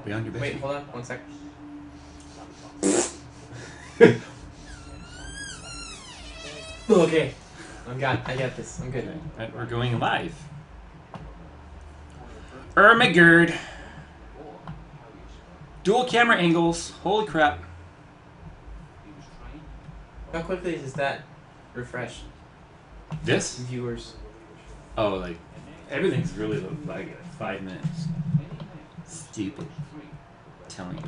Beyond your base. Wait, hold on, 1 sec. Okay. I got this. I'm good. Okay. We're going live. Ermagerd. Dual camera angles. Holy crap. How quickly does that refresh? This? Viewers. Oh, like, everything's really low. Like 5 minutes. Stupid. Telling you.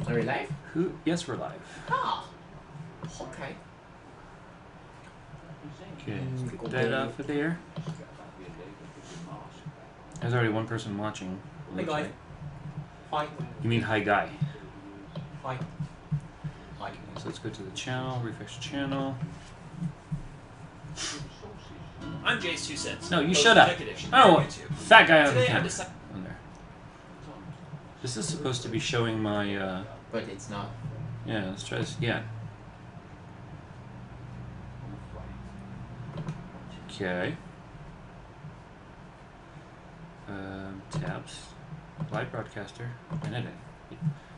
Are we live? Who? Yes, we're live. Oh. Okay. Okay, let's get that off of there. There's already one person watching. Hi, guy. Hi. You mean hi, guy? Hi. Hi. So let's go to the channel, refresh the channel. I'm JayzTwoCents. No, you shut up. Oh, fat guy on the camera. On there. This is supposed to be showing my, But it's not. Yeah, let's try this again. Okay. Tabs. Live broadcaster. And edit.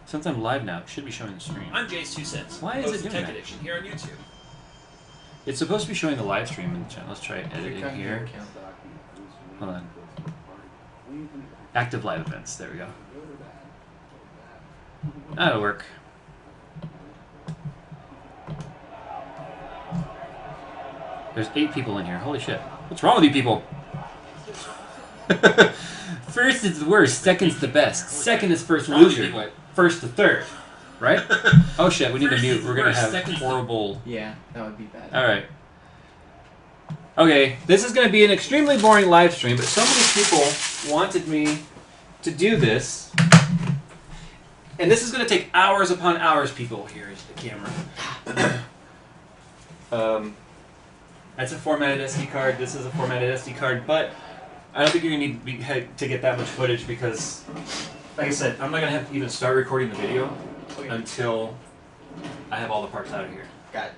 Since I'm live now, it should be showing the screen. I'm JayzTwoCents. Why is it doing Tech that? Addiction here on YouTube. It's supposed to be showing the live stream in the channel. Let's try editing here. Hold on. Active live events. There we go. That'll work. There's 8 people in here. Holy shit. What's wrong with you people? First is the worst, second's the best. Second is first loser. First to third. Right? Oh shit, we need to mute. We're gonna have horrible... Yeah, that would be bad. Alright. Okay, this is gonna be an extremely boring live stream, but so many people wanted me to do this. And this is gonna take hours upon hours, people. Here is the camera. That's a formatted SD card. This is a formatted SD card, but I don't think you're going to need to get that much footage because, like I said, I'm not going to have to even start recording the video until I have all the parts out of here. Got it.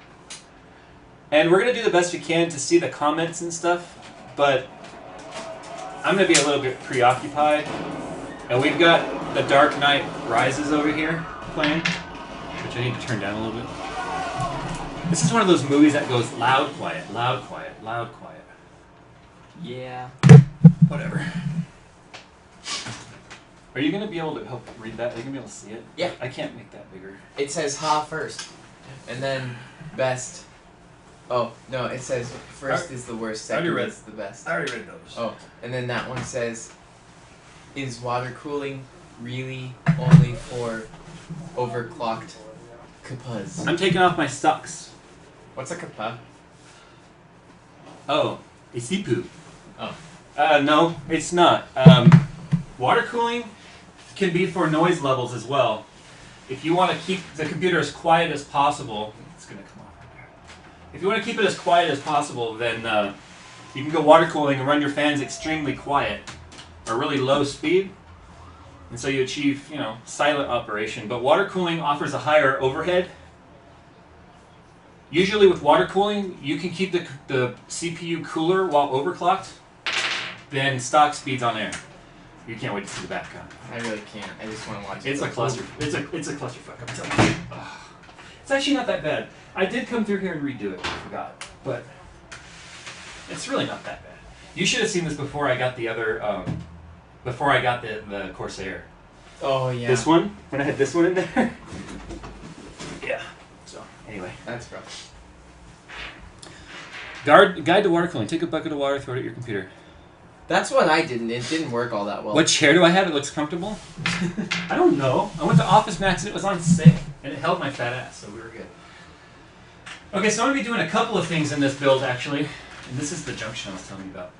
And we're going to do the best we can to see the comments and stuff, but I'm going to be a little bit preoccupied. And we've got The Dark Knight Rises over here playing, which I need to turn down a little bit. This is one of those movies that goes loud, quiet, loud, quiet, loud, quiet. Yeah. Whatever. Are you going to be able to help read that? Are you going to be able to see it? Yeah. I can't make that bigger. It says ha first. And then best. Oh, no, it says first is the worst, second is the best. I already read those. Oh, and then that one says, is water cooling really only for overclocked kappas? I'm taking off my socks. What's a kappa? Oh, a sipu. Oh. No, it's not. Water cooling can be for noise levels as well. If you want to keep the computer as quiet as possible, it's going to come off right there. If you want to keep it as quiet as possible, then you can go water cooling and run your fans extremely quiet or really low speed. And so you achieve, you know, silent operation. But water cooling offers a higher overhead. Usually with water cooling, you can keep the CPU cooler while overclocked than stock speeds on air. You can't wait to see the back gun. I really can't. I just want to watch it. It's a cluster. It's a clusterfuck. I'm telling you. Ugh. It's actually not that bad. I did come through here and redo it. I forgot, but it's really not that bad. You should have seen this before I got the other. Before I got the Corsair. Oh yeah. This one, when I had this one in there. Yeah. So anyway. That's rough. Guide to water cooling. Take a bucket of water, throw it at your computer. That's what I did, and it didn't work all that well. What chair do I have? It looks comfortable. I don't know. I went to Office Max and it was on sale, and it held my fat ass, so we were good. Okay, so I'm gonna be doing a couple of things in this build actually, and this is the junction I was telling you about.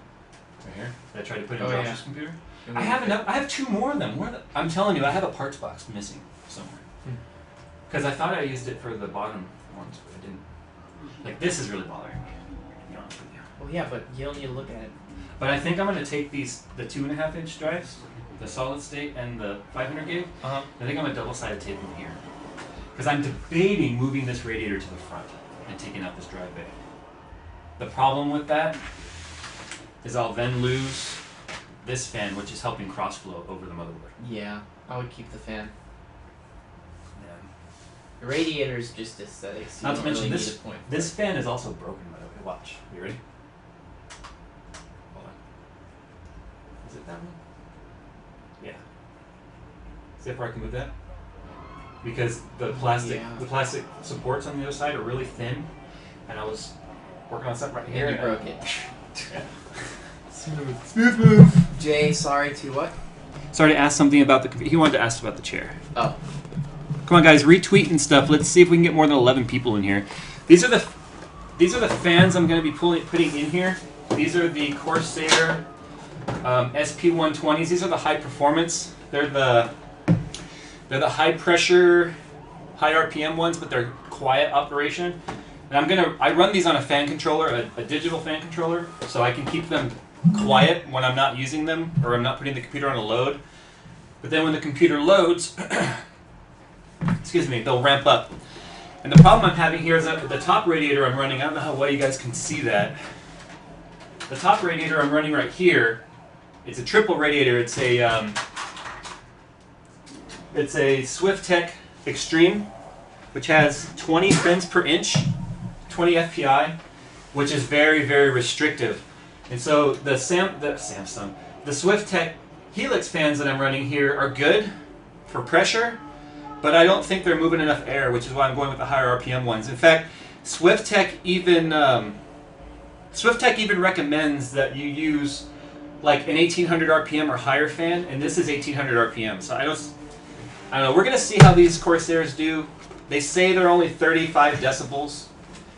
Right here. That I tried to put in Josh's computer. I have enough. I have 2 more of them. I'm telling you, I have a parts box missing somewhere. Because I thought I used it for the bottom ones, but I didn't. Like this is really bothering me. To be honest with you. Well, yeah, but you don't need to look at it. But I think I'm going to take the 2.5-inch drives, the solid state and the 500 gig. I think I'm going to double-sided tape them here. Because I'm debating moving this radiator to the front and taking out this drive bay. The problem with that is I'll then lose this fan, which is helping cross flow over the motherboard. Yeah, I would keep the fan. Yeah. The radiator's just aesthetics. You Not to don't mention really this. need a point. This fan is also broken, by the way. Watch. You ready? Hold on. Is it that one? Yeah. See how far I can move that? Because the plastic supports on the other side are really thin, and I was working on something right here. And you broke it. Yeah. Smooth move. Jay, sorry to what? Sorry to ask something about the. He wanted to ask about the chair. Oh. Come on, guys, retweet and stuff. Let's see if we can get more than 11 people in here. These are the fans I'm going to be putting in here. These are the Corsair SP120s. These are the high performance. They're the high pressure, high RPM ones, but they're quiet operation. And I run these on a fan controller, a digital fan controller, so I can keep them quiet when I'm not using them or I'm not putting the computer on a load. But then when the computer loads, excuse me, they'll ramp up. And the problem I'm having here is that the top radiator I'm running, I don't know how well you guys can see that. The top radiator I'm running right here, it's a triple radiator. It's a SwiftTech Extreme, which has 20 fins per inch, 20 FPI, which is very, very restrictive. And so the SwiftTech Helix fans that I'm running here are good for pressure, but I don't think they're moving enough air, which is why I'm going with the higher RPM ones. In fact, SwiftTech even recommends that you use like an 1800 RPM or higher fan, and this is 1800 RPM. So I don't know. We're gonna see how these Corsairs do. They say they're only 35 decibels.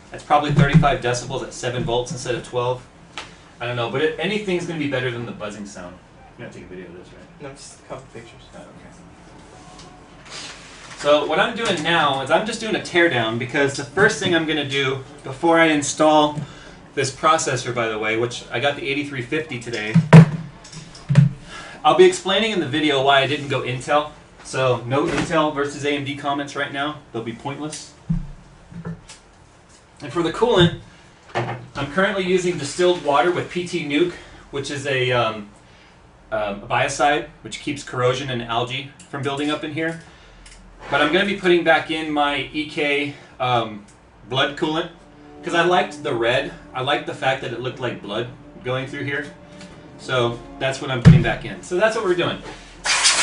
That's probably 35 decibels at 7 volts instead of 12. I don't know, but anything's gonna be better than the buzzing sound. You're gonna take a video of this, right? No, just a couple pictures. Oh, okay. So what I'm doing now is I'm just doing a teardown because the first thing I'm going to do before I install this processor, by the way, which I got the 8350 today, I'll be explaining in the video why I didn't go Intel. So no Intel versus AMD comments right now. They'll be pointless. And for the coolant, I'm currently using distilled water with PT Nuke, which is a biocide, which keeps corrosion and algae from building up in here. But I'm going to be putting back in my EK blood coolant because I liked the red. I liked the fact that it looked like blood going through here. So that's what I'm putting back in. So that's what we're doing.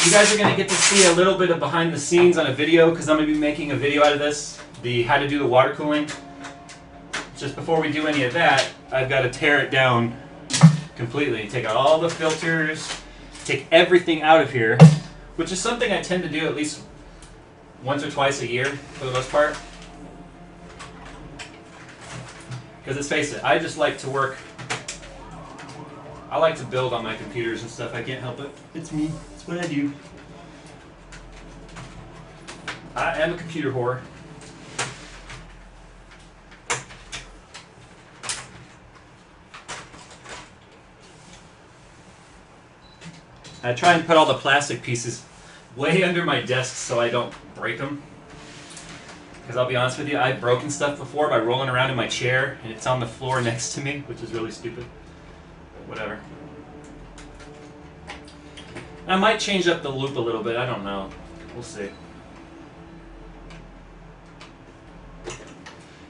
You guys are going to get to see a little bit of behind the scenes on a video because I'm going to be making a video out of this, the how to do the water cooling. Just before we do any of that, I've got to tear it down completely. Take out all the filters, take everything out of here, which is something I tend to do at least once or twice a year for the most part. Because let's face it, I just like to work. I like to build on my computers and stuff. I can't help it. It's me. It's what I do. I am a computer whore. I try and put all the plastic pieces way under my desk so I don't break them. Because I'll be honest with you, I've broken stuff before by rolling around in my chair and it's on the floor next to me, which is really stupid. But whatever. I might change up the loop a little bit, I don't know. We'll see.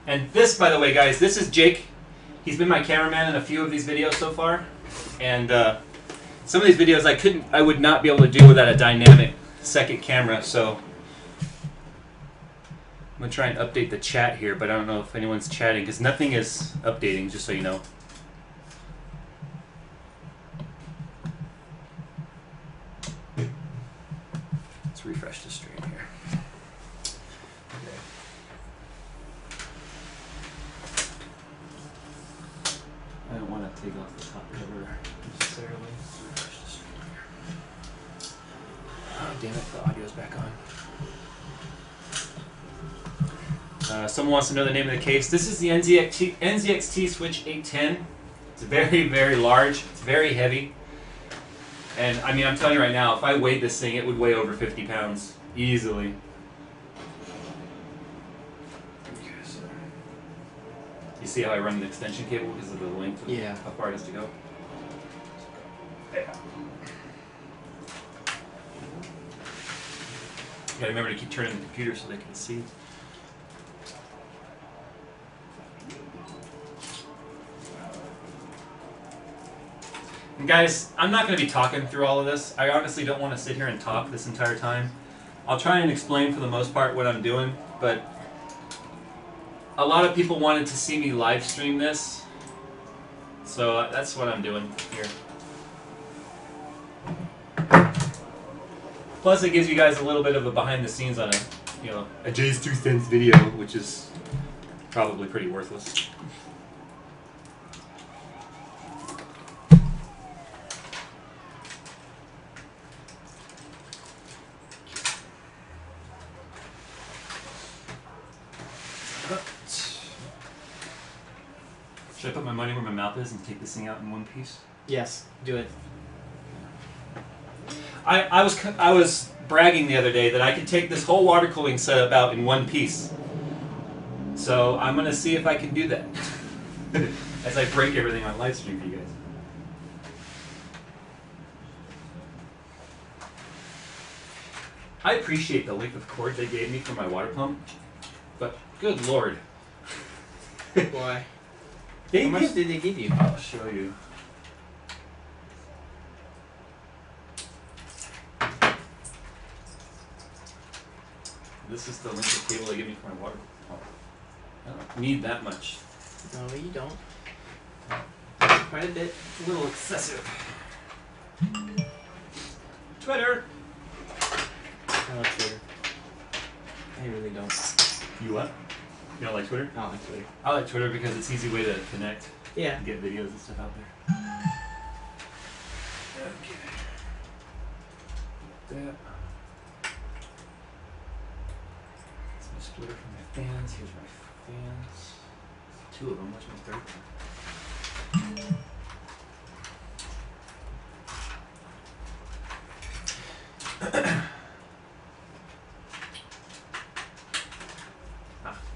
And this, by the way, guys, this is Jake. He's been my cameraman in a few of these videos so far. And some of these videos I would not be able to do without a dynamic second camera, so I'm going to try and update the chat here, but I don't know if anyone's chatting because nothing is updating, just so you know. Let's refresh the stream here. Okay. I don't want to take off the top cover necessarily. Refresh the stream here. Oh, damn it, the audio's back on. Someone wants to know the name of the case. This is the NZXT Switch 810. It's very, very large. It's very heavy. And I mean, I'm telling you right now, if I weighed this thing, it would weigh over 50 pounds. Easily. Okay, so you see how I run an extension cable because of the length of how far it has to go? There. Gotta remember to keep turning the computer so they can see. And guys, I'm not going to be talking through all of this. I honestly don't want to sit here and talk this entire time. I'll try and explain for the most part what I'm doing, but a lot of people wanted to see me live stream this, so that's what I'm doing here. Plus, it gives you guys a little bit of a behind the scenes on a JayzTwoCents video, which is probably pretty worthless. Should I put my money where my mouth is and take this thing out in one piece? Yes, do it. I was bragging the other day that I could take this whole water cooling setup out in one piece. So I'm gonna see if I can do that as I break everything on live stream for you guys. I appreciate the length of cord they gave me for my water pump, but good lord. Why? How much did they give you? I'll show you. This is the length of cable they give me for my water pump. I don't need that much. No, you don't. Quite a bit. It's a little excessive. Twitter! I like Twitter. I really don't. You what? You don't like Twitter? I don't like Twitter. I like Twitter because it's an easy way to connect Yeah. and get videos and stuff out there. Okay. That. That's my splitter for my fans. Here's my fans. Two of them. What's my third one?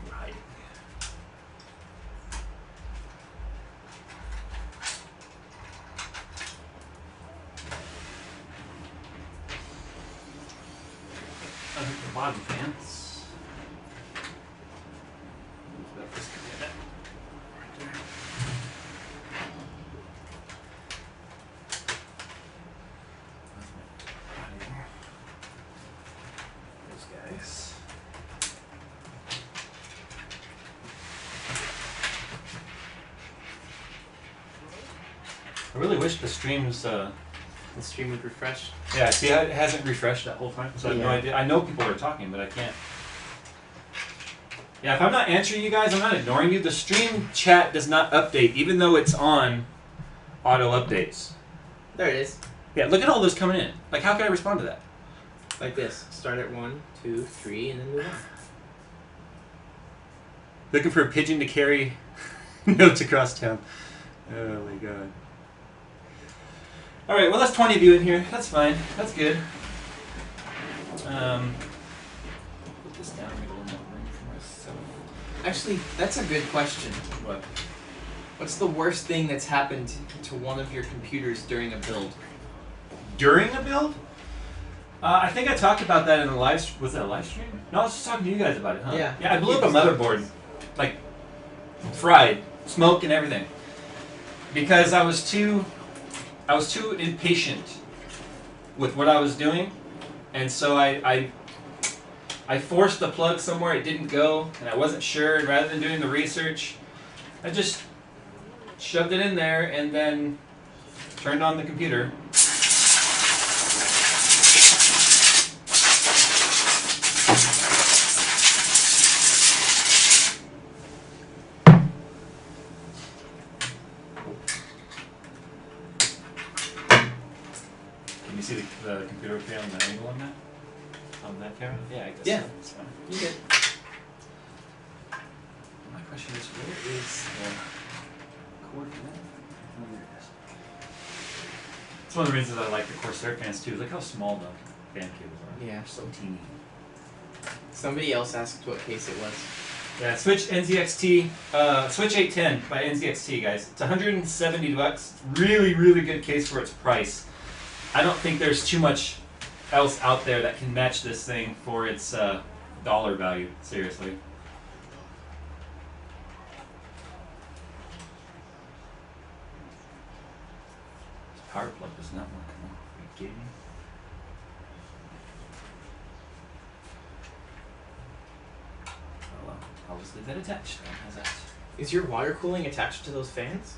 You're hiding. I think the bottom fans. Move that first cabinet. Right there. That's my hiding. Those guys. I really wish the streams. The stream would refresh. Yeah, see how it hasn't refreshed that whole time, so I have no Yeah. idea. I know people are talking, but I can't. Yeah, if I'm not answering you guys, I'm not ignoring you. The stream chat does not update, even though it's on auto updates. There it is. Yeah, look at all those coming in. Like, how can I respond to that? Like this. Start at 1, 2, 3, and then move on. Looking for a pigeon to carry notes across town. Oh my god. Alright, well, that's 20 of you in here. That's fine. That's good. Put this down. Make a little more room for myself. Actually, that's a good question. What? What's the worst thing that's happened to one of your computers during a build? During a build? I think I talked about that in the live. Was that a live stream? No, I was just talking to you guys about it, huh? Yeah. Yeah, I blew up a motherboard, like fried, smoke and everything, because I was too impatient with what I was doing, and so I forced the plug somewhere it didn't go, and I wasn't sure. And rather than doing the research, I just shoved it in there and then turned on the computer. Can you see the computer okay on the angle on that? On that camera? Yeah, I guess Yeah. so. That's fine. You good? My question is, where is the cord for that? Oh, there it is. It's one of the reasons I like the Corsair fans too. Look how small the fan cables are. Yeah. They're so teeny. Somebody else asked what case it was. Yeah, Switch NZXT, Switch 810 by NZXT, guys. It's $170. Really, really good case for its price. I don't think there's too much else out there that can match this thing for its dollar value. Seriously. This power plug does not work. Come on. Are you kidding me? Oh well. I'll just leave that attached then. How's that? Is your water cooling attached to those fans?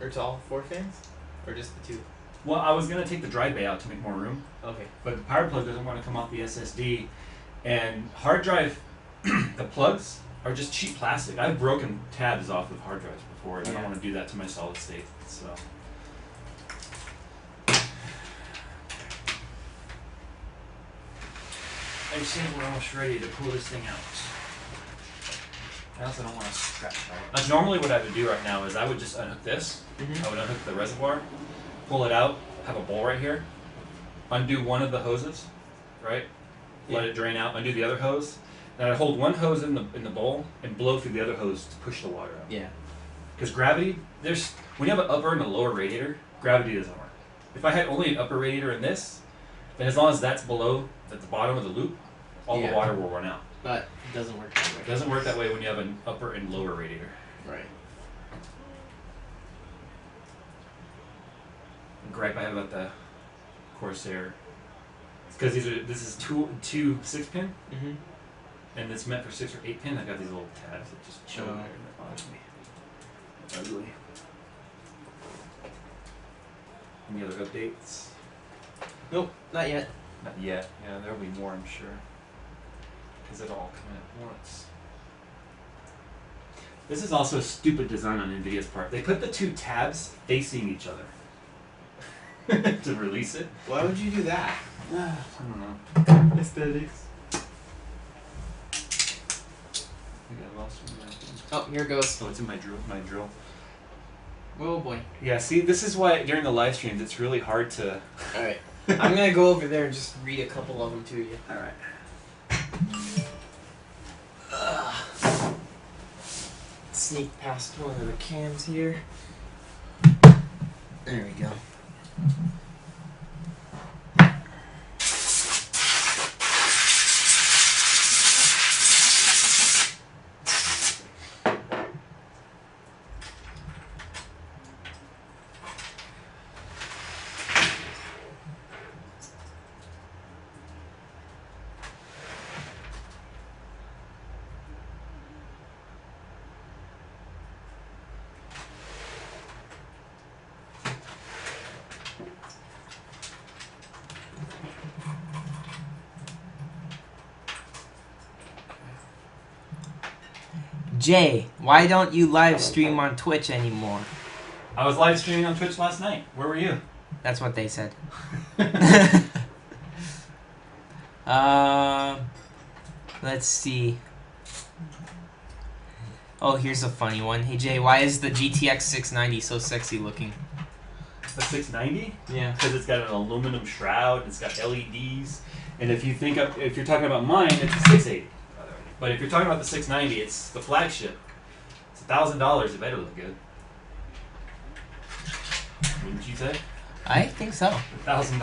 Or to all 4 fans? Or just the 2? Well, I was gonna take the drive bay out to make more room, Okay. but the power plug doesn't want to come off the SSD, and hard drive, the plugs are just cheap plastic. I've broken tabs off of hard drives before, and I don't Yeah. want to do that to my solid state. So. I think we're almost ready to pull this thing out. I also don't want to scratch it. Normally, what I would do right now is I would just unhook this. I would unhook the reservoir, pull it out, have a bowl right here, undo one of the hoses, right? Let it drain out, undo the other hose. Then I'd hold one hose in the bowl and blow through the other hose to push the water out. Yeah. Because gravity, when you have an upper and a lower radiator, gravity doesn't work. If I had only an upper radiator in this, then as long as that's below at the bottom of the loop, all the water will run out. But it doesn't work that way. It doesn't work that way when you have an upper and lower radiator. Right. The gripe I have about the Corsair, because this is two 6-pin, and it's meant for 6 or 8-pin. I got these little tabs that just chill in there and that bothers me. Ugly. Any other updates? Nope, not yet. Not yet. Yeah, there'll be more, I'm sure. Because it'll all come in at once. This is also a stupid design on NVIDIA's part. They put the 2 tabs facing each other to release it. Why would you do that? I don't know. Aesthetics. I think I lost one. Oh, here it goes. Oh, it's in my drill. Oh boy. Yeah, see, this is why during the live streams it's really hard to... Alright. I'm gonna go over there and just read a couple of them to you. Alright. Sneak past one of the cams here. There we go. Jay, why don't you live stream on Twitch anymore? I was live streaming on Twitch last night. Where were you? That's what they said. Let's see. Oh, here's a funny one. Hey Jay, why is the GTX 690 so sexy looking? The 690? Yeah. Because it's got an aluminum shroud, it's got LEDs, and if you're talking about mine, it's a 680. But if you're talking about the 690, it's the flagship. It's $1,000. It better look good. Wouldn't you say? I think so. $1,000.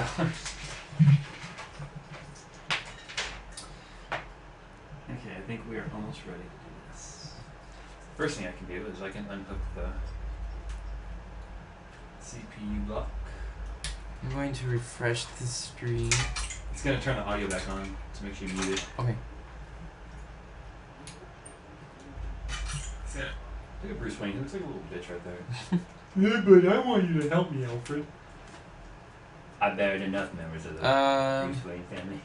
Okay, I think we are almost ready to do this. First thing I can do is I can unhook the CPU block. I'm going to refresh the stream. It's going to turn the audio back on to make sure you mute it. Okay. Yeah. Look at Bruce Wayne. He looks like a little bitch right there. Yeah, but I want you to help me, Alfred. I buried enough members of the Bruce Wayne family.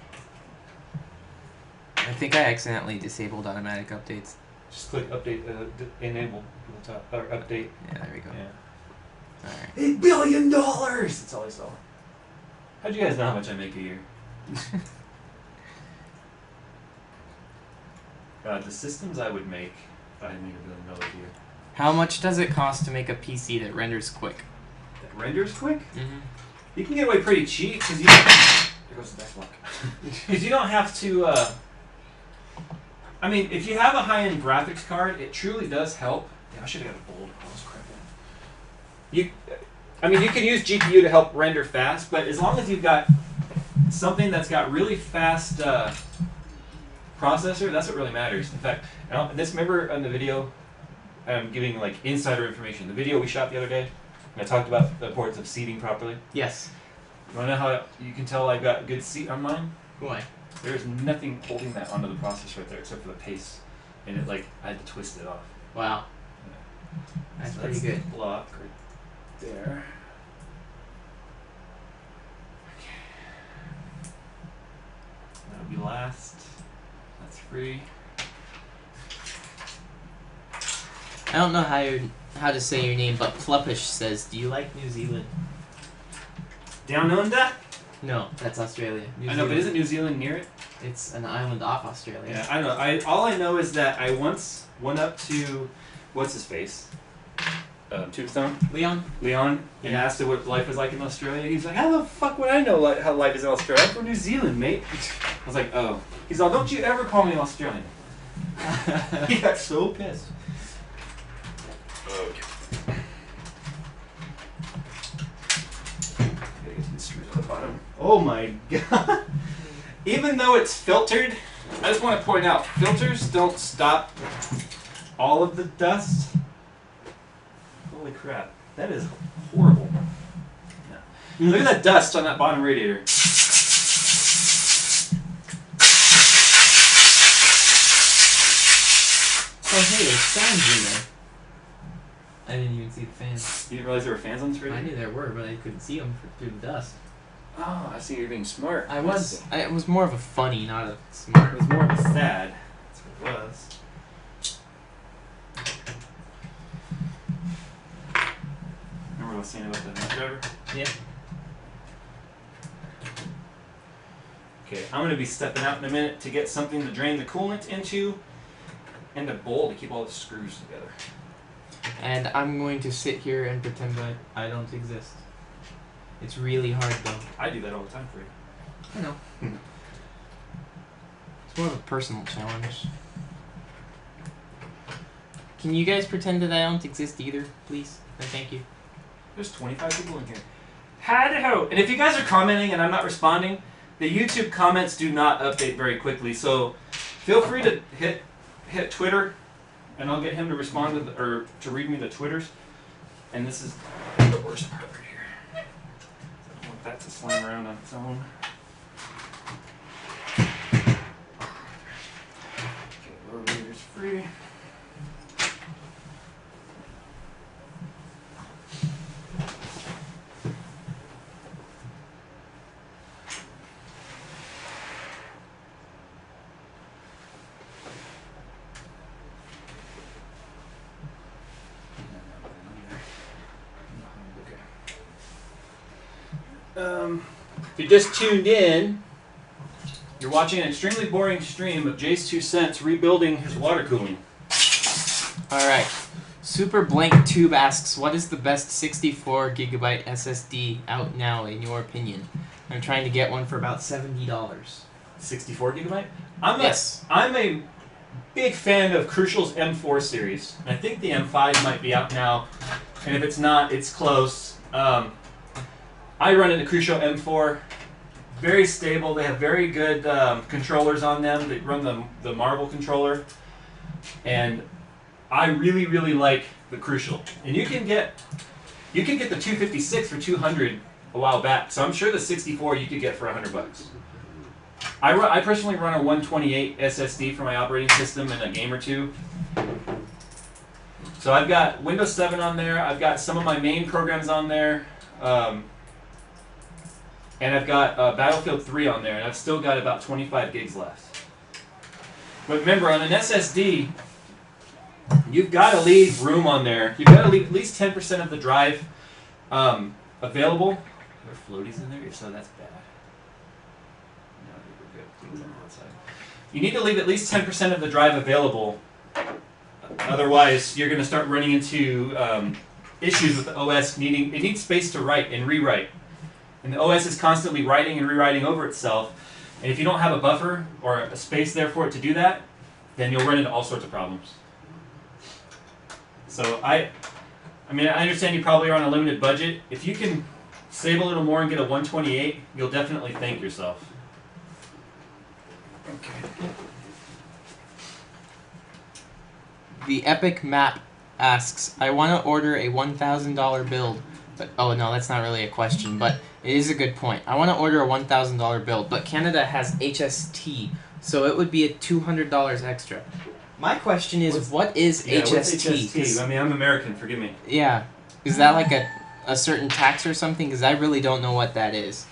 I think I accidentally disabled automatic updates. Just click update, enable at the top, or update. Yeah, there we go. Yeah. Alright. $8 billion! That's all I saw. How'd you guys know how much I make a year? The systems I would make if I made $1 billion a year. How much does it cost to make a PC that renders quick? That renders quick? Mm-hmm. You can get away pretty cheap because you don't... There goes the back block. Because you don't have to... I mean, if you have a high-end graphics card, it truly does help. Yeah, I should have got a bold. Oh, crap. I mean, you can use GPU to help render fast, but as long as you've got something that's got really fast processor, that's what really matters. In fact, remember on the video, I'm giving like insider information. The video we shot the other day, and I talked about the importance of seating properly. Yes. You want to know how you can tell I got a good seat on mine? Why? There's nothing holding that onto the processor right there except for the paste. And it I had to twist it off. Wow. Yeah. That's So pretty good. The block right there. Okay. That'll be last. That's free. I don't know how to say your name, but Pluppish says, "Do you like New Zealand?" Down under? No, that's Australia. New I know, but isn't New Zealand near it? It's an island off Australia. Yeah, I don't know. All I know is that I once went up to what's his face, Tombstone, Leon? and asked him what life was like in Australia. He's like, "How the fuck would I know how life is in Australia? I'm from New Zealand, mate." I was like, "Oh." He's like, "Don't you ever call me Australian." He got so pissed. Okay. Gotta get these screws on the bottom. Oh my god. Even though it's filtered, I just want to point out, filters don't stop all of the dust. Holy crap. That is horrible. Yeah. Look at that dust on that bottom radiator. Oh hey, there's fans in there. I didn't even see the fans. You didn't realize there were fans on this radiator? I knew there were, but I couldn't see them through the dust. Oh, I see you're being smart. It was more of a funny, not a smart. It was more of a sad. That's what it was. Remember what I was saying about the nut driver? Yeah. Okay, I'm going to be stepping out in a minute to get something to drain the coolant into and a bowl to keep all the screws together. And I'm going to sit here and pretend that I don't exist. It's really hard though. I do that all the time for you. I know. It's more of a personal challenge. Can you guys pretend that I don't exist either, please? And thank you. There's 25 people in here. Hello! And if you guys are commenting and I'm not responding, the YouTube comments do not update very quickly, so feel free to hit Twitter, and I'll get him to respond to read me the Twitters. And this is the worst part right here. I don't want that to slam around on its own. Okay, lower radiator's free. If you just tuned in, you're watching an extremely boring stream of JayzTwoCents rebuilding his water cooling. Alright. Super Blank Tube asks, what is the best 64 gigabyte SSD out now in your opinion? I'm trying to get one for about $70. 64 gigabyte? Yes. I'm a big fan of Crucial's M4 series. And I think the M5 might be out now. And if it's not, it's close. I run into Crucial M4. Very stable. They have very good controllers on them. They run the Marble controller. And I really, really like the Crucial. And you can get the 256 for $200 a while back. So I'm sure the 64 you could get for $100. I personally run a 128 SSD for my operating system and a game or two. So I've got Windows 7 on there. I've got some of my main programs on there. And I've got Battlefield 3 on there, and I've still got about 25 gigs left. But remember, on an SSD, you've got to leave room on there. You've got to leave at least 10% of the drive available. Are there floaties in there? If so, that's bad. No, I think we're good. Things on the outside. You need to leave at least 10% of the drive available. Otherwise, you're going to start running into issues with the OS needing. It needs space to write and rewrite. And the OS is constantly writing and rewriting over itself. And if you don't have a buffer or a space there for it to do that, then you'll run into all sorts of problems. So I understand you probably are on a limited budget. If you can save a little more and get a 128, you'll definitely thank yourself. Okay. The Epic Map asks, I want to order a $1,000 build. But, oh no, that's not really a question, but it is a good point. I want to order a $1,000 build, but Canada has HST, so it would be a $200 extra. My question is, what is HST? What's HST? I mean, I'm American, forgive me. Yeah. Is that like a certain tax or something? Because I really don't know what that is.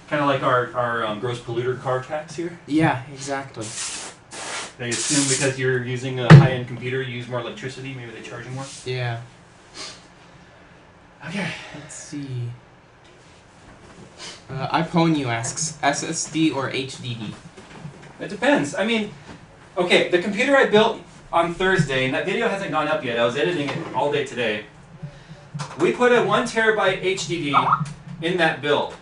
Kind of like our gross polluter car tax here. Yeah, exactly. They assume because you're using a high-end computer, you use more electricity, maybe they charge you more? Yeah. Okay. Let's see. iPonyu asks, SSD or HDD? It depends. I mean, okay, the computer I built on Thursday, and that video hasn't gone up yet. I was editing it all day today. We put a 1 terabyte HDD in that build.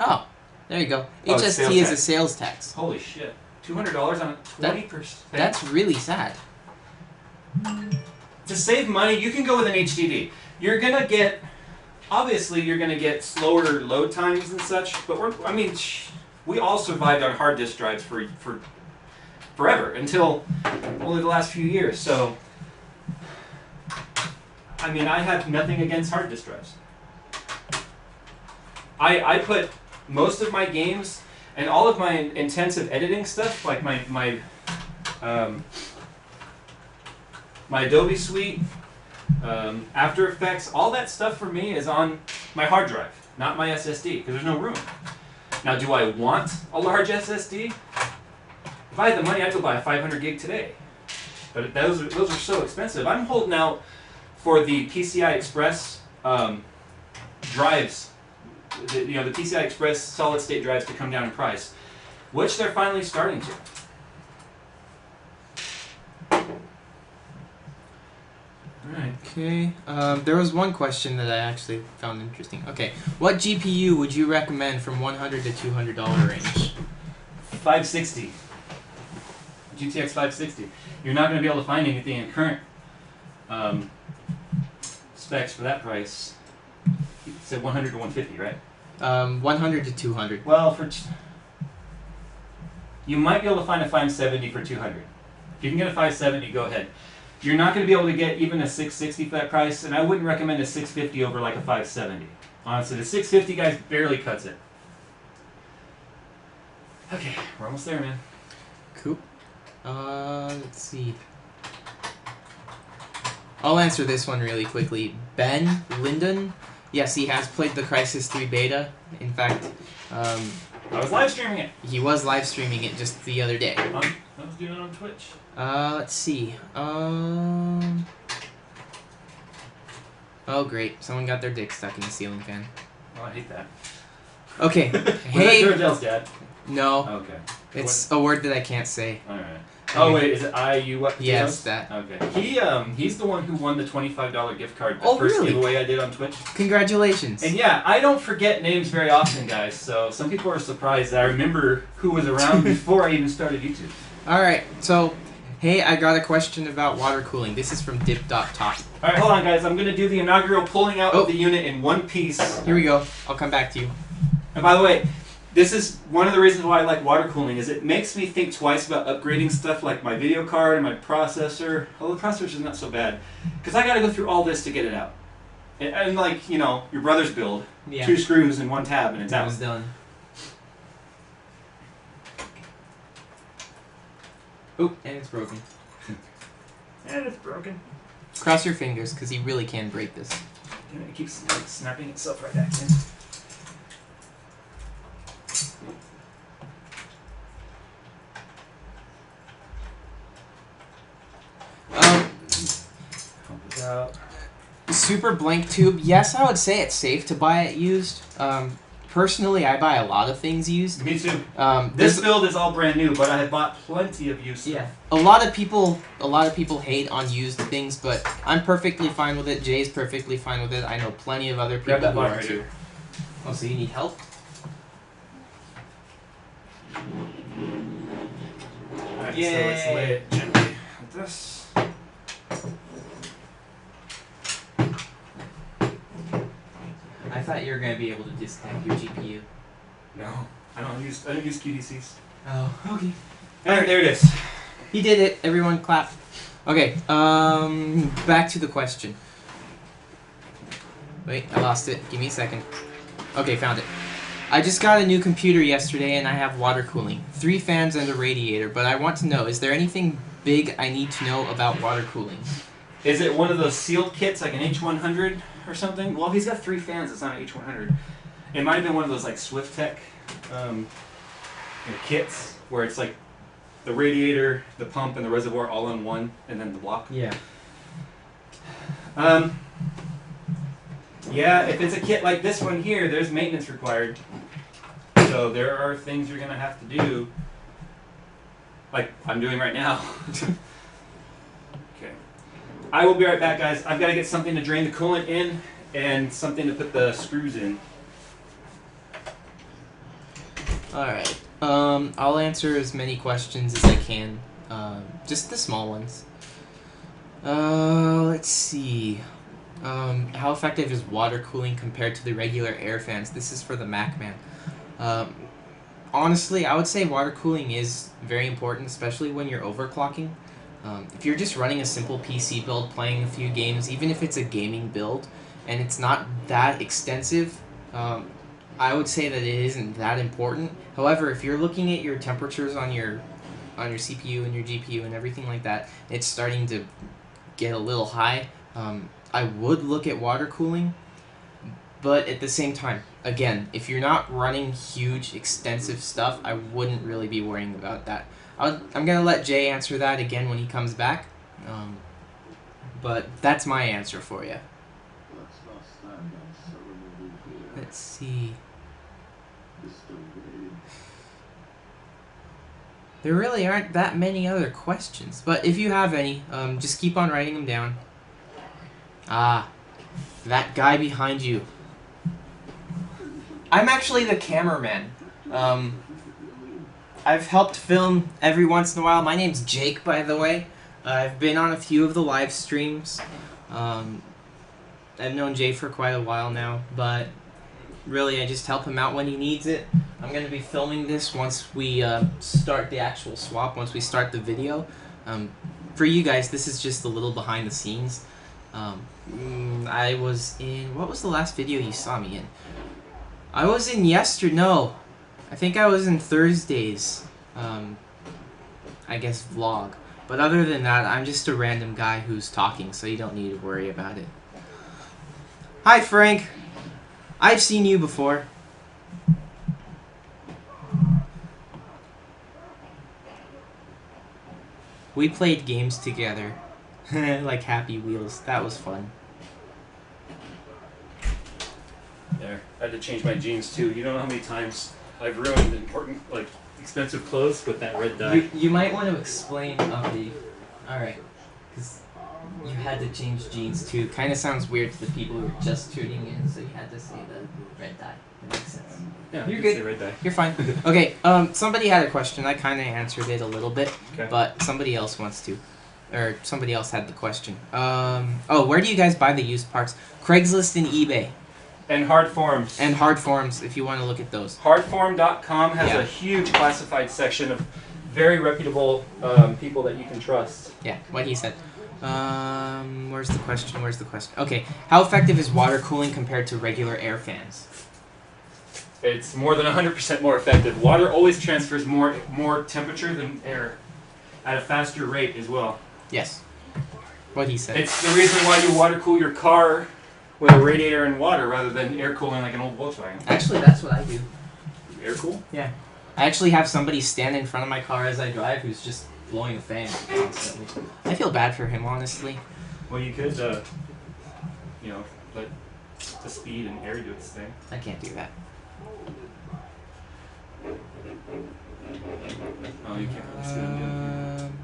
Oh, there you go. Oh, HST is a sales tax. Holy shit. $200 on 20%. That's really sad. To save money, you can go with an HDD. You're gonna get, obviously, you're gonna get slower load times and such. But we all survived on hard disk drives for forever until only the last few years. So, I mean, I have nothing against hard disk drives. I put most of my games and all of my intensive editing stuff, like my Adobe Suite, After Effects, all that stuff for me is on my hard drive, not my SSD, because there's no room. Now, do I want a large SSD? If I had the money, I'd go buy a 500 gig today. But those are so expensive. I'm holding out for the PCI Express drives, the PCI Express solid state drives to come down in price, which they're finally starting to. Alright. Okay. There was one question that I actually found interesting. Okay. What GPU would you recommend from $100 to $200 range? 560. GTX 560. You're not going to be able to find anything in current specs for that price. You said 100 to 150, right? 100 to 200. Well, you might be able to find a 570 for 200. If you can get a 570, go ahead. You're not going to be able to get even a 660 for that price, and I wouldn't recommend a 650 over like a 570. Honestly, the 650 guys barely cuts it. Okay, we're almost there, man. Cool. Let's see. I'll answer this one really quickly. Ben Linden, yes, he has played the Crysis 3 beta. In fact, I was live streaming it. He was live streaming it just the other day. I was doing it on Twitch. Let's see. Oh, great. Someone got their dick stuck in the ceiling fan. Oh, I hate that. Okay. Hey. Hey. Daryl's dad. No. Okay. It's a word that I can't say. All right. Oh wait, is it IU what? Yes, that. Okay. He's the one who won the $25 gift card. The Oh, first really? giveaway I did on Twitch. Congratulations. And yeah, I don't forget names very often, guys. So some people are surprised that I remember who was around before I even started YouTube. All right. So, hey, I got a question about water cooling. This is from Dip.top. All right, hold on, guys. I'm gonna do the inaugural pulling out of the unit in one piece. Here we go. I'll come back to you. And by the way, this is one of the reasons why I like water cooling, is it makes me think twice about upgrading stuff like my video card and my processor. Well, the processor is not so bad, because I got to go through all this to get it out. And like, you know, your brother's build, Yeah. 2 screws and 1 tab and it's That out. was done. Oop, and it's broken. And it's broken. Cross your fingers, because he really can break this. And it keeps like, snapping itself right back in. Super blank tube. Yes, I would say it's safe to buy it used. Personally, I buy a lot of things used. Me too. This This build is all brand new, but I have bought plenty of used stuff. Yeah. A lot of people hate on used things, but I'm perfectly fine with it. Jay's perfectly fine with it. I know plenty of other people Grab that who line are right too. here. Oh, so you need help? Alright, so Yay. let's lay it gently with this. thought you were gonna be able to disconnect your GPU. No, I don't use QDCs. Oh, okay. Alright, there it is. He did it. Everyone clap. Okay, back to the question. Wait, I lost it. Give me a second. Okay, found it. I just got a new computer yesterday and I have water cooling. 3 fans and a radiator, but I want to know, is there anything big I need to know about water cooling? Is it one of those sealed kits, like an H100 or something? Well, if he's got 3 fans, it's not an H100. It might have been one of those like SwiftTech kits where it's like the radiator, the pump, and the reservoir all in one, and then the block. Yeah. Yeah, if it's a kit like this one here, there's maintenance required. So there are things you're going to have to do, like I'm doing right now. Okay. I will be right back, guys. I've got to get something to drain the coolant in and something to put the screws in. Alright. I'll answer as many questions as I can. Just the small ones. Let's see. How effective is water cooling compared to the regular air fans? This is for the MacMan. Honestly, I would say water cooling is very important, especially when you're overclocking. If you're just running a simple PC build, playing a few games, even if it's a gaming build, and it's not that extensive, I would say that it isn't that important. However, if you're looking at your temperatures on your CPU and your GPU and everything like that, it's starting to get a little high. I would look at water cooling, but at the same time, again, if you're not running huge, extensive stuff, I wouldn't really be worrying about that. I'm going to let Jay answer that again when he comes back, but that's my answer for you. Let's see. There really aren't that many other questions, but if you have any, just keep on writing them down. Ah, that guy behind you. I'm actually the cameraman. I've helped film every once in a while. My name's Jake, by the way. I've been on a few of the live streams. I've known Jay for quite a while now, but really I just help him out when he needs it. I'm going to be filming this once we start the actual swap, once we start the video. For you guys, this is just a little behind the scenes. I was in... What was the last video you saw me in? I was in no. I think I was in Thursday's, I guess, vlog. But other than that, I'm just a random guy who's talking, so you don't need to worry about it. Hi, Frank. I've seen you before. We played games together. Like Happy Wheels. That was fun. There. I had to change my jeans too. You don't know how many times I've ruined important, like, expensive clothes with that red dye. You might want to explain the... Alright. Because you had to change jeans too. Kind of sounds weird to the people who are just tuning in, so you had to say the red dye. That makes sense. Yeah, you're good. Say red dye. You're fine. Okay, somebody had a question. I kind of answered it a little bit, Okay. but somebody else wants to. Or somebody else had the question. Oh, where do you guys buy the used parts? Craigslist and eBay. And hard forums. And hard forums, if you want to look at those. Hardforum.com has Yeah. a huge classified section of very reputable people that you can trust. Yeah, what he said. Where's the question? Okay, how effective is water cooling compared to regular air fans? It's more than 100% more effective. Water always transfers more temperature than air at a faster rate as well. Yes. What he said. It's the reason why you water cool your car with a radiator and water rather than air cooling like an old Volkswagen. Actually, that's what I do. Air cool? Yeah. I actually have somebody stand in front of my car as I drive who's just blowing a fan constantly. I feel bad for him, honestly. Well, you could, you know, let the speed and air do its thing. I can't do that. Oh, you can't really see what I'm doing.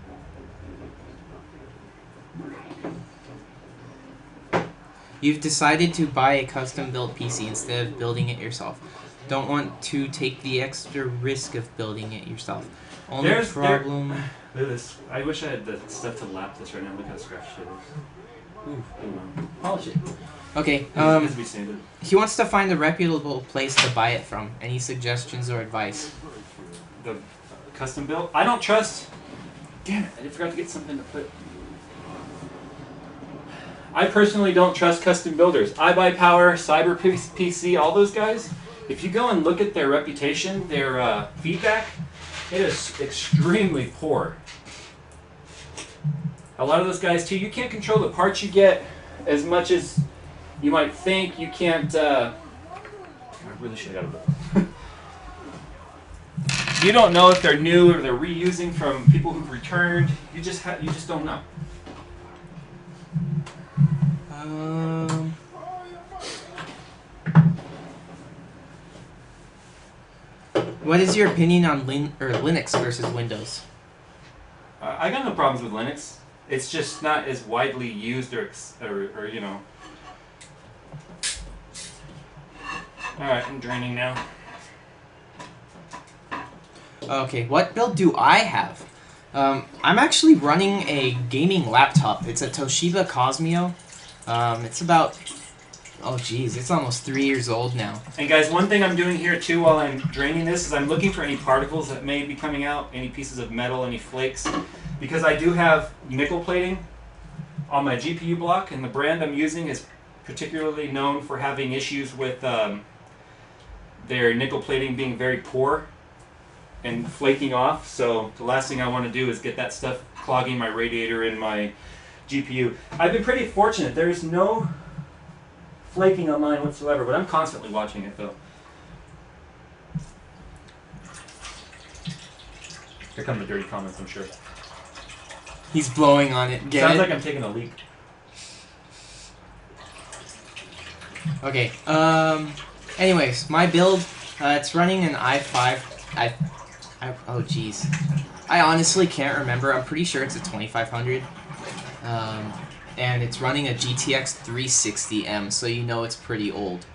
You've decided to buy a custom-built PC instead of building it yourself. Don't want to take the extra risk of building it yourself. Only problem... Look at this. I wish I had the stuff to lap this right now. Look how scratched it is. Ooh, polish it. Okay. It has to be sanded. He wants to find a reputable place to buy it from. Any suggestions or advice? The custom built. I don't trust. Damn it! I forgot to get something to put. I personally don't trust custom builders. iBuyPower, Cyber PC, all those guys. If you go and look at their reputation, their feedback, it is extremely poor. A lot of those guys too. You can't control the parts you get as much as you might think. You can't. I really should have got a book. You don't know if they're new or they're reusing from people who've returned. You just don't know. What is your opinion on Linux versus Windows? I got no problems with Linux. It's just not as widely used or you know. All right, I'm draining now. Okay, what build do I have? I'm actually running a gaming laptop. It's a Toshiba Cosmio. It's about, oh geez, it's almost 3 years old now. And guys, one thing I'm doing here too while I'm draining this is I'm looking for any particles that may be coming out, any pieces of metal, any flakes, because I do have nickel plating on my GPU block, and the brand I'm using is particularly known for having issues with their nickel plating being very poor and flaking off. So the last thing I want to do is get that stuff clogging my radiator in my GPU. I've been pretty fortunate. There's no flaking on mine whatsoever, but I'm constantly watching it though. Here come the dirty comments, I'm sure. He's blowing on it. Get Sounds it? like I'm taking a leak. Okay. Anyways, my build, it's running an i5. Oh jeez. I honestly can't remember. I'm pretty sure it's a 2500. And it's running a GTX 360M, so you know it's pretty old.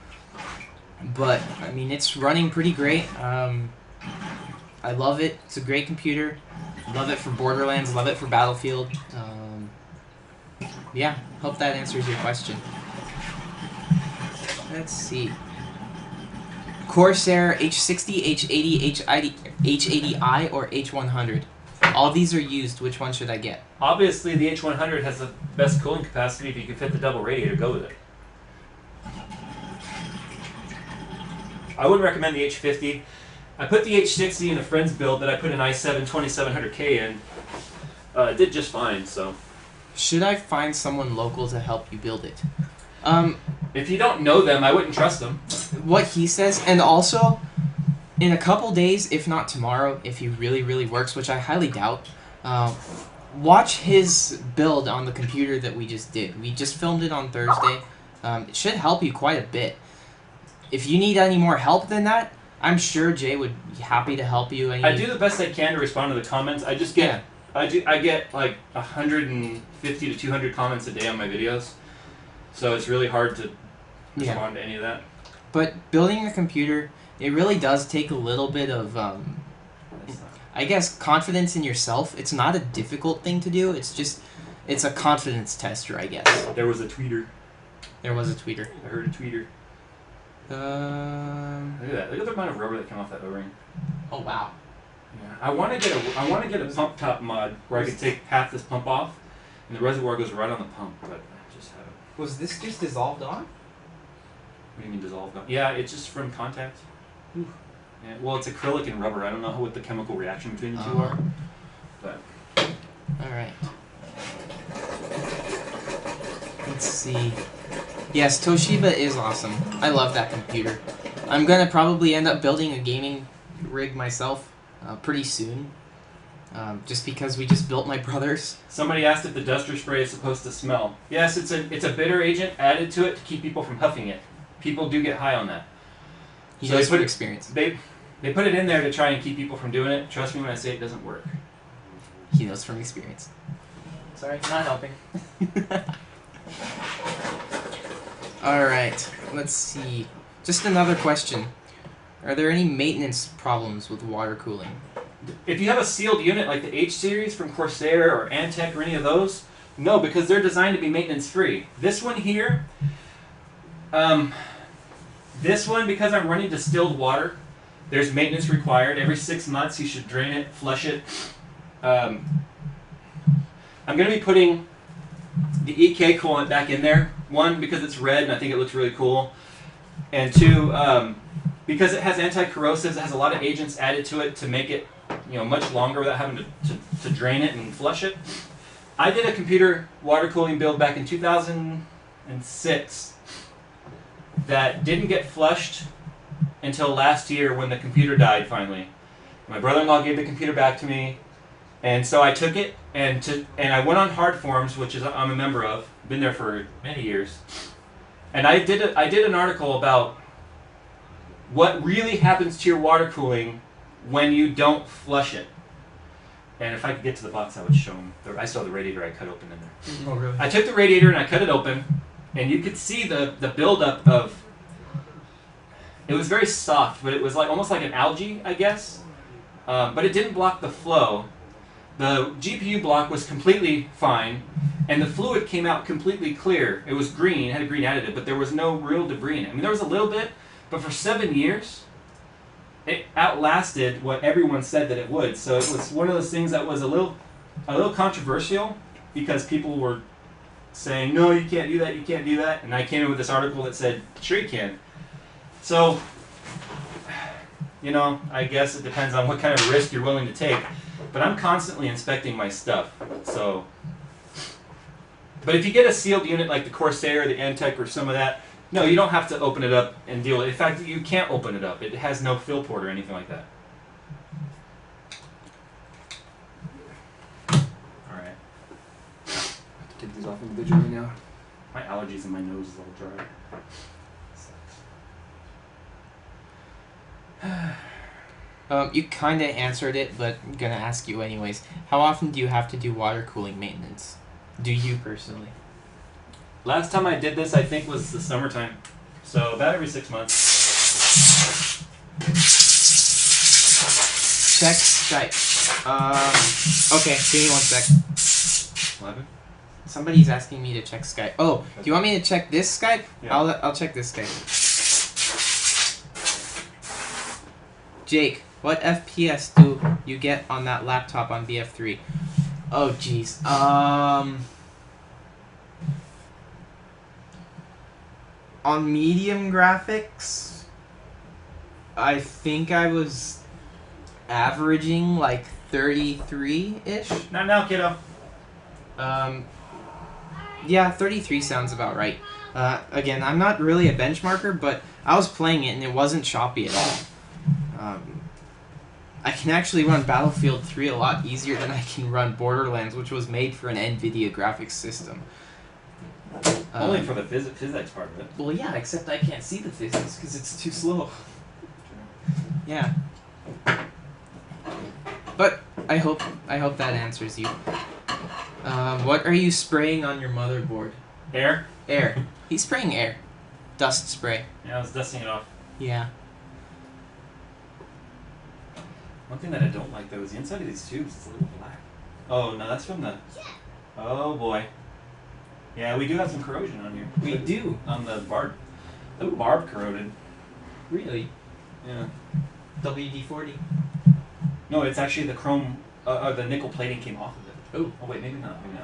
But I mean, it's running pretty great. I love it. It's a great computer. Love it for Borderlands. Love it for Battlefield. Yeah, hope that answers your question. Let's see. Corsair H60, H80, H80i, or H100. All these are used. Which one should I get? Obviously, the H100 has the best cooling capacity. If you can fit the double radiator, go with it. I wouldn't recommend the H50. I put the H60 in a friend's build that I put an i7 2700K in. It did just fine, so. Should I find someone local to help you build it? If you don't know them, I wouldn't trust them. What he says, and also, in a couple days, if not tomorrow, if he really, really works, which I highly doubt, watch his build on the computer that we just did. We just filmed it on Thursday. It should help you quite a bit. If you need any more help than that, I'm sure Jay would be happy to help you. I do the best I can to respond to the comments. I just get, I get like 150 to 200 comments a day on my videos, so it's really hard to respond to any of that. But building a computer, it really does take a little bit of, I guess, confidence in yourself. It's not a difficult thing to do. It's just, it's a confidence tester, I guess. There was a tweeter. There was a tweeter. I heard a tweeter. Look at that. Look at the amount of rubber that came off that O-ring. Oh wow. Yeah. I want to get a pump top mod where I could take half this pump off, and the reservoir goes right on the pump. But I just haven't. Was this just dissolved on? What do you mean dissolved? Yeah, it's just from contact. Yeah. Well, it's acrylic and rubber. I don't know what the chemical reaction between the two are. But. All right. Let's see. Yes, Toshiba is awesome. I love that computer. I'm gonna probably end up building a gaming rig myself pretty soon, just because we just built my brother's. Somebody asked if the duster spray is supposed to smell. Yes, it's a bitter agent added to it to keep people from huffing it. People do get high on that. He knows from experience. They put it in there to try and keep people from doing it. Trust me when I say it doesn't work. He knows from experience. Sorry, not helping. Alright, let's see. Just another question. Are there any maintenance problems with water cooling? If you have a sealed unit like the H series from Corsair or Antec or any of those, No, because they're designed to be maintenance free. This one here, this one, because I'm running distilled water, there's maintenance required. Every 6 months you should drain it, flush it. I'm going to be putting the EK coolant back in there. One, because it's red and I think it looks really cool. And two, because it has anti-corrosives, it has a lot of agents added to it to make it much longer without having to drain it and flush it. I did a computer water cooling build back in 2006 that didn't get flushed until last year when the computer died finally. My brother-in-law gave the computer back to me, and so I took it and I went on Hard Forums, which is I'm a member of, been there for many years, and I did an article about what really happens to your water cooling when you don't flush it. And if I could get to the box, I would show them. I saw the radiator I cut open in there. Oh, really? I took the radiator and I cut it open, and you could see the buildup of. It was very soft, but it was almost like an algae, I guess. But it didn't block the flow. The GPU block was completely fine, and the fluid came out completely clear. It was green, had a green additive, but there was no real debris in it. I mean, there was a little bit, but for 7 years, it outlasted what everyone said that it would. So it was one of those things that was a little controversial because people were saying, no, you can't do that, you can't do that. And I came in with this article that said, sure you can. So, I guess it depends on what kind of risk you're willing to take. But I'm constantly inspecting my stuff. So, but if you get a sealed unit like the Corsair or the Antec or some of that, no, you don't have to open it up and deal with it. In fact, you can't open it up. It has no fill port or anything like that. Alright. Take these off individually now. My allergies and my nose is all dry. You kind of answered it, but I'm going to ask you anyways. How often do you have to do water cooling maintenance? Do you personally? Last time I did this, I think, was the summertime. So about every 6 months. Check Skype. Okay, give me 1 sec. 11? Somebody's asking me to check Skype. Oh, do you want me to check this Skype? Yeah. I'll check this Skype. Jake, what FPS do you get on that laptop on BF3? Oh, jeez. On medium graphics, I think I was averaging like 33-ish. Not now, kiddo. Yeah, 33 sounds about right. Again, I'm not really a benchmarker, but I was playing it and it wasn't choppy at all. I can actually run Battlefield 3 a lot easier than I can run Borderlands, which was made for an NVIDIA graphics system. Only for the physics part of it. Well, yeah, except I can't see the physics because it's too slow. Yeah. But I hope that answers you. What are you spraying on your motherboard? Air? Air. He's spraying air. Dust spray. Yeah, I was dusting it off. Yeah. One thing that I don't like, though, is the inside of these tubes is a little black. Oh, no, that's from the... Oh, boy. Yeah, we do have some corrosion on here. We do. On the barb. The barb corroded. Really? Yeah. WD-40. No, it's actually the chrome... the nickel plating came off of it. Oh. Oh, wait, maybe not. Maybe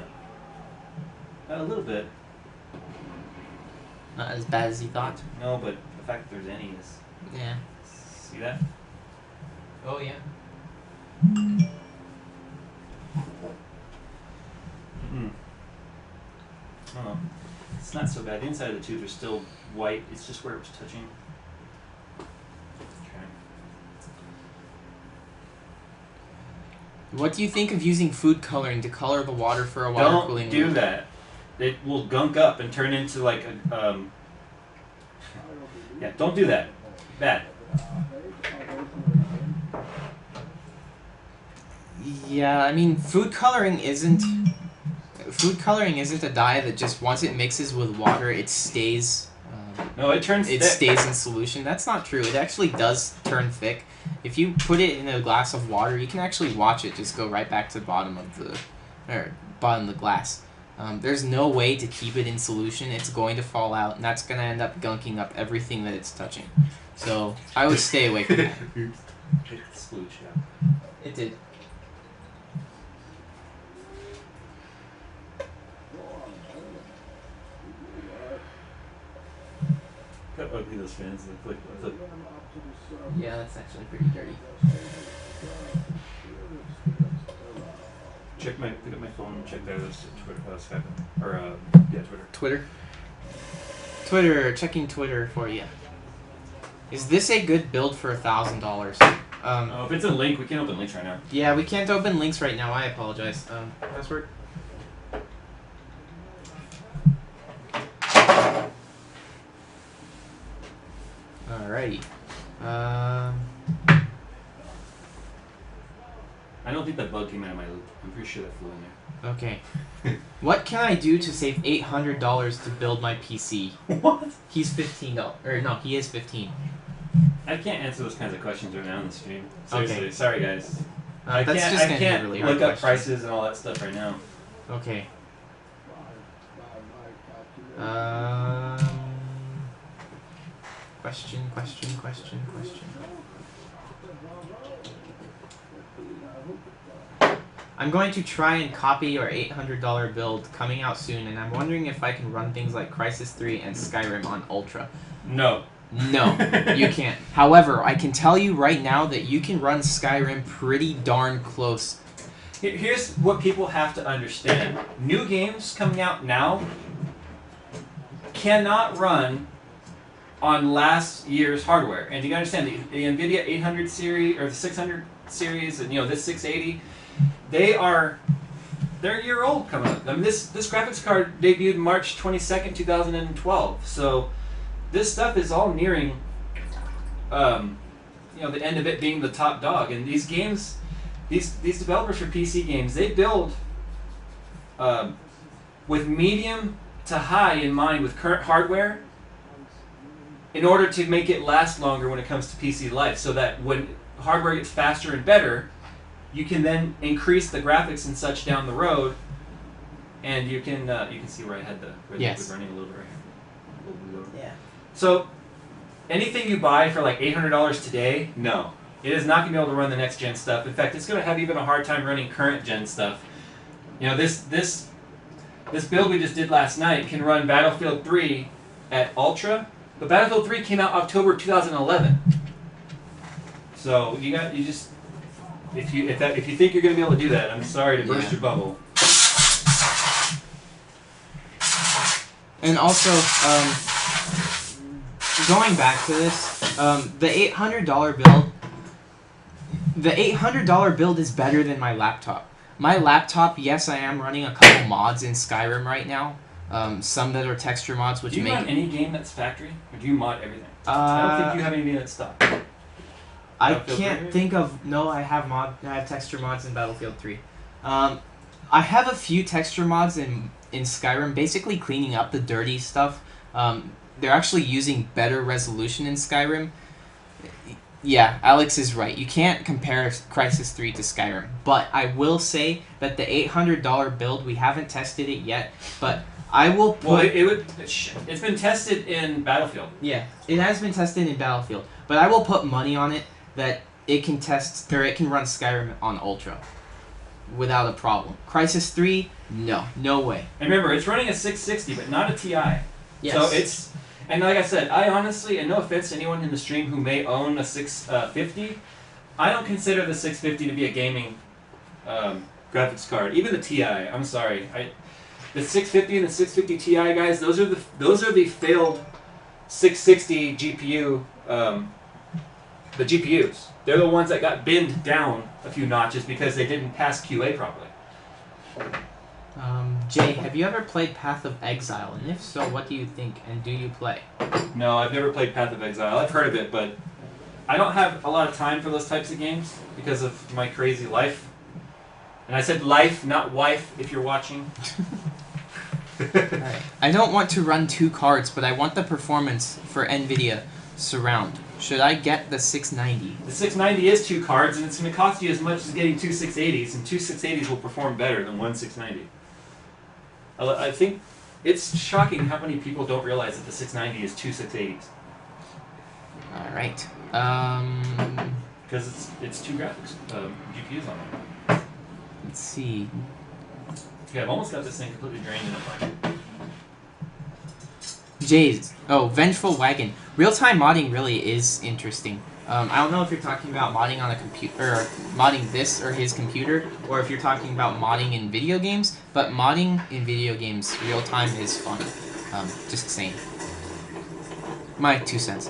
not. A little bit. Not as bad as you thought. No, but the fact that there's any is... Yeah. See that? Oh, yeah. Oh, it's not so bad. The inside of the tubes are still white. It's just where it was touching. Okay. What do you think of using food coloring to color the water for a water cooling? Don't do that. It will gunk up and turn into like a. Yeah, don't do that. Bad. Yeah, I mean, food coloring isn't a dye that just once it mixes with water, it stays. No, it turns It thick. stays in solution. That's not true. It actually does turn thick. If you put it in a glass of water, you can actually watch it just go right back to the bottom of the glass. There's no way to keep it in solution. It's going to fall out, and that's going to end up gunking up everything that it's touching. So I would stay away from that. It sploosh, yeah. It did. How ugly those fans look. Yeah, that's actually pretty dirty. Pick up my phone and check there. Those Twitter, Skype, or yeah, Twitter. Twitter, checking Twitter for you. Is this a good build for $1,000? Oh, if it's a link, we can't open links right now. Yeah, we can't open links right now. I apologize. Password. Alrighty. I don't think that bug came out of my loop. I'm pretty sure that flew in there. Okay. What can I do to save $800 to build my PC? What? He's $15. Or no, he is 15. I can't answer those kinds of questions right now on the stream. Seriously, Okay. Sorry guys. That's just I gonna be a can't really hard look up question. prices and all that stuff right now. Okay. Question. I'm going to try and copy your $800 build coming out soon, and I'm wondering if I can run things like Crysis 3 and Skyrim on Ultra. No. No, you can't. However, I can tell you right now that you can run Skyrim pretty darn close. Here's what people have to understand. New games coming out now cannot run on last year's hardware. And you gotta understand, the NVIDIA 800 series, or the 600 series, and this 680, they're a year old coming up. I mean, this graphics card debuted March 22nd, 2012. So this stuff is all nearing, the end of it being the top dog. And these games, these developers for PC games, they build with medium to high in mind with current hardware in order to make it last longer when it comes to PC life, so that when hardware gets faster and better, you can then increase the graphics and such down the road, and you can see where I had the Yes. running a little bit right here. Yeah. So anything you buy for like $800 today, no, it is not going to be able to run the next gen stuff. In fact, it's going to have even a hard time running current gen stuff. This build we just did last night can run Battlefield 3 at Ultra, but Battlefield 3 came out October 2011. So if you think you're going to be able to do that, I'm sorry to burst your bubble. And also, going back to this, the $800 build, the $800 build is better than my laptop. My laptop, yes, I am running a couple mods in Skyrim right now. Some that are texture mods, which Do you make run any game that's factory, or do you mod everything? I don't think you have anything that's stock. I Battlefield can't 3? think of. No, I have texture mods in Battlefield 3. I have a few texture mods in Skyrim, basically cleaning up the dirty stuff. They're actually using better resolution in Skyrim. Yeah, Alex is right. You can't compare Crysis 3 to Skyrim. But I will say that the $800 build, we haven't tested it yet, but I will put... Well, it's been tested in Battlefield. Yeah, it has been tested in Battlefield, but I will put money on it that it can test, or it can run Skyrim on Ultra without a problem. Crysis 3, no way. And remember, it's running a 660, but not a TI. Yes. So and like I said, I honestly, and no offense to anyone in the stream who may own a 650, I don't consider the 650 to be a gaming graphics card. Even the TI, I'm sorry. The 650 and the 650 Ti guys, those are the failed 660 GPU, the GPUs. They're the ones that got binned down a few notches because they didn't pass QA properly. Jay, have you ever played Path of Exile? And if so, what do you think, and do you play? No, I've never played Path of Exile. I've heard of it, but I don't have a lot of time for those types of games because of my crazy life. And I said life, not wife, if you're watching. Alright. I don't want to run two cards, but I want the performance for NVIDIA Surround. Should I get the 690? The 690 is two cards, and it's going to cost you as much as getting two 680s, and two 680s will perform better than one 690. I think it's shocking how many people don't realize that the 690 is two 680s. All right. Because it's two graphics GPUs on them. Let's see. Yeah, I've almost got this thing completely drained in a fire. Jay's. Oh, Vengeful Wagon. Real-time modding really is interesting. I don't know if you're talking about modding on a computer, or modding this or his computer, or if you're talking about modding in video games. But modding in video games real-time is fun. Just saying. My 2 cents.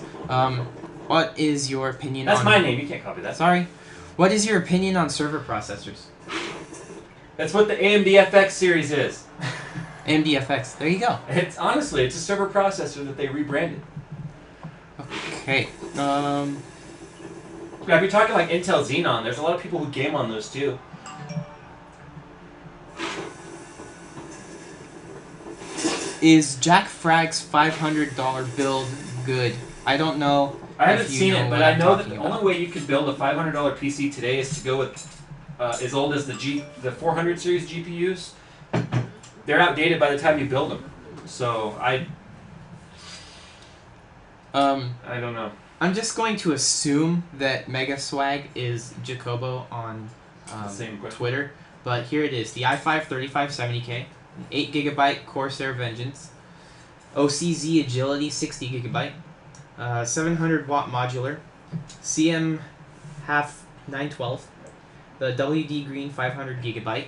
What is your opinion on... That's my name. You can't copy that. Sorry. What is your opinion on server processors? That's what the AMD FX series is. AMD FX. There you go. It's honestly, it's a server processor that they rebranded. Okay. Yeah, if you're talking like Intel Xenon, there's a lot of people who game on those too. Is Jack Fragg's $500 build good? I don't know. I haven't if you seen know it, but what I I'm know that talking the about. only way you could build a $500 PC today is to go with as old as the 400 series GPUs. They're outdated by the time you build them. So I don't know. I'm just going to assume that Mega Swag is Jacobo on Same question. Twitter, but here it is: the i5 3570K, 8GB Corsair Vengeance, OCZ Agility 60GB, 700-watt modular, CM half 912, the WD Green 500GB.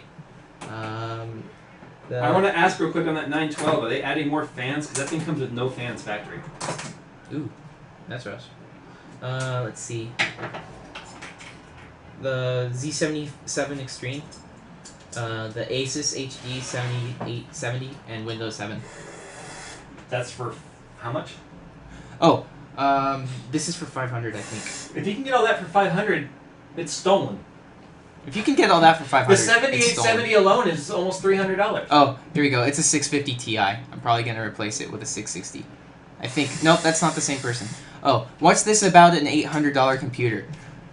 I want to ask real quick on that 912. Are they adding more fans? Because that thing comes with no fans factory. Ooh, that's rough. Let's see. The Z77 Extreme, the Asus HD 7870, and Windows 7. That's for how much? Oh, this is for 500, I think. If you can get all that for 500, it's stolen. If you can get all that for 500, The 7870 alone is almost $300. Oh, here we go. It's a 650 Ti. I'm probably going to replace it with a 660. I think. Nope, that's not the same person. Oh, what's this about an $800 computer?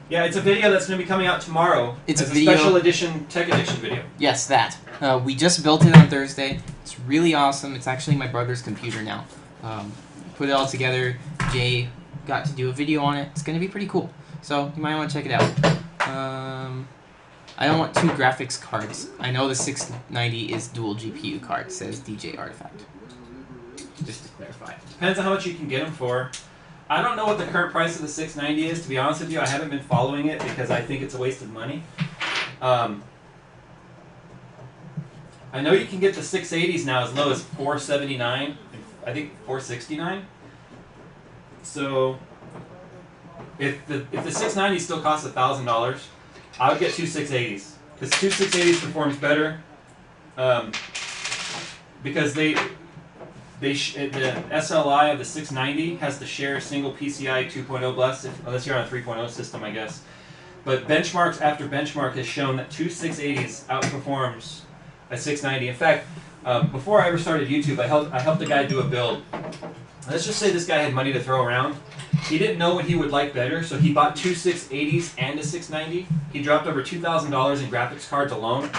Yeah, it's a video that's going to be coming out tomorrow. It's as a video- special edition Tech Edition video. Yes, that. We just built it on Thursday. It's really awesome. It's actually my brother's computer now. Put it all together. Jay got to do a video on it. It's going to be pretty cool. So you might want to check it out. I don't want two graphics cards. I know the 690 is dual GPU card, says DJ Artifact. Just to clarify. Depends on how much you can get them for. I don't know what the current price of the 690 is, to be honest with you. I haven't been following it because I think it's a waste of money. I know you can get the 680s now as low as $479. I think $469. So if the 690 still costs $1,000, I would get two 680s because two 680s performs better because the SLI of the 690 has to share a single PCI 2.0 bus, unless you're on a 3.0 system, I guess. But benchmarks after benchmark has shown that two 680s outperforms a 690. In fact, before I ever started YouTube, I helped a guy do a build. Let's just say this guy had money to throw around. He didn't know what he would like better, so he bought two 680s and a 690. He dropped over $2,000 in graphics cards alone,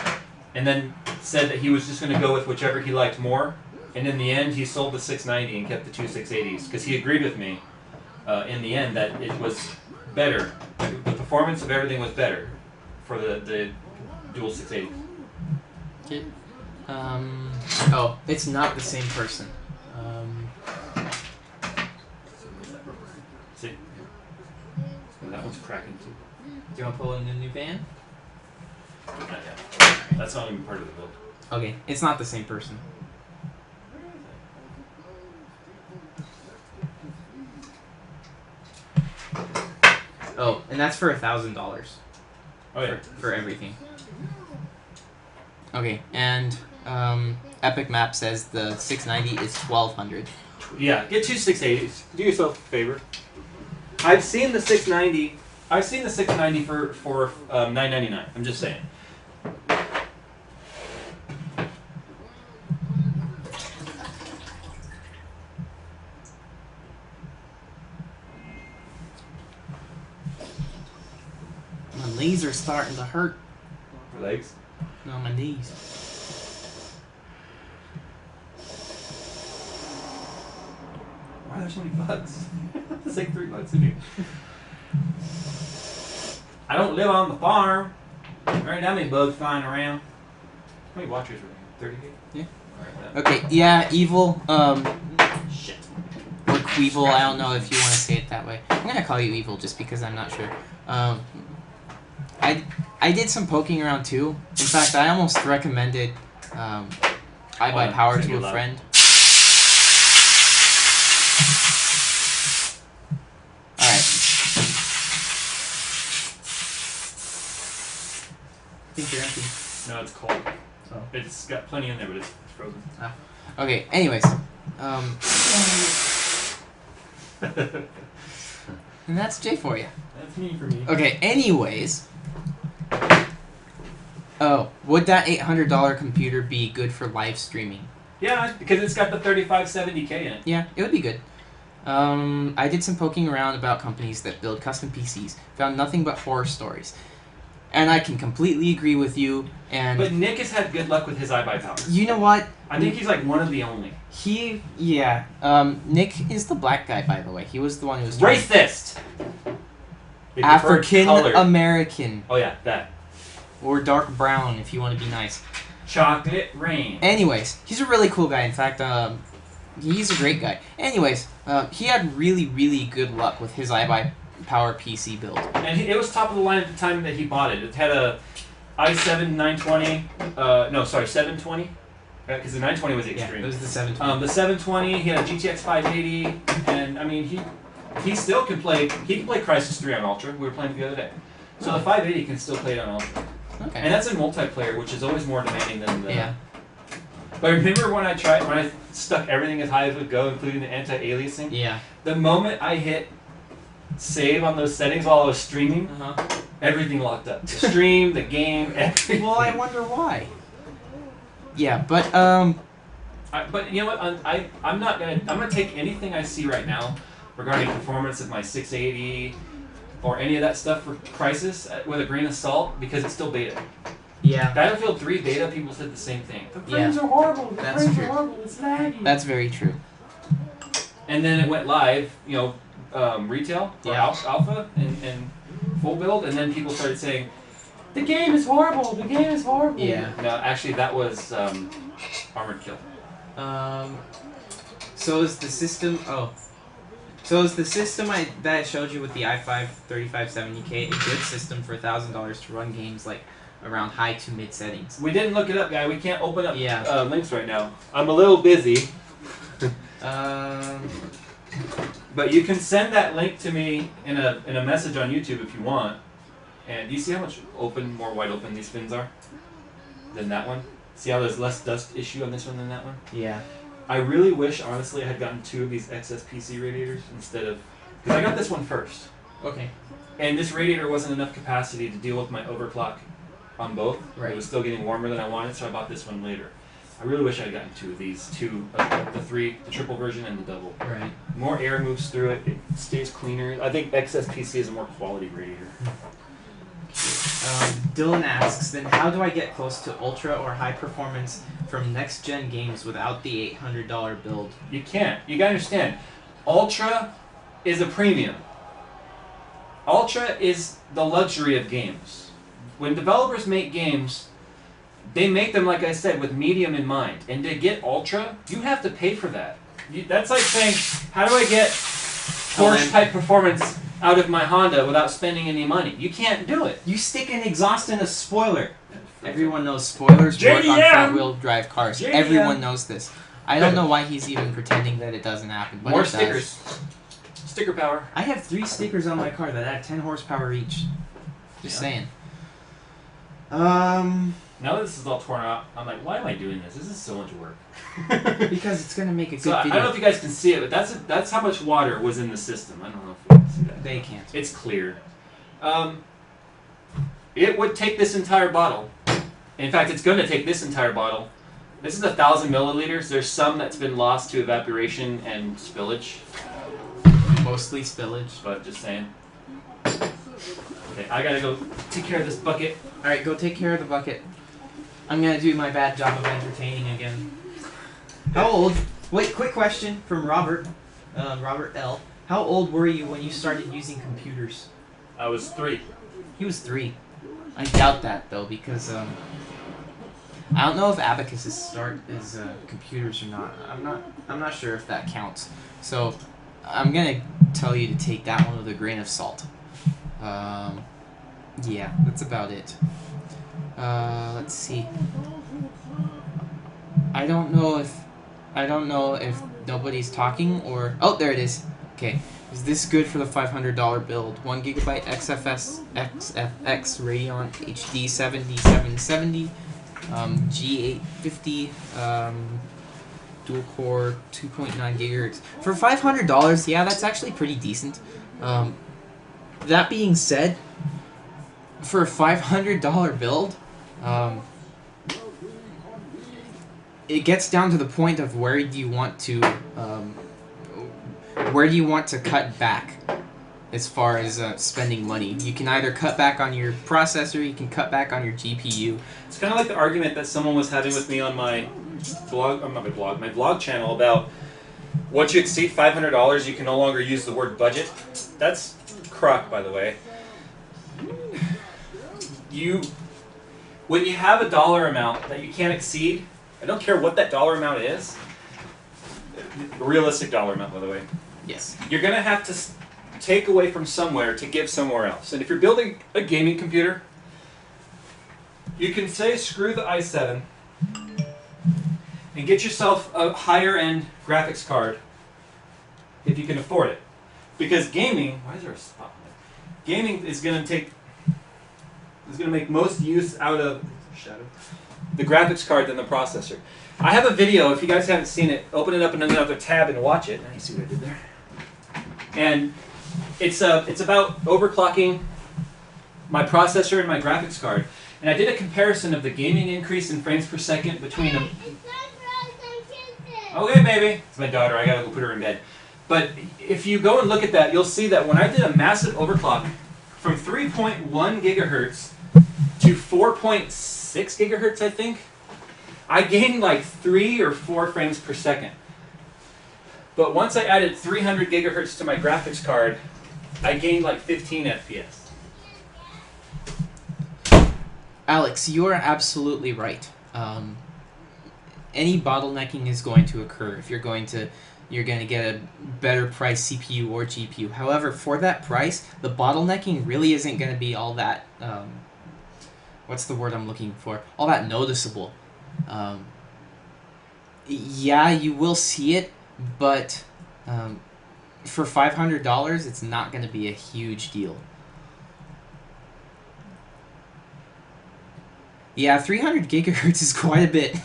and then said that he was just going to go with whichever he liked more. And in the end, he sold the 690 and kept the two 680s because he agreed with me in the end that it was better. The performance of everything was better for the dual 680s. Okay. Oh, it's not the same person. See? That one's cracking too. Do you want to pull in a new van? Not yet. That's not even part of the build. Okay, it's not the same person. Oh, and that's for $1,000 Oh yeah. for everything. Okay, and Epic Map says the 690 is $1,200. Yeah, get two 680s. Do yourself a favor. I've seen the 690. I've seen the 690 for $999. I'm just saying. My knees are starting to hurt. Your legs. No, my knees. there's so many bugs. It's like $3 a day. I don't live on the farm. There ain't that many bugs flying around. How many watchers were there? 38? Yeah. Alright, Okay, yeah, evil, shit. or Queevil, I don't know if you want to say it that way. I'm gonna call you evil just because I'm not sure. I did some poking around too. In fact, I almost recommended I Buy Power to a friend. Alright. I think you're empty. No, it's cold. Oh. It's got plenty in there, but it's frozen. Okay, anyways. And that's Jay for you. That's me for me. Okay, anyways. Oh, would that $800 computer be good for live streaming? Yeah, because it's got the 3570K in it. Yeah, it would be good. I did some poking around about companies that build custom PCs. Found nothing but horror stories. And I can completely agree with you. And But Nick has had good luck with his iBuy Power. you know what? I think he's like one of the only. Nick is the black guy, by the way. He was the one who was Racist! They prefer African color. American. Oh yeah, that. Or dark brown, if you want to be nice. Chocolate rain. Anyways, he's a really cool guy. In fact, he's a great guy. Anyways, he had really, really good luck with his iBuy Power PC build. And it was top of the line at the time that he bought it. It had a i7 920, 720, because the 920 was the extreme. Yeah, it was the 720. The 720, he had a GTX 580, and I mean he still can play. He can play Crysis 3 on Ultra. We were playing it the other day, so the 580 can still play it on Ultra. Okay. And that's in multiplayer, which is always more demanding than the. Yeah. But remember when I stuck everything as high as it would go, including the anti-aliasing? Yeah. The moment I hit save on those settings while I was streaming, everything locked up. The stream, the game, everything. Well, I wonder why. Yeah, but But you know what? I'm gonna take anything I see right now regarding performance of my 680 or any of that stuff for Crysis with a grain of salt because it's still beta. yeah, Battlefield 3 beta, people said the same thing. The Yeah. frames are horrible. The That's frames true. are horrible. It's laggy. that's very true. And then it went live, retail or Yeah. alpha and full build, and then people started saying, "The game is horrible. The game is horrible." Yeah. No, actually, that was Armored Kill. So is the system? Oh, so is the system that I showed you with the i5 3570K a good system for $1,000 to run games like around high to mid settings? We didn't look it up, guy. We can't open up Yeah. links right now. I'm a little busy. But you can send that link to me in a message on YouTube if you want. And do you see how much more wide open these fins are than that one? See how there's less dust issue on this one than that one? Yeah. I really wish, honestly, I had gotten 2 of these XSPC radiators instead of... Because I got this one first. Okay. And this radiator wasn't enough capacity to deal with my overclock on both. Right. It was still getting warmer than I wanted, so I bought this one later. I really wish I had gotten 2 of these. 2, the triple version and the double. Right. More air moves through it. It stays cleaner. I think XSPC is a more quality radiator. Dylan asks, then how do I get close to ultra or high performance from next gen games without the $800 build? You can't. You gotta understand. Ultra is a premium. Ultra is the luxury of games. When developers make games, they make them, like I said, with medium in mind. And to get Ultra, you have to pay for that. That's like saying, how do I get Porsche type performance out of my Honda without spending any money? You can't do it. You stick an exhaust in a spoiler. Everyone knows spoilers work on front-wheel drive cars. JDM. Everyone knows this. I don't know why he's even pretending that it doesn't happen, but More it does. stickers. Sticker power. I have 3 stickers on my car that add 10 horsepower each. Just saying. Now that this is all torn out, I'm like, why am I doing this? This is so much work. Because it's gonna make a good So I video. don't know if you guys can see it, but that's how much water was in the system. I don't know if you can see that. They can't. It's clear. It would take this entire bottle. In fact, it's going to take this entire bottle. This is 1,000 milliliters. There's some that's been lost to evaporation and spillage, Mostly spillage. but just saying. Okay, I gotta go take care of this bucket. Alright, go take care of the bucket. I'm gonna do my bad job of entertaining again. How old? Wait, quick question from Robert. Robert L. How old were you when you started using computers? I was 3. He was 3. I doubt that though, because I don't know if Abacus's start is computers or not. I'm not sure if that counts. So I'm gonna tell you to take that one with a grain of salt. Yeah, that's about it. Let's see. I don't know if nobody's talking or there it is. Okay. Is this good for the $500 build? 1 GB XFX Radeon HD 7770, G850, dual core 2.9 gigahertz. For $500, yeah, that's actually pretty decent. That being said, for a $500 build, it gets down to the point of where do you want to cut back as far as spending money. You can either cut back on your processor, you can cut back on your GPU. It's kind of like the argument that someone was having with me on my blog, my vlog channel about once you exceed $500, you can no longer use the word budget. That's crock, by the way. When you have a dollar amount that you can't exceed, I don't care what that dollar amount is, a realistic dollar amount, by the way, Yes. you're going to have to take away from somewhere to give somewhere else. And if you're building a gaming computer, you can say screw the i7 and get yourself a higher end graphics card if you can afford it. Because gaming, why is there a spot? Gaming is going to make most use out of the graphics card than the processor. I have a video, if you guys haven't seen it, open it up in another tab and watch it. Now you see what I did there? And it's about overclocking my processor and my graphics card. And I did a comparison of the gaming increase in frames per second between them. Okay, baby. It's my daughter. I gotta go put her in bed. But if you go and look at that, you'll see that when I did a massive overclock from 3.1 gigahertz to 4.6 gigahertz, I think, I gained like 3 or 4 frames per second. But once I added 300 gigahertz to my graphics card, I gained like 15 FPS. Alex, you are absolutely right. Any bottlenecking is going to occur if you're going to get a better price CPU or GPU. However, for that price, the bottlenecking really isn't going to be all that, what's the word I'm looking for? All that noticeable. Yeah, you will see it, but for $500, it's not going to be a huge deal. Yeah, 300 gigahertz is quite a bit.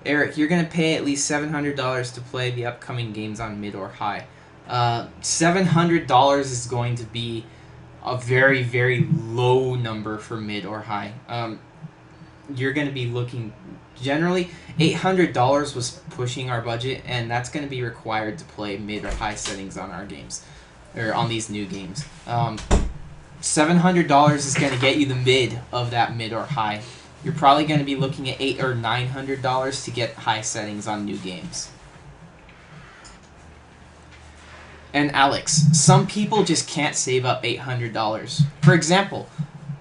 Eric, you're going to pay at least $700 to play the upcoming games on mid or high. $700 is going to be a very, very low number for mid or high. You're going to be looking... Generally, $800 was pushing our budget, and that's going to be required to play mid or high settings on our games, or on these new games. $700 is going to get you the mid of that mid or high. You're probably going to be looking at $800 or $900 to get high settings on new games. And Alex, some people just can't save up $800. For example,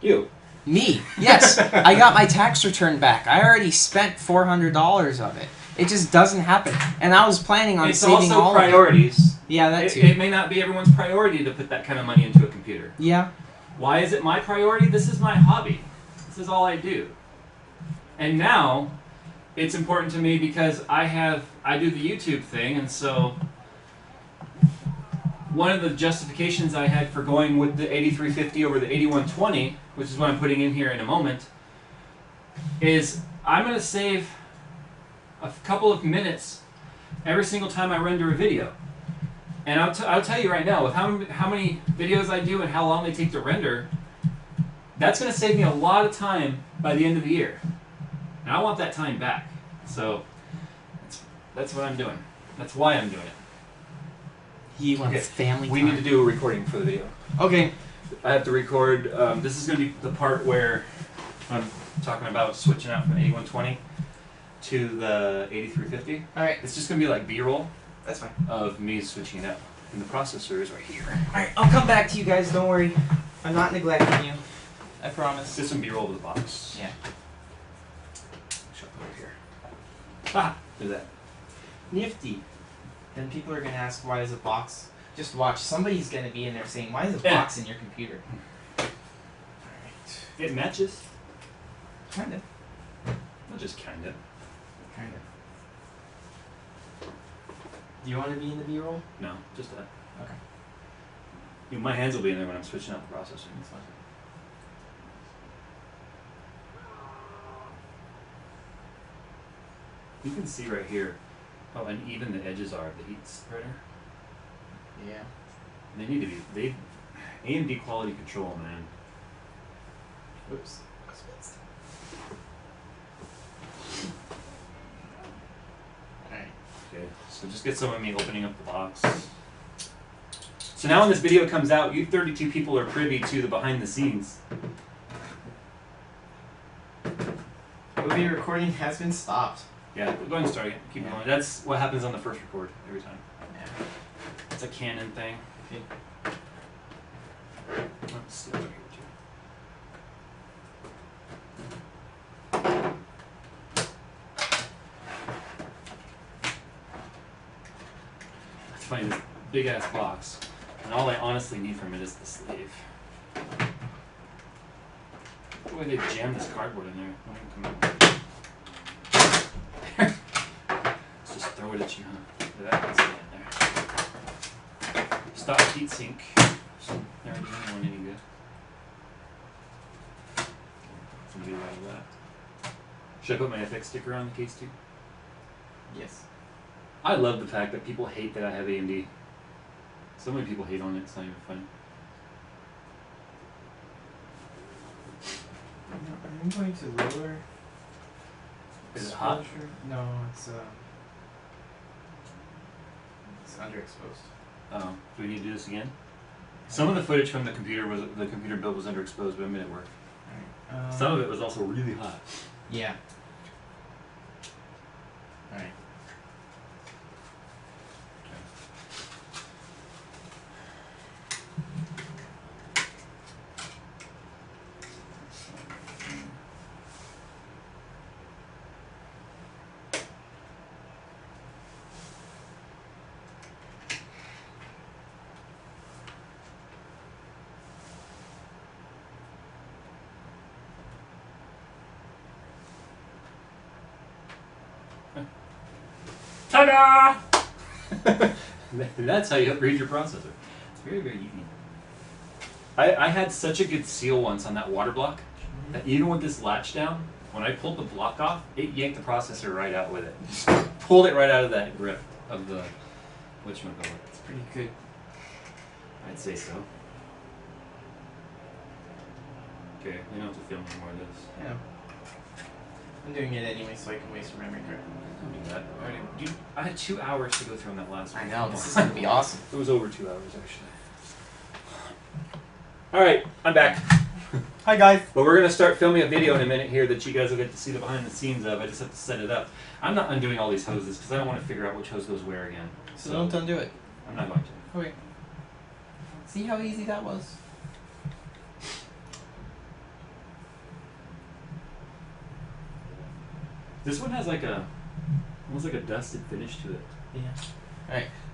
You. me. Yes, I got my tax return back. I already spent $400 of it. It just doesn't happen. And I was planning on saving all of it. It's also priorities. Yeah, that too. It may not be everyone's priority to put that kind of money into a computer. Yeah. Why is it my priority? This is my hobby. This is all I do. And now, it's important to me because I do the YouTube thing, and so one of the justifications I had for going with the 8350 over the 8120, which is what I'm putting in here in a moment, is I'm going to save a couple of minutes every single time I render a video. And I'll tell you right now, with how many videos I do and how long they take to render, that's going to save me a lot of time by the end of the year. And I want that time back. So that's what I'm doing. That's why I'm doing it. You want family We time. need to do a recording for the video. Okay. I have to record. This is going to be the part where I'm talking about switching out from 8120. to the 8350. Alright, It's just gonna be like B-roll that's fine. of me switching it up. And the processor is right here. Alright, I'll come back to you guys, don't worry. I'm not neglecting you. I promise. Just some B-roll of the box. Yeah. Shove it over here. Ah! Look at that. Nifty. Then people are gonna ask, why is a box? Just watch, somebody's gonna be in there saying, why is a Yeah. box in your computer? Alright. It matches. Kind of. Not just kinda. Kind of. Do you want to be in the B-roll? No, just that. Okay. You know, my hands will be in there when I'm switching out the processor. That's fine. You can see right here how uneven the edges are of the heat spreader. Yeah. They need to be, AMD quality control, man. Oops. Alright. Okay, so just get some of me opening up the box. So now when this video comes out, you 32 people are privy to the behind the scenes. Movie recording has been stopped. Yeah, go ahead and start again. Keep going. That's what happens on the first record every time. Yeah. It's a Canon thing. Okay. Let's see over here too. It's funny, this big ass box, and all I honestly need from it is the sleeve. The way they jam this cardboard in there. Don't even come out. Let's just throw it at you, huh? Look at that, it's in there. Stock heat sink. So never did anyone any good. Some video out of that. Should I put my FX sticker on the case too? Yes. I love the fact that people hate that I have AMD. So many people hate on it, it's not even funny. I'm going to lower. Is it hot? exposure. No, it's underexposed. Oh, do we need to do this again? Some of the footage from the computer build was underexposed, but it made it work. Alright. Some of it was also really hot. Yeah. Alright. Ta-da! That's how you upgrade your processor. It's very, very easy. I had such a good seal once on that water block that even with this latch down, when I pulled the block off, it yanked the processor right out with it. Just pulled it right out of that grip of the whatchamacallit. It's pretty good. I'd say so. Okay, we don't have to film any more of this. Yeah. I'm doing it anyway so I can waste your memory card. Don't do that. I had 2 hours to go through on that last one. I know, this is gonna be awesome. It was over 2 hours, actually. Alright, I'm back. Hi guys. But we're going to start filming a video in a minute here that you guys will get to see the behind the scenes of. I just have to set it up. I'm not undoing all these hoses because I don't want to figure out which hose goes where again. So don't undo it. I'm not going to. Okay. See how easy that was? This one has like a, almost like a dusted finish to it. Yeah.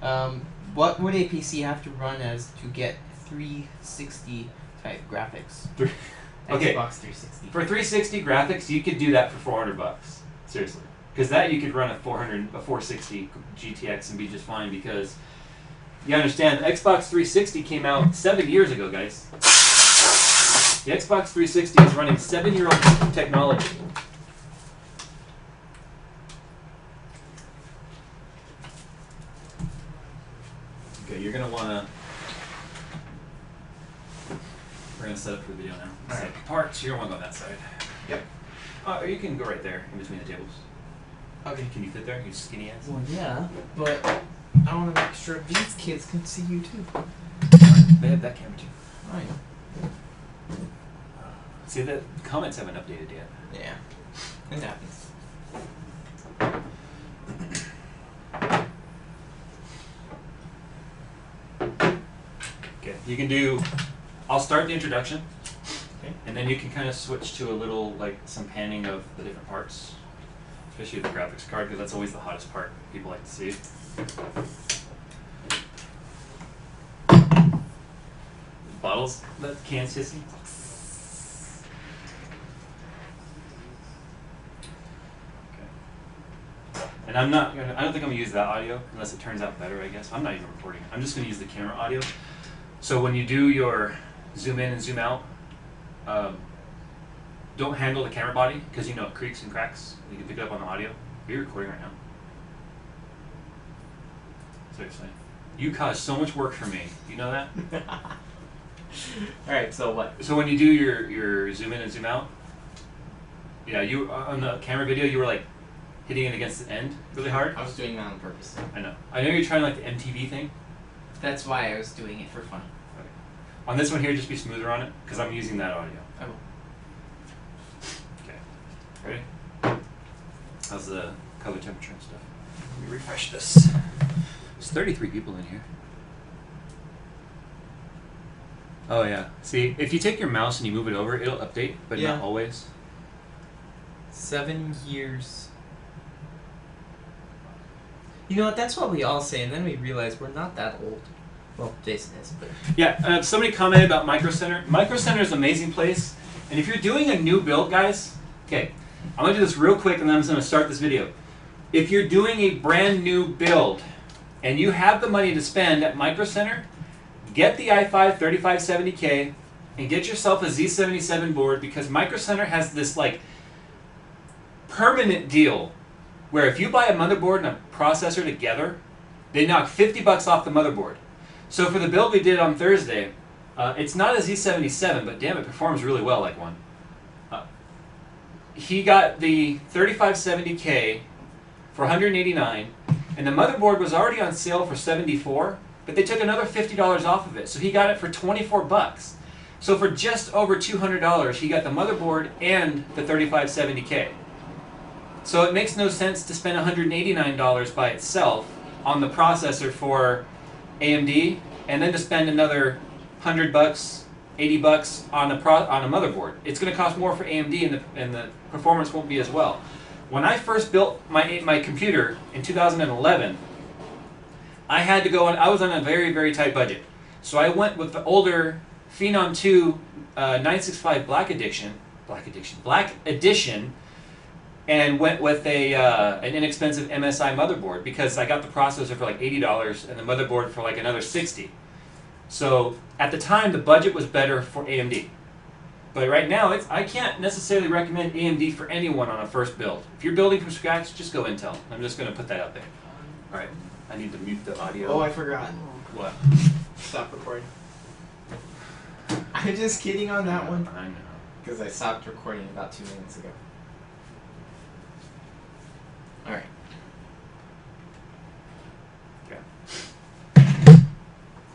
Alright. What would a PC have to run as to get 360 type graphics? Okay. Xbox 360. For 360 graphics, you could do that for $400. Seriously. Because that you could run a 460 GTX and be just fine because you understand the Xbox 360 came out 7 years ago, guys. The Xbox 360 is running 7-year-old technology. Okay, you're gonna wanna. We're gonna set up for the video now. All right. Set parts. You're gonna wanna go on that side. Yep. Or you can go right there in between the tables. Okay. Can you fit there? You skinny ass. Well, yeah, but I want to make sure these kids can see you too. They have that camera too. Oh, yeah. See, the comments haven't updated yet. Yeah. It happens. Okay, you can do. I'll start the introduction, Okay. and then you can kind of switch to a little like some panning of the different parts, especially the graphics card, because that's always the hottest part people like to see. Bottles, that can's hissing. Okay. And I'm not gonna. I don't think I'm gonna use that audio unless it turns out better. I guess I'm not even recording it. I'm just gonna use the camera audio. So when you do your zoom in and zoom out, don't handle the camera body because you know it creaks and cracks. You can pick it up on the audio. You're recording right now. Seriously. You caused so much work for me. You know that? Alright, so what? So when you do your zoom in and zoom out, yeah, you on the camera video you were like hitting it against the end really hard. I was doing that on purpose. I know. I know you're trying like the MTV thing. That's why I was doing it for fun. Okay. On this one here, just be smoother on it because I'm using that audio. I will. Okay. Ready? How's the color temperature and stuff? Let me refresh this. There's 33 people in here. Oh yeah. See, if you take your mouse and you move it over, it'll update, but Yeah. not always. 7 years. You know what? That's what we all say, and then we realize we're not that old. Well, Jason is, but Yeah, somebody commented about Micro Center. Micro Center is an amazing place, and if you're doing a new build, guys, okay, I'm gonna do this real quick, and then I'm just gonna start this video. If you're doing a brand new build, and you have the money to spend at Micro Center, get the i5 3570K, and get yourself a Z77 board because Micro Center has this like permanent deal where if you buy a motherboard and a processor together, they knock $50 off the motherboard. So for the build we did on Thursday, it's not a Z77, but damn, it performs really well like one. He got the 3570K for $189, and the motherboard was already on sale for $74, but they took another $50 off of it, so he got it for $24. So for just over $200, he got the motherboard and the 3570K. So it makes no sense to spend $189 by itself on the processor for AMD, and then to spend another $100, $80 on a motherboard. It's going to cost more for AMD, and the performance won't be as well. When I first built my computer in 2011, I had to go on. I was on a very, very tight budget, so I went with the older Phenom 2 965 Black Edition, and went with an inexpensive MSI motherboard because I got the processor for like $80 and the motherboard for like another $60. So at the time, the budget was better for AMD. But right now, I can't necessarily recommend AMD for anyone on a first build. If you're building from scratch, just go Intel. I'm just going to put that out there. All right, I need to mute the audio. oh, I forgot. What? Stop recording. I'm just kidding on that one I know. because I stopped recording about 2 minutes ago. All right. Okay.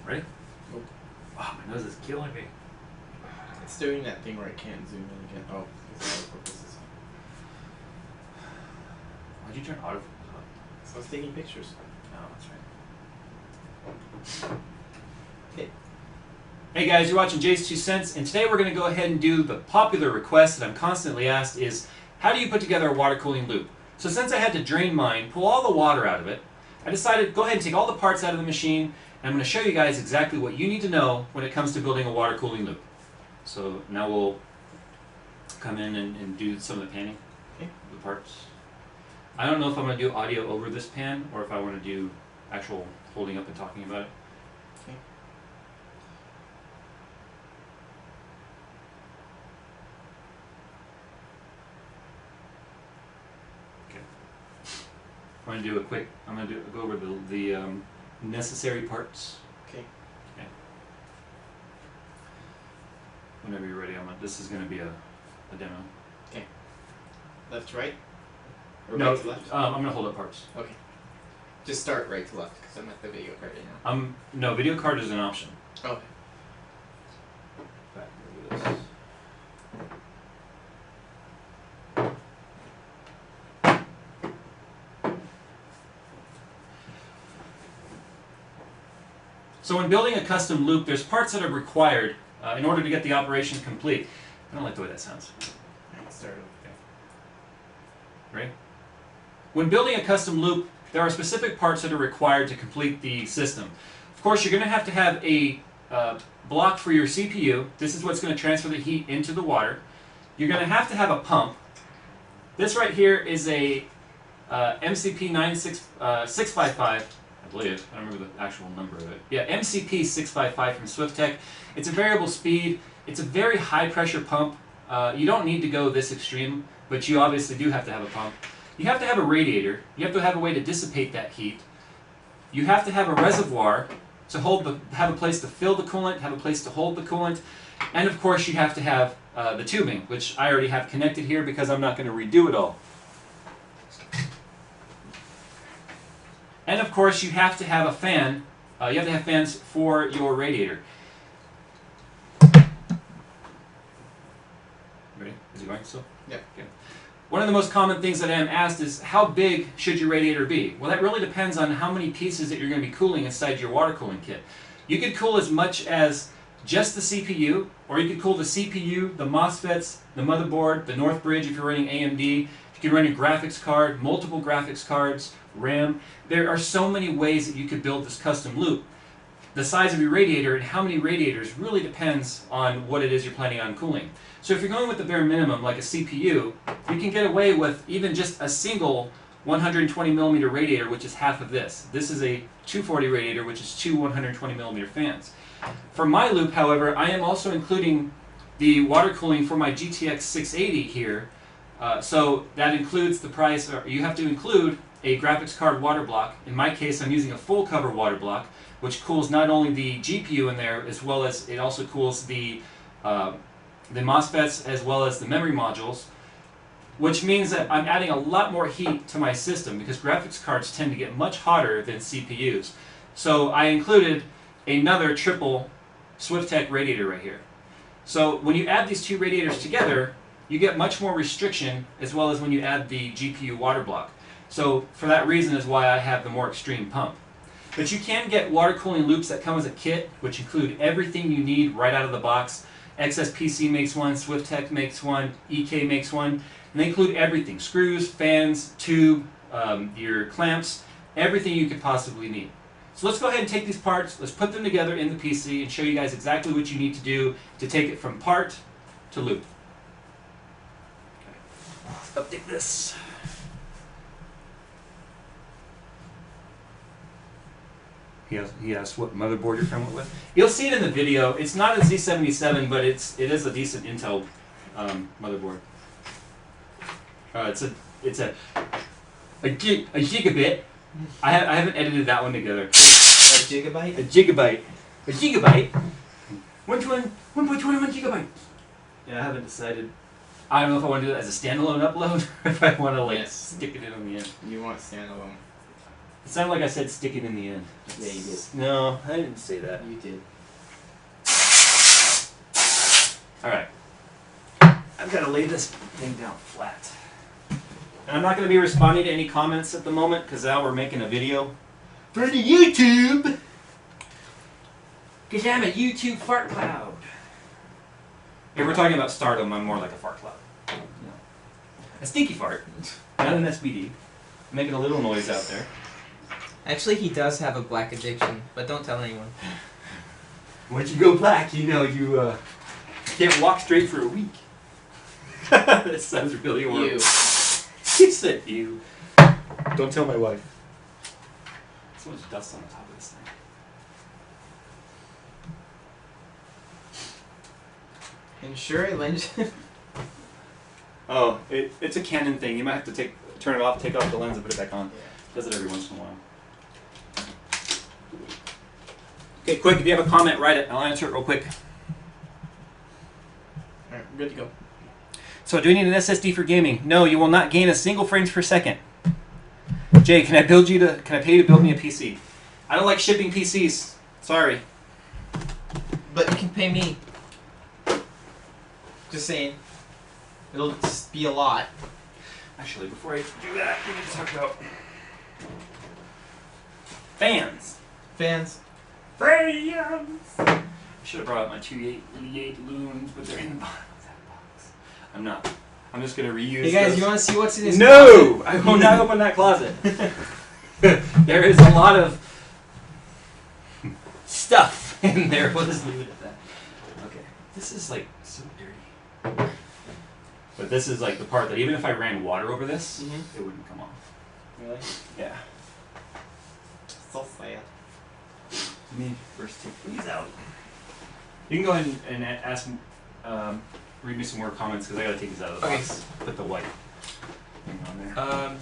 Ready? Nope. Oh, my nose is killing me. It's doing that thing where I can't zoom in again. Oh, it's auto purposes. Why'd you turn auto? So I was taking pictures. Oh, that's right. Okay. Hey guys, you're watching JayzTwoCents, and today we're going to go ahead and do the popular request that I'm constantly asked is, how do you put together a water cooling loop? So since I had to drain mine, pull all the water out of it, I decided to go ahead and take all the parts out of the machine, and I'm going to show you guys exactly what you need to know when it comes to building a water cooling loop. So now we'll come in and do some of the panning of the parts. I don't know if I'm going to do audio over this pan, or if I want to do actual holding up and talking about it. Okay. I'm going to do a quick, I'm going to go over the necessary parts. Okay. Okay. Whenever you're ready, this is going to be a demo. Okay. Left, right? Or No, right to left? I'm going to hold up parts. Okay. Just start right to left because I'm at the video card right now. No, video card is an option. Okay. Back over this. So when building a custom loop, there's parts that are required in order to get the operation complete. I don't like the way that sounds. Start over. Right? When building a custom loop, there are specific parts that are required to complete the system. Of course, you're going to have a block for your CPU. This is what's going to transfer the heat into the water. You're going to have a pump. This right here is a MCP 655, I believe. I don't remember the actual number of it. Yeah, MCP 655 from SwiftTech. It's a variable speed. It's a very high pressure pump. You don't need to go this extreme, but you obviously do have to have a pump. You have to have a radiator. You have to have a way to dissipate that heat. You have to have a reservoir to have a place to fill the coolant, have a place to hold the coolant, and of course you have to have the tubing, which I already have connected here because I'm not going to redo it all. And of course you have to have a fan. You have to have fans for your radiator. Ready? Is it going still? Yep. Okay. One of the most common things that I am asked is, how big should your radiator be? Well, that really depends on how many pieces that you're going to be cooling inside your water cooling kit. You could cool as much as just the CPU, or you could cool the CPU, the MOSFETs, the motherboard, the North Bridge if you're running AMD. You can run a graphics card, multiple graphics cards, RAM. There are so many ways that you could build this custom loop. The size of your radiator and how many radiators really depends on what it is you're planning on cooling. So if you're going with the bare minimum, like a CPU, you can get away with even just a single 120 millimeter radiator, which is half of this. This is a 240 radiator, which is two 120 millimeter fans. For my loop, however, I am also including the water cooling for my GTX 680 here. So that includes the price, or you have to include a graphics card water block. In my case, I'm using a full cover water block, which cools not only the GPU in there, as well as it also cools the MOSFETs as well as the memory modules, which means that I'm adding a lot more heat to my system because graphics cards tend to get much hotter than CPUs. So I included another triple SwiftTech radiator right here. So when you add these two radiators together, you get much more restriction as well as when you add the GPU water block. So for that reason is why I have the more extreme pump. But you can get water cooling loops that come as a kit, which include everything you need right out of the box. XSPC makes one, SwiftTech makes one, EK makes one, and they include everything: screws, fans, tube, your clamps, everything you could possibly need. So let's go ahead and take these parts, let's put them together in the PC and show you guys exactly what you need to do to take it from part to loop. Okay. Let's update this. He asked what motherboard you're coming with. You'll see it in the video. It's not a Z77, but it is a decent Intel motherboard. It's a gigabit. I haven't edited that one together. A gigabyte? A gigabyte. A gigabyte. 1.21 gigabyte. Yeah, I haven't decided. I don't know if I want to do that as a standalone upload or if I want to stick it in on the end. You want standalone. It sounded like I said stick it in the end. Yeah, you did. No, I didn't say that. You did. Alright. I've got to lay this thing down flat. And I'm not going to be responding to any comments at the moment because now we're making a video for the YouTube. Because I'm a YouTube fart cloud. If we're talking about stardom, I'm more like a fart cloud. No. A stinky fart. Not an SBD. Making a little noise out there. Actually, he does have a black addiction, but don't tell anyone. Once you go black, you know you can't walk straight for a week. That sounds really horrible. You. He said you. Don't tell my wife. So much dust on the top of this thing. Ensure lens. Oh, it's a Canon thing. You might have to turn it off, take off the lens, and put it back on. Yeah. Does it every once in a while. Okay, quick. If you have a comment, write it. I'll answer it real quick. Alright, we're good to go. So, do we need an SSD for gaming? No, you will not gain a single frames per second. Jay, can I pay you to build me a PC? I don't like shipping PCs. Sorry. But you can pay me. Just saying. It'll just be a lot. Actually, before I do that, we need to talk about fans. Fans. fans. I should have brought out my 288 loons, but they're in the bottom of that box. I'm not. I'm just gonna reuse. Hey guys, this. you want to see what's in his No, I will not open that closet. There is a lot of stuff in there. We'll just leave it at that. Okay, this is like so dirty. But this is like the part that even if I ran water over this, it wouldn't come off. Really? Yeah. So sad. Let me first take these out. You can go ahead and ask, read me some more comments because I gotta take these out of the box. Put the white thing on there.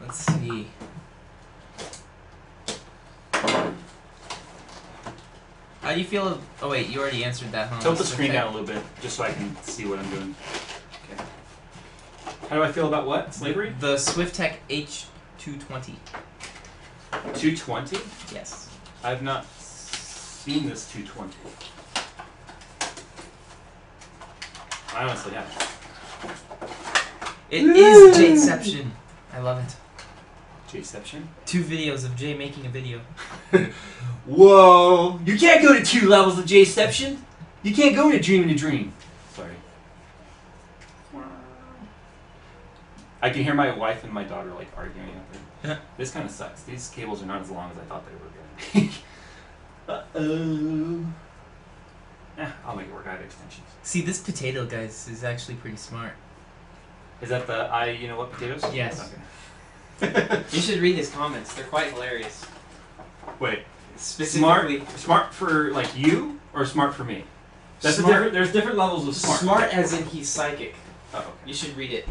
Let's see. How do you feel? Oh wait, you already answered that, huh? Tilt the screen down a little bit just so I can see what I'm doing. Okay. How do I feel about what? Slavery? The SwiftTech H220. 220? Yes. I've not seen this 220. I honestly haven't. It is Jayception. I love it. Jayception? 2 videos of Jay making a video. Whoa! You can't go to 2 levels of Jayception! You can't go to Dream in a Dream. Sorry. I can hear my wife and my daughter like arguing out there. This kind of sucks. These cables are not as long as I thought they were going to be. Uh-oh. I'll make it work. I have extensions. See, this potato, guys, is actually pretty smart. Is that the you know what potatoes? Yes. Okay. You should read his comments. They're quite hilarious. Wait. Specifically, Smart for like you or smart for me? That's smart, different. There's different levels of smart. Smart as in he's psychic. Oh, okay. You should read it.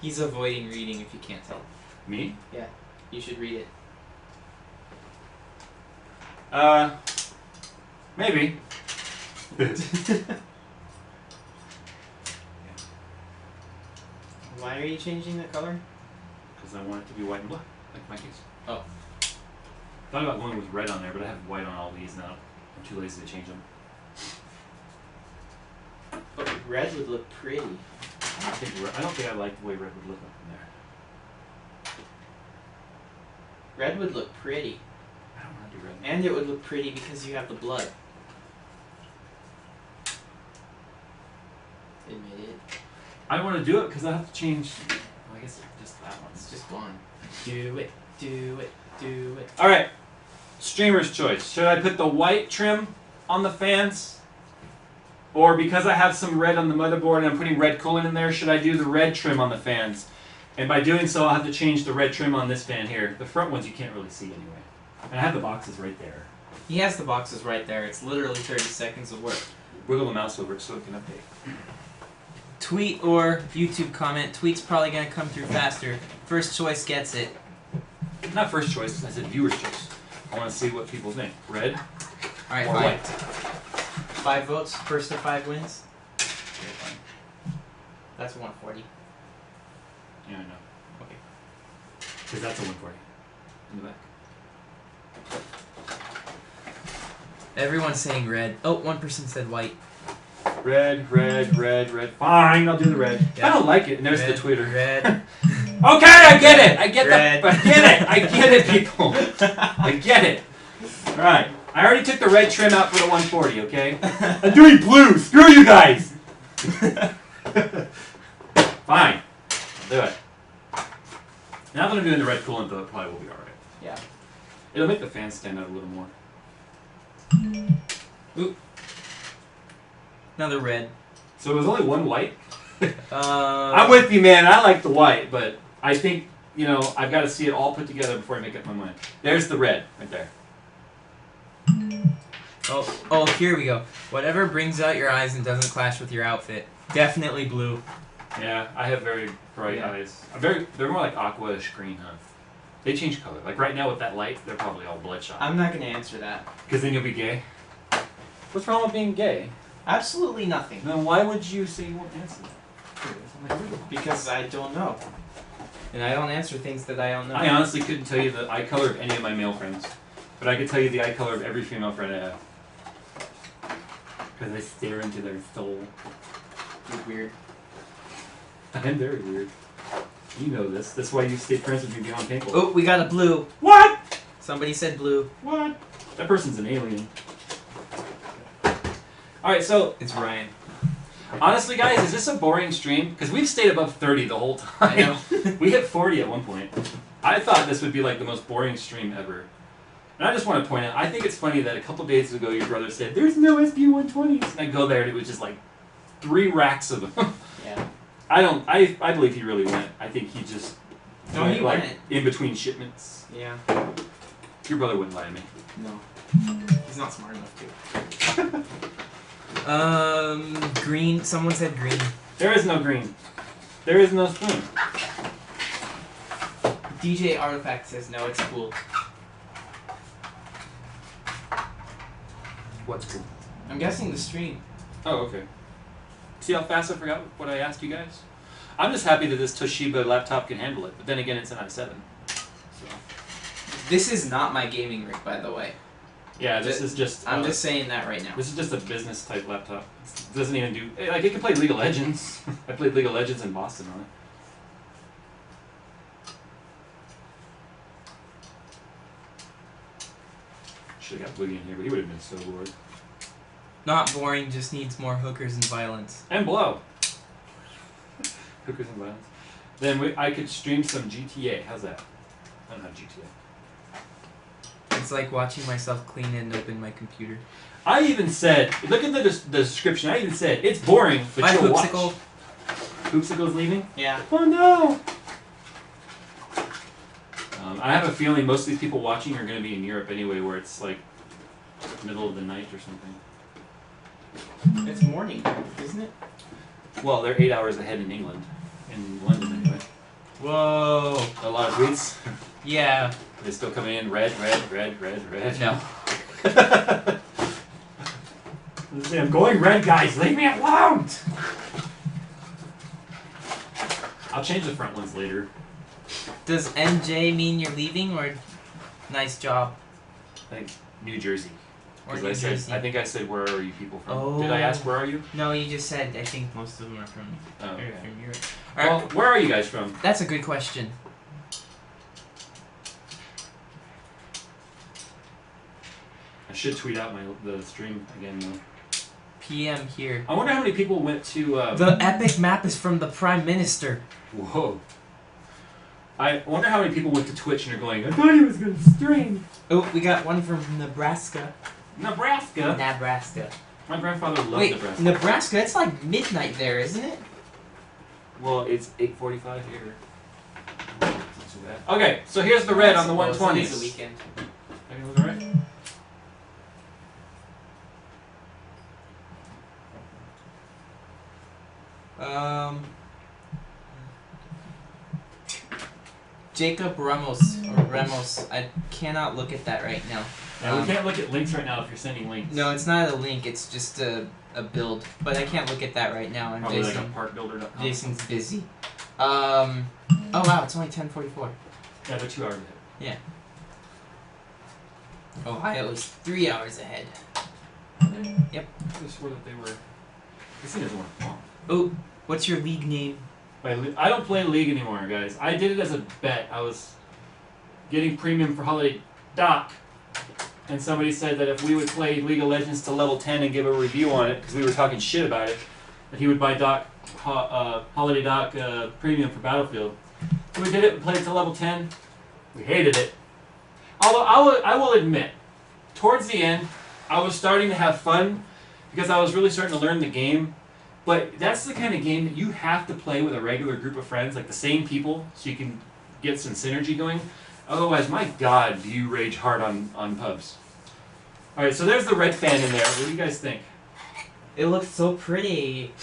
He's avoiding reading if you can't tell. Me? Yeah. You should read it. Maybe. Why are you changing the color? Because I want it to be white and black, like my case. Oh. Thought about going with red on there, but I have white on all these now. I'm too lazy to change them. But red would look pretty. I don't think I like the way red would look up in there. Red would look pretty. I don't want to do red. And it would look pretty because you have the blood. Admit it. I want to do it because I have to change. Well, I guess just that one. It's just blonde. Do it. Do it. Do it. All right. Streamer's choice. Should I put the white trim on the fans? Or because I have some red on the motherboard and I'm putting red coolant in there, should I do the red trim on the fans? And by doing so, I'll have to change the red trim on this fan here. The front ones you can't really see anyway. And I have the boxes right there. He has the boxes right there. It's literally 30 seconds of work. Wiggle the mouse over it so it can update. Tweet or YouTube comment. Tweet's probably going to come through faster. First choice gets it. Not first choice, I said viewer's choice. I want to see what people think. Red Alright, or fine. white? 5 votes. First to 5 wins. Okay, fine. That's 140. Yeah, I know. Okay. Because that's a 140 in the back. Everyone's saying red. Oh, 1% said white. Red, red, red, red. Fine, I'll do the red. Yeah. I don't like it. And there's Red, the Twitter. Red. Okay, I get it. I get Red. I get it. I get it, people. I get it. All right. I already took the red trim out for the 140. Okay. I'm doing blue. Screw you guys. Fine. I'll do it. Now that I'm doing the red coolant, though, it probably will be all right. Yeah. It'll make the fans stand out a little more. Oop. Another red. So it was only one white. I'm I'm with you, man. I like the white, but I think, you know, I've got to see it all put together before I make up my mind. There's the red right there. Oh, here we go. Whatever brings out your eyes and doesn't clash with your outfit. Definitely blue. Yeah, I have very bright Yeah. eyes. They're more like aqua-ish green, huh? They change color. Like right now with that light, they're probably all bloodshot. I'm not going to answer that. Because then you'll be gay. What's wrong with being gay? Absolutely nothing. Then why would you say you won't answer that? Because I don't know. And I don't answer things that I don't know. I honestly couldn't tell you the eye color of any of my male friends. But I could tell you the eye color of every female friend I have. Because I stare into their soul. You're weird. I'm very weird. You know this. That's why you stay friends with me beyond paintball. Oh, we got a blue. What? Somebody said blue. What? That person's an alien. Alright, so It's Ryan. honestly, guys, is this a boring stream? Because we've stayed above 30 the whole time. I know. We hit 40 at one point. I thought this would be like the most boring stream ever. And I just want to point out, I think it's funny that a couple days ago your brother said, there's no SB-120s. And I go there and it was just like 3 racks of them. Yeah. I believe he really went. I think he just No, he like went. in between shipments. Yeah. Your brother wouldn't lie to me. No. He's not smart enough to. Green. Someone said green. There is no green. There is no spoon. DJ Artifact says no, it's cool. What's cool? I'm guessing the stream. Oh, okay. See how fast I forgot what I asked you guys? I'm just happy that this Toshiba laptop can handle it, but then again, it's an i7. So. This is not my gaming rig, by the way. Yeah, this is just... I'm just saying that right now. This is just a business type laptop. It doesn't even do... Like, it can play League of Legends. I played League of Legends in Boston on it. Should have got Boogie in here, but he would have been so bored. Not boring, just needs more hookers and violence. And blow. Hookers and violence. Then I could stream some GTA. How's that? I don't have GTA. It's like watching myself clean and open my computer. I even said, look at the description. I even said it's boring, but Bye, you'll Poopsicle. watch. Poopsicle's leaving. Yeah. Oh no! I have a feeling most of these people watching are going to be in Europe anyway, where it's like middle of the night or something. It's morning, isn't it? Well, they're 8 hours ahead in England, in London anyway. Whoa. A lot of tweets. Yeah. They still coming in red. No. I'm going red, guys. Leave me alone. I'll change the front ones later. Does NJ mean you're leaving or nice job? I think New Jersey. Or Because New I said, Jersey? I think I said, where are you people from? Oh. Did I ask where are you? No, you just said I think most of them are from, Oh, okay. from Europe. Well, Alright, where are you guys from? that's a good question. I should tweet out the stream again though. PM here. I wonder how many people went to. The epic map is from the Prime Minister. Whoa. I wonder how many people went to Twitch and are going, I thought he was going to stream. Oh, we got one from Nebraska. Nebraska? Nebraska. My grandfather loved Wait, Nebraska. Nebraska? It's like midnight there, isn't it? Well, it's 8:45 here. Okay, so here's the red on the 120s. It's a weekend. Everything was alright? Jacob Ramos. I cannot look at that right now. Yeah, we can't look at links right now if you're sending links. No, it's not a link. It's just a build. But I can't look at that right now. And Probably like Jason, a parkbuilder.com. Jason's busy. Oh wow, it's only 10:44. Yeah, they're 2 hours ahead. Yeah. Ohio is 3 hours ahead. Yep. I could have swore that they were. This thing doesn't want to fall. Oh, what's your league name? I don't play League anymore, guys. I did it as a bet. I was getting premium for Holiday Doc, and somebody said that if we would play League of Legends to level 10 and give a review on it, because we were talking shit about it, that he would buy Holiday Doc premium for Battlefield. So we did it. We played it to level 10. We hated it. Although I will admit, towards the end, I was starting to have fun because I was really starting to learn the game. But that's the kind of game that you have to play with a regular group of friends, like the same people, so you can get some synergy going. Otherwise, my God, do you rage hard on pubs. Alright, so there's the red fan in there. What do you guys think? It looks so pretty.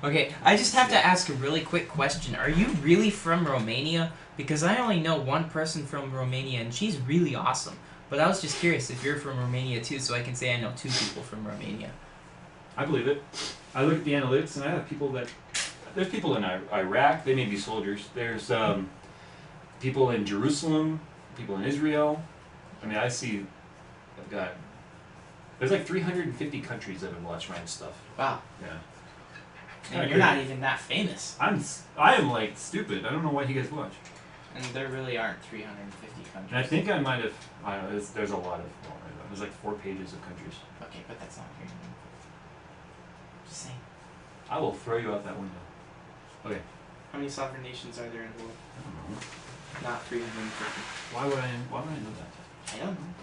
Okay, I just have to ask a really quick question. Are you really from Romania? Because I only know one person from Romania, and she's really awesome. But I was just curious if you're from Romania too, so I can say I know 2 people from Romania. I believe it. I look at the analytics, and I have people that... There's people in Iraq. They may be soldiers. There's people in Jerusalem, people in Israel. I mean, I see... I've got... There's like 350 countries that have watched my stuff. Wow. Yeah. And you're not even that famous. I am like stupid. I don't know what you guys watch. And there really aren't 350 countries. And I think I might have. I don't know. There's a lot of. There's like 4 pages of countries. Okay, but that's not here. Just saying. I will throw you out that window. Okay. How many sovereign nations are there in the world? I don't know. Not 350. Why would I know that? I don't know.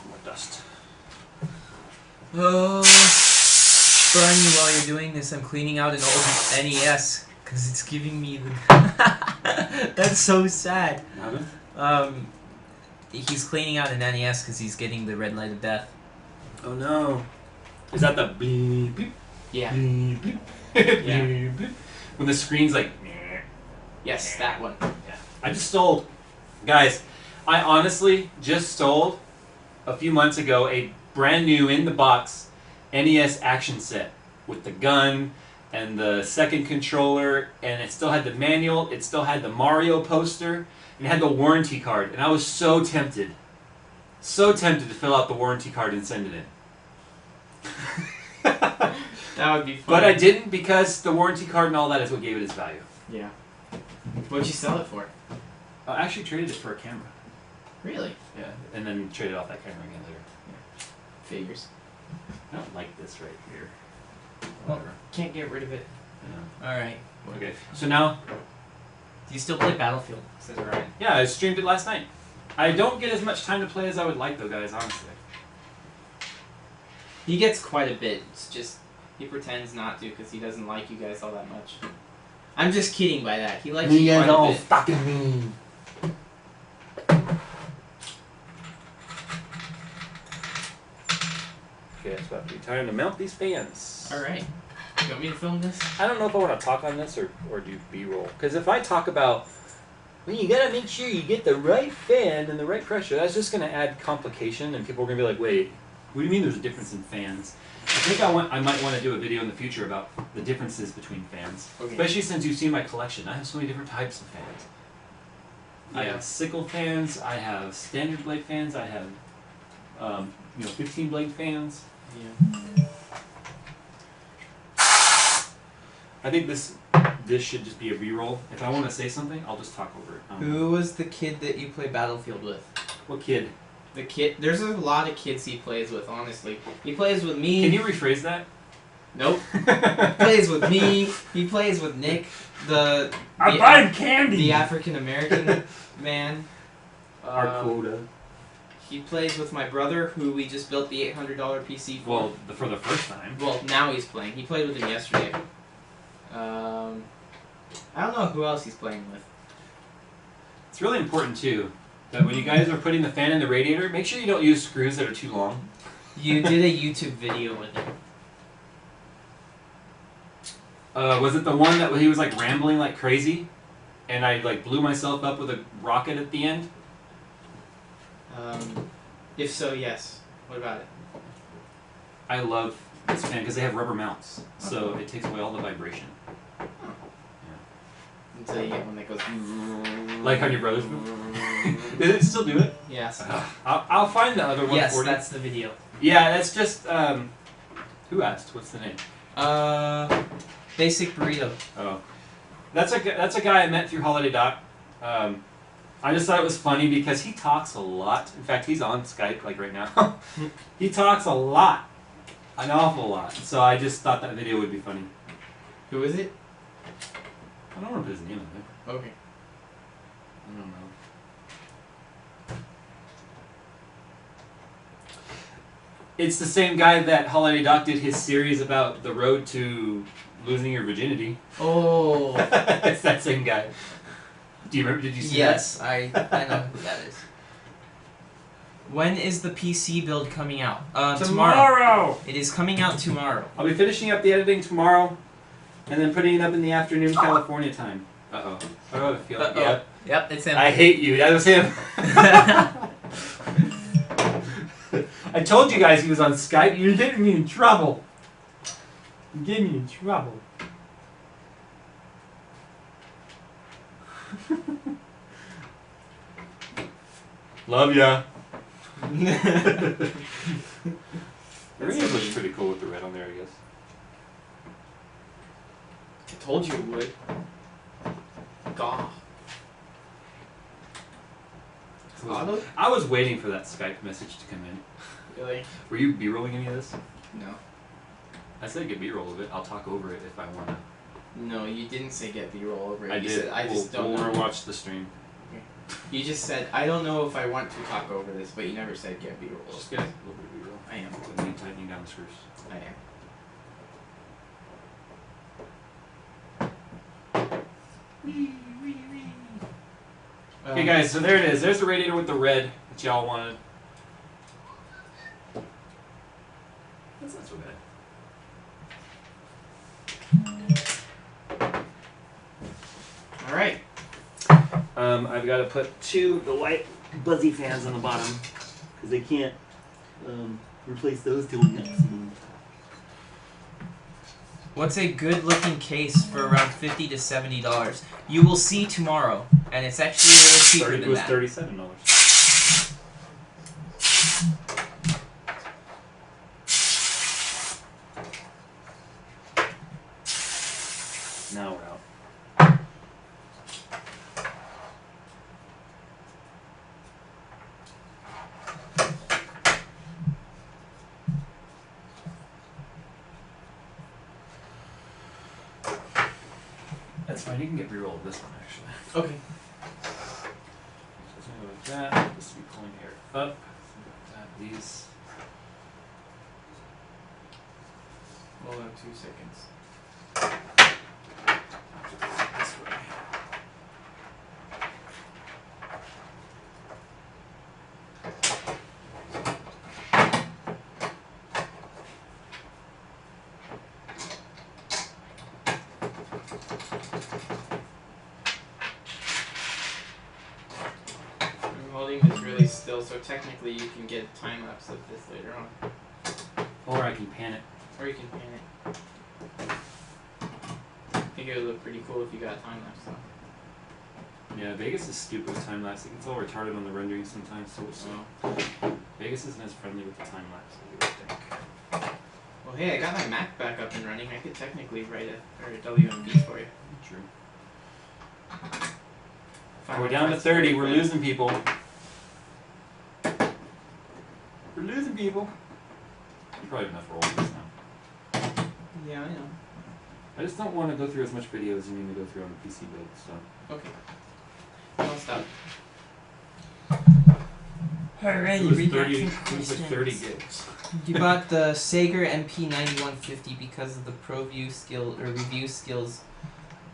More dust. Oh, Bunny, while you're doing this, I'm cleaning out an old NES because it's giving me the. That's so sad. He's cleaning out an NES because he's getting the red light of death. Oh no. Is that the beep beep? Yeah. Beep beep. Yeah. Beep, beep. When the screen's like. Yes, that one. Yeah. I just stole. Guys, I honestly just stole a few months ago a brand new in the box NES action set with the gun and the second controller, and it still had the manual, it still had the Mario poster, and it had the warranty card, and I was so tempted to fill out the warranty card and send it in. That would be fun. But I didn't because the warranty card and all that is what gave it its value. Yeah. What'd you sell it for? I actually traded it for a camera. Really? Yeah, and then traded off that camera again later. Figures. I don't like this right here. Well, can't get rid of it. Yeah. Alright. Okay, so now, Do you still play Battlefield? Says Ryan. yeah, I streamed it last night. I don't get as much time to play as I would like though, guys, honestly. He gets quite a bit. It's just he pretends not to because he doesn't like you guys all that much. I'm just kidding by that. He likes you quite a bit. fucking mean. Okay, it's about to be time to mount these fans. Alright. You want me to film this? I don't know if I want to talk on this or do B-roll. Because if I talk about, well, you gotta make sure you get the right fan and the right pressure, that's just gonna add complication, and people are gonna be like, wait, what do you mean there's a difference in fans? I think I might want to do a video in the future about the differences between fans. Okay. Especially since you've seen my collection. I have so many different types of fans. I Yeah. have sickle fans, I have standard blade fans, I have 15 blade fans. Yeah. I think this should just be a B-roll. If I want to say something, I'll just talk over it. Who was the kid that you play Battlefield with? What kid? The kid. There's a lot of kids he plays with. Honestly, he plays with me. Can you rephrase that? Nope. He plays with me. He plays with Nick, the candy! the African American man. Our quota. He plays with my brother, who we just built the $800 PC for. Well, for the first time. Well, now he's playing. He played with him yesterday. I don't know who else he's playing with. It's really important, too, that when you guys are putting the fan in the radiator, make sure you don't use screws that are too long. You did a YouTube video with him. Was it the one that he was like rambling like crazy? And I like blew myself up with a rocket at the end? If so, yes. What about it? I love this fan because they have rubber mounts, so it takes away all the vibration. Until you get one that goes. Like on your brother's phone? Did it still do it? Yes. I'll find the other one Yes, for you. that's the video. Yeah, that's just, who asked? What's the name? Basic Burrito. Oh. That's a guy I met through Holiday Doc. I just thought it was funny because he talks a lot. In fact, he's on Skype like right now. He talks a lot. An awful lot. So I just thought that video would be funny. Who is it? I don't know if his name is it. Okay. I don't know. It's the same guy that Holiday Doc did his series about the road to losing your virginity. Oh. It's that same guy. Do you remember? Did you see Yes, I know who that is. When is the PC build coming out? that? Tomorrow! It is coming out tomorrow. I'll be finishing up the editing tomorrow, and then putting it up in the afternoon California time. Uh-oh. I don't feel like Uh-oh. Yep, it's him. I hate you. That was him. I told you guys he was on Skype. You're getting me in trouble. You're getting me in trouble. Love ya. Everything looks pretty cool with the red on there, I guess. I told you it would. Gah. I was waiting for that Skype message to come in. Really? Were you B-rolling any of this? No. I said get B-roll of it. I'll talk over it if I want to. No, you didn't say get B-roll over it. I You did. Said, I just don't we'll know. watch the stream. You just said, I don't know if I want to talk over this, but you never said get B-roll. Just get a little bit of B-roll. I am. With me tightening down the screws. I am. Okay, guys, so there it is. There's the radiator with the red that y'all wanted. That's not so bad. Alright. I've got to put the white buzzy fans on the bottom because they can't replace those till next month. What's a good looking case for around $50 to $70? You will see tomorrow, and it's actually a little cheaper It than was that. $37. Now we're out. That's fine. You can get re-roll of this one actually. Okay. So something like that. This will be pulling air up. Something like that. These. Hold on 2 seconds. This way. I'm holding this really still, so technically you can get a time lapse of this later on. Or I can pan it. Or you can pan it. I think it would look pretty cool if you got a time lapse though. Yeah, Vegas is stupid with time lapse. It gets all retarded on the rendering sometimes, so Vegas isn't as friendly with the time lapse as you would think. Well, hey, I got my Mac back up and running. I could technically write a WMV for you. True. Final We're down to Cut's 30. pretty We're good. losing people. We're losing people. You probably have enough rolls this now. Yeah, I know. I just don't want to go through as much video as you need to go through on the PC build, so. Okay. I'll stop. Alright, It was 30 gigs. You bought the Sager MP9150 because of the review skills.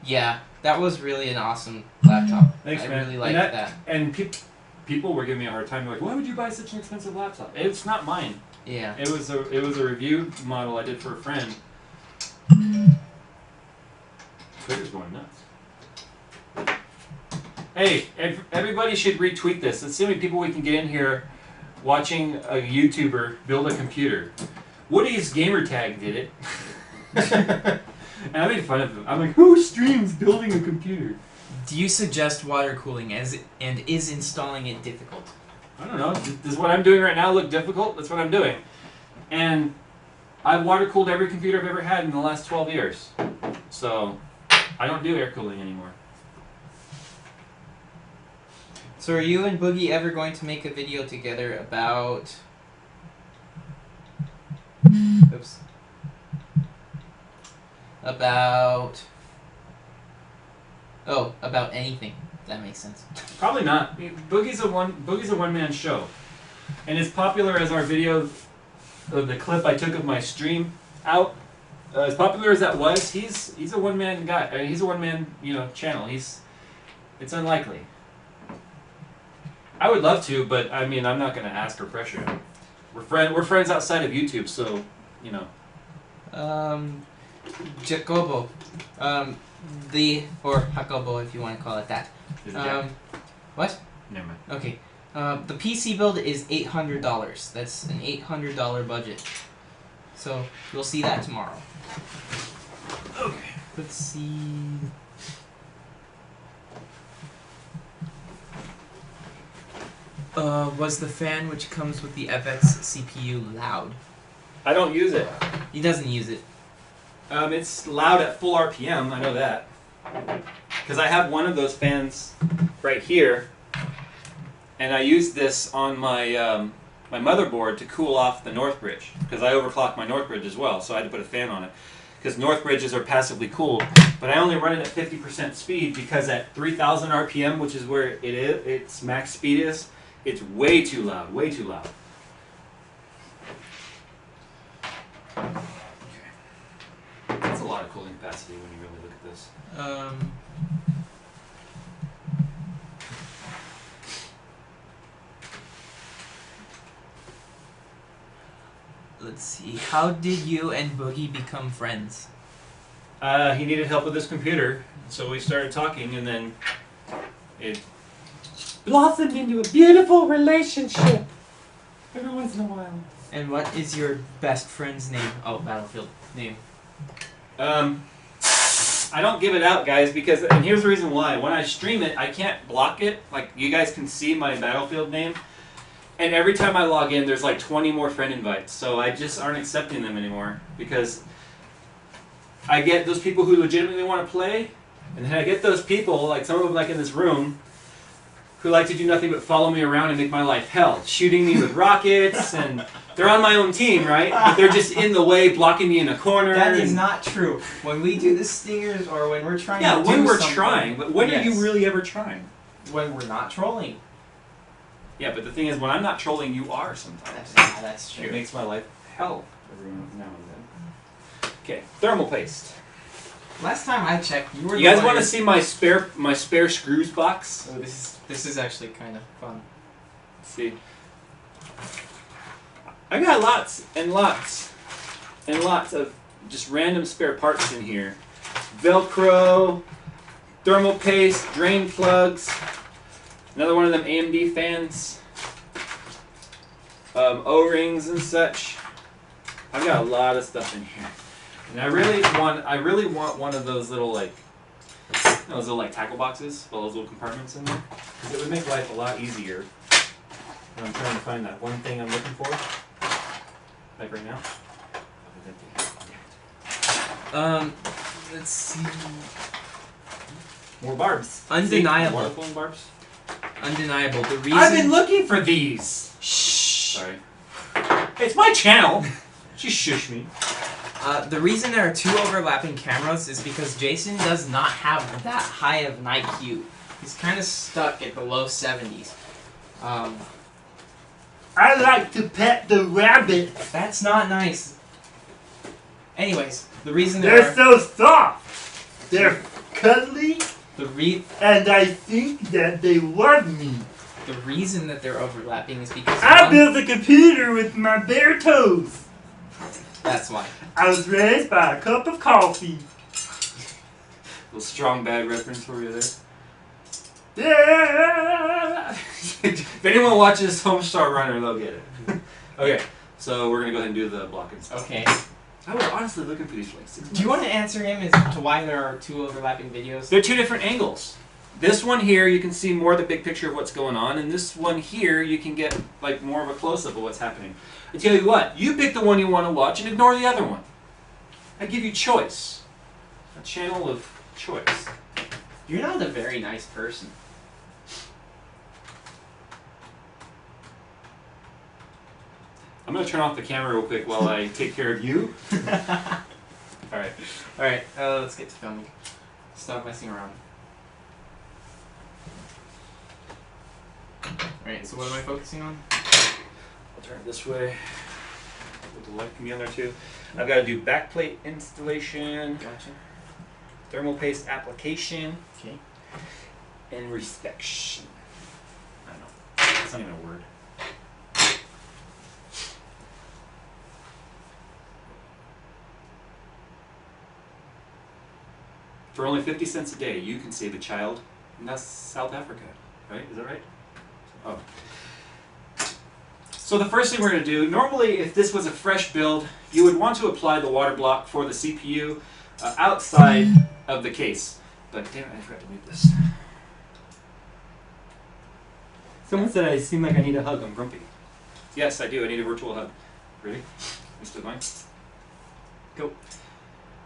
Yeah, that was really an awesome laptop. Thanks, I man. really And liked that. And people were giving me a hard time. They're like, "Why would you buy such an expensive laptop?" It's not mine. Yeah. It was a review model I did for a friend. Twitter's going nuts. Hey, everybody should retweet this. Let's see how many people we can get in here watching a YouTuber build a computer. Woody's gamertag did it. And I made fun of him. I'm like, who streams building a computer? Do you suggest water cooling and is installing it difficult? I don't know. Does what I'm doing right now look difficult? That's what I'm doing. And I've water cooled every computer I've ever had in the last 12 years. So I don't do air cooling anymore. So are you and Boogie ever going to make a video together about... Oops. About anything. That makes sense. Probably not. Boogie's a one-man show. And as popular as our video of the clip I took of my stream out, as popular as that was, he's a one-man guy. I mean, he's a one-man, channel. It's unlikely. I would love to, but I mean, I'm not going to ask or pressure him. We're friends outside of YouTube, so, Jacobo. Or Jacobo if you want to call it that. Is it Jack? What? Never mind. Okay. The PC build is $800. That's an $800 budget. So you'll see that tomorrow. Okay. Let's see. Was the fan which comes with the FX CPU loud? I don't use it. He doesn't use it. It's loud at full RPM, I know that. Because I have one of those fans right here, and I use this on my my motherboard to cool off the Northbridge, because I overclock my Northbridge as well, so I had to put a fan on it. Because Northbridges are passively cooled, but I only run it at 50% speed because at 3,000 RPM, which is where it is, its max speed is, it's way too loud, way too loud. That's a lot of cooling capacity when you really look at this. Let's see. How did you and Boogie become friends? He needed help with his computer, so we started talking, and then it blossomed into a beautiful relationship every once in a while. And what is your best friend's name? Oh, Battlefield name. I don't give it out, guys, because, and here's the reason why. When I stream it, I can't block it. Like, you guys can see my Battlefield name, and every time I log in, there's like 20 more friend invites, so I just aren't accepting them anymore, because I get those people who legitimately want to play, and then I get those people, like some of them like in this room, who like to do nothing but follow me around and make my life hell, shooting me with rockets, and they're on my own team, right? But they're just in the way, blocking me in a corner. That is not true. When we do the stingers, or when we're trying to do when we're something, trying, but when are yes. you really ever trying? When we're not trolling. Yeah, but the thing is, when I'm not trolling, you are sometimes. That's true. It makes my life hell every now and then. Okay, thermal paste. Last time I checked, you were. You guys want to see my spare screws box? Oh, this is actually kind of fun. Let's see. I got lots and lots and lots of just random spare parts in here. Velcro, thermal paste, drain plugs, another one of them AMD fans, O-rings and such. I've got a lot of stuff in here. And I really want one of those little those little tackle boxes, all those little compartments in there, because it would make life a lot easier. And I'm trying to find that one thing I'm looking for, like right now. Let's see. More barbs. Undeniable. Water pulling barbs. Undeniable. The reason. I've been looking for these. Shh. Sorry. Hey, it's my channel. She shush me. The reason there are two overlapping cameras is because Jason does not have that high of an IQ. He's kind of stuck at the low 70s. I like to pet the rabbit. That's not nice. Anyways, the reason there are... so soft. They're cuddly, and I think that they love me. The reason that they're overlapping is because I built a computer with my bare toes. That's why. I was raised by a cup of coffee. Little strong bad reference for you there. Yeah. If anyone watches Homestar Runner, they'll get it. Okay, so we're gonna go ahead and do the blocking stuff. Okay. I was honestly looking for these for like 6 months. Do you want to answer him as to why there are two overlapping videos? They're two different angles. This one here, you can see more of the big picture of what's going on, and this one here, you can get like more of a close-up of what's happening. I tell you what, you pick the one you want to watch and ignore the other one. I give you choice. A channel of choice. You're not a very nice person. I'm going to turn off the camera real quick while I take care of you. Alright. Alright, let's get to filming. Stop messing around. Alright, so what am I focusing on? I'll turn it this way. The light can be on there too. I've got to do backplate installation, Gotcha. thermal paste application, Okay. and respection. I don't know. It's not even a word. For only 50 cents a day, you can save a child in South Africa. Right? Is that right? Oh. So the first thing we're going to do, normally if this was a fresh build, you would want to apply the water block for the CPU outside of the case. But damn it, I forgot to mute this. Someone said I seem like I need a hug. I'm grumpy. Yes, I do. I need a virtual hug. Ready? You still going? Go.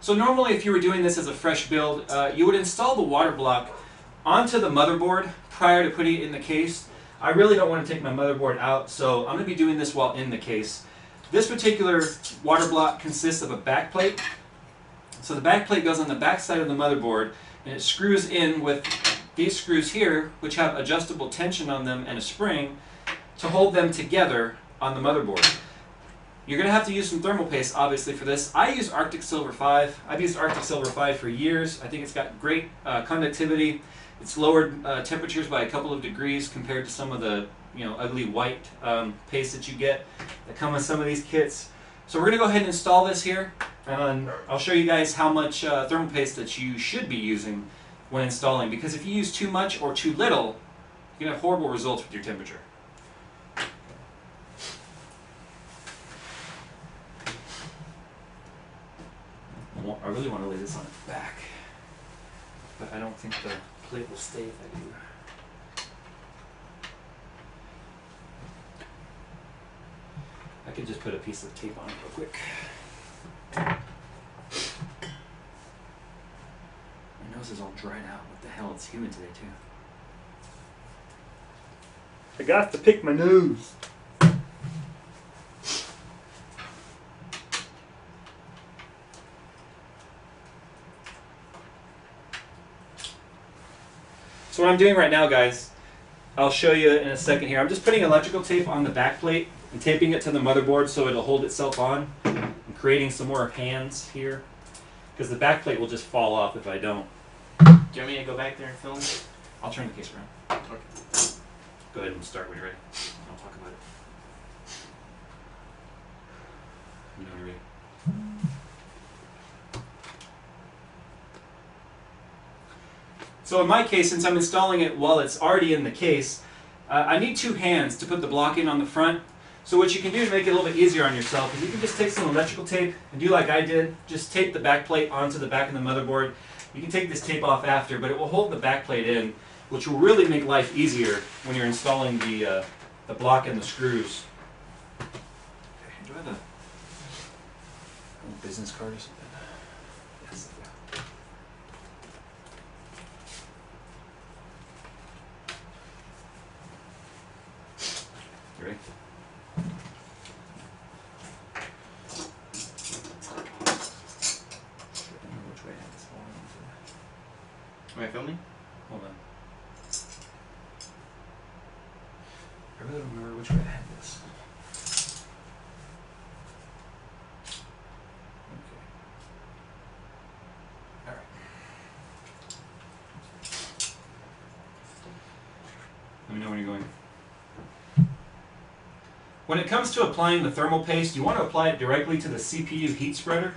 So normally if you were doing this as a fresh build, you would install the water block onto the motherboard prior to putting it in the case. I really don't want to take my motherboard out, so I'm going to be doing this while in the case. This particular water block consists of a back plate. So the back plate goes on the back side of the motherboard, and it screws in with these screws here, which have adjustable tension on them and a spring to hold them together on the motherboard. You're going to have to use some thermal paste, obviously, for this. I use Arctic Silver 5. I've used Arctic Silver 5 for years. I think it's got great conductivity. It's lowered temperatures by a couple of degrees compared to some of the ugly white paste that you get that come with some of these kits. So we're going to go ahead and install this here, and I'll show you guys how much thermal paste that you should be using when installing, because if you use too much or too little, you can have horrible results with your temperature. I really want to lay this on its back, but I don't think the plate will stay if I do. I could just put a piece of tape on it real quick. My nose is all dried out. What the hell? It's humid today too. I got to pick my nose. So what I'm doing right now, guys, I'll show you in a second here. I'm just putting electrical tape on the back plate and taping it to the motherboard so it'll hold itself on. I'm creating some more hands here because the back plate will just fall off if I don't. Do you want me to go back there and film? I'll turn the case around. Okay. Go ahead and start when you're ready. I'll talk about it. You know when you're ready. So in my case, since I'm installing it while it's already in the case, I need two hands to put the block in on the front. So what you can do to make it a little bit easier on yourself is you can just take some electrical tape and do like I did. Just tape the back plate onto the back of the motherboard. You can take this tape off after, but it will hold the back plate in, which will really make life easier when you're installing the block and the screws. Okay, do I have a business card or something? Yes. You ready? Which way I have this falling into? Am I filming? Hold on. I really don't remember which way I had this. Okay. Alright. Let me know when you're going. When it comes to applying the thermal paste, you want to apply it directly to the CPU heat spreader.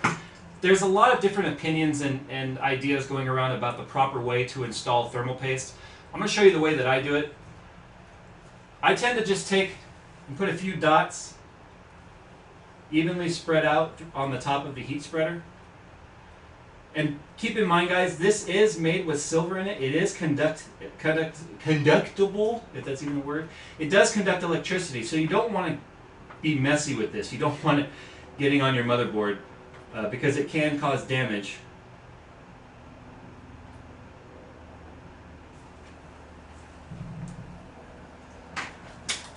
There's a lot of different opinions and ideas going around about the proper way to install thermal paste. I'm going to show you the way that I do it. I tend to just take and put a few dots evenly spread out on the top of the heat spreader. And keep in mind, guys, this is made with silver in it. It is conductible, if that's even a word. It does conduct electricity, so you don't want to be messy with this. You don't want it getting on your motherboard because it can cause damage.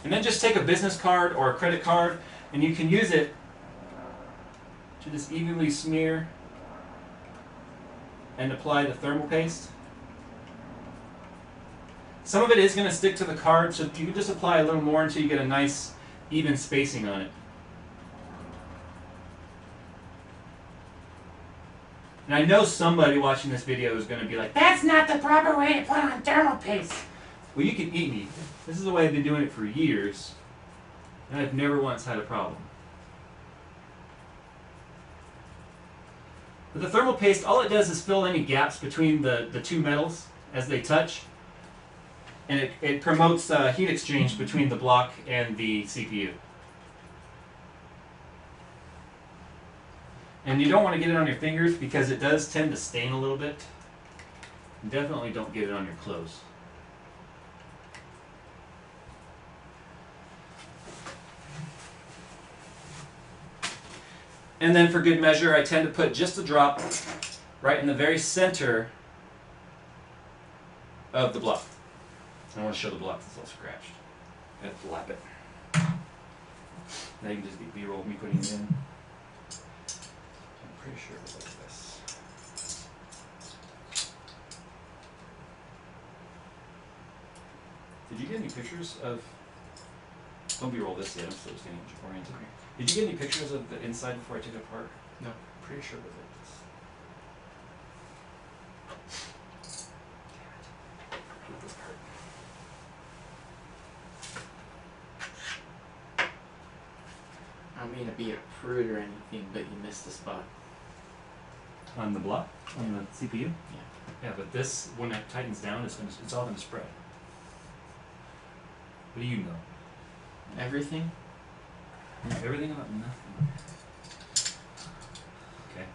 And then just take a business card or a credit card, and you can use it to just evenly smear and apply the thermal paste. Some of it is going to stick to the card, so you can just apply a little more until you get a nice even spacing on it. And I know somebody watching this video is going to be like, "That's not the proper way to put on thermal paste." Well, you can eat me. This is the way I've been doing it for years, and I've never once had a problem. With the thermal paste, all it does is fill any gaps between the two metals as they touch, and it promotes heat exchange between the block and the CPU. And you don't want to get it on your fingers because it does tend to stain a little bit. Definitely don't get it on your clothes. And then for good measure, I tend to put just a drop right in the very center of the block. I want to show the block that's all scratched. I have to lap it. Now you can just get B-roll of me putting it in. I'm pretty sure it was like this. Did you get any pictures of... Don't B-roll this yet, I'm still just getting oriented. Did you get any pictures of the inside before I took it apart? No. Pretty sure it was like this. Damn it. This part. I don't mean to be a prude or anything, but you missed the spot. On the block? On the CPU? Yeah. Yeah, but this, when it tightens down, it's all going to spread. What do you know? Everything? Everything about nothing. Okay.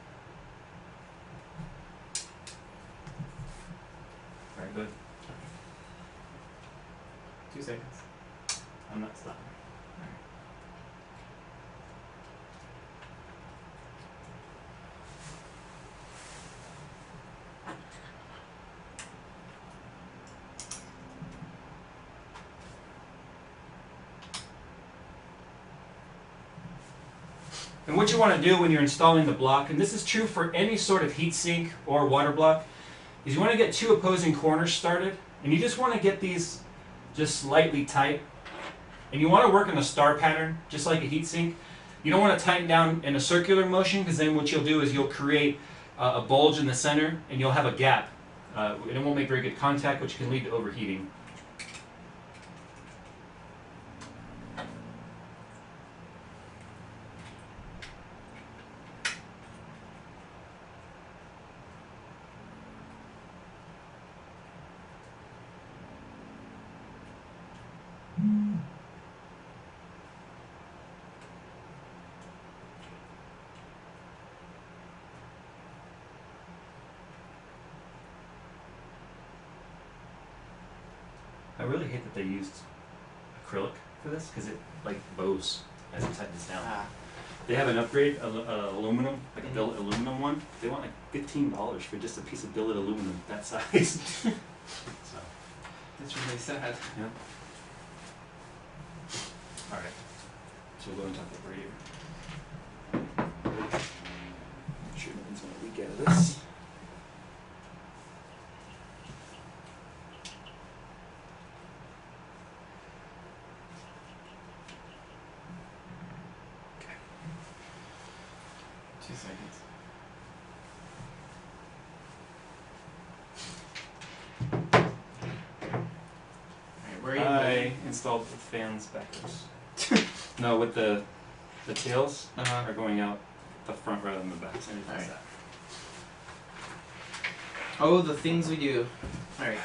Alright, good. 2 seconds. I'm not stopping. And what you want to do when you're installing the block, and this is true for any sort of heatsink or water block, is you want to get 2 opposing corners started, and you just want to get these just slightly tight. And you want to work in a star pattern, just like a heatsink. You don't want to tighten down in a circular motion, because then what you'll do is you'll create a bulge in the center, and you'll have a gap. And it won't make very good contact, which can lead to overheating. I really hate that they used acrylic for this, because it like bows as it tightens down. They have an upgrade, aluminum, like a billet aluminum one. They want like $15 for just a piece of billet aluminum that size. So, That's really sad. yeah. All right. So we'll go and talk about radiator. Make sure nothing's gonna leak out of this. Okay. 2 seconds. Alright, where are you I going? installed the fans backwards. No, with the tails are going out the front rather than the back. So I need to fix Alright. that. Oh, the things we do. Alright.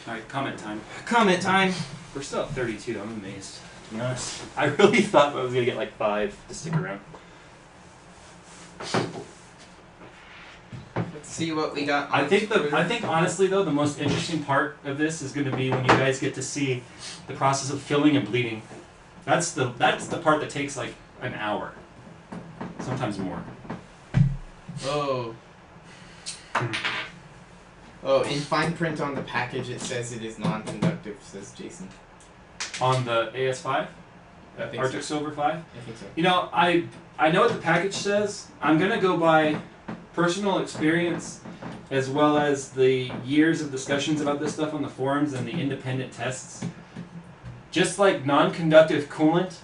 Alright, comment time. Comment time. We're still at 32. I'm amazed. To be honest, I really thought I was gonna get like 5 to stick around. Let's see what we got. I think honestly though, the most interesting part of this is going to be when you guys get to see the process of filling and bleeding. That's the part that takes like an hour, sometimes more. Oh. Oh, in fine print on the package it says it is non-conductive, says Jason. On the AS5, I think Arctic Silver 5. I think so. You know, I know what the package says. I'm gonna go by personal experience, as well as the years of discussions about this stuff on the forums and the independent tests. Just like non-conductive coolant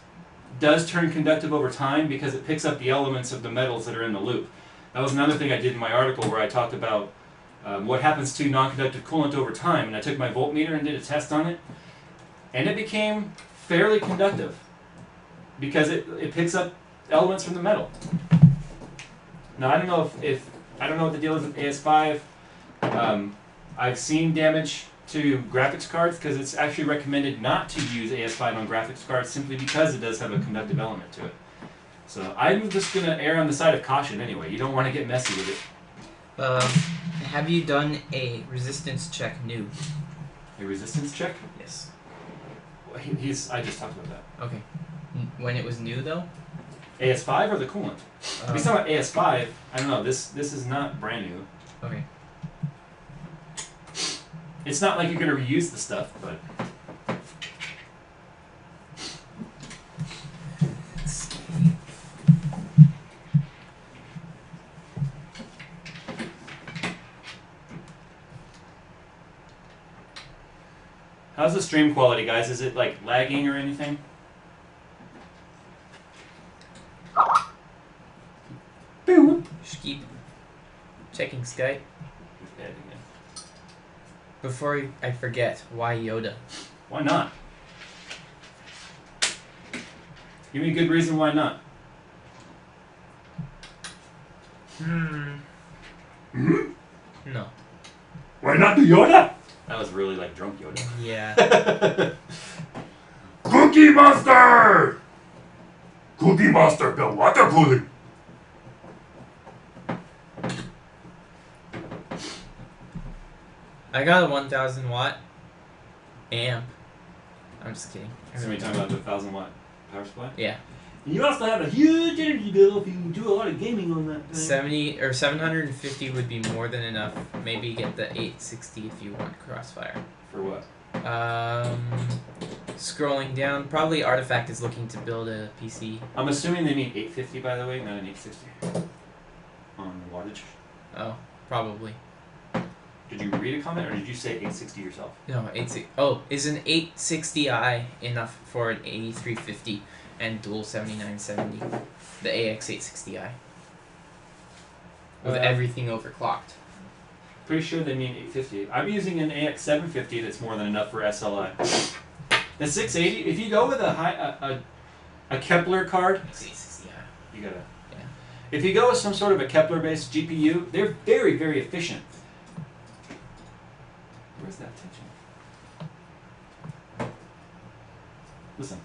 does turn conductive over time because it picks up the elements of the metals that are in the loop. That was another thing I did in my article where I talked about what happens to non-conductive coolant over time, and I took my voltmeter and did a test on it, and it became fairly conductive because it picks up elements from the metal. Now I don't know if I don't know what the deal is with AS5. I've seen damage to graphics cards because it's actually recommended not to use AS5 on graphics cards simply because it does have a conductive element to it. So I'm just gonna err on the side of caution anyway. You don't want to get messy with it. Have you done a resistance check new? A resistance check? Yes. Well, I just talked about that. Okay. When it was new though? AS5 or the coolant? If you're talking about AS5, I don't know. This is not brand new. Okay. It's not like you're gonna reuse the stuff, but how's the stream quality, guys? Is it like lagging or anything? Boom. Just keep checking Skype. Before I forget, why Yoda? Why not? Give me a good reason why not. No. Why not the Yoda? That was really like drunk Yoda. Yeah. Cookie Monster! Cookie Monster built water cooling. I got a 1,000 watt amp. I'm just kidding. Somebody talking about the 1,000-watt power supply? Yeah. And you also have a huge energy bill if you do a lot of gaming on that thing. 70 or 750 would be more than enough. Maybe get the 860 if you want Crossfire. For what? Scrolling down, probably Artifact is looking to build a PC. I'm assuming they mean 850, by the way, not an 860. On the wattage. Oh, probably. Did you read a comment, or did you say 860 yourself? No, 860. Oh, is an 860i enough for an 8350 and dual 7970? The AX860i. With everything overclocked. Pretty sure they mean 850. I'm using an AX750 that's more than enough for SLI. The 680, if you go with a Kepler card, AX860i. you gotta. Yeah. If you go with some sort of a Kepler-based GPU, they're very, very efficient. Where's that tension? Listen.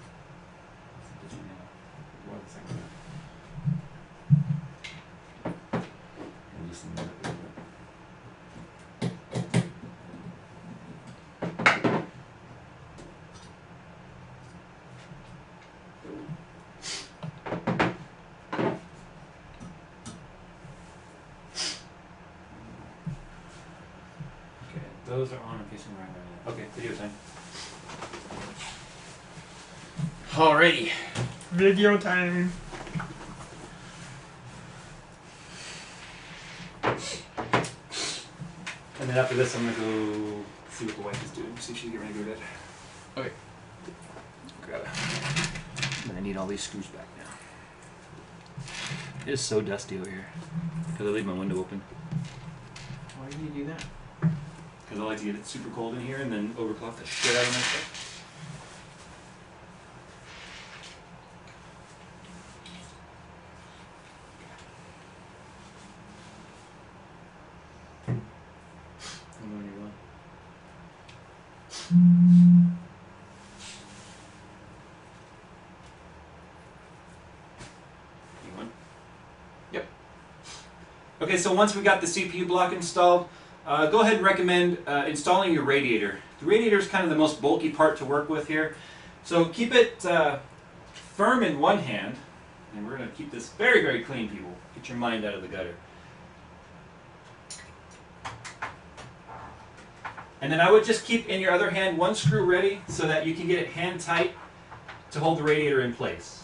Listen to it. Those are on and facing right now. Okay, video time. Alrighty. Video time. And then after this, I'm gonna go see what the wife is doing. See if she's getting ready to go to bed. Okay. Grab it. And I need all these screws back now. It is so dusty over here because I leave my window open. Why do you do that? Because I like to get it super cold in here and then overclock the shit out of my stuff. I'm going your way. You want? Yep. Okay, so once we got the CPU block installed, go ahead and recommend installing your radiator. The radiator is kind of the most bulky part to work with here. So keep it firm in one hand, and we're going to keep this very, very clean, people. Get your mind out of the gutter. And then I would just keep in your other hand one screw ready so that you can get it hand tight to hold the radiator in place.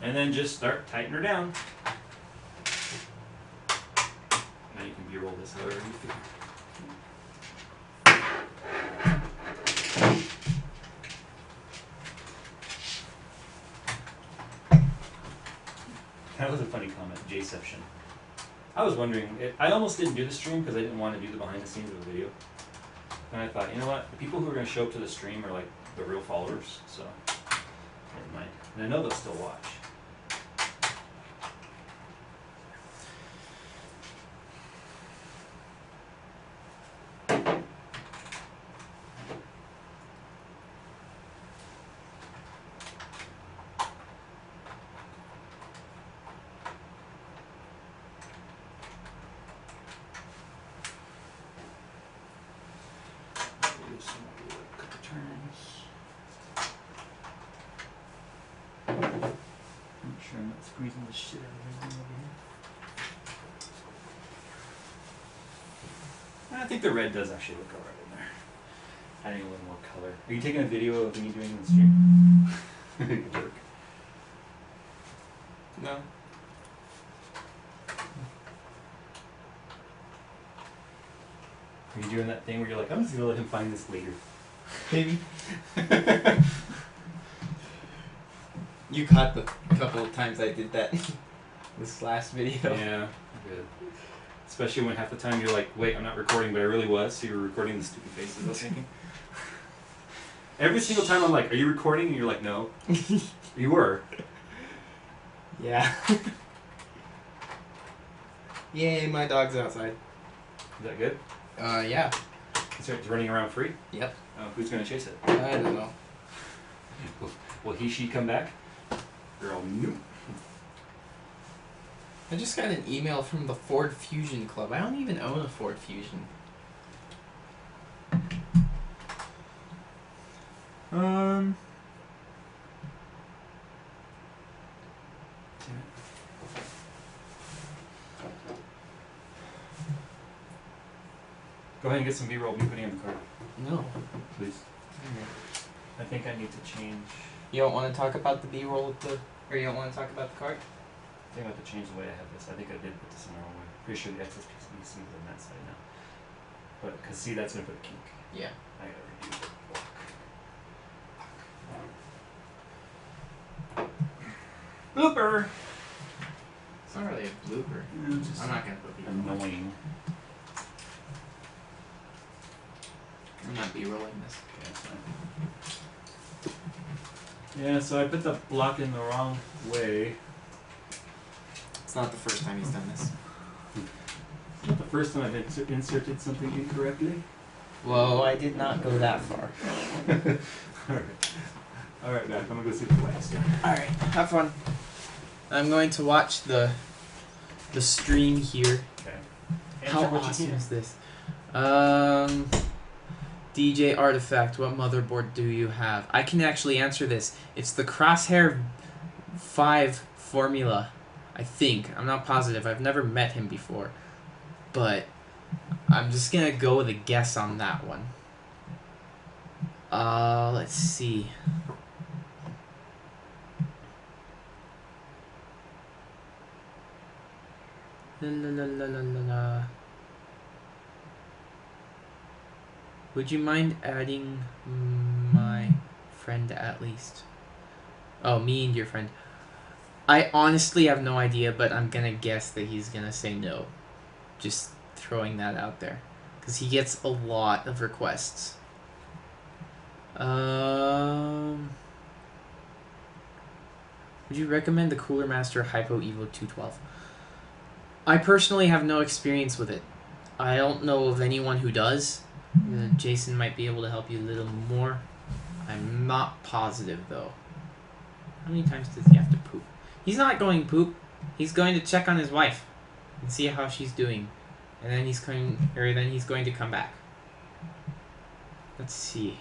And then just start tightening her down. Now you can B-roll this however you feel. That was a funny comment, Jayception. I was wondering, I almost didn't do the stream because I didn't want to do the behind the scenes of the video. And I thought, you know what, the people who are going to show up to the stream are like the real followers, so never mind. And I know they'll still watch. Squeezing the shit out of everything over here. I think the red does actually look alright in there. Adding a little more color. Are you taking a video of me doing the stream? You jerk. No. Are you doing that thing where you're like, I'm just gonna let him find this later? Maybe. You caught the couple of times I did that. This last video. Yeah, good. Especially when half the time you're like, wait, I'm not recording, but I really was, so you were recording the stupid faces I was making. Every single time I'm like, are you recording? And you're like, no. You were. Yeah. Yay, my dog's outside. Is that good? Yeah. It's running around free? Yep. Who's gonna chase it? I don't know. Will he, she come back? Girl, nope. I just got an email from the Ford Fusion Club. I don't even own a Ford Fusion. Go ahead and get some B-roll. Be putting in the card, No. please. I think I need to change. You don't want to talk about the B-roll with the... Or you don't want to talk about the card? I think I have to change the way I have this. I think I did put this in the wrong way. Pretty sure the excess piece needs to be on that side now. But, because see, that's going to put a kink. Yeah. I gotta redo the block. Blooper! It's not really a blooper. Just I'm not going to put B-roll. annoying. I'm not B-rolling this. Okay, that's fine. Yeah, so I put the block in the wrong way. It's not the first time he's done this. It's not the first time I've inserted something incorrectly. Whoa, I did not go that far. Alright, Mac, I'm gonna go see the wax. Alright, have fun. I'm going to watch the stream here. Okay. How Answer what you awesome can. is this? DJ Artifact, what motherboard do you have? I can actually answer this. It's the Crosshair 5 formula, I think. I'm not positive. I've never met him before. But I'm just gonna go with a guess on that one. Let's see. La la la la la la la. Would you mind adding my friend at least? Oh, me and your friend. I honestly have no idea, but I'm gonna guess that he's gonna say no. Just throwing that out there. Because he gets a lot of requests. Would you recommend the Cooler Master Hypo Evo 212? I personally have no experience with it. I don't know of anyone who does. Jason might be able to help you a little more. I'm not positive though. How many times does he have to poop? He's not going poop. He's going to check on his wife and see how she's doing, and then he's going to come back. Let's see.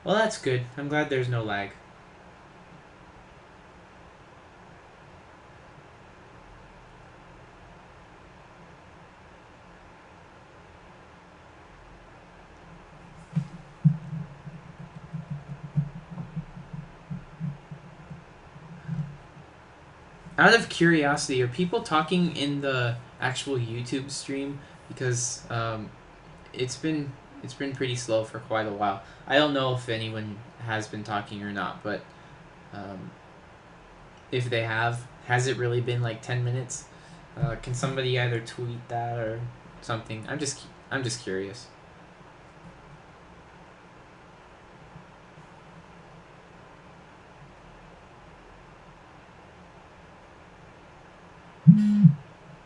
Well, that's good. I'm glad there's no lag. Out of curiosity, are people talking in the actual YouTube stream? Because it's been pretty slow for quite a while. I don't know if anyone has been talking or not, but if they have, has it really been like 10 minutes? Can somebody either tweet that or something? I'm just curious.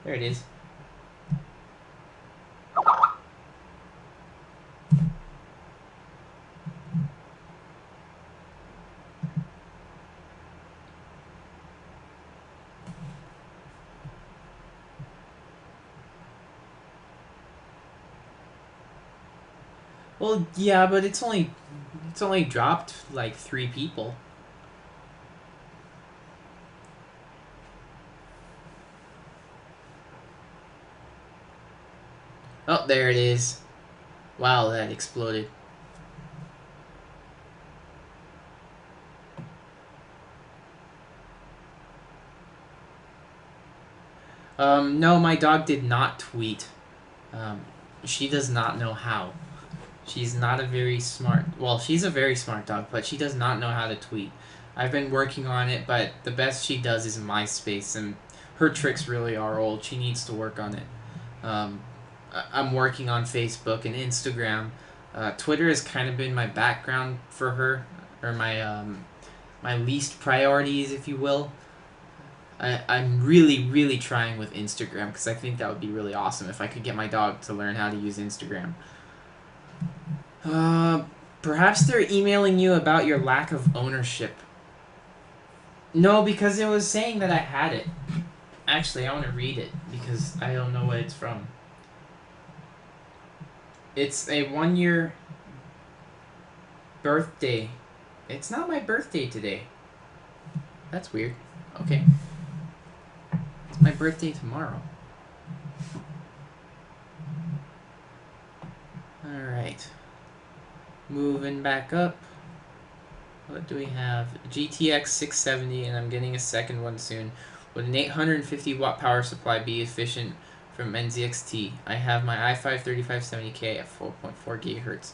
There it is. Well, yeah, but it's only It's only dropped like 3 people. Oh, there it is. Wow, that exploded. No, my dog did not tweet. She does not know how. She's not a very smart... Well, she's a very smart dog, but she does not know how to tweet. I've been working on it, but the best she does is MySpace, and her tricks really are old. She needs to work on it. I'm working on Facebook and Instagram. Twitter has kind of been my background for her, or my my least priorities, if you will. I'm really, really trying with Instagram because I think that would be really awesome if I could get my dog to learn how to use Instagram. Perhaps they're emailing you about your lack of ownership. No, because it was saying that I had it. Actually, I want to read it because I don't know what it's from. It's a 1-year birthday. It's not my birthday today. That's weird. Okay. It's my birthday tomorrow. Alright. Moving back up. What do we have? GTX 670, and I'm getting a second one soon. Would an 850 watt power supply be efficient from NZXT? I have my i5 3570K at 4.4 gigahertz.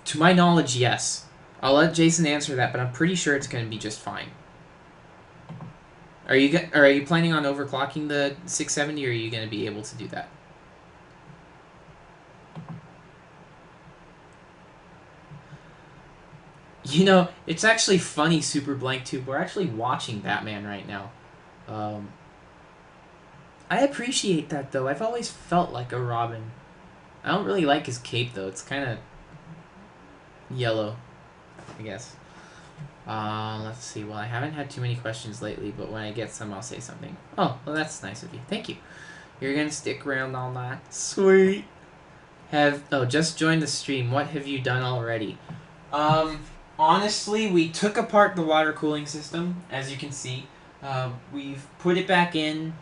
To my knowledge, yes. I'll let Jason answer that, but I'm pretty sure it's going to be just fine. Are you planning on overclocking the 670, or are you going to be able to do that? You know, it's actually funny, Super Blank Tube. We're actually watching Batman right now. I appreciate that, though. I've always felt like a Robin. I don't really like his cape, though. It's kind of yellow, I guess. Let's see. Well, I haven't had too many questions lately, but when I get some, I'll say something. Oh, well, that's nice of you. Thank you. You're going to stick around all night? Sweet. Just joined the stream. What have you done already? Honestly, we took apart the water cooling system, as you can see. We've put it back in.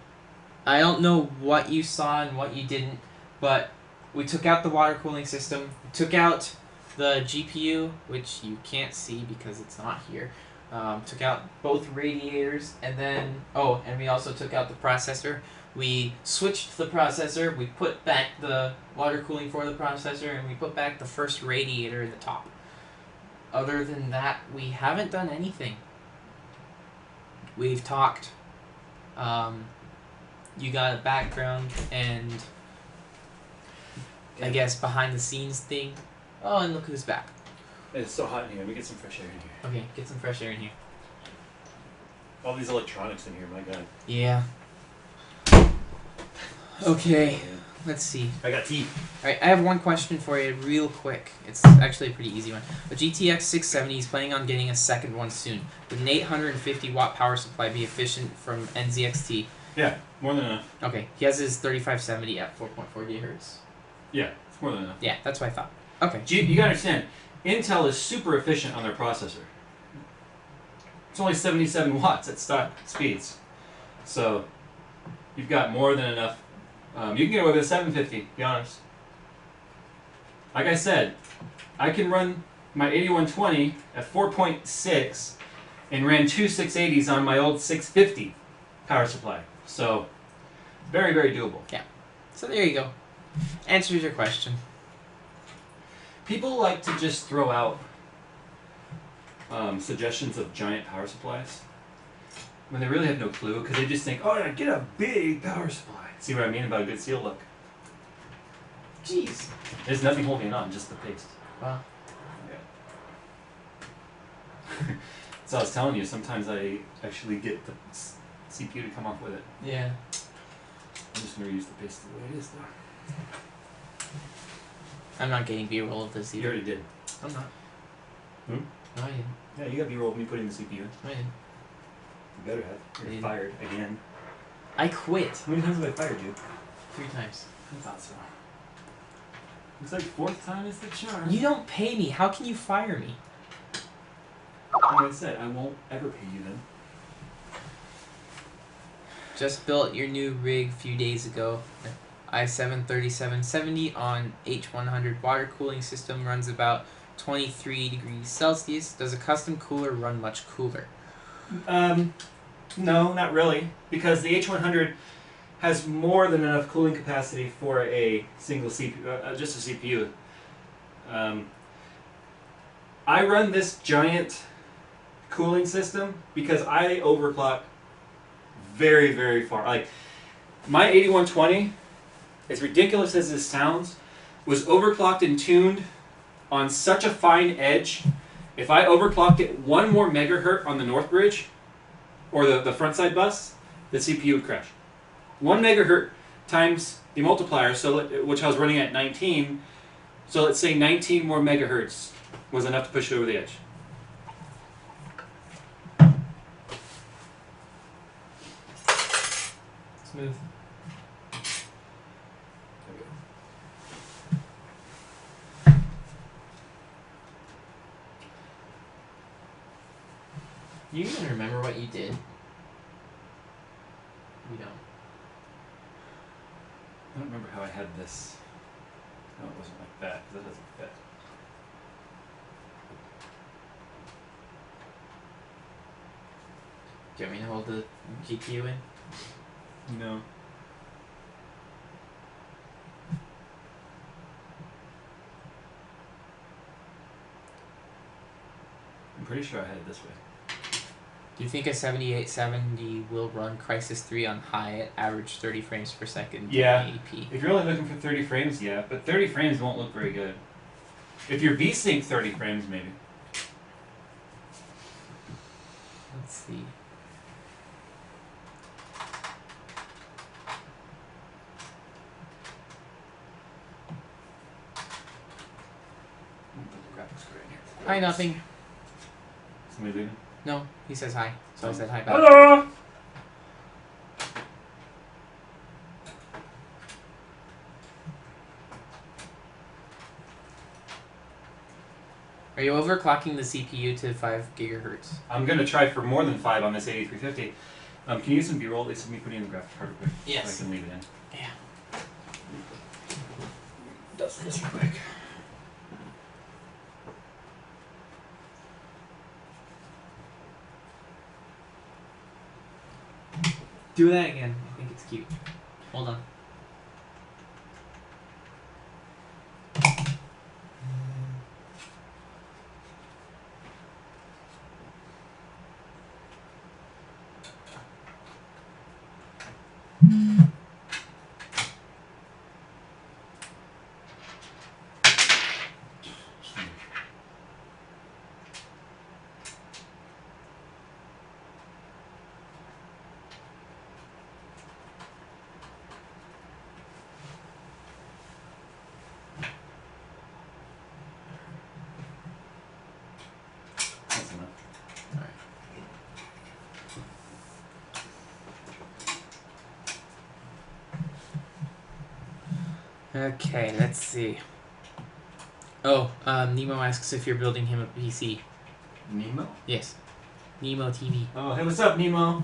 I don't know what you saw and what you didn't, but we took out the water cooling system, took out the GPU, which you can't see because it's not here. Took out both radiators, and then, and we also took out the processor. We switched the processor, we put back the water cooling for the processor, and we put back the first radiator in the top. Other than that, we haven't done anything. We've talked. You got a background and I guess behind the scenes thing. Oh, and look who's back. It's so hot in here. Let me get some fresh air in here. Okay, get some fresh air in here. All these electronics in here, my god. Yeah. Okay, let's see. I got tea. Alright, I have one question for you real quick. It's actually a pretty easy one. The GTX 670 is planning on getting a second one soon. Would an 850 watt power supply be efficient from NZXT? Yeah, more than enough. Okay, he has his 3570 at 4.4 gigahertz. Yeah, it's more than enough. Yeah, that's what I thought. Okay. You gotta understand, Intel is super efficient on their processor. It's only 77 watts at start speeds. So, you've got more than enough. You can get away with a 750, to be honest. Like I said, I can run my 8120 at 4.6 and ran two 680s on my old 650 power supply. So, very, very doable. Yeah. So there you go. Answers your question. People like to just throw out suggestions of giant power supplies when they really have no clue, because they just think, oh, yeah, get a big power supply. See what I mean about a good seal look? Jeez. There's nothing holding it on, just the paste. Wow. Yeah. So I was telling you, sometimes I actually get the CPU to come off with it. Yeah. I'm just going to use the paste the way it is, though. I'm not getting B-roll of this You either. already did. I'm not. Hmm? No, I didn't. Yeah, you got B-roll of me putting the CPU in. I didn't. You better have. You're Yeah. fired again. I quit How many times have I fired you? 3 times. I thought so. Looks like fourth time is the charm. You don't pay me. How can you fire me? Like I said, I won't ever pay you then. Just built your new rig a few days ago. i7 3770 on H100 water cooling system, runs about 23 degrees Celsius. Does a custom cooler run much cooler? No, not really, because the H100 has more than enough cooling capacity for a single CPU, just a CPU. I run this giant cooling system because I overclock very, very far. Like, my 8120, as ridiculous as this sounds, was overclocked and tuned on such a fine edge. If I overclocked it 1 more megahertz on the North Bridge, or the front side bus, the CPU would crash. 1 megahertz times the multiplier, which I was running at 19, so let's say 19 more megahertz was enough to push it over the edge. Smooth. You even remember what you did? We don't. I don't remember how I had this. No, it wasn't like that, because that doesn't fit. Do you want me to hold the GPU in? No. I'm pretty sure I had it this way. Do you think a 7870 will run Crysis 3 on high at average 30 frames per second? Yeah. 1080p? If you're only looking for 30 frames, yeah, but 30 frames won't look very good. If you're VSync 30 frames, maybe. Let's see. Put the graphics card in here. Hi, nothing. Somebody leaving? No, he says hi. So I said hi back. Hello! Are you overclocking the CPU to 5 gigahertz? I'm going to try for more than 5 on this 8350. Can you use some B-roll? At least me putting in the graphics card real quick. Yes. So I can leave it in. Yeah. Dust this real quick. Do that again. I think it's cute. Hold on. That's enough. Okay, let's see. Oh, Nemo asks if you're building him a PC. Nemo? Yes. Nemo TV. Oh, hey, what's up, Nemo?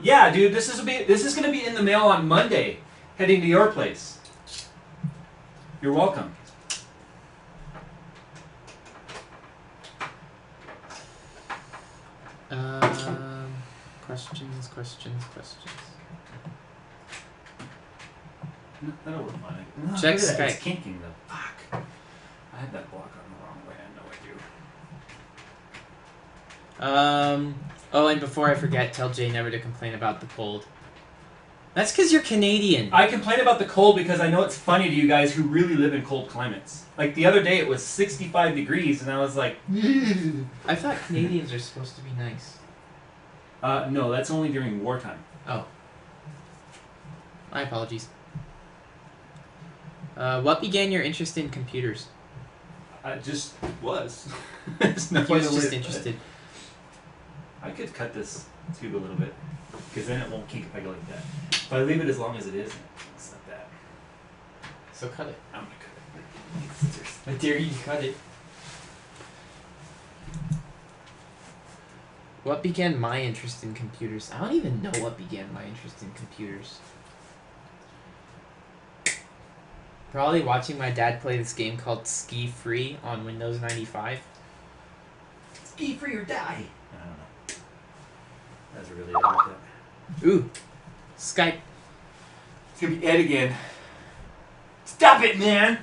Yeah, dude, this is gonna be in the mail on Monday, heading to your place. You're welcome. Questions. No, that'll work fine. No, Check look at that, Skype. It's kinking though. Fuck. I had that block on the wrong way. I know I do. Oh, and before I forget, tell Jay never to complain about the cold. That's because you're Canadian. I complain about the cold because I know it's funny to you guys who really live in cold climates. Like the other day it was 65 degrees and I was like, I thought Canadians are supposed to be nice. no, that's only during wartime. Oh. My apologies. What began your interest in computers? I just was. There's no He was other way just to put it. interested. I could cut this tube a little bit, because then it won't kink if I go like that. If I leave it as long as it is, it's not that. So cut it. I'm gonna cut it. I dare you to cut it. What began my interest in computers? I don't even know what began my interest in computers. Probably watching my dad play this game called Ski Free on Windows 95. Ski free or die. I don't know. That's really like that. Ooh, Skype. It's gonna be Ed again. Stop it, man!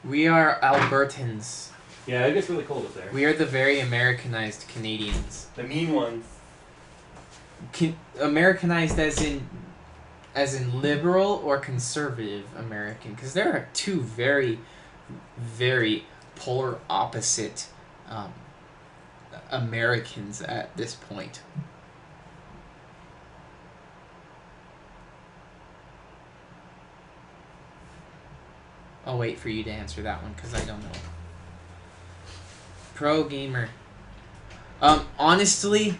We are Albertans. Yeah, it gets really cold up there. We are the very Americanized Canadians. The mean ones. Americanized as in liberal or conservative American, because there are two very, very polar opposite Americans at this point. I'll wait for you to answer that one because I don't know. Pro gamer. Honestly,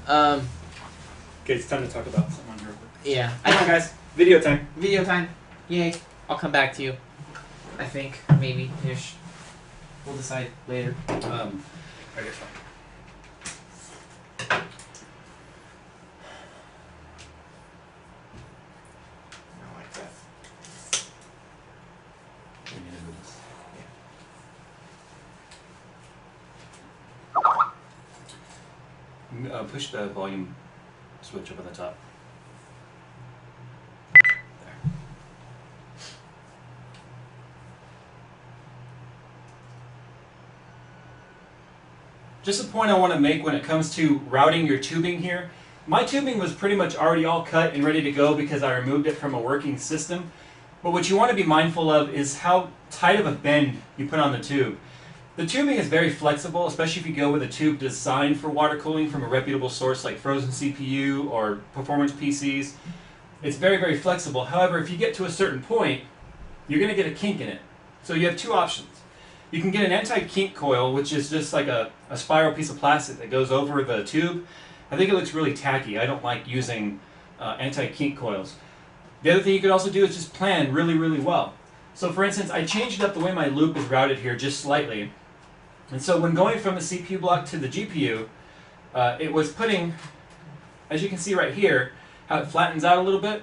Okay, it's time to talk about someone real quick. yeah. Come on, guys. Video time. Video time. Yay. I'll come back to you. I think. Maybe. Ish. We'll decide later. I guess fine. I like that. We need to move this. Push the volume switch up on the top. There. Just a point I want to make when it comes to routing your tubing here. My tubing was pretty much already all cut and ready to go because I removed it from a working system. But what you want to be mindful of is how tight of a bend you put on the tube. The tubing is very flexible, especially if you go with a tube designed for water cooling from a reputable source like Frozen CPU or performance PCs. It's very, very flexible. However, if you get to a certain point, you're going to get a kink in it. So you have two options. You can get an anti-kink coil, which is just like a spiral piece of plastic that goes over the tube. I think it looks really tacky. I don't like using anti-kink coils. The other thing you could also do is just plan really, really well. So for instance, I changed up the way my loop is routed here just slightly. And so when going from the CPU block to the GPU, it was putting, as you can see right here, how it flattens out a little bit.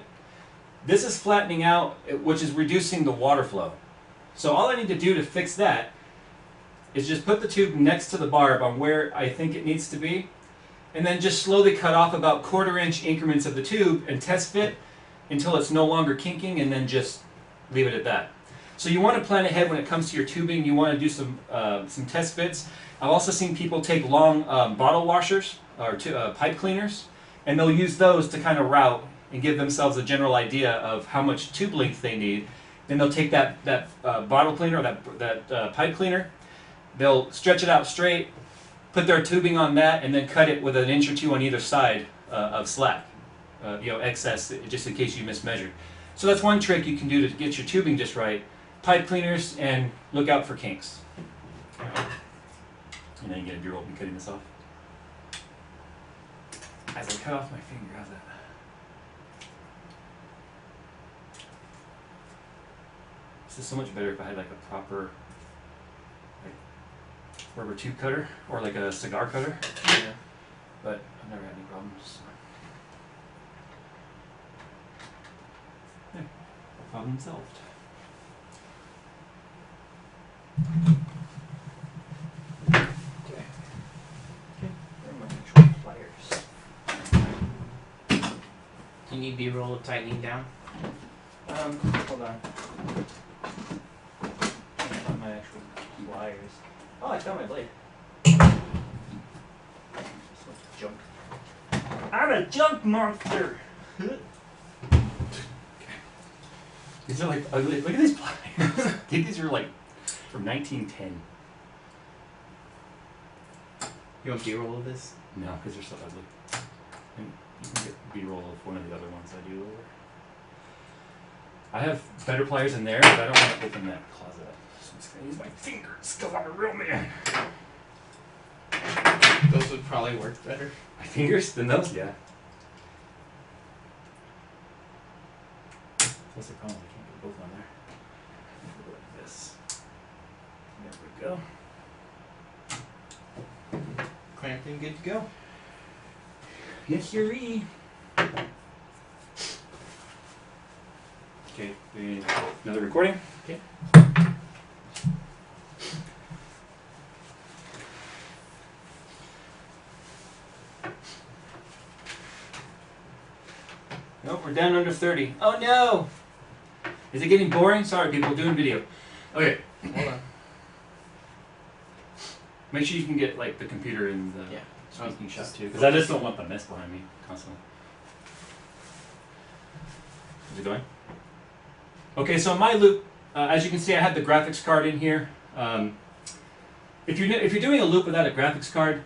This is flattening out, which is reducing the water flow. So all I need to do to fix that is just put the tube next to the barb on where I think it needs to be, and then just slowly cut off about 1/4 inch increments of the tube and test fit until it's no longer kinking, and then just leave it at that. So you want to plan ahead when it comes to your tubing. You want to do some test fits. I've also seen people take long bottle washers or pipe cleaners, and they'll use those to kind of route and give themselves a general idea of how much tube length they need. Then they'll take that bottle cleaner or that pipe cleaner, they'll stretch it out straight, put their tubing on that, and then cut it with 1 inch or 2 on either side of slack, excess, just in case you mismeasured. So that's one trick you can do to get your tubing just right. Pipe cleaners, and look out for kinks. And then you get a drill and cutting this off. As I cut off my finger, how's that? This is so much better if I had like a proper rubber tube cutter or like a cigar cutter. Yeah. But I've never had any problems. Yeah, problem solved. Okay. Where are my actual pliers? Do you need B-roll of tightening down? Hold on. I found my actual pliers. Oh, I found my blade. Junk. I'm a junk monster! These are like ugly. Look at these pliers. I think these are like from 1910. You want B-roll of this? No, because they're so ugly. And you can get B-roll of one of the other ones I do over. I have better pliers in there, but I don't want to open that closet up. So I'm just going to use my fingers because I'm a real man. Those would probably work better. My fingers? Than those? Yeah. What's the problem? I can't get both on there. Go like this. go. Clamped and good to go. Yes, sirree. Okay, another recording. Okay. Nope, we're down under 30. Oh no! Is it getting boring? Sorry, people, doing video. Okay. Hold on. Make sure you can get like the computer in the Yeah. speaking shot too, because I just don't want the mess behind me constantly. Is it going? Okay, so in my loop, as you can see, I had the graphics card in here. If you're doing a loop without a graphics card,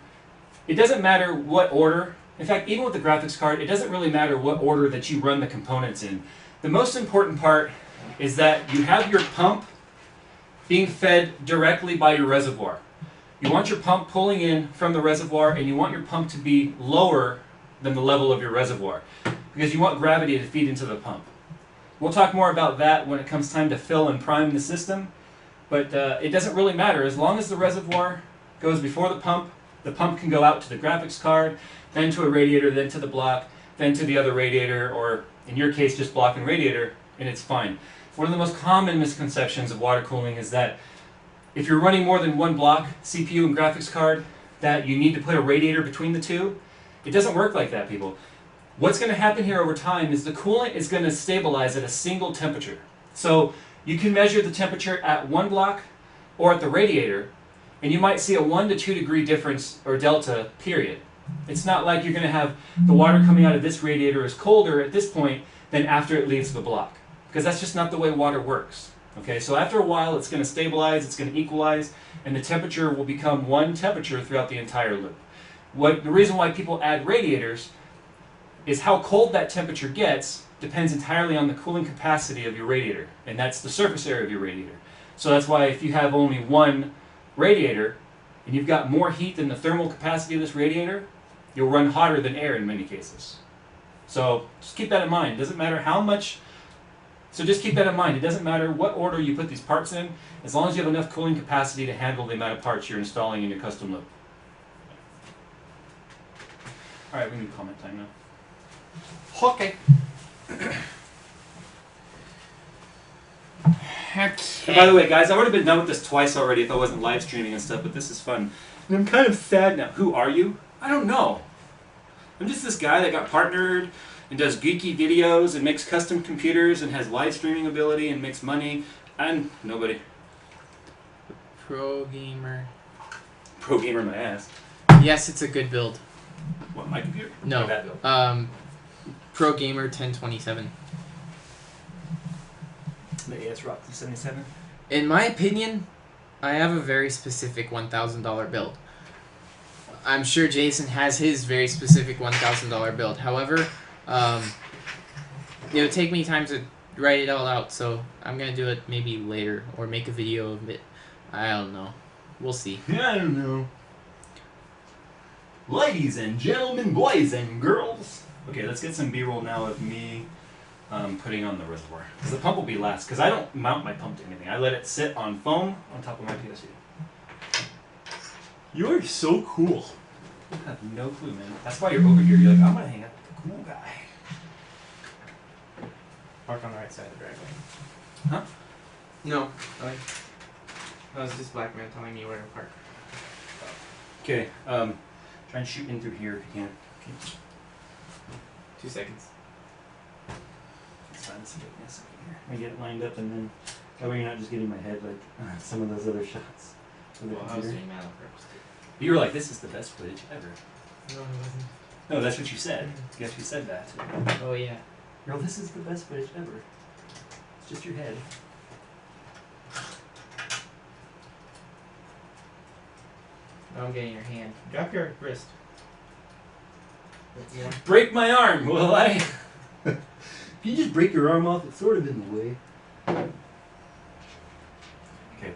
it doesn't matter what order. In fact, even with the graphics card, it doesn't really matter what order that you run the components in. The most important part is that you have your pump being fed directly by your reservoir. You want your pump pulling in from the reservoir, and you want your pump to be lower than the level of your reservoir, because you want gravity to feed into the pump. We'll talk more about that when it comes time to fill and prime the system, but it doesn't really matter. As long as the reservoir goes before the pump can go out to the graphics card, then to a radiator, then to the block, then to the other radiator, or in your case just block and radiator, and it's fine. One of the most common misconceptions of water cooling is that if you're running more than one block, CPU and graphics card, that you need to put a radiator between the two. It doesn't work like that, people. What's going to happen here over time is the coolant is going to stabilize at a single temperature. So you can measure the temperature at one block or at the radiator, and you might see a 1 to 2 degree difference or delta, period. It's not like you're going to have the water coming out of this radiator is colder at this point than after it leaves the block, because that's just not the way water works. Okay, so after a while it's going to stabilize, it's going to equalize, and the temperature will become one temperature throughout the entire loop. The reason why people add radiators is how cold that temperature gets depends entirely on the cooling capacity of your radiator, and that's the surface area of your radiator. So that's why if you have only one radiator and you've got more heat than the thermal capacity of this radiator, you'll run hotter than air in many cases. So just keep that in mind. It doesn't matter how much. So just keep that in mind. It doesn't matter what order you put these parts in, as long as you have enough cooling capacity to handle the amount of parts you're installing in your custom loop. All right, we can do comment time now. Okay. And by the way, guys, I would have been done with this twice already if I wasn't live streaming and stuff, but this is fun. And I'm kind of sad now. Who are you? I don't know. I'm just this guy that got partnered and does geeky videos and makes custom computers and has live streaming ability and makes money. I'm nobody. Pro gamer. Pro gamer my ass. Yes, it's a good build. What, my computer? No. Or that build? Pro gamer 1027. The AS Rock 77. In my opinion, I have a very specific $1,000 build. I'm sure Jason has his very specific $1,000 build. However, it would take me time to write it all out, so I'm gonna do it maybe later or make a video of it. I don't know. We'll see. I don't know. Ladies and gentlemen, boys and girls. Okay, let's get some B-roll now of me putting on the reservoir. Because the pump will be last, because I don't mount my pump to anything. I let it sit on foam on top of my PSU. You're so cool. I have no clue, man. That's why you're over here. You're like, I'm going to hang out with the cool guy. Park on the right side of the driveway. Huh? No. That was just black man telling me where to park. Okay, try and shoot in through here if you can. Okay. 2 seconds. It's fine. Let's get a second here. I get it lined up, and then that way you're not just getting my head like some of those other shots. Well, I was doing that on purpose too. You were like, this is the best footage ever. No, it wasn't. No, that's what you said. You actually said that. Oh yeah. Girl, this is the best footage ever. It's just your head. Now I'm getting your hand. Drop your wrist. Yeah. Break my arm, will I? If you just break your arm off, it's sort of in the way. Okay,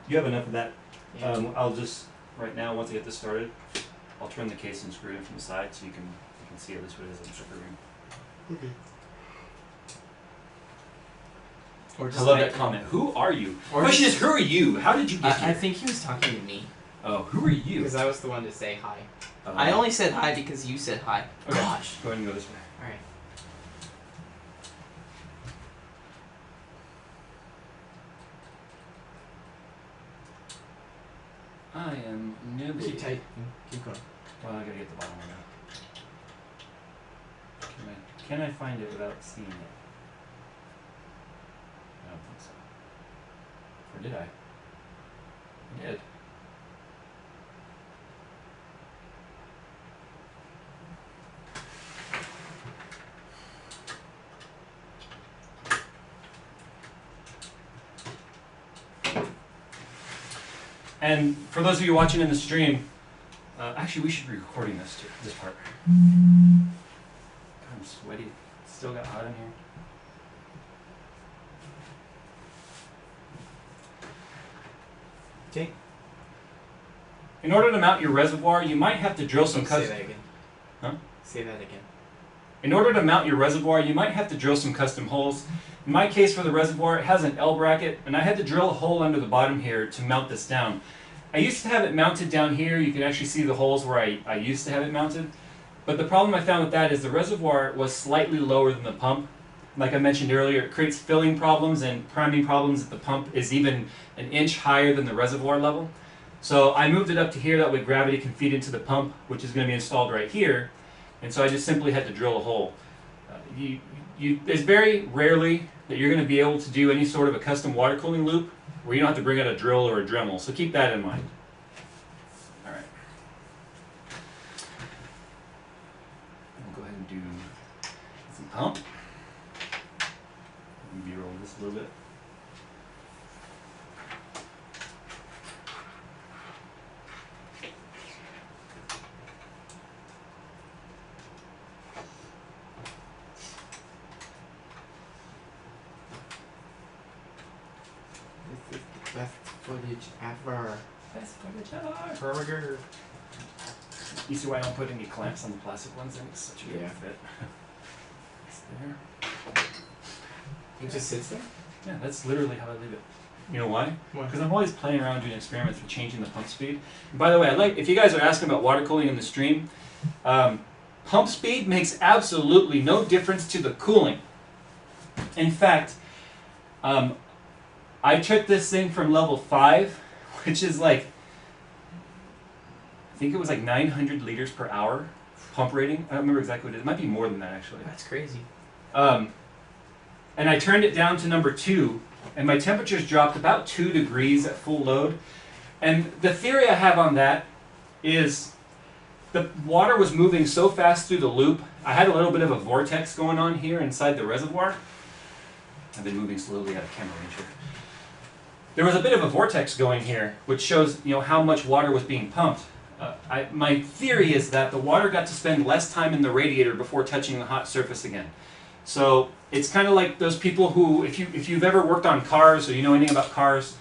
you have enough of that. Yeah. I'll just, right now, once I get this started, I'll turn the case and screw it in from the side so you can see at least what it is I'm screwing. Okay. Or I love that comment. Who are you? Or Question just- is, who are you? How did you get I here? think he was talking to me Oh, who are you? because I was the one to say hi. Oh. I only said hi because you said hi. Okay. Gosh. Go ahead and go this way. All right. I am newbie. Keep tight. Keep going. Well, I gotta get the bottom one out. Can I find it without seeing it? I don't think so. Or did I? I did. And for those of you watching in the stream, actually we should be recording this too, this part. God, I'm sweaty. Still got hot in here. Okay. In order to mount your reservoir, you might have to drill some Say custom. that again. Huh? Say that again. In order to mount your reservoir, you might have to drill some custom holes. In my case for the reservoir, it has an L bracket, and I had to drill a hole under the bottom here to mount this down. I used to have it mounted down here. You can actually see the holes where I used to have it mounted. But the problem I found with that is the reservoir was slightly lower than the pump. Like I mentioned earlier, it creates filling problems and priming problems if the pump is even an inch higher than the reservoir level. So I moved it up to here, that way gravity can feed into the pump, which is going to be installed right here. And so I just simply had to drill a hole. There's very rarely that you're going to be able to do any sort of a custom water cooling loop where you don't have to bring out a drill or a Dremel. So keep that in mind. All right. We'll go ahead and do some pump. B-roll this a little bit. This is the best footage ever. Best footage ever. Burger. You see why I don't put any clamps on the plastic ones? It's such a good Yeah. fit. It's there. It just sits there? Yeah, that's literally how I leave it. You know why? Why? Because I'm always playing around doing experiments with changing the pump speed. And by the way, if you guys are asking about water cooling in the stream, pump speed makes absolutely no difference to the cooling. In fact, I took this thing from level 5, which is like, I think it was like 900 liters per hour pump rating. I don't remember exactly what it is. It might be more than that actually. That's crazy. And I turned it down to number 2, and my temperatures dropped about 2 degrees at full load. And the theory I have on that is the water was moving so fast through the loop, I had a little bit of a vortex going on here inside the reservoir. I've been moving slowly out of camera range here. There was a bit of a vortex going here, which shows how much water was being pumped. My theory is that the water got to spend less time in the radiator before touching the hot surface again. So it's kind of like those people who, if you've ever worked on cars or you know anything about cars,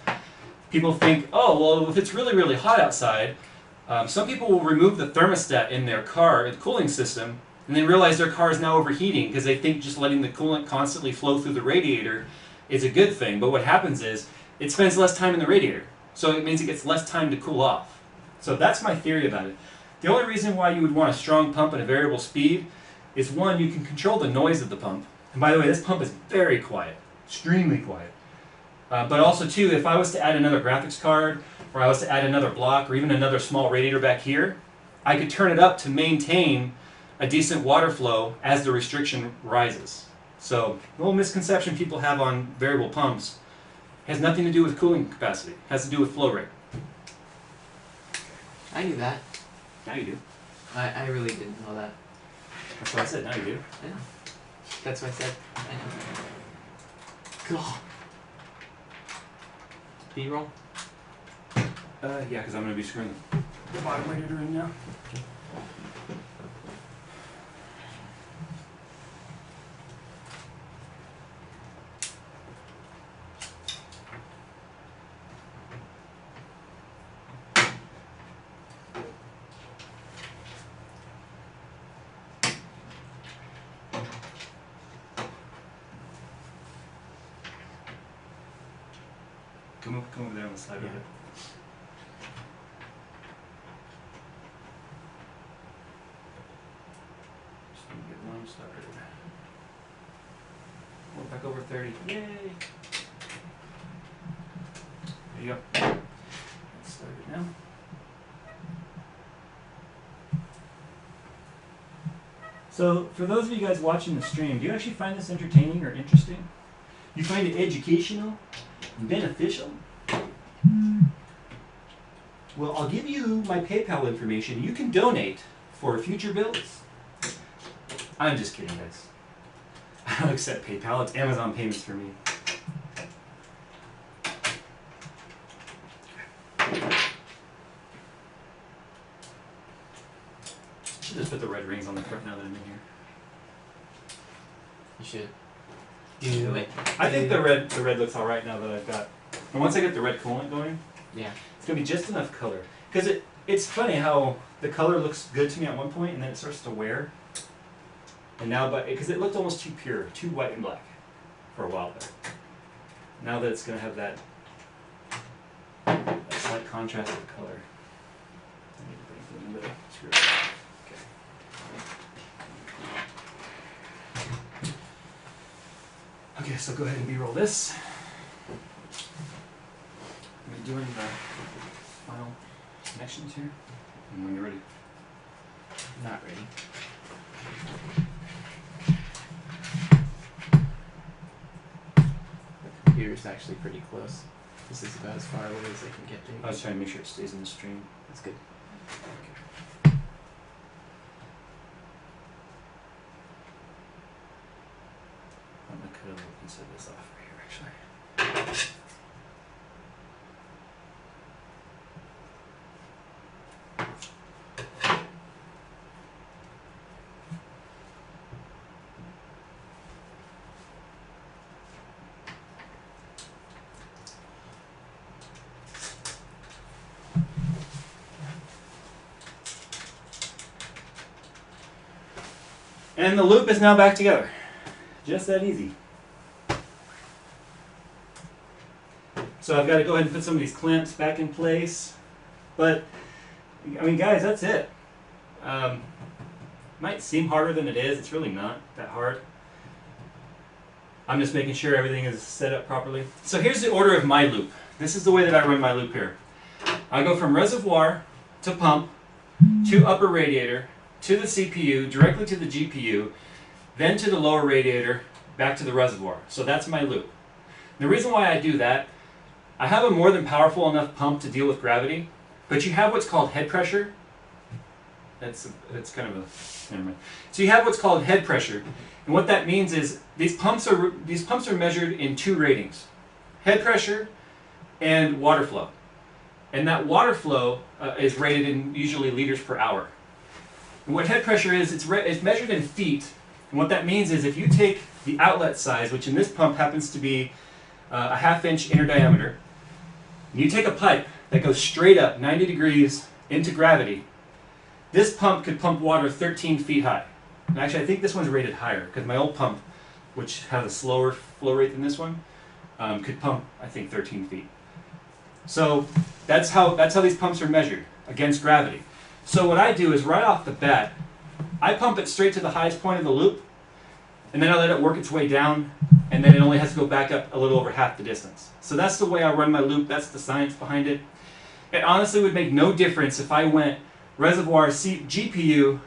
people think, oh, well, if it's really, really hot outside, some people will remove the thermostat in their car, the cooling system, and then realize their car is now overheating because they think just letting the coolant constantly flow through the radiator is a good thing. But what happens is it spends less time in the radiator. So it means it gets less time to cool off. So that's my theory about it. The only reason why you would want a strong pump at a variable speed is, one, you can control the noise of the pump. And by the way, this pump is very quiet, extremely quiet. But also, too, if I was to add another graphics card, or I was to add another block, or even another small radiator back here, I could turn it up to maintain a decent water flow as the restriction rises. So the little misconception people have on variable pumps has nothing to do with cooling capacity. It has to do with flow rate. I knew that. Now you do. I really didn't know that. That's what I said. Now you do. I know. That's what I said. I know. God. B-roll? Yeah, because I'm going to be screwing the bottom radiator in now. Come over there on the side of it. Just need to get one started. We're back over 30. Yay! There you go. Let's start it now. So, for those of you guys watching the stream, do you actually find this entertaining or interesting? Do you find it educational? Beneficial? Well, I'll give you my PayPal information. You can donate for future builds. I'm just kidding, guys. I don't accept PayPal. It's Amazon payments for me. Should just put the red rings on the front now that I'm in here. You should. Do it. I think the red looks all right now that I've got. And once I get the red coolant going, Yeah. it's gonna be just enough color. Because it's funny how the color looks good to me at one point and then it starts to wear. And now, because it looked almost too pure, too white and black for a while there. Now that it's gonna have that slight contrast of color. I need to bring it in the middle. Screw it. Okay, so go ahead and B-roll this. I'm doing the final connections here. And when you're ready. Not ready. The computer's actually pretty close. This is about as far away as I can get. I was trying to make sure it stays in the stream. That's good. I'm gonna cut a little piece of this off right here, actually. And the loop is now back together. Just that easy. So I've got to go ahead and put some of these clamps back in place. But, I mean, guys, that's it. Might seem harder than it is. It's really not that hard. I'm just making sure everything is set up properly. So here's the order of my loop. This is the way that I run my loop here. I go from reservoir to pump to upper radiator to the CPU, directly to the GPU, then to the lower radiator, back to the reservoir. So that's my loop. The reason why I do that, I have a more than powerful enough pump to deal with gravity, but you have what's called head pressure. That's kind of a, never mind. So you have what's called head pressure, and what that means is these pumps are measured in two ratings: head pressure and water flow. And that water flow is rated in usually liters per hour. And what head pressure is, it's measured in feet. And what that means is if you take the outlet size, which in this pump happens to be a 1/2 inch inner diameter, and you take a pipe that goes straight up 90 degrees into gravity, this pump could pump water 13 feet high. And actually, I think this one's rated higher, because my old pump, which has a slower flow rate than this one, could pump, I think, 13 feet. So that's how these pumps are measured, against gravity. So what I do is right off the bat, I pump it straight to the highest point of the loop, and then I let it work its way down, and then it only has to go back up a little over half the distance. So that's the way I run my loop. That's the science behind it. It honestly would make no difference if I went reservoir GPU,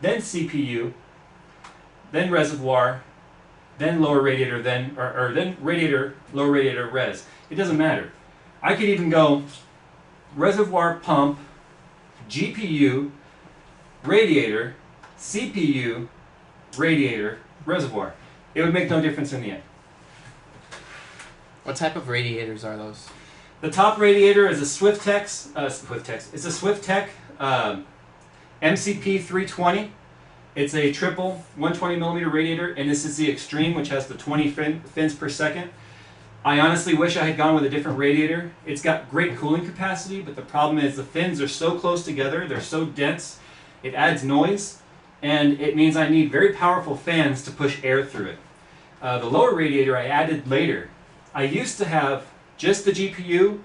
then CPU, then reservoir, then lower radiator, then radiator, lower radiator, res. It doesn't matter. I could even go reservoir, pump, GPU, radiator, CPU, radiator, reservoir. It would make no difference in the end. What type of radiators are those? The top radiator is a Swiftech. It's a Swiftech MCP 320. It's a triple 120 millimeter radiator, and this is the extreme, which has the 20 fins per second. I honestly wish I had gone with a different radiator. It's got great cooling capacity, but the problem is the fins are so close together, they're so dense, it adds noise, and it means I need very powerful fans to push air through it. The lower radiator I added later. I used to have just the GPU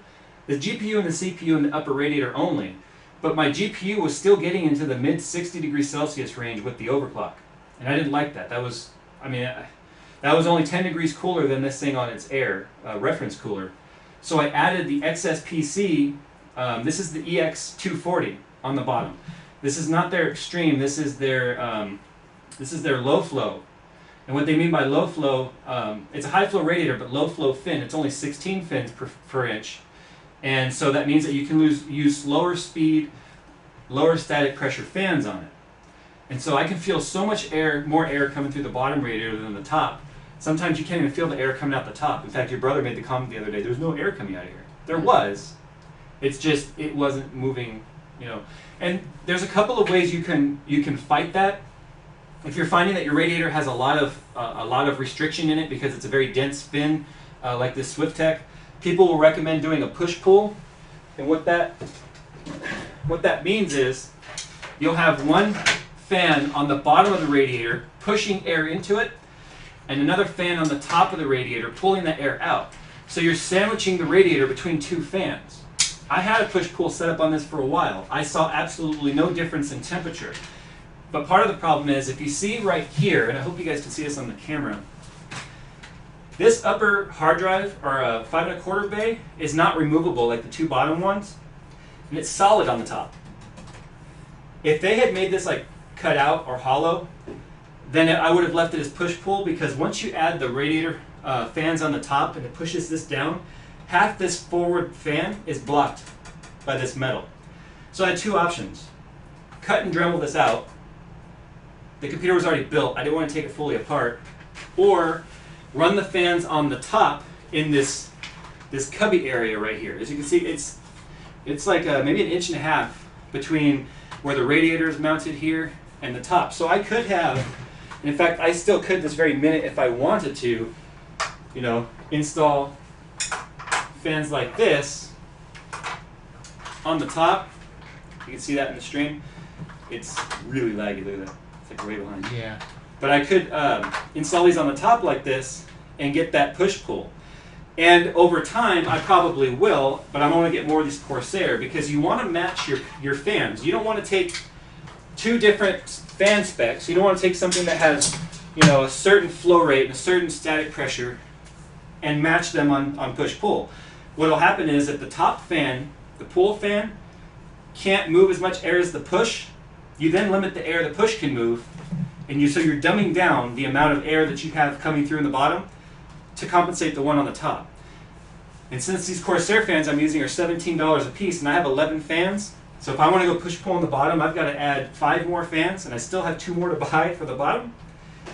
and the CPU and the upper radiator only. But my GPU was still getting into the mid 60 degrees Celsius range with the overclock. And I didn't like that. That was only 10 degrees cooler than this thing on its air, reference cooler. So I added the XSPC, this is the EX240 on the bottom. This is not their extreme, this is their low flow. And what they mean by low flow, it's a high flow radiator, but low flow fin. It's only 16 fins per inch. And so that means that you can use lower speed, lower static pressure fans on it. And so I can feel so much more air coming through the bottom radiator than the top. Sometimes you can't even feel the air coming out the top. In fact, your brother made the comment the other day, there's no air coming out of here. There was. It's just, it wasn't moving, you know. And there's a couple of ways you can fight that. If you're finding that your radiator has a lot of restriction in it because it's a very dense fin, like this SwiftTech, people will recommend doing a push-pull. And what that means is you'll have one fan on the bottom of the radiator pushing air into it, and another fan on the top of the radiator pulling that air out. So you're sandwiching the radiator between two fans. I had a push-pull set up on this for a while. I saw absolutely no difference in temperature. But part of the problem is, if you see right here, and I hope you guys can see this on the camera, this upper hard drive, or a 5 1/4 bay, is not removable like the two bottom ones, and it's solid on the top. If they had made this like cut out or hollow, then I would have left it as push-pull, because once you add the radiator fans on the top and it pushes this down, half this forward fan is blocked by this metal. So I had two options. Cut and Dremel this out. The computer was already built. I didn't want to take it fully apart. Or run the fans on the top in this cubby area right here. As you can see, it's like maybe 1.5 inches between where the radiator is mounted here and the top. So I could have, and in fact I still could this very minute if I wanted to, you know, install fans like this on the top. You can see that in the stream. It's really laggy, look at that. It's like way behind. Yeah. But I could install these on the top like this and get that push-pull. And over time, I probably will, but I'm going to get more of these Corsair, because you want to match your fans. You don't want to take two different fan specs. You don't want to take something that has, you know, a certain flow rate and a certain static pressure and match them on push-pull. What will happen is that the top fan, the pull fan, can't move as much air as the push. You then limit the air the push can move, and so you're dumbing down the amount of air that you have coming through in the bottom to compensate the one on the top. And since these Corsair fans I'm using are $17 a piece, and I have 11 fans, so if I want to go push-pull on the bottom, I've got to add 5 more fans, and I still have 2 more to buy for the bottom.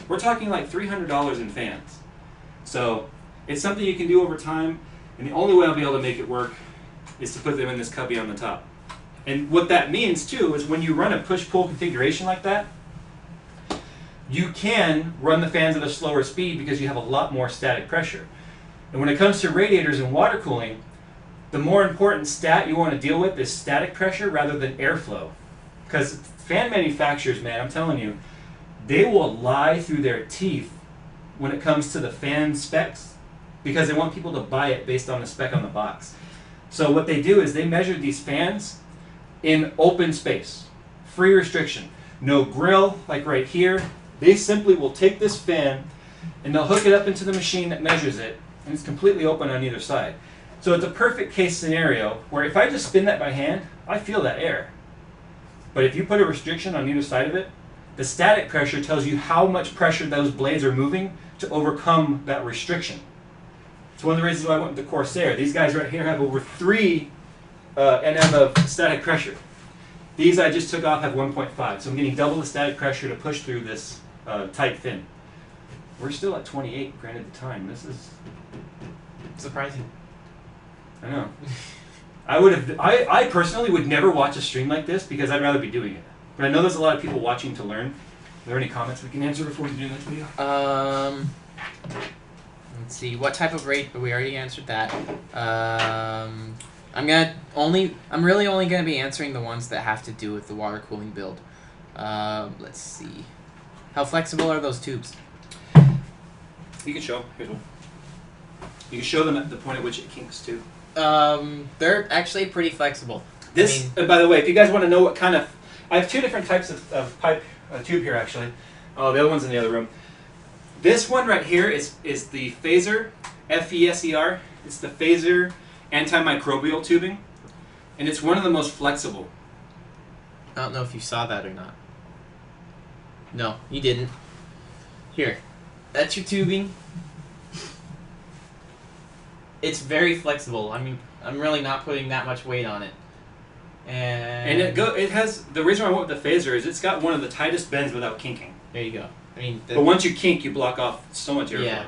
We're talking like $300 in fans. So it's something you can do over time, and the only way I'll be able to make it work is to put them in this cubby on the top. And what that means too is when you run a push-pull configuration like that, you can run the fans at a slower speed because you have a lot more static pressure. And when it comes to radiators and water cooling, the more important stat you want to deal with is static pressure rather than airflow. Because fan manufacturers, man, I'm telling you, they will lie through their teeth when it comes to the fan specs, because they want people to buy it based on the spec on the box. So what they do is they measure these fans in open space, free restriction, no grill like right here. They simply will take this fan and they'll hook it up into the machine that measures it, and it's completely open on either side. So it's a perfect case scenario where if I just spin that by hand, I feel that air. But if you put a restriction on either side of it, the static pressure tells you how much pressure those blades are moving to overcome that restriction. It's one of the reasons why I went with the Corsair. These guys right here have over 3 Nm of static pressure. These I just took off have 1.5, so I'm getting double the static pressure to push through this tight fin. We're still at 28, granted the time. This is Surprising. I know. I personally would never watch a stream like this because I'd rather be doing it. But I know there's a lot of people watching to learn. Are there any comments we can answer before we do this video? Let's see. What type of rate? We already answered that. I'm really only gonna be answering the ones that have to do with the water cooling build. Let's see. How flexible are those tubes? You can show. Here's one. You can show them at the point at which it kinks too. They're actually pretty flexible. This, by the way, if you guys want to know what kind of, I have 2 different types of pipe tube here actually. Oh, the other one's in the other room. This one right here is the Phaser, F-E-S-E-R. It's the Phaser antimicrobial tubing, and it's one of the most flexible. I don't know if you saw that or not. No, you didn't. Here, that's your tubing. It's very flexible. I mean, I'm really not putting that much weight on it. And it has, the reason why I went with the Phaser is it's got one of the tightest bends without kinking. there you go. I mean, But once you kink, you block off so much airflow. yeah.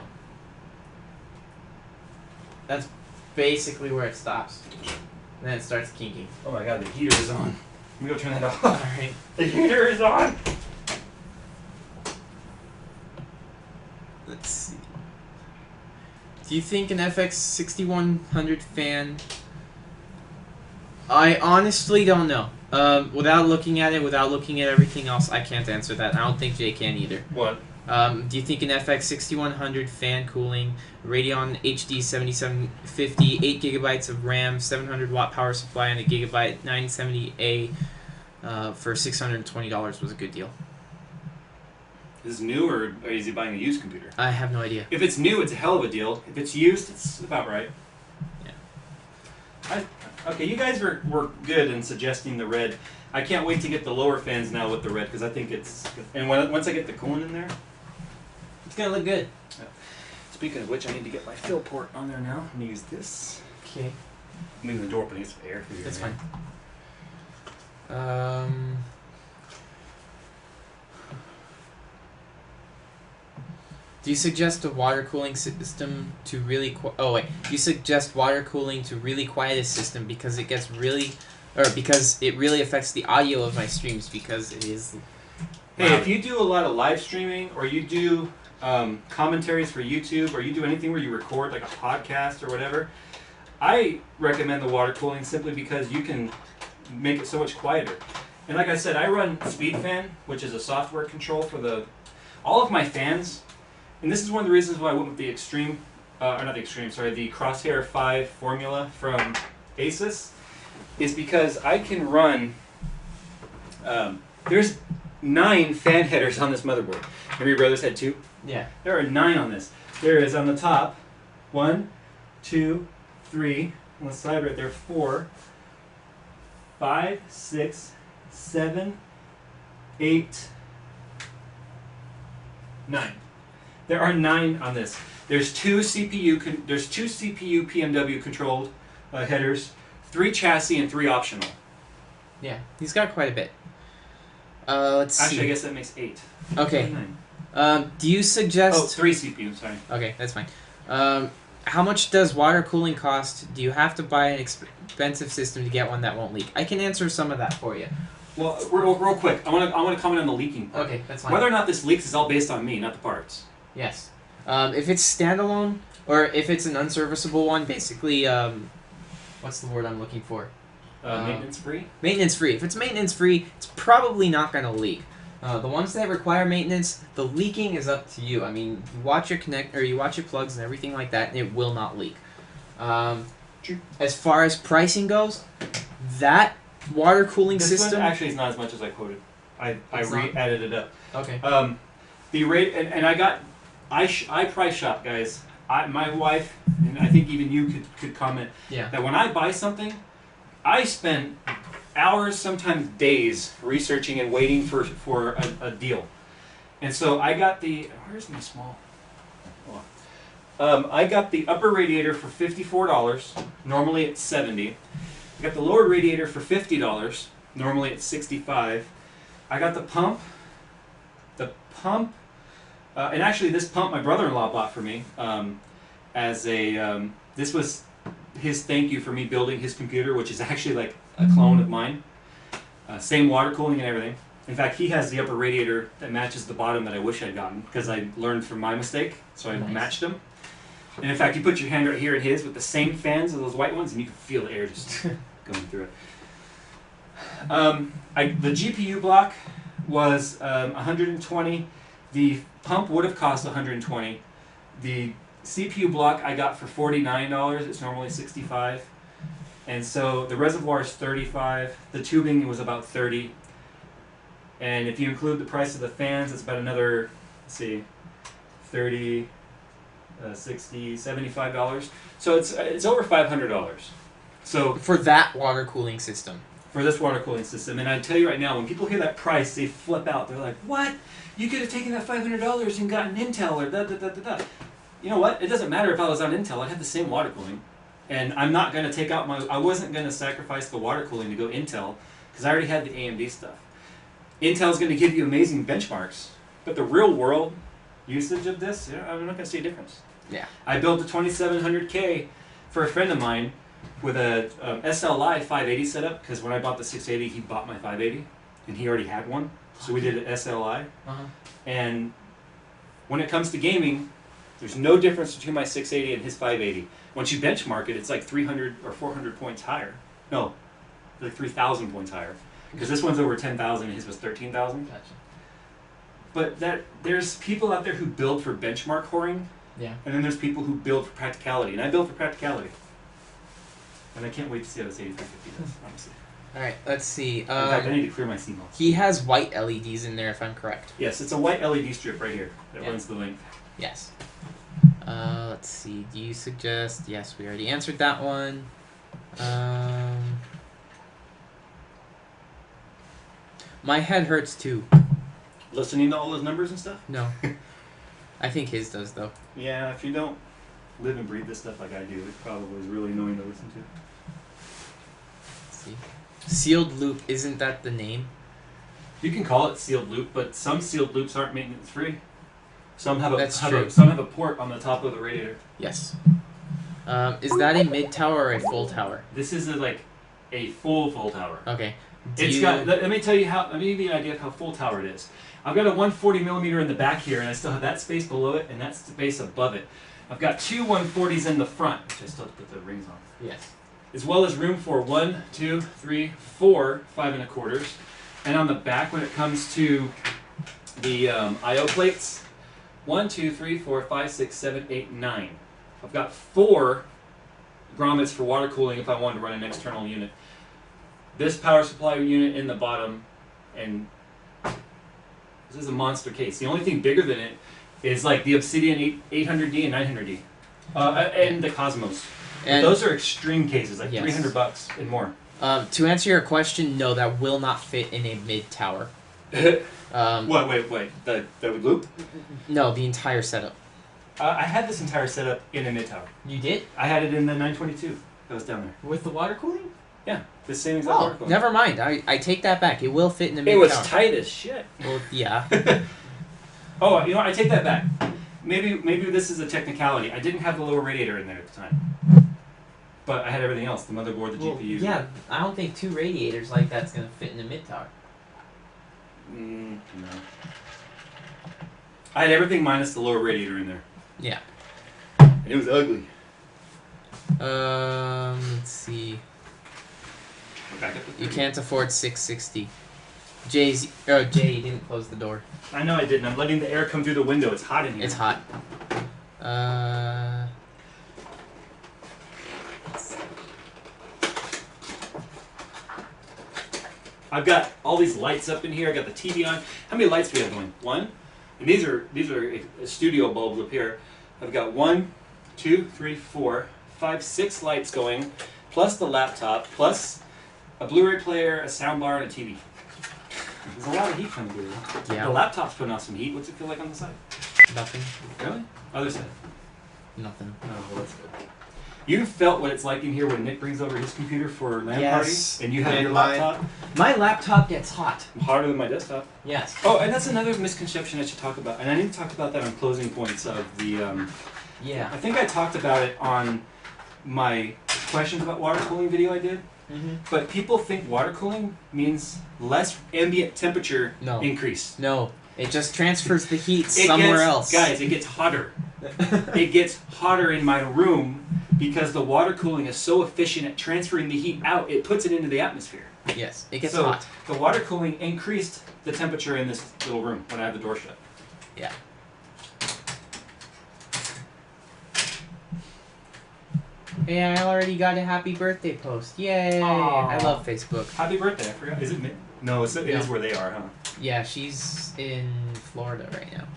That's basically where it stops. And then it starts kinking. Oh my god, the heater is on. Let me go turn that off. Alright. The heater is on! Let's see. Do you think an FX 6100 fan? I honestly don't know. Without looking at it, without looking at everything else, I can't answer that. I don't think Jay can either. What? Do you think an FX 6100 fan cooling, Radeon HD 7750, 8 gigabytes of RAM, 700 watt power supply, and a gigabyte 970A for $620 was a good deal? Is this new or is he buying a used computer? I have no idea. If it's new, it's a hell of a deal. If it's used, it's about right. Yeah. Okay, you guys were good in suggesting the red. I can't wait to get the lower fans now with the red because I think it's... And once I get the coolant in there... It's gonna look good. Speaking of which, I need to get my fill port on there now. I'm going to use this. Okay. I'm moving the door open to get some air through here. That's man. fine. Do you suggest a water cooling system to really do you suggest water cooling to really quiet a system because it gets really because it really affects the audio of my streams because it is Hey, loud. if you do a lot of live streaming or you do commentaries for YouTube or you do anything where you record like a podcast or whatever, I recommend the water cooling simply because you can make it so much quieter. And like I said, I run SpeedFan, which is a software control for all of my fans. And this is one of the reasons why I went with the the Crosshair 5 formula from Asus, is because I can run, there's 9 fan headers on this motherboard. Remember your brothers had 2? Yeah. There are 9 on this. There is on the top, 1, 2, 3, on the side right there, 4, 5, 6, 7, 8, 9. There are 9 on this. There's two CPU PMW controlled headers, 3 chassis, and 3 optional. Yeah, he's got quite a bit. Let's see. Actually, I guess that makes 8. Okay. 9. Do you suggest 3 CPU, sorry. Okay, that's fine. How much does water cooling cost? Do you have to buy an expensive system to get one that won't leak? I can answer some of that for you. Well, real quick, I want to comment on the leaking part. Okay, that's fine. Whether or not this leaks is all based on me, not the parts. Yes. If it's standalone, or if it's an unserviceable one, basically, what's the word I'm looking for? Maintenance free? Maintenance free. If it's maintenance free, it's probably not going to leak. The ones that require maintenance, the leaking is up to you. I mean, you watch your you watch your plugs and everything like that, and it will not leak. As far as pricing goes, that water cooling This system one actually is not as much as I quoted. I added it up. Okay. The rate, and I price shop, guys. My wife, and I think even you could comment, Yeah. that when I buy something, I spend hours, sometimes days, researching and waiting for a deal. And so I got where's my small? I got the upper radiator for $54. Normally it's $70. I got the lower radiator for $50. Normally it's $65. I got the pump. And actually this pump my brother-in-law bought for me as a, this was his thank you for me building his computer, which is actually like a clone of mine. Same water cooling and everything. In fact, he has the upper radiator that matches the bottom that I wish I'd gotten because I learned from my mistake, so I matched them. And in fact, you put your hand right here in his with the same fans of those white ones, and you can feel the air just going through it. The GPU block was 120. The pump would have cost 120. The CPU block I got for $49. It's normally $65. And so the reservoir is $35. The tubing was about $30. And if you include the price of the fans, it's about another, let's see, $30, $60, $75. So it's over $500. So For that water cooling system. for this water cooling system, and I tell you right now, when people hear that price, they flip out. They're like, "What? You could have taken that $500 and gotten Intel or da da da da da." You know what? It doesn't matter if I was on Intel. I'd have the same water cooling, and I'm not going to take out my. I wasn't going to sacrifice the water cooling to go Intel because I already had the AMD stuff. Intel's going to give you amazing benchmarks, but the real world usage of this, I'm not going to see a difference. Yeah. I built a 2700K for a friend of mine with a SLI 580 setup because when I bought the 680, he bought my 580, and he already had one. So we did an SLI, and when it comes to gaming, there's no difference between my 680 and his 580. Once you benchmark it, it's like 300 or 400 points higher. No, like 3,000 points higher. Because this one's over 10,000 and his was 13,000. Gotcha. But there's people out there who build for benchmark whoring, Yeah. and then there's people who build for practicality. And I build for practicality. And I can't wait to see how this 8350 does, honestly. Alright, let's see. In fact, I need to clear my CMOS. He has white LEDs in there, if I'm correct. Yes, it's a white LED strip right here that Yeah. runs the length. Yes. Let's see. Do you suggest? Yes, we already answered that one. My head hurts too. Listening to all those numbers and stuff? No. I think his does, though. Yeah, if you don't live and breathe this stuff like I do, it probably is really annoying to listen to. Let's see. Sealed loop, isn't that the name? You can call it sealed loop, but some sealed loops aren't maintenance free. Some have That's true. some have a port on the top of the radiator. Yes. Is that a mid tower or a full tower? This is like a full tower. Okay. Let me tell you let me give you an idea of how full tower it is. I've got a 140 millimeter in the back here, and I still have that space below it and that space above it. I've got two 140s in the front, which I still have to put the rings on. Yes. As well as room for 1, 2, 3, 4 5 1/4. And on the back, when it comes to the I/O plates, 1, 2, 3, 4, 5, 6, 7, 8, 9. I've got 4 grommets for water cooling if I wanted to run an external unit. This power supply unit in the bottom, and this is a monster case. The only thing bigger than it is like the Obsidian 800D and 900D, and the Cosmos. And those are extreme cases, like Yes. $300 and more. To answer your question, no, that will not fit in a mid tower. What? Wait. The loop? No, the entire setup. I had this entire setup in a mid tower. You did? I had it in the 922 that was down there. With the water cooling? Yeah, the same exact Oh, article. never mind. I take that back. It will fit in a mid It was tower. tight as shit. Well, yeah. Oh, you know what? I take that back. Maybe this is a technicality. I didn't have the lower radiator in there at the time, but I had everything else: the motherboard, the Well, GPU. yeah, I don't think 2 radiators like that's gonna fit in the mid tower. No. I had everything minus the lower radiator in there. Yeah. And it was ugly. Let's see. Back up to You 30. can't afford 660. Jay, you didn't close the door. I know I didn't. I'm letting the air come through the window. It's hot in here. It's hot. I've got all these lights up in here. I got the TV on. How many lights do we have going? 1, and these are studio bulbs up here. I've got 1, 2, 3, 4, 5, 6 lights going, plus the laptop, plus a Blu-ray player, a soundbar, and a TV. There's a lot of heat coming through. Yeah. The laptop's putting off some heat. What's it feel like on the side? Nothing. Really? Other side. Nothing. Oh, well, that's good. You felt what it's like in here when Nick brings over his computer for LAN Yes. party, and you have And your mine. laptop My laptop gets hot. harder than my desktop. Yes. Oh, and that's another misconception I should talk about, and I need to talk about that on closing points of the. Yeah. I think I talked about it on my questions about water cooling video I did, Mm-hmm. but people think water cooling means less ambient temperature No. increase. No. It just transfers the heat It somewhere gets, else. Guys, it gets hotter. It gets hotter in my room because the water cooling is so efficient at transferring the heat out, it puts it into the atmosphere. Yes, it gets so hot. the water cooling increased the temperature in this little room when I have the door shut. Yeah. Hey, I already got a happy birthday post. Yay! Aw. I love Facebook. Happy birthday! I forgot. Is it? No, it is where they are, huh? Yeah, she's in Florida right now.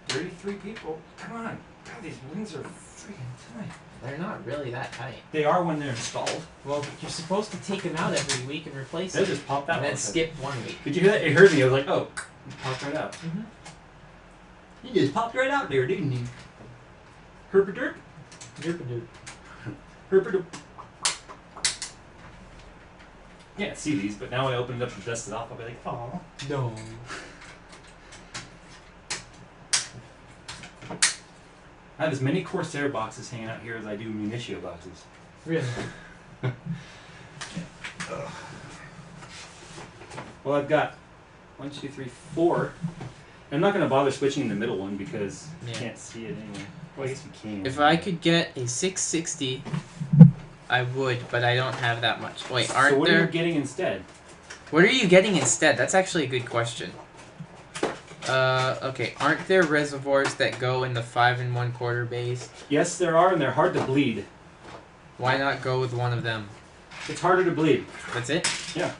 33 people. Come on. God, these wings are freaking tight. They're not really that tight. They are when they're installed. Well, you're supposed to take them out every week and replace They them. just pop that And one. then skip 1 week. Did you hear that? It heard me. I was like, oh, it popped right out. Mm-hmm. He just popped right out there, didn't he? Herpaderp? Herpaderp. Can't see these, but now when I open it up and dust it off, I'll be like, oh. No. I have as many Corsair boxes hanging out here as I do Municio boxes. Really? Well, I've got 1, 2, 3, 4. I'm not going to bother switching the middle one because you can't see it anyway. Well, I guess you can. If I could get a 660, I would, but I don't have that much. Wait, So aren't what are there... you getting instead? What are you getting instead? That's actually a good question. Okay, aren't there reservoirs that go in the 5 1/4 bays? Yes, there are, and they're hard to bleed. Why not go with one of them? It's harder to bleed. That's it? Yeah.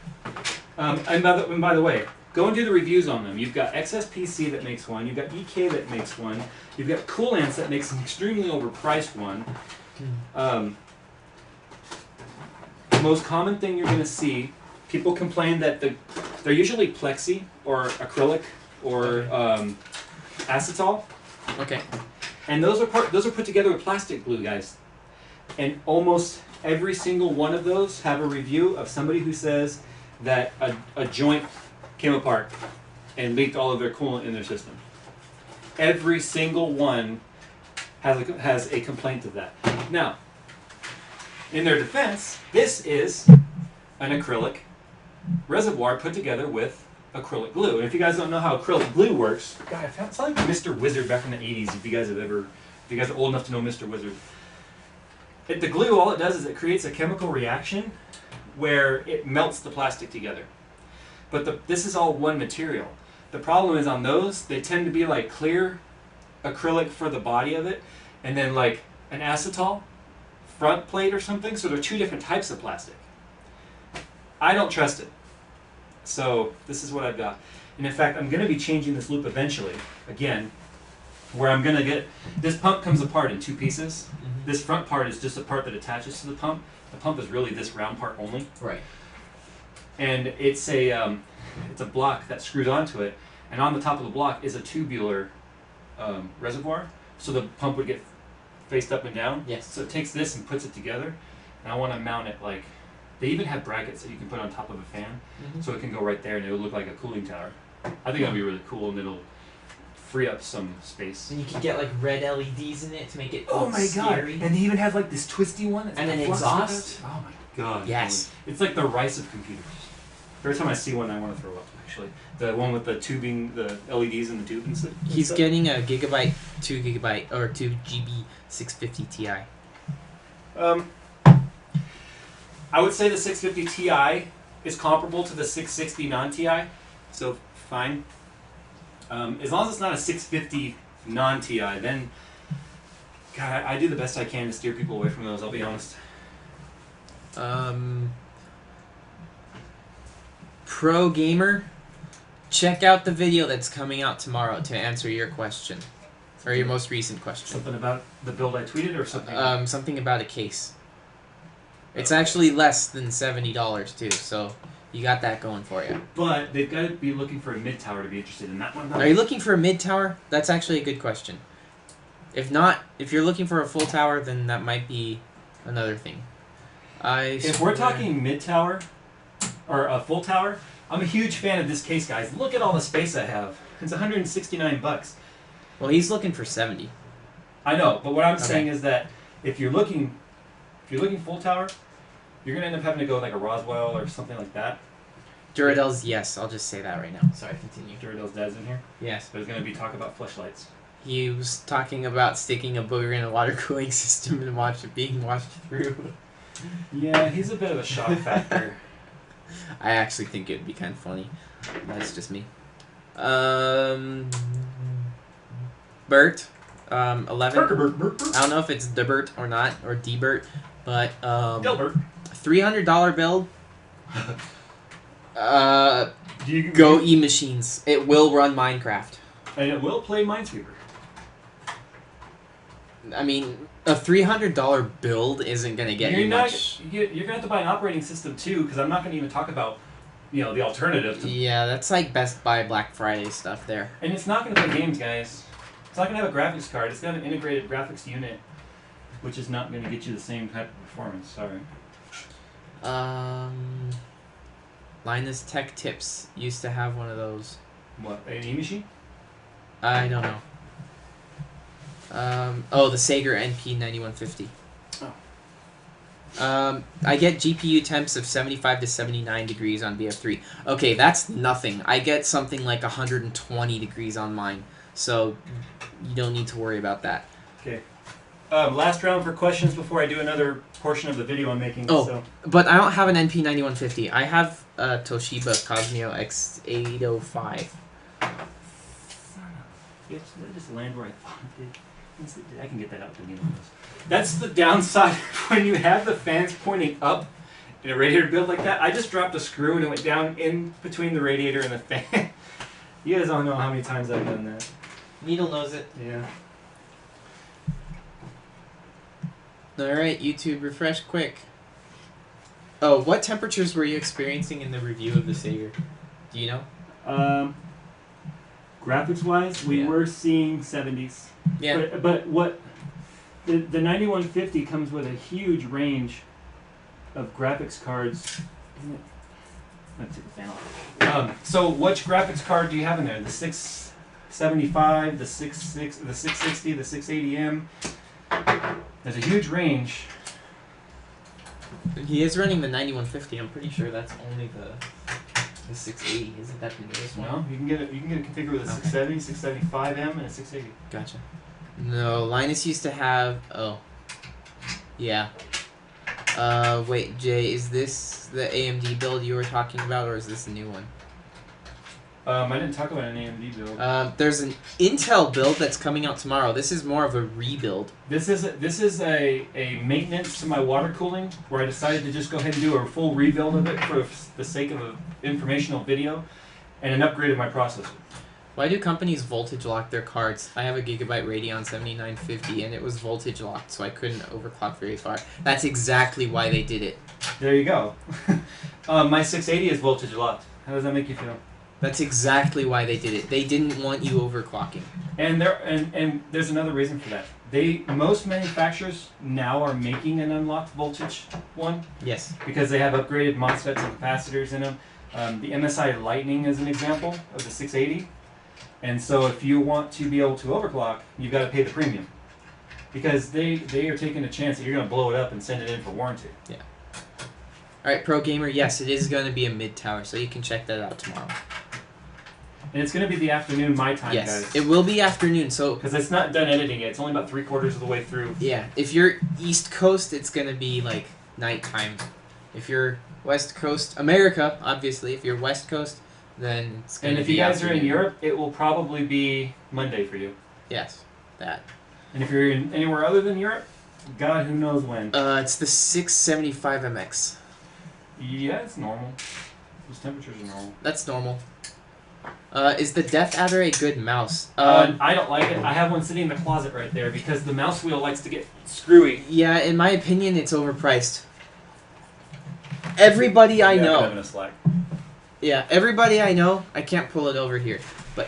And by the way, go and do the reviews on them. You've got XSPC that makes one. You've got EK that makes one. You've got Coolants that makes an extremely overpriced one. The most common thing you're going to see, people complain that they're usually plexi or acrylic or acetal, Okay. and those are put together with plastic glue, guys. And almost every single one of those have a review of somebody who says that a joint came apart and leaked all of their coolant in their system. Every single one has a complaint of that. Now, in their defense, this is an acrylic reservoir put together with acrylic glue. And if you guys don't know how acrylic glue works, God, it sounds like Mr. Wizard back in the 80s, if you guys are old enough to know Mr. Wizard. The glue, all it does is it creates a chemical reaction where it melts the plastic together. But this is all one material. The problem is on those, they tend to be like clear acrylic for the body of it, and then like an acetal front plate or something, so they're two different types of plastic. I don't trust it. So this is what I've got. And in fact, I'm going to be changing this loop eventually, again, where I'm going to get, this pump comes apart in 2 pieces. Mm-hmm. This front part is just a part that attaches to the pump. The pump is really this round part only. Right. And it's a block that screws onto it, and on the top of the block is a tubular reservoir, so the pump would get faced up and down. Yes. So it takes this and puts it together, and I want to mount it like, they even have brackets that you can put on top of a fan, so it can go right there and it'll look like a cooling tower. I think that'll be really cool, and it'll free up some space. And you can get like red LEDs in it to make it Oh look my god! scary. And they even have like this twisty one. That's And got an flux exhaust? with it. Oh my god! Yes. It's like the rice of computers. Every time I see one, I want to throw up. Actually, the one with the tubing, the LEDs and the tube and stuff. He's getting a gigabyte, 2 GB, or 2 GB 650 Ti. I would say the 650 Ti is comparable to the 660 non-Ti, so fine. As long as it's not a 650 non-Ti, then God, I do the best I can to steer people away from those. I'll be honest. Pro gamer, check out the video that's coming out tomorrow to answer your question, or your most recent question. Something about the build I tweeted, or something. Something about a case. It's actually less than $70 too, so you got that going for you. But they've got to be looking for a mid tower to be interested in that one. Are you looking for a mid tower? That's actually a good question. If not, if you're looking for a full tower, then that might be another thing. If we're talking mid tower or a full tower, I'm a huge fan of this case, guys. Look at all the space I have. It's $169. Well, he's looking for 70. I know, but what I'm Okay. saying is that if you're looking full tower, you're gonna end up having to go with like a Roswell or something like that. Duradel's, yes, I'll just say that right now. Sorry, continue. Duradel's dad's in here. Yes. There's gonna be talk about fleshlights. He was talking about sticking a booger in a water cooling system and watch it being washed through. Yeah, he's a bit of a shock factor. I actually think it'd be kind of funny. That's just me. Bert, 11. Burger. I don't know if it's Debert or not, or Debert, but Dilbert. $300 build. Do you Go E-Machines. It will run Minecraft. And it will play Minesweeper. I mean, a $300 build isn't going to get you much. You're gonna have to buy an operating system too, because I'm not gonna even talk about, the alternative. Yeah, that's like Best Buy Black Friday stuff there. And it's not gonna play games, guys. It's not gonna have a graphics card. It's got an integrated graphics unit, which is not gonna get you the same type of performance. Sorry. Linus Tech Tips used to have one of those. What? An E-machine? I don't know. The Sager NP9150. Oh. I get GPU temps of 75 to 79 degrees on BF3. Okay, that's nothing. I get something like 120 degrees on mine, so you don't need to worry about that. Okay. Last round for questions before I do another portion of the video I'm making. Oh. So. But I don't have an NP9150. I have a Toshiba Cosmeo X805. Did I just land where I thought it did? I can get that out the needle. That's the downside when you have the fans pointing up in a radiator build like that. I just dropped a screw and it went down in between the radiator and the fan. You guys don't know how many times I've done that. Needle knows it. Yeah. Alright, YouTube, refresh quick. Oh, what temperatures were you experiencing in the review of the Sager? Do you know? Graphics wise, we Yeah. were seeing 70s. Yeah. But what the 9150 comes with a huge range of graphics cards. Let's take the fan off. So which graphics card do you have in there? The 675, the 660, the 680M. There's a huge range. He is running the 9150. I'm pretty sure that's only the 680. Isn't that the newest one? No, you can get it configured with a Okay. 670, 675M, and a 680. Gotcha. No, Linus used to have... Oh. Yeah. Wait, Jay, is this the AMD build you were talking about, or is this a new one? I didn't talk about an AMD build. There's an Intel build that's coming out tomorrow. This is more of a rebuild. This is a maintenance to my water cooling, where I decided to just go ahead and do a full rebuild of it for the sake of an informational video, and an upgrade of my processor. Why do companies voltage lock their cards? I have a Gigabyte Radeon 7950 and it was voltage locked, so I couldn't overclock very far. That's exactly why they did it. There you go. My 680 is voltage locked. How does that make you feel? That's exactly why they did it. They didn't want you overclocking. And there's another reason for that. Most manufacturers now are making an unlocked voltage one. Yes. Because they have upgraded MOSFETs and capacitors in them. The MSI Lightning is an example of the 680. And so if you want to be able to overclock, you've got to pay the premium. Because they are taking a chance that you're going to blow it up and send it in for warranty. Yeah. Alright, Pro Gamer, yes, it is going to be a mid-tower, so you can check that out tomorrow. And it's going to be the afternoon my time, Yes, guys. it will be afternoon, so... Because it's not done editing yet. It's only about 3/4 of the way through. Yeah, if you're East Coast, it's going to be, like, nighttime. If you're West Coast... America, obviously. If you're West Coast, then it's going And to if be you guys are in afternoon. Europe, it will probably be Monday for you. Yes, that. And if you're in anywhere other than Europe, God, who knows when. It's the 675MX. Yeah, it's normal. Those temperatures are normal. That's normal. Is the Death Adder a good mouse? I don't like it. I have one sitting in the closet right there because the mouse wheel likes to get screwy. Yeah, in my opinion, it's overpriced. Everybody I know... Kevin is slack. Yeah, everybody I know, I can't pull it over here, but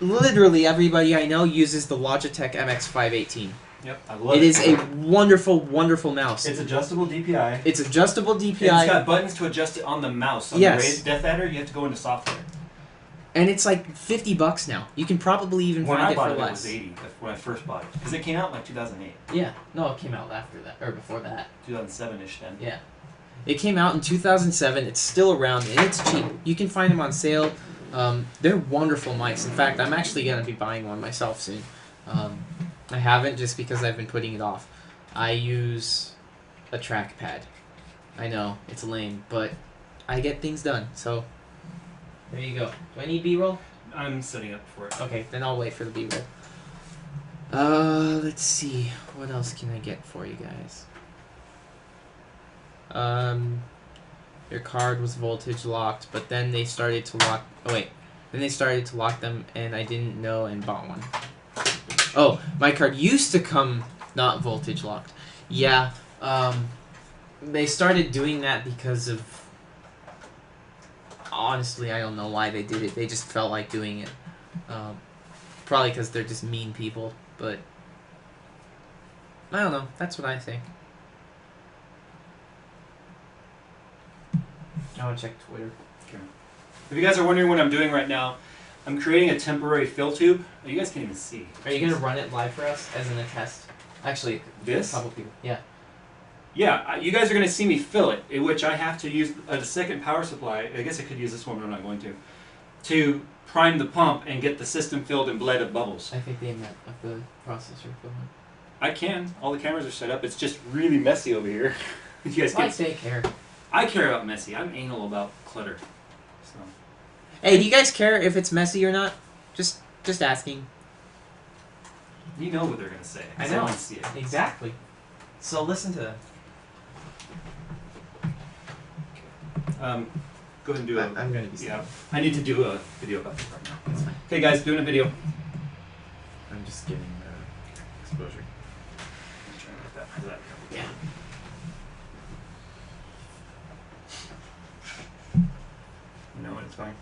literally everybody I know uses the Logitech MX518. Yep, I love it. It is a wonderful, wonderful mouse. It's adjustable DPI. It's adjustable DPI. And it's got buttons to adjust it on the mouse. On Yes. the Death Adder, you have to go into software. And it's like $50 now. You can probably even When find I it bought for it, it less. was 80 when I first bought it. Because it came out in like 2008. Yeah, no, it came out after that, or before that. 2007-ish then. Yeah. It came out in 2007. It's still around, and it's cheap. You can find them on sale. They're wonderful mice. In fact, I'm actually going to be buying one myself soon. I haven't just because I've been putting it off. I use a trackpad. I know, it's lame, but I get things done, so there you go. Do I need B-roll? I'm setting up for it. Okay, then I'll wait for the B-roll. Let's see. What else can I get for you guys? Your card was voltage locked, but then they started to lock. Oh wait, then they started to lock them, and I didn't know and bought one. Oh, my card used to come not voltage locked. Yeah. They started doing that because of. Honestly, I don't know why they did it. They just felt like doing it. Probably because they're just mean people, but I don't know. That's what I think. I want to check Twitter. Okay. If you guys are wondering what I'm doing right now, I'm creating a temporary fill tube. Oh, you guys can't even see. Are you gonna run it live for us as in a test? Actually, This? a couple people. Yeah. Yeah, you guys are going to see me fill it, in which I have to use a second power supply. I guess I could use this one, but I'm not going to prime the pump and get the system filled and bled of bubbles. I think they meant of the processor filling. I can. All the cameras are set up. It's just really messy over here. You guys Why can. they care? I care about messy. I'm anal about clutter. So. Hey, do you guys care if it's messy or not? Just asking. You know what they're going to say. I know. want to see it. Exactly. So listen to them. Go ahead and do it. I'm gonna be. Yeah, I need to do a video about this right now. That's fine. Okay, guys, doing a video. I'm just getting exposure. I'm trying to get that. How's that? Yeah. No, it's fine.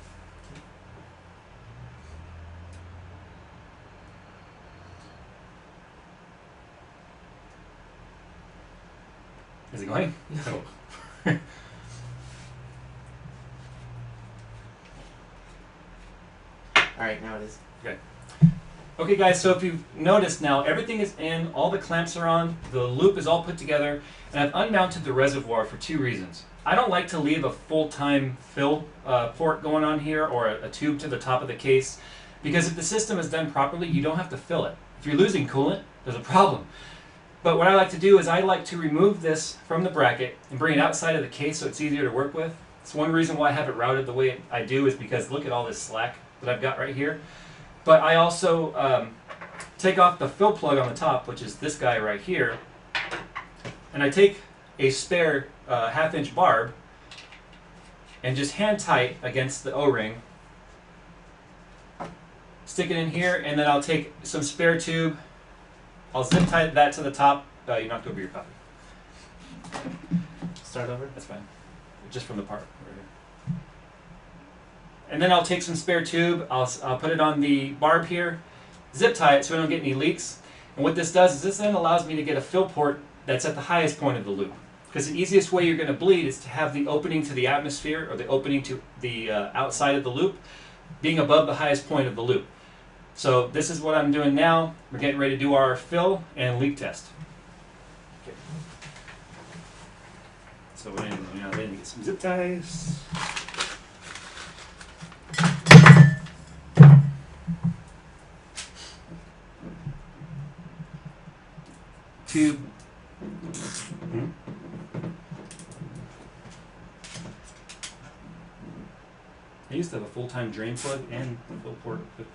Is it going? No. Alright, now it is. Okay guys, so if you've noticed now, everything is in, all the clamps are on, the loop is all put together, and I've unmounted the reservoir for two reasons. I don't like to leave a full-time fill port going on here, or a tube to the top of the case, because if the system is done properly, you don't have to fill it. If you're losing coolant, there's a problem. But what I like to do is I like to remove this from the bracket and bring it outside of the case so it's easier to work with. It's one reason why I have it routed the way I do, is because look at all this slack that I've got right here. But I also take off the fill plug on the top, which is this guy right here, and I take a spare half-inch barb and just hand tight against the O-ring, stick it in here, and then I'll take some spare tube, I'll zip tie that to the top. You knocked over your copy. Start over? That's fine. Just from the part. Right here. And then I'll take some spare tube, I'll put it on the barb here, zip tie it so I don't get any leaks. And what this does is this then allows me to get a fill port that's at the highest point of the loop. Because the easiest way you're going to bleed is to have the opening to the atmosphere, or the opening to the outside of the loop, being above the highest point of the loop. So this is what I'm doing now. We're getting ready to do our fill and leak test. Okay. So we're going to get some zip ties. Tube. I used to have a full-time drain plug and fill port, but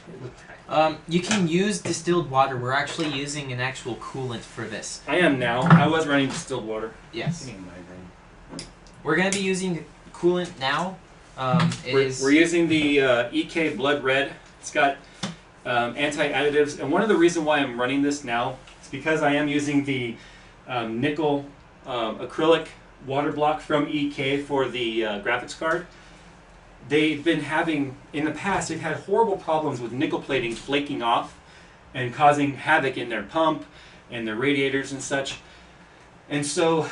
it looked tacky. You can use distilled water. We're actually using an actual coolant for this. I am now. I was running distilled water. Yes. Give me a migraine. We're going to be using coolant now. We're using the EK Blood Red. It's got anti-additives, and one of the reasons why I'm running this now is because I am using the nickel acrylic water block from EK for the graphics card. They've been having, in the past, they've had horrible problems with nickel plating flaking off and causing havoc in their pump and their radiators and such. And so,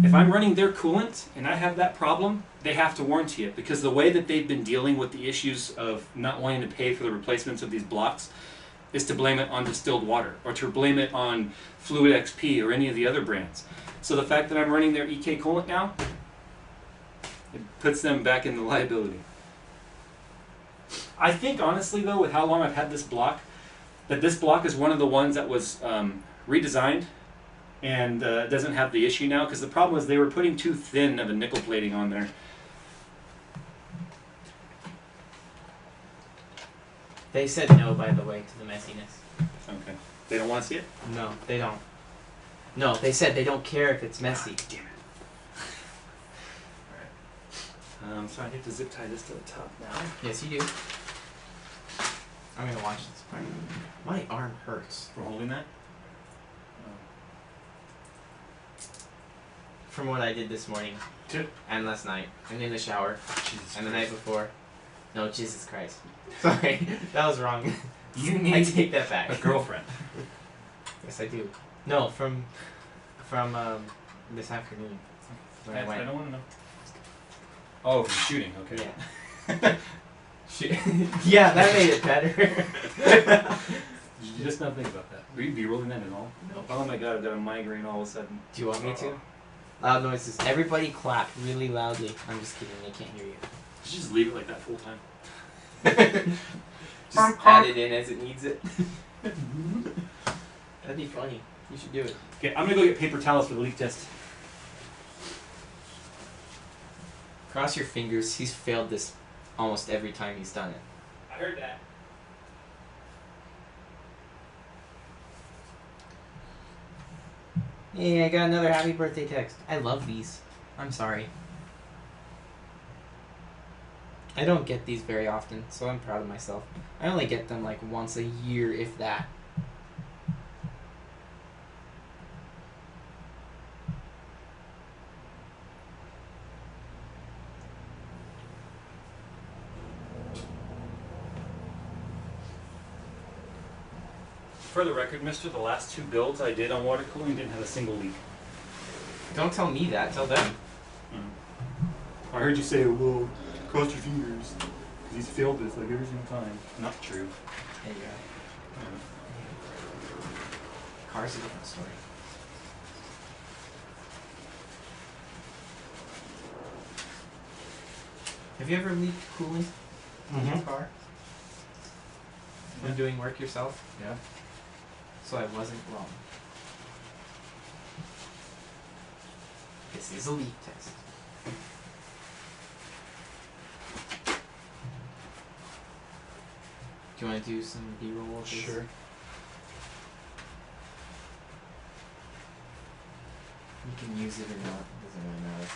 if I'm running their coolant and I have that problem, they have to warranty it, because the way that they've been dealing with the issues of not wanting to pay for the replacements of these blocks is to blame it on distilled water, or to blame it on Fluid XP or any of the other brands. So the fact that I'm running their EK coolant now, it puts them back in the liability. I think honestly though, with how long I've had this block, that this block is one of the ones that was redesigned and doesn't have the issue now, because the problem was they were putting too thin of a nickel plating on there. They said no, by the way, to the messiness. Okay. They don't want to see it? No, they don't. No, they said they don't care if it's messy. Damn it. Alright. So I have to zip tie this to the top now. Yes, you do. I'm gonna watch this part. My arm hurts For holding that? from what I did this morning Tip. and last night and in the shower Jesus and the night Christ. before. No, Jesus Christ. Sorry, that was wrong. You I need take that back. a girlfriend. Yes, I do. No, from this afternoon when I I went. don't want to know. Oh, from shooting. Okay. Yeah. Yeah, that made it better. Did you just not think about that? Were you B-rolling that at all? No. Oh my god, I've got a migraine all of a sudden. Do you want me to? Loud noises. Everybody clap really loudly. I'm just kidding. They can't hear you. Just leave it like that full time. Just add it in as it needs it. That'd be funny. You should do it. Okay, I'm gonna go get paper towels for the leak test. Cross your fingers. He's failed this almost every time he's done it. I heard that. Hey, I got another happy birthday text. I love these. I'm sorry. I don't get these very often, so I'm proud of myself. I only get them like once a year, if that. For the record, mister, the last 2 builds I did on water cooling didn't have a single leak. Don't tell me that. Tell them. I heard you say, well, cross your fingers. Because he's failed this like every single time. Not true. There you go. Car's a different story. Have you ever leaked coolant in your car? When doing work yourself? Yeah. So I wasn't wrong. This is a leak test. Do you want to do some B-roll of this? Sure. You can use it or not. It doesn't really matter.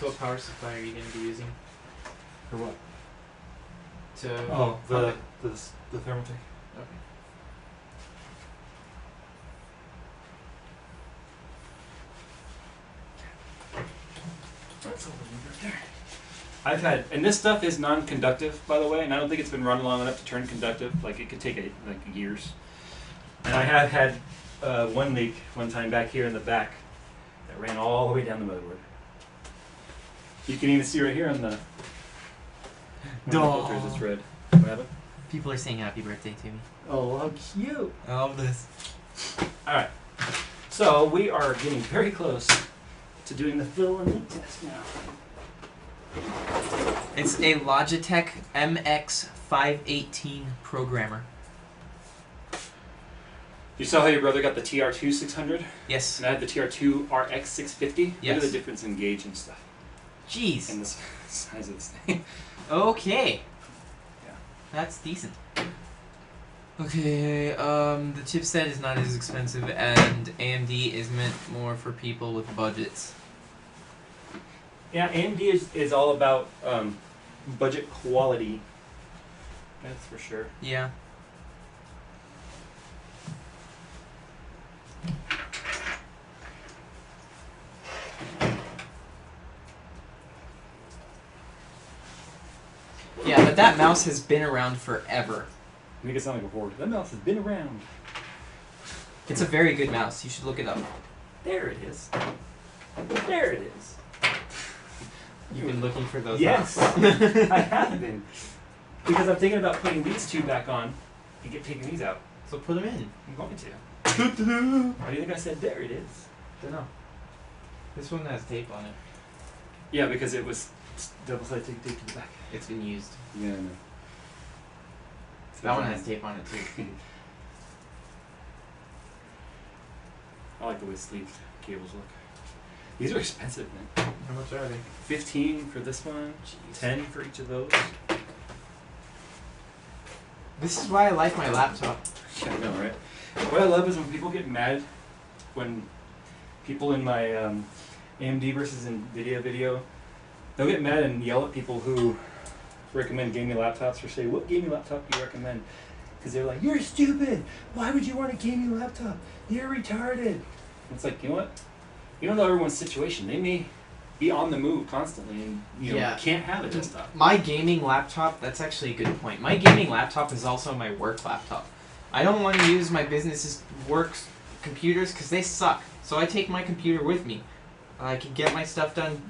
So what power supply are you going to be using For what? to Oh, pump it? the thermaltake. Okay. That's all right there. I've had, and this stuff is non-conductive, by the way, and I don't think it's been run long enough to turn conductive. Like it could take like years. And I have had one leak one time back here in the back that ran all the way down the motherboard. You can even see right here on the Duh. filters, it's red. What happened? People are saying happy birthday to me. Oh, how cute! I love this. All right, so we are getting very close to doing the fill and leak test now. It's a Logitech MX518 programmer. You saw how your brother got the TR2 600? Yes. And I had the TR2 RX 650? Look Yes. at the difference in gauge and stuff. Jeez. And the size of this thing. Okay. Yeah. That's decent. Okay, the chipset is not as expensive, and AMD is meant more for people with budgets. Yeah, AMD is all about budget quality. That's for sure. Yeah. Yeah, but that mouse has been around forever. Make it sound like a horde. That mouse has been around. It's a very good mouse. You should look it up. There it is. There it is. You've been looking for those. Yes, mouse. I have been. Because I'm thinking about putting these 2 back on and taking these out. So put them in. I'm going to. Why do you think I said there it is? Don't know. This one has tape on it. Yeah, because it was double-sided tape to the back. It's been used. Yeah, I know. That one has tape on it too. I like the way sleeve cables look. These are expensive, man. How much are they? 15 for this one, 10 for each of those. This is why I like my laptop. Yeah, I know, right? What I love is when people get mad when people in my AMD versus NVIDIA video, they'll get mad and yell at people who recommend gaming laptops or say, what gaming laptop do you recommend? Because they're like, you're stupid! Why would you want a gaming laptop? You're retarded! And it's like, you know what? You don't know everyone's situation. They may be on the move constantly and can't have a desktop. My gaming laptop, that's actually a good point. My gaming laptop is also my work laptop. I don't want to use my business's work computers because they suck. So I take my computer with me. I can get my stuff done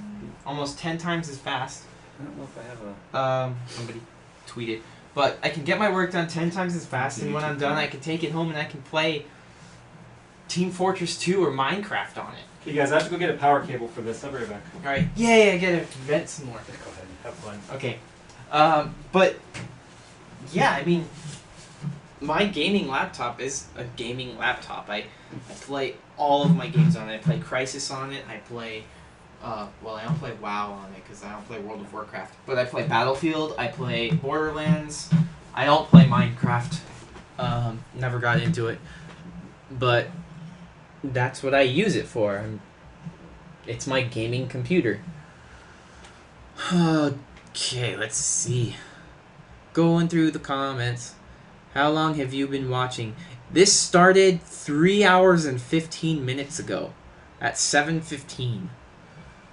almost 10 times as fast. I don't know if I have a... Somebody tweeted. But I can get my work done 10 times as fast, and when I'm done, I can take it home and I can play Team Fortress 2 or Minecraft on it. Okay, guys, I have to go get a power cable for this. I'll be right back. Alright. Yeah, I gotta vent some more. Go ahead and have fun. Okay. But, yeah, I mean, my gaming laptop is a gaming laptop. I play all of my games on it. I play Crysis on it. I play, well, I don't play WoW on it because I don't play World of Warcraft. But I play Battlefield. I play Borderlands. I don't play Minecraft. Never got into it. But that's what I use it for. It's my gaming computer. Okay, let's see. Going through the comments. How long have you been watching? This started 3 hours and 15 minutes ago at 7:15.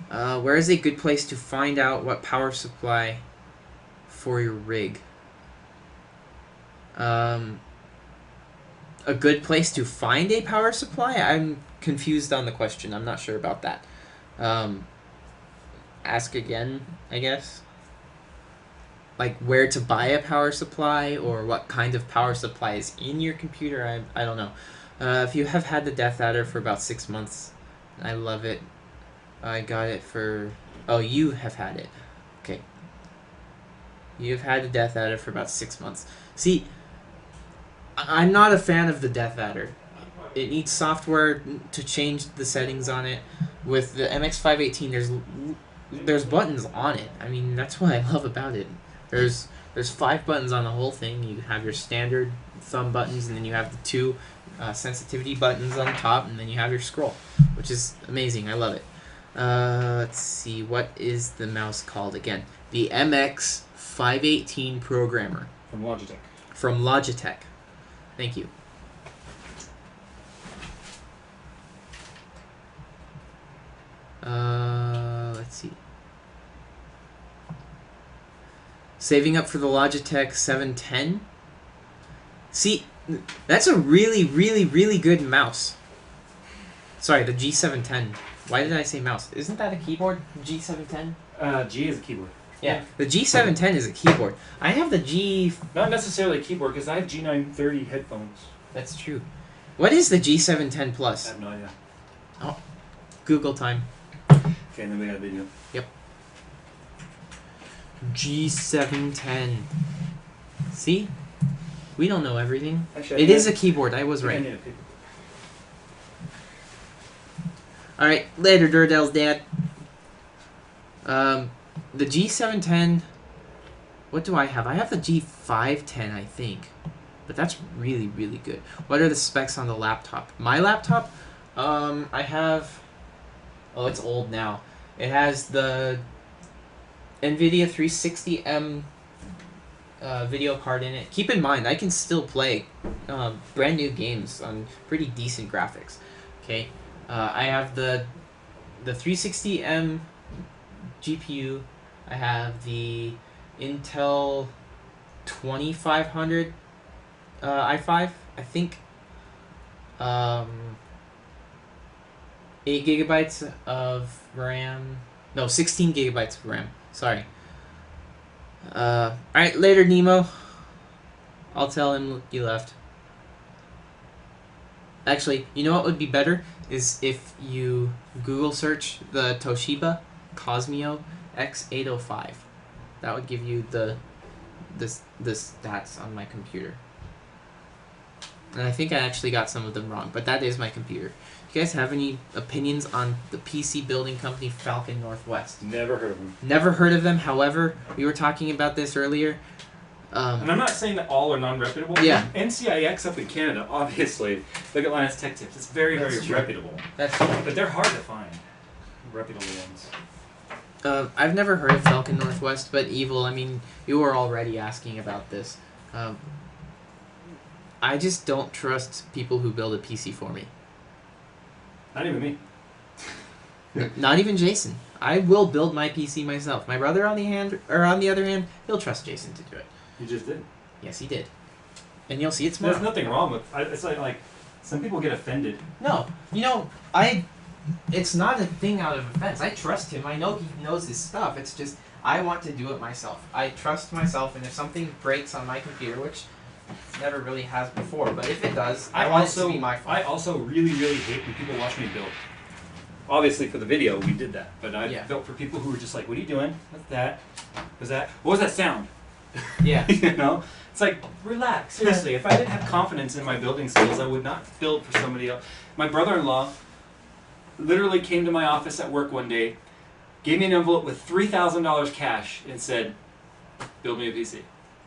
Where is a good place to find out what power supply for your rig? A good place to find a power supply? I'm confused on the question. I'm not sure about that. Ask again, I guess. Like where to buy a power supply or what kind of power supply is in your computer, I don't know. If you have had the Death Adder for about 6 months, I love it. I got it for... Oh, you have had it. Okay. You've had the Death Adder for about 6 months. See, I'm not a fan of the Death Adder. It needs software to change the settings on it. With the MX518, there's buttons on it. I mean, that's what I love about it. There's 5 buttons on the whole thing. You have your standard thumb buttons, and then you have the 2 sensitivity buttons on top, and then you have your scroll, which is amazing. I love it. Let's see. What is the mouse called again? The MX518 Programmer. From Logitech. From Logitech. Thank you. Let's see. Saving up for the Logitech 710. See, that's a really, really, really good mouse. Sorry, the G710. Why did I say mouse? Isn't that a keyboard? G710? G is a keyboard. Yeah, the G710 is a keyboard. I have the G... Not necessarily a keyboard, because I have G930 headphones. That's true. What is the G710 I Plus? have no idea. Oh, Google time. Okay, and then we got a video. Yep. G710. See? We don't know everything. Actually, It is a keyboard. I was I right. need a paper. Alright, later, Durdell's dad. The G710... What do I have? I have the G510, I think. But that's really, really good. What are the specs on the laptop? My laptop, I have... Oh, it's old now. It has the NVIDIA 360M video card in it. Keep in mind, I can still play brand new games on pretty decent graphics. Okay, I have the 360M GPU. I have the Intel 2500 i5, I think. 8 gigabytes of RAM. No, 16 gigabytes of RAM. Sorry. Alright, later, Nemo. I'll tell him you left. Actually, you know what would be better? Is if you Google search the Toshiba Cosmio X805. That would give you the stats on my computer. and I think I actually got some of them wrong, but that is my computer. Do you guys have any opinions on the PC building company Falcon Northwest? Never heard of them. Never heard of them. However, we were talking about this earlier. And I'm not saying that all are non-reputable. Yeah. NCIX up in Canada, obviously. Look at Linus Tech Tips. It's very, That's very true. reputable. That's true. But they're hard to find. Reputable ones. I've never heard of Falcon Northwest, but Evil, I mean, you were already asking about this. I just don't trust people who build a PC for me. Not even me. Not even Jason. I will build my PC myself. My brother, on the other hand, he'll trust Jason to do it. You just did. Yes, he did. And you'll see it's There's more. nothing wrong with. It's like some people get offended. No, it's not a thing out of offense. I trust him. I know he knows his stuff. It's just I want to do it myself. I trust myself, and if something breaks on my computer, which never really has before, but if it does, I want it to be my fault. I also really, really hate when people watch me build. Obviously, for the video, we did that, but I built for people who were just like, "What are you doing? What's that? What's that? What was that sound?" Yeah. You know, it's like, relax. Seriously, if I didn't have confidence in my building skills, I would not build for somebody else. My brother-in-law literally came to my office at work one day, gave me an envelope with $3,000 cash, and said, "Build me a PC."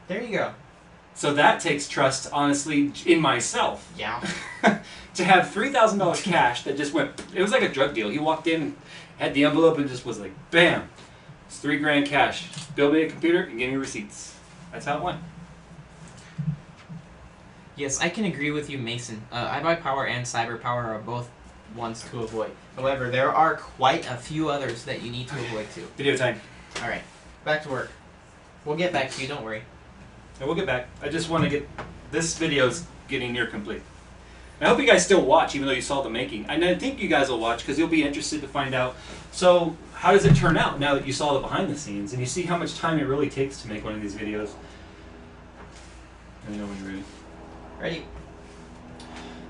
There you go. So that takes trust, honestly, in myself. Yeah. To have $3,000 cash that just went, it was like a drug deal. He walked in, had the envelope, and just was like, bam, it's $3,000 cash. Build me a computer and give me receipts. That's how it went. Yes, I can agree with you, Mason. iBuyPower and CyberPower are both ones to avoid. However, there are quite a few others that you need to avoid too. Video time. All right, back to work. We'll get back to you. Don't worry. And we'll get back. I just want to get, this video's getting near complete. I hope you guys still watch, even though you saw the making. And I think you guys will watch because you'll be interested to find out. So, how does it turn out now that you saw the behind the scenes and you see how much time it really takes to make one of these videos? Let me know when you're ready. Ready?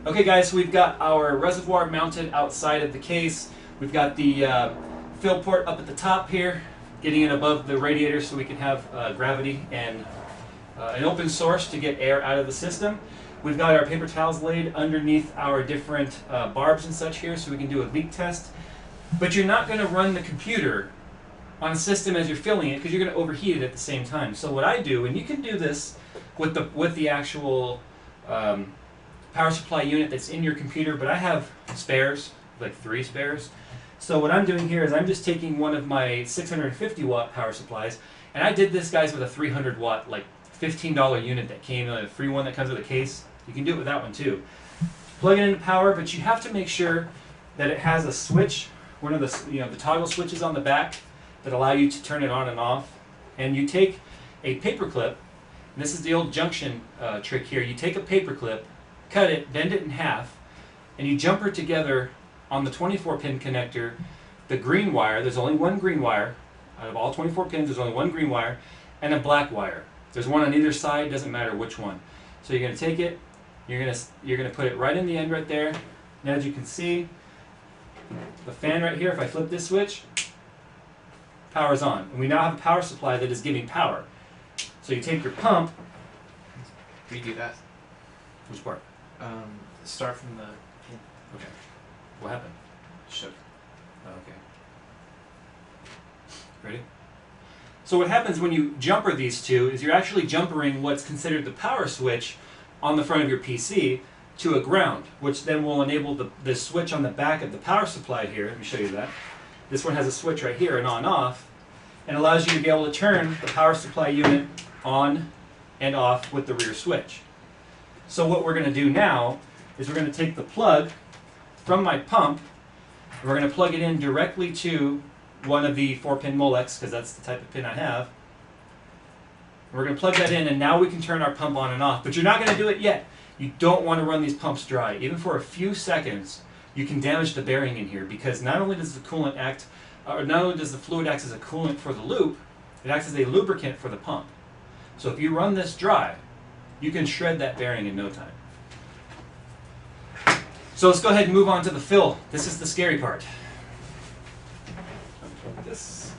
Okay, guys, so we've got our reservoir mounted outside of the case. We've got the fill port up at the top here, getting it above the radiator so we can have gravity and an open source to get air out of the system. We've got our paper towels laid underneath our different barbs and such here so we can do a leak test. But you're not going to run the computer on a system as you're filling it because you're going to overheat it at the same time. So what I do, and you can do this with the actual power supply unit that's in your computer, but I have spares, like 3 spares. So what I'm doing here is I'm just taking one of my 650 watt power supplies, and I did this, guys, with a 300 watt, like $15 unit that came, a free one that comes with a case. You can do it with that one too. Plug it into power, but you have to make sure that it has a switch, one of the the toggle switches on the back that allow you to turn it on and off. And you take a paper clip, and this is the old junction trick here. You take a paper clip, cut it, bend it in half, and you jumper together on the 24-pin connector the green wire. There's only one green wire. Out of all 24 pins, there's only one green wire and a black wire. There's one on either side, doesn't matter which one. So you're going to take it, you're going to put it right in the end right there. And as you can see, the fan right here, if I flip this switch, power's on. And we now have a power supply that is giving power. So you take your pump. Redo that. Which part? Start from the pin. Okay. What happened? Shook. Oh, okay. Ready? So what happens when you jumper these two is you're actually jumpering what's considered the power switch on the front of your PC to a ground, which then will enable the switch on the back of the power supply here. Let me show you that. This one has a switch right here, an on-off, and allows you to be able to turn the power supply unit on and off with the rear switch. So what we're going to do now is we're going to take the plug from my pump, and we're going to plug it in directly to one of the 4-pin Molex, because that's the type of pin I have. We're going to plug that in, and now we can turn our pump on and off. But you're not going to do it yet. You don't want to run these pumps dry. Even for a few seconds, you can damage the bearing in here, because not only does the coolant act, or not only does the fluid act as a coolant for the loop, it acts as a lubricant for the pump. So if you run this dry, you can shred that bearing in no time. So let's go ahead and move on to the fill. This is the scary part. Like this.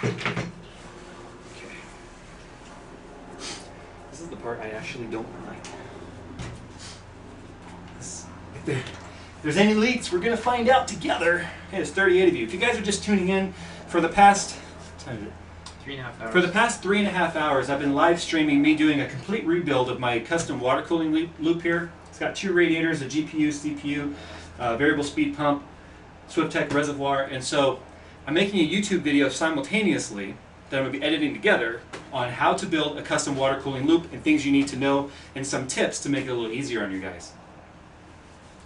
Okay. This is the part I actually don't like. If there's any leaks, we're going to find out together. Hey, there's 38 of you. If you guys are just tuning in, for the past... what time is it? 3.5 hours. For the past 3.5 hours, I've been live streaming me doing a complete rebuild of my custom water cooling loop here. It's got 2 radiators, a GPU, CPU, variable speed pump, SwiftTech reservoir, and so I'm making a YouTube video simultaneously that I'm going to be editing together on how to build a custom water cooling loop and things you need to know and some tips to make it a little easier on you guys.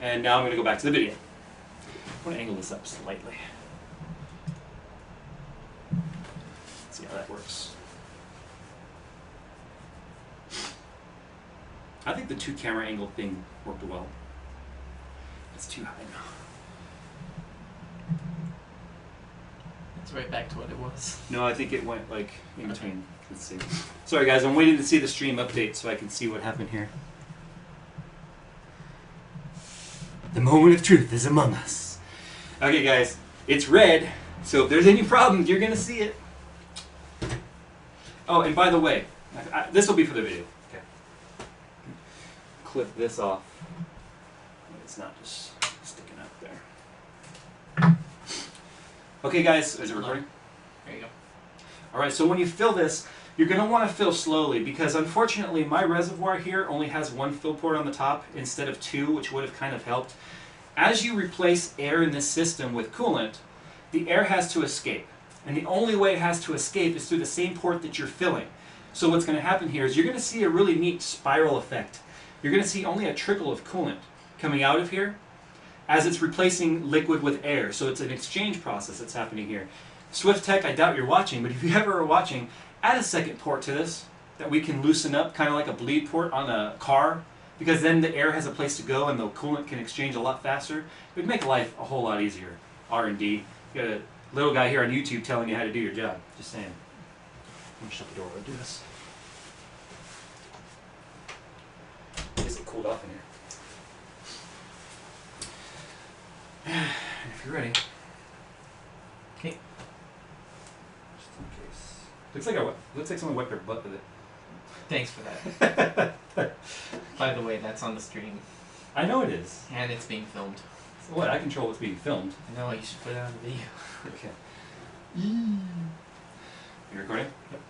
And now I'm going to go back to the video. I want to angle this up slightly. Let's see how that works. I think the 2 camera angle thing worked well. It's too high now. It's right back to what it was. No, I think it went like in between. Let's see. Sorry guys, I'm waiting to see the stream update so I can see what happened here. The moment of truth is among us. Okay guys, it's red, so if there's any problems, you're gonna see it. Oh, and by the way, this will be for the video. Okay. Clip this off. It's not just sticking up there. Okay guys, is it recording? There you go. Alright, so when you fill this, you're going to want to fill slowly because unfortunately my reservoir here only has 1 fill port on the top instead of 2, which would have kind of helped. As you replace air in this system with coolant, the air has to escape. And the only way it has to escape is through the same port that you're filling. So what's going to happen here is you're going to see a really neat spiral effect. You're going to see only a trickle of coolant coming out of here as it's replacing liquid with air. So it's an exchange process that's happening here. SwiftTech, I doubt you're watching, but if you ever are watching, add a second port to this that we can loosen up, kind of like a bleed port on a car, because then the air has a place to go and the coolant can exchange a lot faster. It would make life a whole lot easier. R&D. You got a little guy here on YouTube telling you how to do your job. Just saying. I'm going to shut the door. I'll do this. Is it cooled off in here? If you're ready. Okay. Just in case. Looks like someone wiped their butt with it. Thanks for that. By the way, that's on the stream. I know it is. And it's being filmed. So what? I control what's being filmed. I know, you should put it on the video. Okay. You recording? Yep.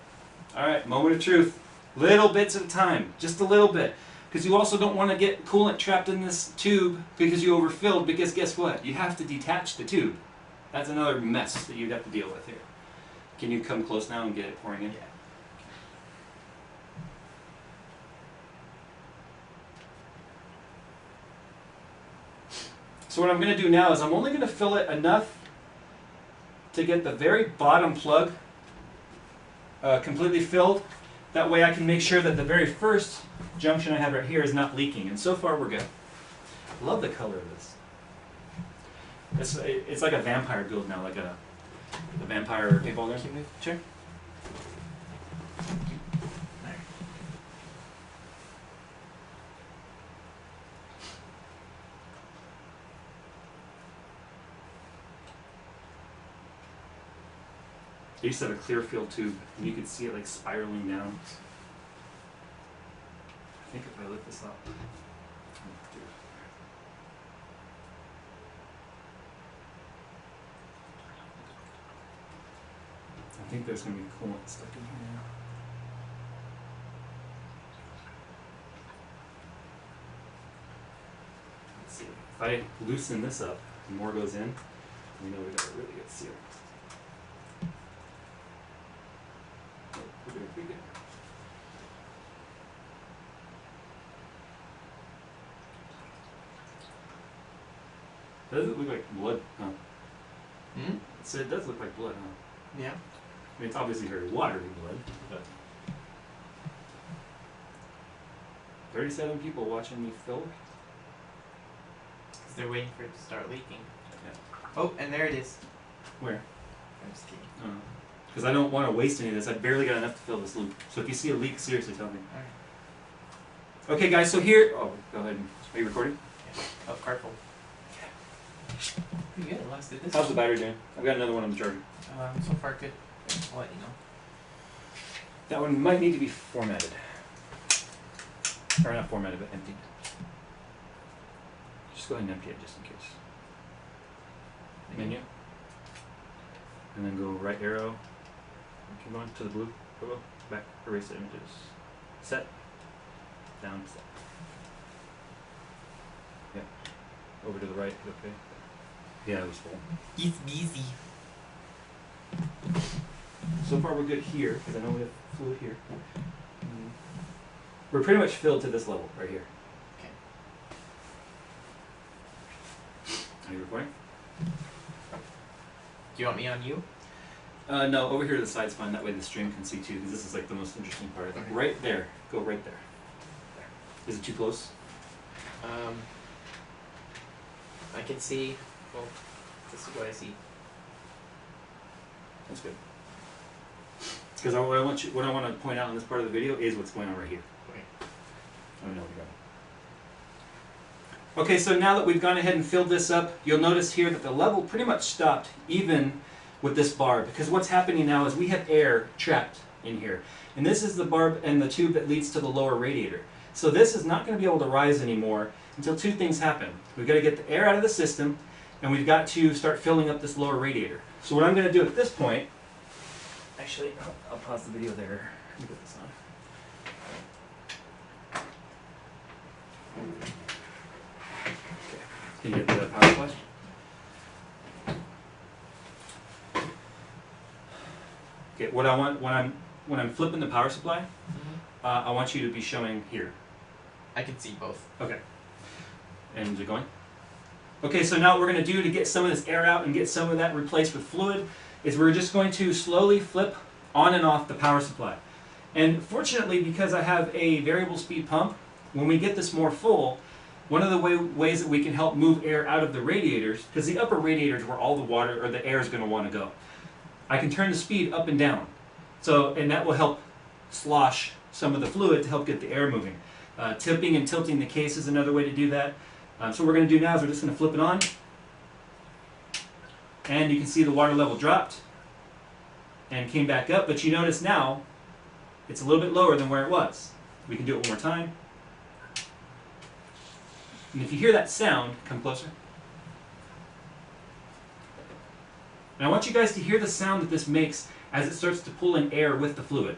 Alright, moment of truth. Little bits at a time. Just a little bit. Because you also don't want to get coolant trapped in this tube because you overfilled, because guess what? You have to detach the tube. That's another mess that you'd have to deal with here. Can you come close now and get it pouring in? Yeah. So what I'm going to do now is I'm only going to fill it enough to get the very bottom plug completely filled. That way I can make sure that the very first junction I have right here is not leaking. And so far we're good. Love the color of this. It's like a vampire build now, like a vampire paintball gun. Can you move? Sure. I used to have a clear field tube, and you could see it like spiraling down. I think if I lift this up, I think there's going to be coolant stuck in here now. Let's see. If I loosen this up, and more goes in, we know we got a really good seal. Does it look like blood? Huh? Hmm? So it does look like blood, huh? Yeah. I mean, it's obviously very watery blood, but 37 people watching me fill. Because they're waiting for it to start leaking. Yeah. Oh, and there it is. Where? I'm just kidding. Because I don't want to waste any of this. I barely got enough to fill this loop. So if you see a leak, seriously tell me. Alright. Okay, guys. So here. Oh, go ahead. Are you recording? Yeah. Oh, careful. Pretty good. It lasted this. How's the battery doing? I've got another one on the charger. So far good. I'll let you know. That one might need to be formatted. or not formatted, but emptied. Just go ahead and empty it just in case. Menu. And then go right arrow. Keep going to the blue. Go back. Erase the images. Set. Down. Set. Yeah. Over to the right. Okay. Yeah, it was full. He's busy. So far we're good here, because I know we have fluid here. We're pretty much filled to this level right here. Okay. Are you recording? Do you want me on you? No, over here to the side's fine. That way the stream can see too, because this is like the most interesting part. Like right there. Go right there. Is it too close? I can see. Well, this is what I see. That's good. Because what I want to point out in this part of the video is what's going on right here. Okay. I don't know what you got. Okay, so now that we've gone ahead and filled this up, you'll notice here that the level pretty much stopped even with this barb, because what's happening now is we have air trapped in here. And this is the barb and the tube that leads to the lower radiator. So this is not going to be able to rise anymore until two things happen. We've got to get the air out of the system, and we've got to start filling up this lower radiator. So what I'm going to do at this point, actually, I'll pause the video there. Let me put this on. Okay. Can you get the power flash? Okay. What I want when I'm flipping the power supply, I want you to be showing here. I can see both. Okay. And is it going? Okay, so now what we're going to do to get some of this air out and get some of that replaced with fluid is we're just going to slowly flip on and off the power supply. And fortunately, because I have a variable speed pump, when we get this more full, one of the ways that we can help move air out of the radiators, because the upper radiators where all the water or the air is going to want to go, I can turn the speed up and down. And that will help slosh some of the fluid to help get the air moving. Tipping and tilting the case is another way to do that. So what we're going to do now is we're just going to flip it on. And you can see the water level dropped and came back up. But you notice now it's a little bit lower than where it was. We can do it one more time. And if you hear that sound, come closer. And I want you guys to hear the sound that this makes as it starts to pull in air with the fluid.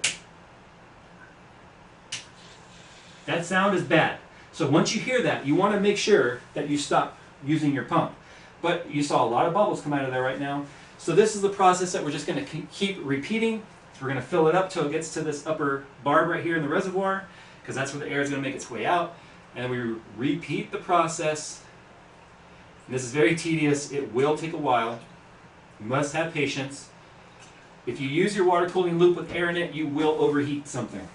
That sound is bad. So once you hear that, you want to make sure that you stop using your pump. But you saw a lot of bubbles come out of there right now. So this is the process that we're just going to keep repeating. So we're going to fill it up till it gets to this upper barb right here in the reservoir, because that's where the air is going to make its way out. And then we repeat the process. And this is very tedious. It will take a while. You must have patience. If you use your water cooling loop with air in it, you will overheat something.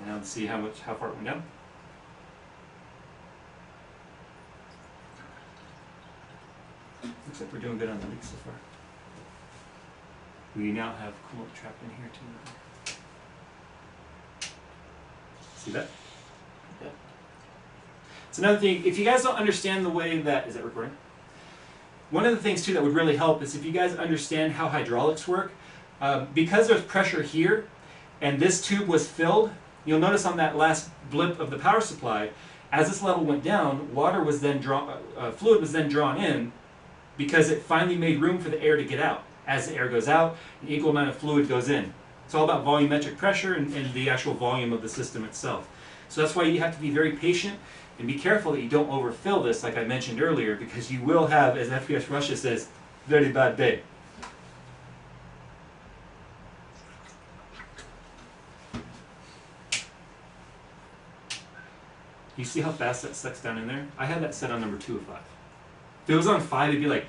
Now let's see how far it went down. Looks like we're doing good on the leaks so far. We now have coolant trapped in here too. See that? Yep. It's another thing, if you guys don't understand the way that, is that recording? One of the things too that would really help is if you guys understand how hydraulics work, because there's pressure here and this tube was filled, you'll notice on that last blip of the power supply, as this level went down, water was then fluid was then drawn in because it finally made room for the air to get out. As the air goes out, an equal amount of fluid goes in. It's all about volumetric pressure and the actual volume of the system itself. So that's why you have to be very patient and be careful that you don't overfill this, like I mentioned earlier, because you will have, as FPS Russia says, very bad day. You see how fast that sucks down in there? I had that set on number 2 of 5. If it was on 5, it'd be like,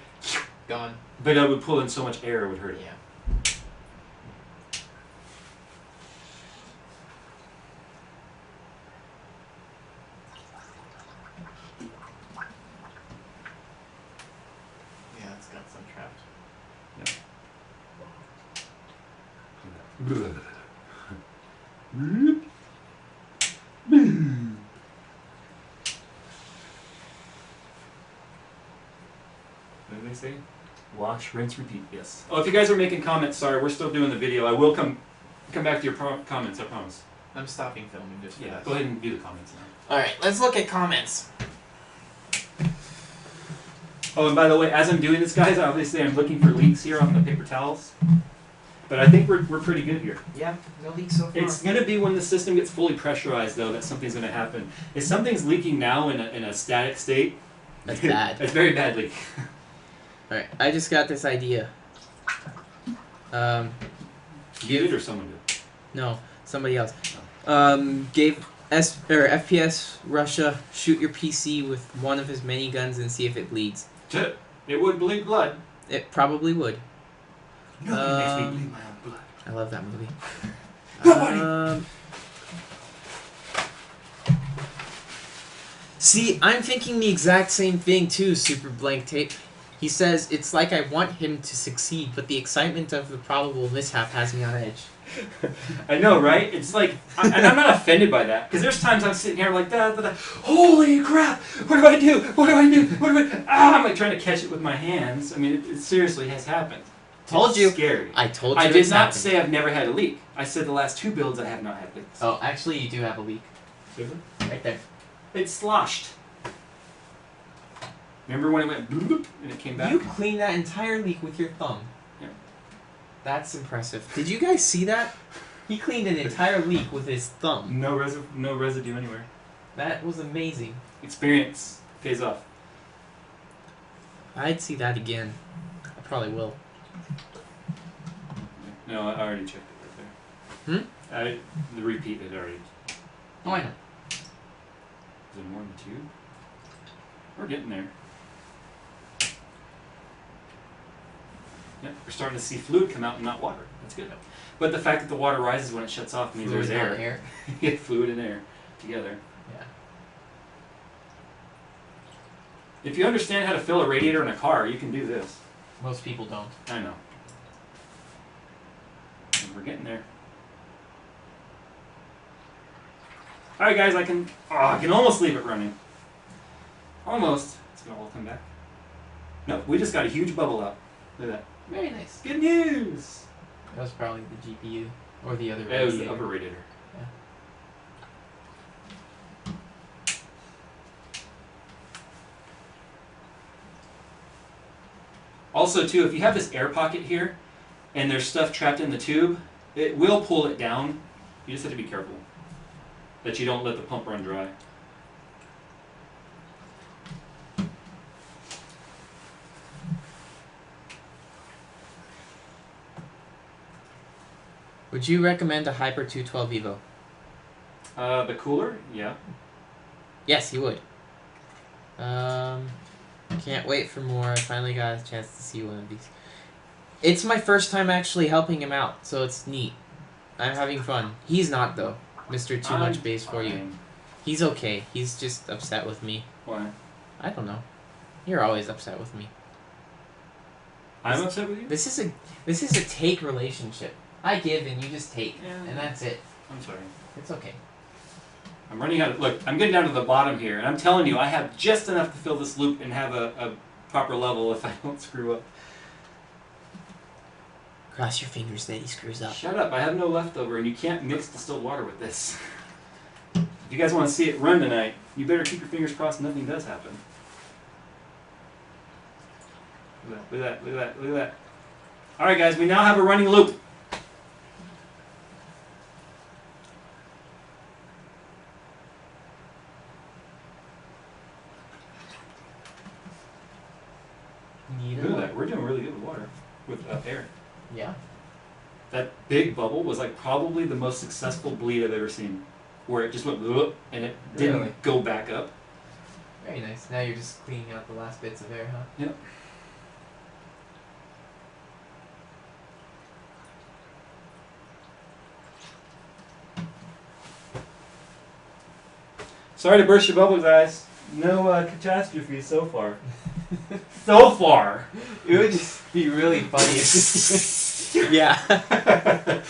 Gone. but it would pull in so much air it would hurt it. Yeah. Yeah, it's got some trapped. What did they say? Wash, rinse, repeat. Yes. Oh, if you guys are making comments, sorry, we're still doing the video. I will come back to your comments. I promise. I'm stopping filming just for Yeah. that. Go ahead and do the comments now. Alright, let's look at comments. Oh, and by the way, as I'm doing this, guys, obviously I'm looking for leaks here on the paper towels. But I think we're pretty good here. Yeah, no leaks so far. It's going to be when the system gets fully pressurized, though, that something's going to happen. If something's leaking now in a static state, That's bad. It's very bad leak. Alright, I just got this idea. You did it or someone did? No, somebody else. Gave FPS Russia shoot your PC with one of his many guns and see if it bleeds. It would bleed blood. It probably would. Nobody makes me bleed my own blood. I love that movie. Nobody! See, I'm thinking the exact same thing too, Super Blank Tape. He says, it's like I want him to succeed, but the excitement of the probable mishap has me on edge. I know, right? It's like, and I'm not offended by that, because there's times I'm sitting here like, holy crap, what do I do? What do I do? I'm like trying to catch it with my hands. I mean, it seriously has happened. Told It's you. Scary. I told you I did it's not happened. say I've never had a leak. I said the last 2 builds I have not had leaks. Oh, actually, you do have a leak. Right there. It sloshed. Remember when it went bloop and it came back? You cleaned that entire leak with your thumb. Yeah. That's impressive. Did you guys see that? He cleaned an entire leak with his thumb. No residue anywhere. That was amazing. Experience pays off. I'd see that again. I probably will. No, I already checked it right there. The repeat had already. Oh, I know. Is there more than 2? We're getting there. Yep, we're starting to see fluid come out and not water. That's good. But the fact that the water rises when it shuts off means Fluid, there's not air. air. Yeah, fluid and air together. Yeah. If you understand how to fill a radiator in a car, you can do this. Most people don't. I know. And we're getting there. Alright guys, I can almost leave it running. Almost. It's gonna all come back. No, we just got a huge bubble out. Look at that. Very nice. Good news! That was probably the GPU. Or the other That was the radiator. upper radiator. Yeah. Also too, if you have this air pocket here, and there's stuff trapped in the tube, it will pull it down. You just have to be careful that you don't let the pump run dry. Would you recommend a Hyper 212 Evo? The cooler? Yeah. Yes, you would. Can't wait for more. I finally got a chance to see one of these. It's my first time actually helping him out, so it's neat. I'm having fun. He's not, though. Mr. Too Much Bass for you. He's okay. He's just upset with me. Why? I don't know. You're always upset with me. I'm upset with you? This is a take relationship. I give and you just take, Yeah. and that's it. I'm sorry. It's okay. I'm running out of... Look, I'm getting down to the bottom here, and I'm telling you, I have just enough to fill this loop and have a proper level if I don't screw up. Cross your fingers that he screws up. Shut up, I have no leftover, and you can't mix distilled water with this. If you guys want to see it run tonight, you better keep your fingers crossed nothing does happen. Look at that, look at that, look at that, look at that. Alright guys, we now have a running loop. Look at that, we're doing really good with water, with air. Yeah. That big bubble was like probably the most successful bleed I've ever seen. Where it just went whoop, and it didn't Really? go back up. Very nice. Now you're just cleaning out the last bits of air, huh? Yep. Sorry to burst your bubble, guys. No catastrophe so far. So far. It would just be really funny if... Yeah. That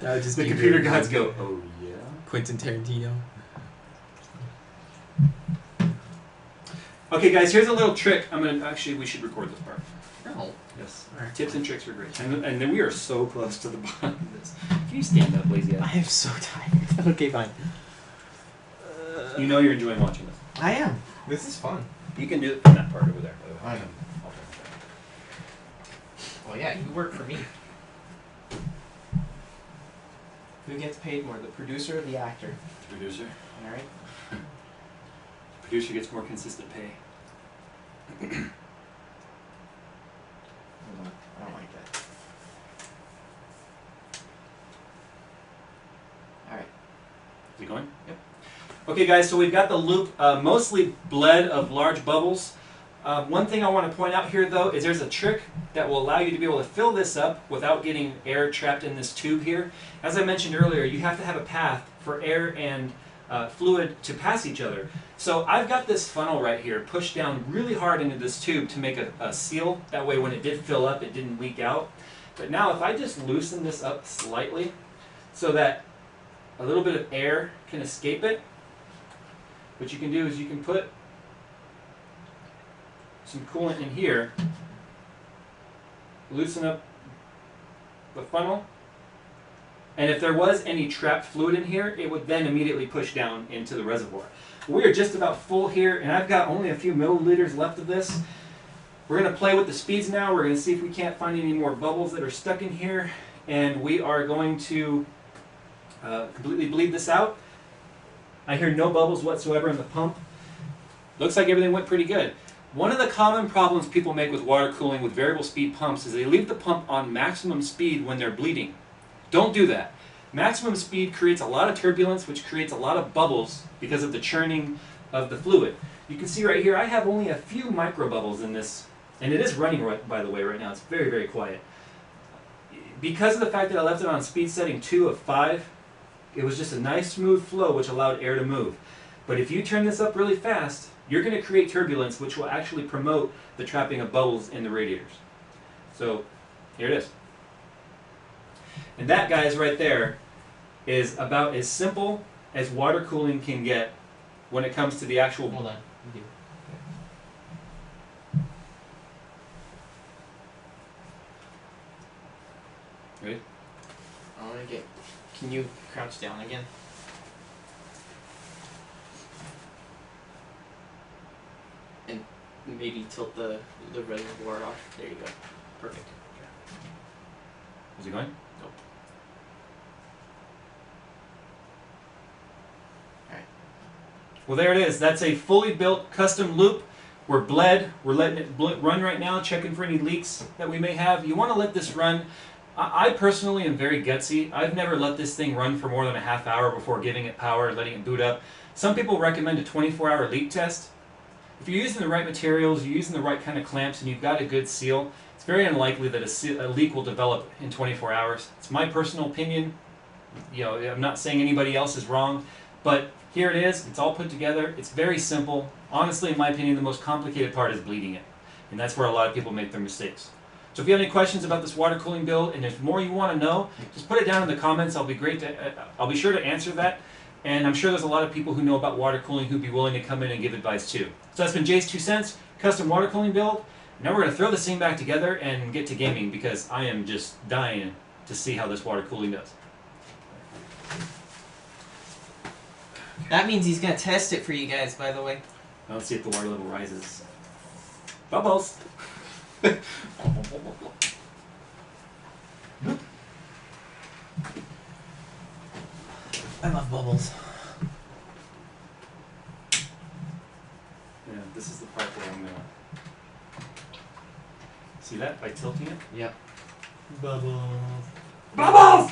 would just The be computer really gods funny. go, oh yeah. Quentin Tarantino. Okay, guys, here's a little trick. Actually, we should record this part. No. Yes. Alright. Tips and tricks are great. And then we are so close to the bottom of this. Can you stand up, lazy I ass? am so tired. Okay, fine. You know you're enjoying watching this. I am. This is fun. You can do it from that part over there. I know. Well, yeah, you work for me. Who gets paid more, the producer or the actor? Producer. All right. Producer gets more consistent pay. Hold on. I don't like that. All right. Is it going? Yep. Okay, guys, so we've got the loop mostly bled of large bubbles. One thing I want to point out here, though, is there's a trick that will allow you to be able to fill this up without getting air trapped in this tube here. As I mentioned earlier, you have to have a path for air and fluid to pass each other. So I've got this funnel right here pushed down really hard into this tube to make a seal. That way when it did fill up, it didn't leak out. But now if I just loosen this up slightly so that a little bit of air can escape it, what you can do is you can put some coolant in here, loosen up the funnel, and if there was any trapped fluid in here, it would then immediately push down into the reservoir. We are just about full here, and I've got only a few milliliters left of this. We're going to play with the speeds now. We're going to see if we can't find any more bubbles that are stuck in here, and we are going to completely bleed this out. I hear no bubbles whatsoever in the pump. Looks like everything went pretty good. One of the common problems people make with water cooling with variable speed pumps is they leave the pump on maximum speed when they're bleeding. Don't do that. Maximum speed creates a lot of turbulence, which creates a lot of bubbles because of the churning of the fluid. You can see right here, I have only a few micro bubbles in this, and it is running, by the way, right now. It's very, very quiet. Because of the fact that I left it on speed setting 2 of 5, it was just a nice smooth flow which allowed air to move. But if you turn this up really fast, you're going to create turbulence which will actually promote the trapping of bubbles in the radiators. So here it is. And that, guys, right there is about as simple as water cooling can get when it comes to the actual... Hold on. Ready? I want to get... Can you crouch down again? And maybe tilt the reservoir off. There you go. Perfect. Is it going? Nope. Alright. Well, there it is. That's a fully built custom loop. We're bled. We're letting it run right now, checking for any leaks that we may have. You want to let this run. I personally am very gutsy. I've never let this thing run for more than a half hour before giving it power, letting it boot up. Some people recommend a 24-hour leak test. If you're using the right materials, you're using the right kind of clamps, and you've got a good seal, it's very unlikely that a leak will develop in 24 hours. It's my personal opinion. You know, I'm not saying anybody else is wrong, but here it is. It's all put together. It's very simple. Honestly, in my opinion, the most complicated part is bleeding it, and that's where a lot of people make their mistakes. So if you have any questions about this water cooling build, and if more you want to know, just put it down in the comments. I'll be sure to answer that. And I'm sure there's a lot of people who know about water cooling who'd be willing to come in and give advice too. So that's been Jayz2Cents, custom water cooling build. Now we're going to throw this thing back together and get to gaming because I am just dying to see how this water cooling does. That means he's going to test it for you guys, by the way. Now let's see if the water level rises. Bubbles! I love bubbles. Yeah, this is the part where I'm going to... See that by tilting it? Yep. Bubbles. Bubbles!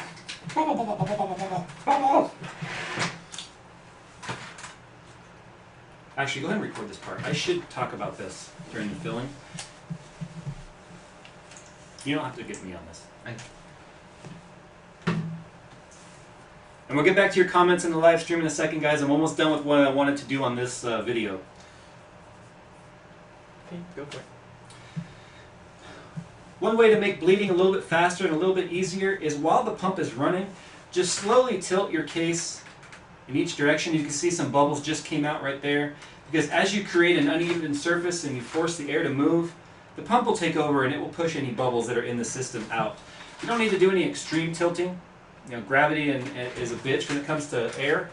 Actually, go ahead and record this part. I should talk about this during the filling. You don't have to get me on this. And we'll get back to your comments in the live stream in a second, guys. I'm almost done with what I wanted to do on this video. Okay, go for it. One way to make bleeding a little bit faster and a little bit easier is while the pump is running, just slowly tilt your case in each direction. You can see some bubbles just came out right there. Because as you create an uneven surface and you force the air to move, the pump will take over and it will push any bubbles that are in the system out. You don't need to do any extreme tilting. You know, gravity is a bitch when it comes to air.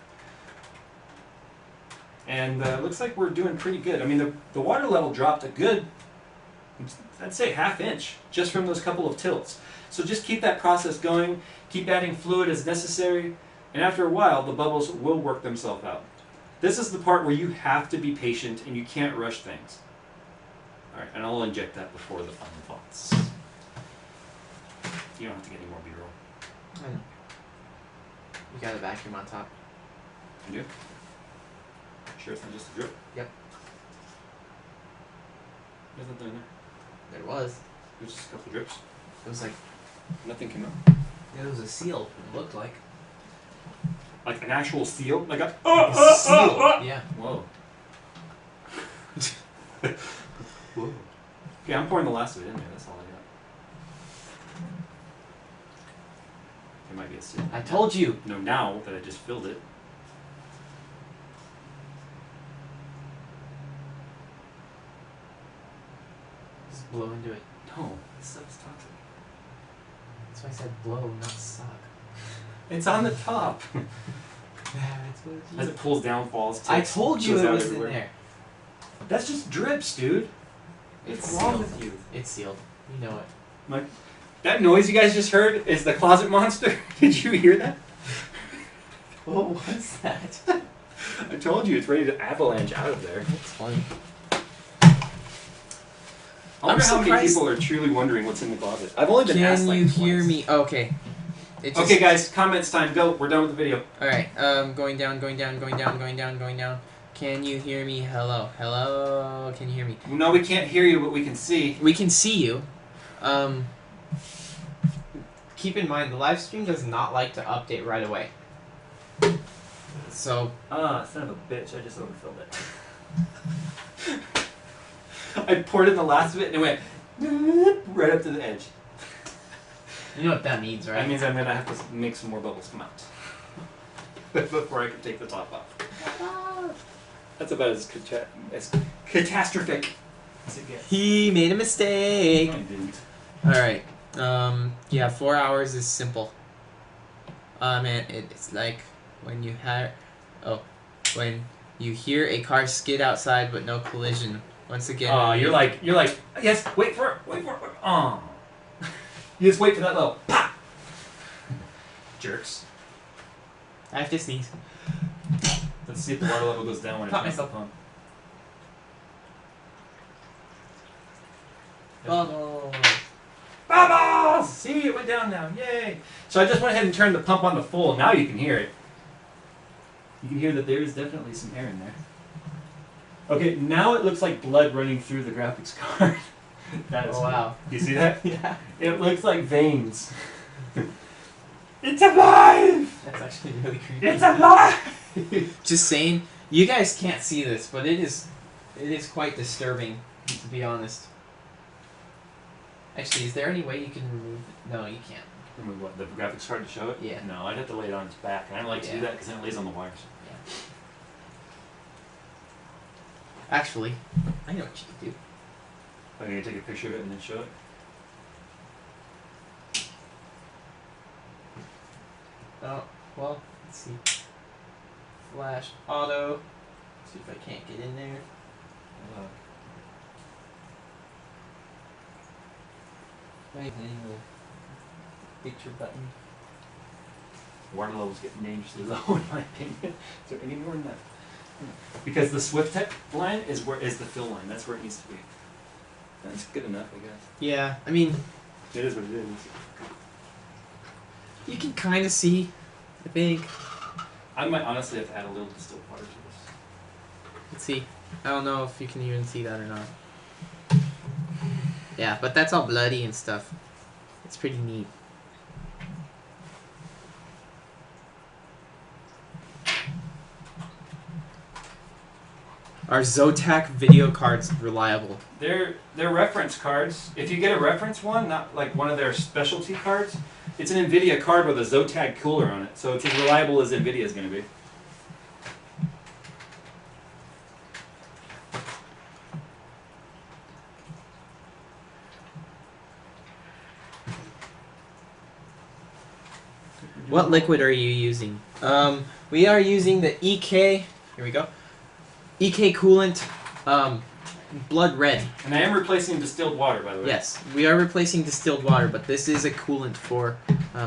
And looks like we're doing pretty good. I mean, the water level dropped a good, I'd say, ½ inch just from those couple of tilts. So just keep that process going, keep adding fluid as necessary, and after a while, the bubbles will work themselves out. This is the part where you have to be patient and you can't rush things. All right, and I'll inject that before the final thoughts. You don't have to get any more B-roll. I know. You got a vacuum on top. You do? Sure it's not just a drip? Yep. There's nothing in there. There was. There's just a couple drips. It was like, Nothing came out. it was a seal, it looked like. Like an actual seal? Like a Seal. Yeah. Whoa. Whoa. Okay, I'm pouring the last of it in there. That's all I got. There might be a seal. I told you. No, now that I just filled it. Just blow into it. No, this stuff is toxic. That's why I said blow, not suck. It's on the top. That's what As it pulls down, falls. I tips, told you goes it out was everywhere. in there. That's just drips, dude. It's What's wrong sealed. with you? It's sealed. You know it. Like, that noise you guys just heard is the closet monster. Did you hear that? What was that? I told you it's ready to avalanche out of there. That's funny. I wonder I'm how many surprised- people are truly wondering what's in the closet. I've only been asked Can like you twice. hear me? Okay. It just, Okay, guys, comments time. Go. We're done with the video. Alright, going down, going down, going down, going down, going down. Can you hear me? Hello. Hello? Can you hear me? No, we can't hear you, but we can see. We can see you. Keep in mind, the live stream does not like to update right away. So, Son of a bitch, I just overfilled it. I poured in the last bit and it went right up to the edge. you know what that means, right? That means I'm gonna have to make some more bubbles come out before I can take the top off. That's about as catastrophic as it gets. He made a No, mistake. I didn't. Alright. Yeah, 4 hours is simple. And it's like when you when you hear a car skid outside but no collision. Once again. Oh, you're like, yes, wait for it. Oh. You just wait for that little pop. Jerks. I have to sneeze. Let's see if the water level goes down when it Caught turns the myself. pump. Bubbles. Bubbles! See, it went down now. Yay! So I just went ahead and turned the pump on to full. Now you can hear it. You can hear that there is definitely some air in there. Okay, now it looks like blood running through the graphics card. That is Oh, wow. You see that? Yeah. It looks like veins. It's alive! That's actually really creepy. It's alive! Just saying, you guys can't see this, but it is quite disturbing, to be honest. Actually, is there any way you can remove it? No, you can't. Remove what? The graphics card to show it? Yeah. No, I'd have to lay it on its back, and I don't like to do Yeah. that because then it lays on the wires. Actually, I know what you can do. I'm going to take a picture of it and then show it. Oh, well, let's see. Flash auto. See if I can't get in there. Right, picture button. Water level's getting dangerously low in my opinion. Is there any more than that? Because the Swift Tech line is the fill line. That's where it needs to be. That's good enough, I guess. Yeah, I mean, It is what it is. you can kind of see, I think. I might honestly have to add a little distilled water to this. Let's see. I don't know if you can even see that or not. Yeah, but that's all bloody and stuff. It's pretty neat. Are Zotac video cards reliable? They're reference cards. If you get a reference one, not like one of their specialty cards, it's an NVIDIA card with a Zotac cooler on it. So it's as reliable as NVIDIA is going to be. What liquid are you using? We are using the EK. Here we go. EK coolant, blood red. And I am replacing distilled water, by the way. Yes, we are replacing distilled water, but this is a coolant for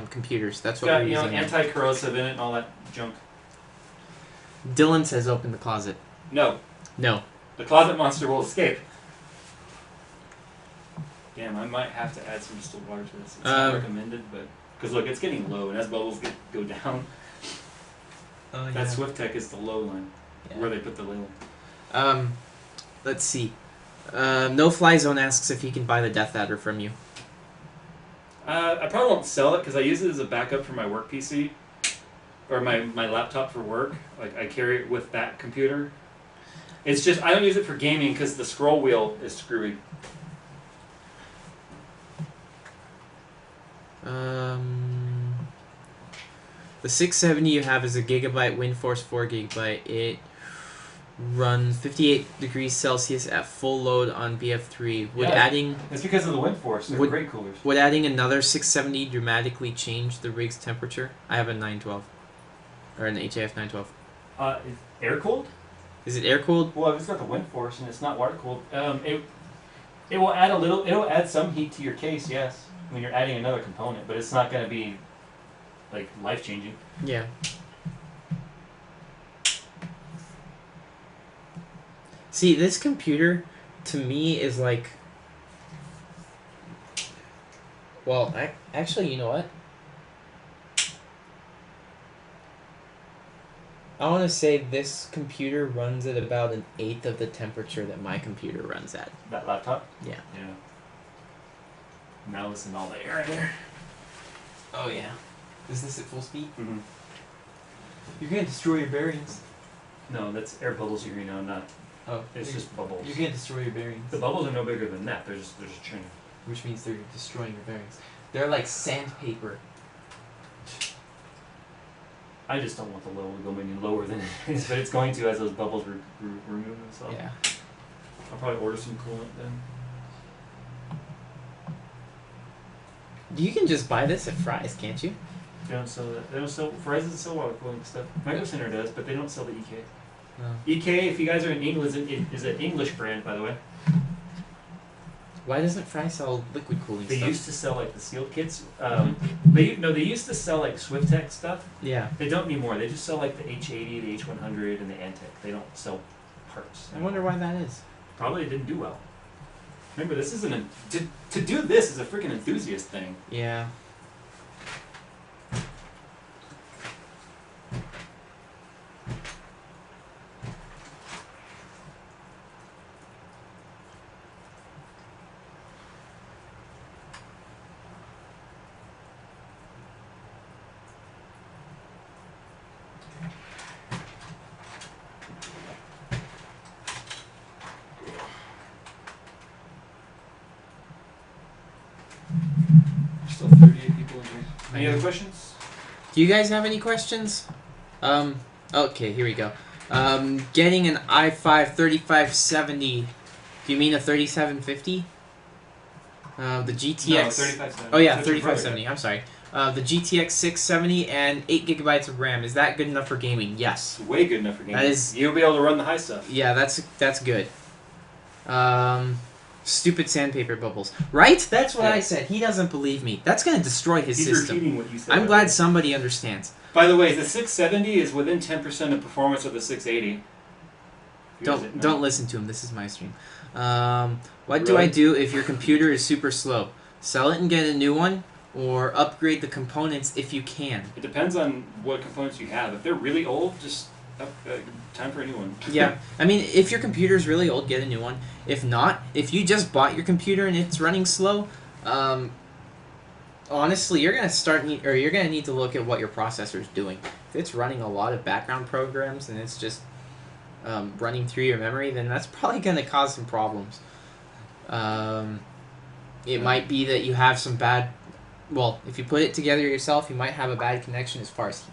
computers. That's It's what got, we're you know, using. Now. anti-corrosive in it and all that junk. Dylan says open the closet. No. No. The closet monster will escape. Damn, I might have to add some distilled water to this. It's not recommended, but... Because look, it's getting low, and as bubbles go down, that SwiftTech is the low line, where they put the label. Let's see. No Fly Zone asks if he can buy the Death Adder from you. I probably won't sell it, because I use it as a backup for my work PC. Or my laptop for work. Like, I carry it with that computer. It's just, I don't use it for gaming, because the scroll wheel is screwy. The 670 you have is a gigabyte WindForce 4 gigabyte. It runs 58 degrees Celsius at full load on BF3. Would adding It's because of the WindForce. They're great coolers. Would adding another 670 dramatically change the rig's temperature? I have a 912 or an HAF 912. Air cooled? Is it air cooled? Well, if it's got the WindForce and it's not water cooled, it will add a little. It'll add some heat to your case, yes, when you're adding another component, but it's not going to be like life changing. Yeah. See, this computer to me is like. Well, actually, you know what? I want to say this computer runs at about 1/8 of the temperature that my computer runs at. That laptop? Yeah. Yeah. Now listen to all the air in there. Oh yeah. Is this at full speed? Mm-hmm. You're gonna destroy your bearings. No, that's air bubbles you're now, not. Oh. It's just bubbles. You're gonna destroy your bearings. The bubbles are no bigger than that. They're just churning. Which means they're destroying your bearings. They're like sandpaper. I just don't want the level to go any lower than it is, but it's going to as those bubbles remove themselves. Yeah. I'll probably order some coolant then. You can just buy this at Fry's, can't you? They don't sell that. They don't sell. Verizon doesn't sell water cooling stuff. Micro Center does, but they don't sell the EK. No. EK, if you guys are in England, is an English brand, by the way. Why doesn't Fry sell liquid cooling They stuff? used to sell like the sealed kits. They used to sell like SwiftTech stuff. Yeah. They don't anymore. They just sell like the H80, the H100, and the Antec. They don't sell parts. I wonder why that is. Probably it didn't do well. Remember, this isn't to do this is a freaking enthusiast thing. Yeah. There's still 38 people in here. Any other questions? Do you guys have any questions? Okay, here we go. Getting an i5 3570. Do you mean a 3750? The GTX. No, 3570. Oh yeah, That's your brother. 3570. I'm sorry. The GTX 670 and 8 gigabytes of RAM. Is that good enough for gaming? Yes. It's way good enough for gaming. That is- You'll be able to run the high stuff. Yeah, that's good. Stupid sandpaper bubbles. Right? That's what Yeah. I said. He doesn't believe me. That's gonna destroy his He's system. repeating what you said. I'm glad somebody understands. By the way, the 670 is within 10% of performance of the 680. Don't listen to him. This is my stream. What do I do if your computer is super slow? Sell it and get a new one, or upgrade the components if you can. It depends on what components you have. If they're really old, just time for a new one. Yeah, I mean, if your computer is really old, get a new one. If not, if you just bought your computer and it's running slow, honestly, you're gonna need to look at what your processor is doing. If it's running a lot of background programs and it's just running through your memory, then that's probably gonna cause some problems. It might be that you have some bad. Well, if you put it together yourself, you might have a bad connection as far as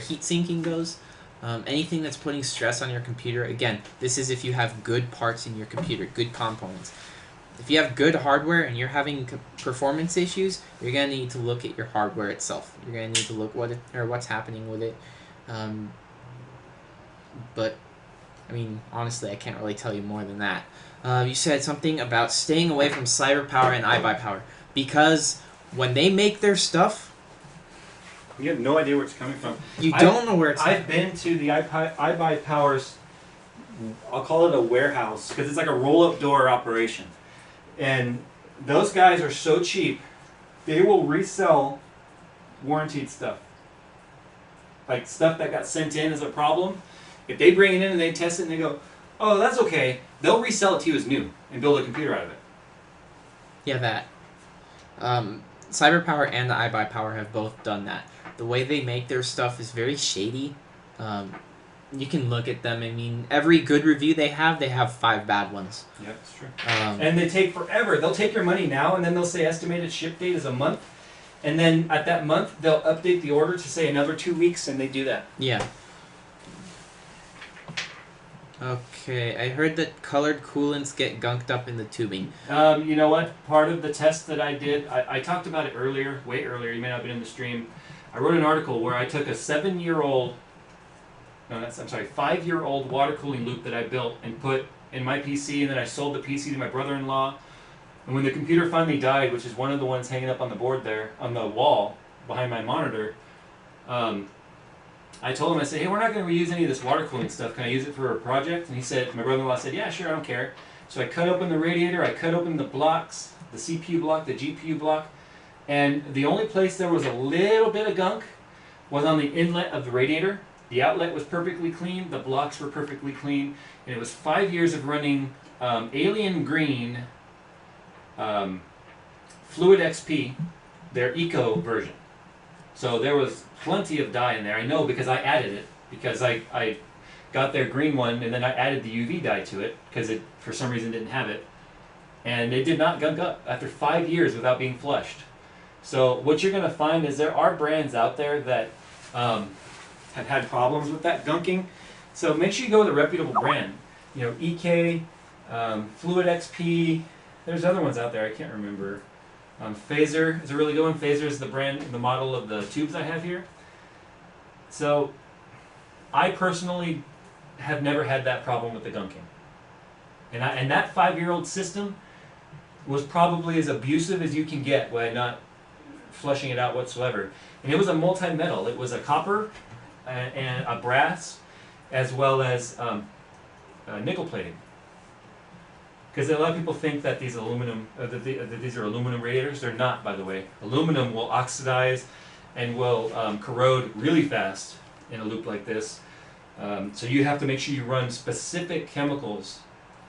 heat sinking goes. Anything that's putting stress on your computer, again, this is if you have good parts in your computer, good components. if you have good hardware and you're having performance issues, you're gonna need to look at your hardware itself. You're gonna need to look what's happening with it. But I mean, honestly, I can't really tell you more than that. You said something about staying away from CyberPower and iBuyPower because when they make their stuff, You have no idea where it's coming from. you don't know where it's. I've been to the iBuyPower's, I'll call it a warehouse, because it's like a roll-up door operation. And those guys are so cheap, they will resell warranted stuff. Like stuff that got sent in as a problem. If they bring it in and they test it and they go, oh, that's okay, they'll resell it to you as new and build a computer out of it. Yeah, that. CyberPower and the iBuyPower have both done that. The way they make their stuff is very shady. You can look at them. I mean, every good review they have 5 bad ones. Yeah, that's true. And they take forever. They'll take your money now, and then they'll say estimated ship date is a month. And then at that month, they'll update the order to say another 2 weeks, and they do that. yeah. Okay, I heard that colored coolants get gunked up in the tubing. You know what? Part of the test that I did, I talked about it earlier, way earlier. You may not have been in the stream. I wrote an article where I took a 5-year-old water cooling loop that I built and put in my PC, and then I sold the PC to my brother-in-law. And when the computer finally died, which is one of the ones hanging up on the board there, on the wall behind my monitor, I told him, I said, hey, we're not going to reuse any of this water cooling stuff. Can I use it for a project? And he said, my brother-in-law said, yeah, sure, I don't care. So I cut open the radiator, I cut open the blocks, the CPU block, the GPU block, and the only place there was a little bit of gunk was on the inlet of the radiator. The outlet was perfectly clean, the blocks were perfectly clean, and it was 5 years of running Alien Green Fluid XP, their Eco version. So there was plenty of dye in there. I know because I added it, because I got their green one and then I added the UV dye to it because it for some reason didn't have it. And it did not gunk up after 5 years without being flushed. So what you're going to find is there are brands out there that have had problems with that gunking. So make sure you go with a reputable brand. You know, EK, Fluid XP, there's other ones out there, I can't remember. Phaser is a really good one. Phaser is the brand, the model of the tubes I have here. So I personally have never had that problem with the gunking. And that 5-year-old system was probably as abusive as you can get by not flushing it out whatsoever. And it was a multi-metal. It was a copper and a brass, as well as nickel plating. Because a lot of people think that these aluminum, that these are aluminum radiators. They're not, by the way. Aluminum will oxidize and will corrode really fast in a loop like this. So you have to make sure you run specific chemicals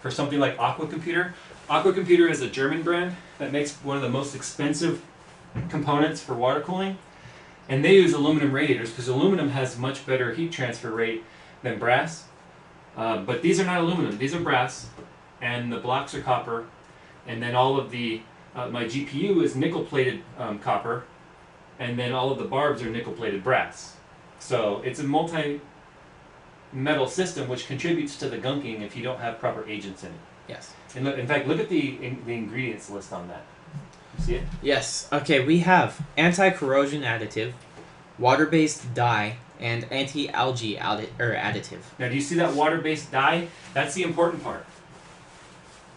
for something like Aquacomputer. Aquacomputer is a German brand that makes one of the most expensive components for water cooling. And they use aluminum radiators because aluminum has much better heat transfer rate than brass. But these are not aluminum, these are brass. And the blocks are copper, and then all of the, my GPU is nickel-plated copper, and then all of the barbs are nickel-plated brass. So it's a multi-metal system which contributes to the gunking if you don't have proper agents in it. Yes. And look, in fact, look at the ingredients list on that. You see it? Yes. Okay, we have anti-corrosion additive, water-based dye, and anti-algae additive. Now, do you see that water-based dye? That's the important part.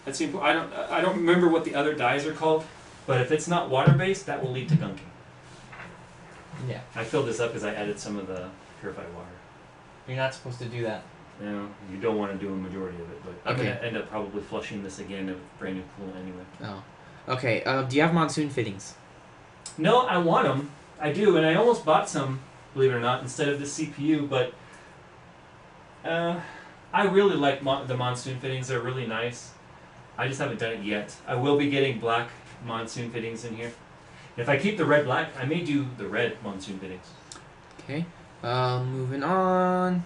That's the I don't remember what the other dyes are called, but if it's not water-based, that will lead to gunking. Yeah. I filled this up because I added some of the purified water. You're not supposed to do that. You know, you don't want to do a majority of it, but I'm Okay. going to end up probably flushing this again with brand new coolant anyway. Oh. Okay, do you have monsoon fittings? No, I want them. I do, and I almost bought some, believe it or not, instead of the CPU, but I really like the monsoon fittings. They're really nice. I just haven't done it yet. I will be getting black monsoon fittings in here. If I keep the red black, I may do the red monsoon fittings. Okay, moving on.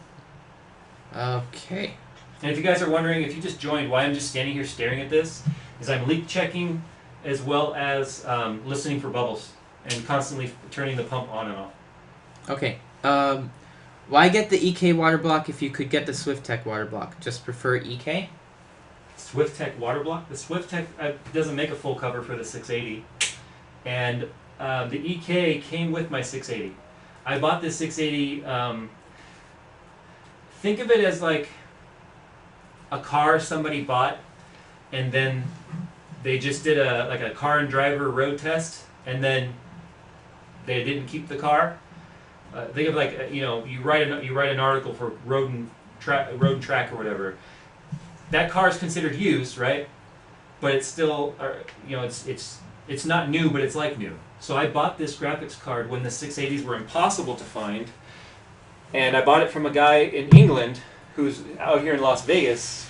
Okay. And if you guys are wondering, if you just joined, why I'm just standing here staring at this, is I'm leak checking as well as listening for bubbles and constantly turning the pump on and off. Okay. Why get the EK water block if you could get the SwiftTech water block? Just prefer EK? SwiftTech water block. The SwiftTech doesn't make a full cover for the 680, and the EK came with my 680. I bought this 680. Think of it as like a car somebody bought, and then they just did a car and driver road test, and then they didn't keep the car. Think of like you write an article for road and track or whatever. That car is considered used, right? But it's still it's not new, but it's like new. So I bought this graphics card when the 680s were impossible to find, and I bought it from a guy in England who's out here in Las Vegas,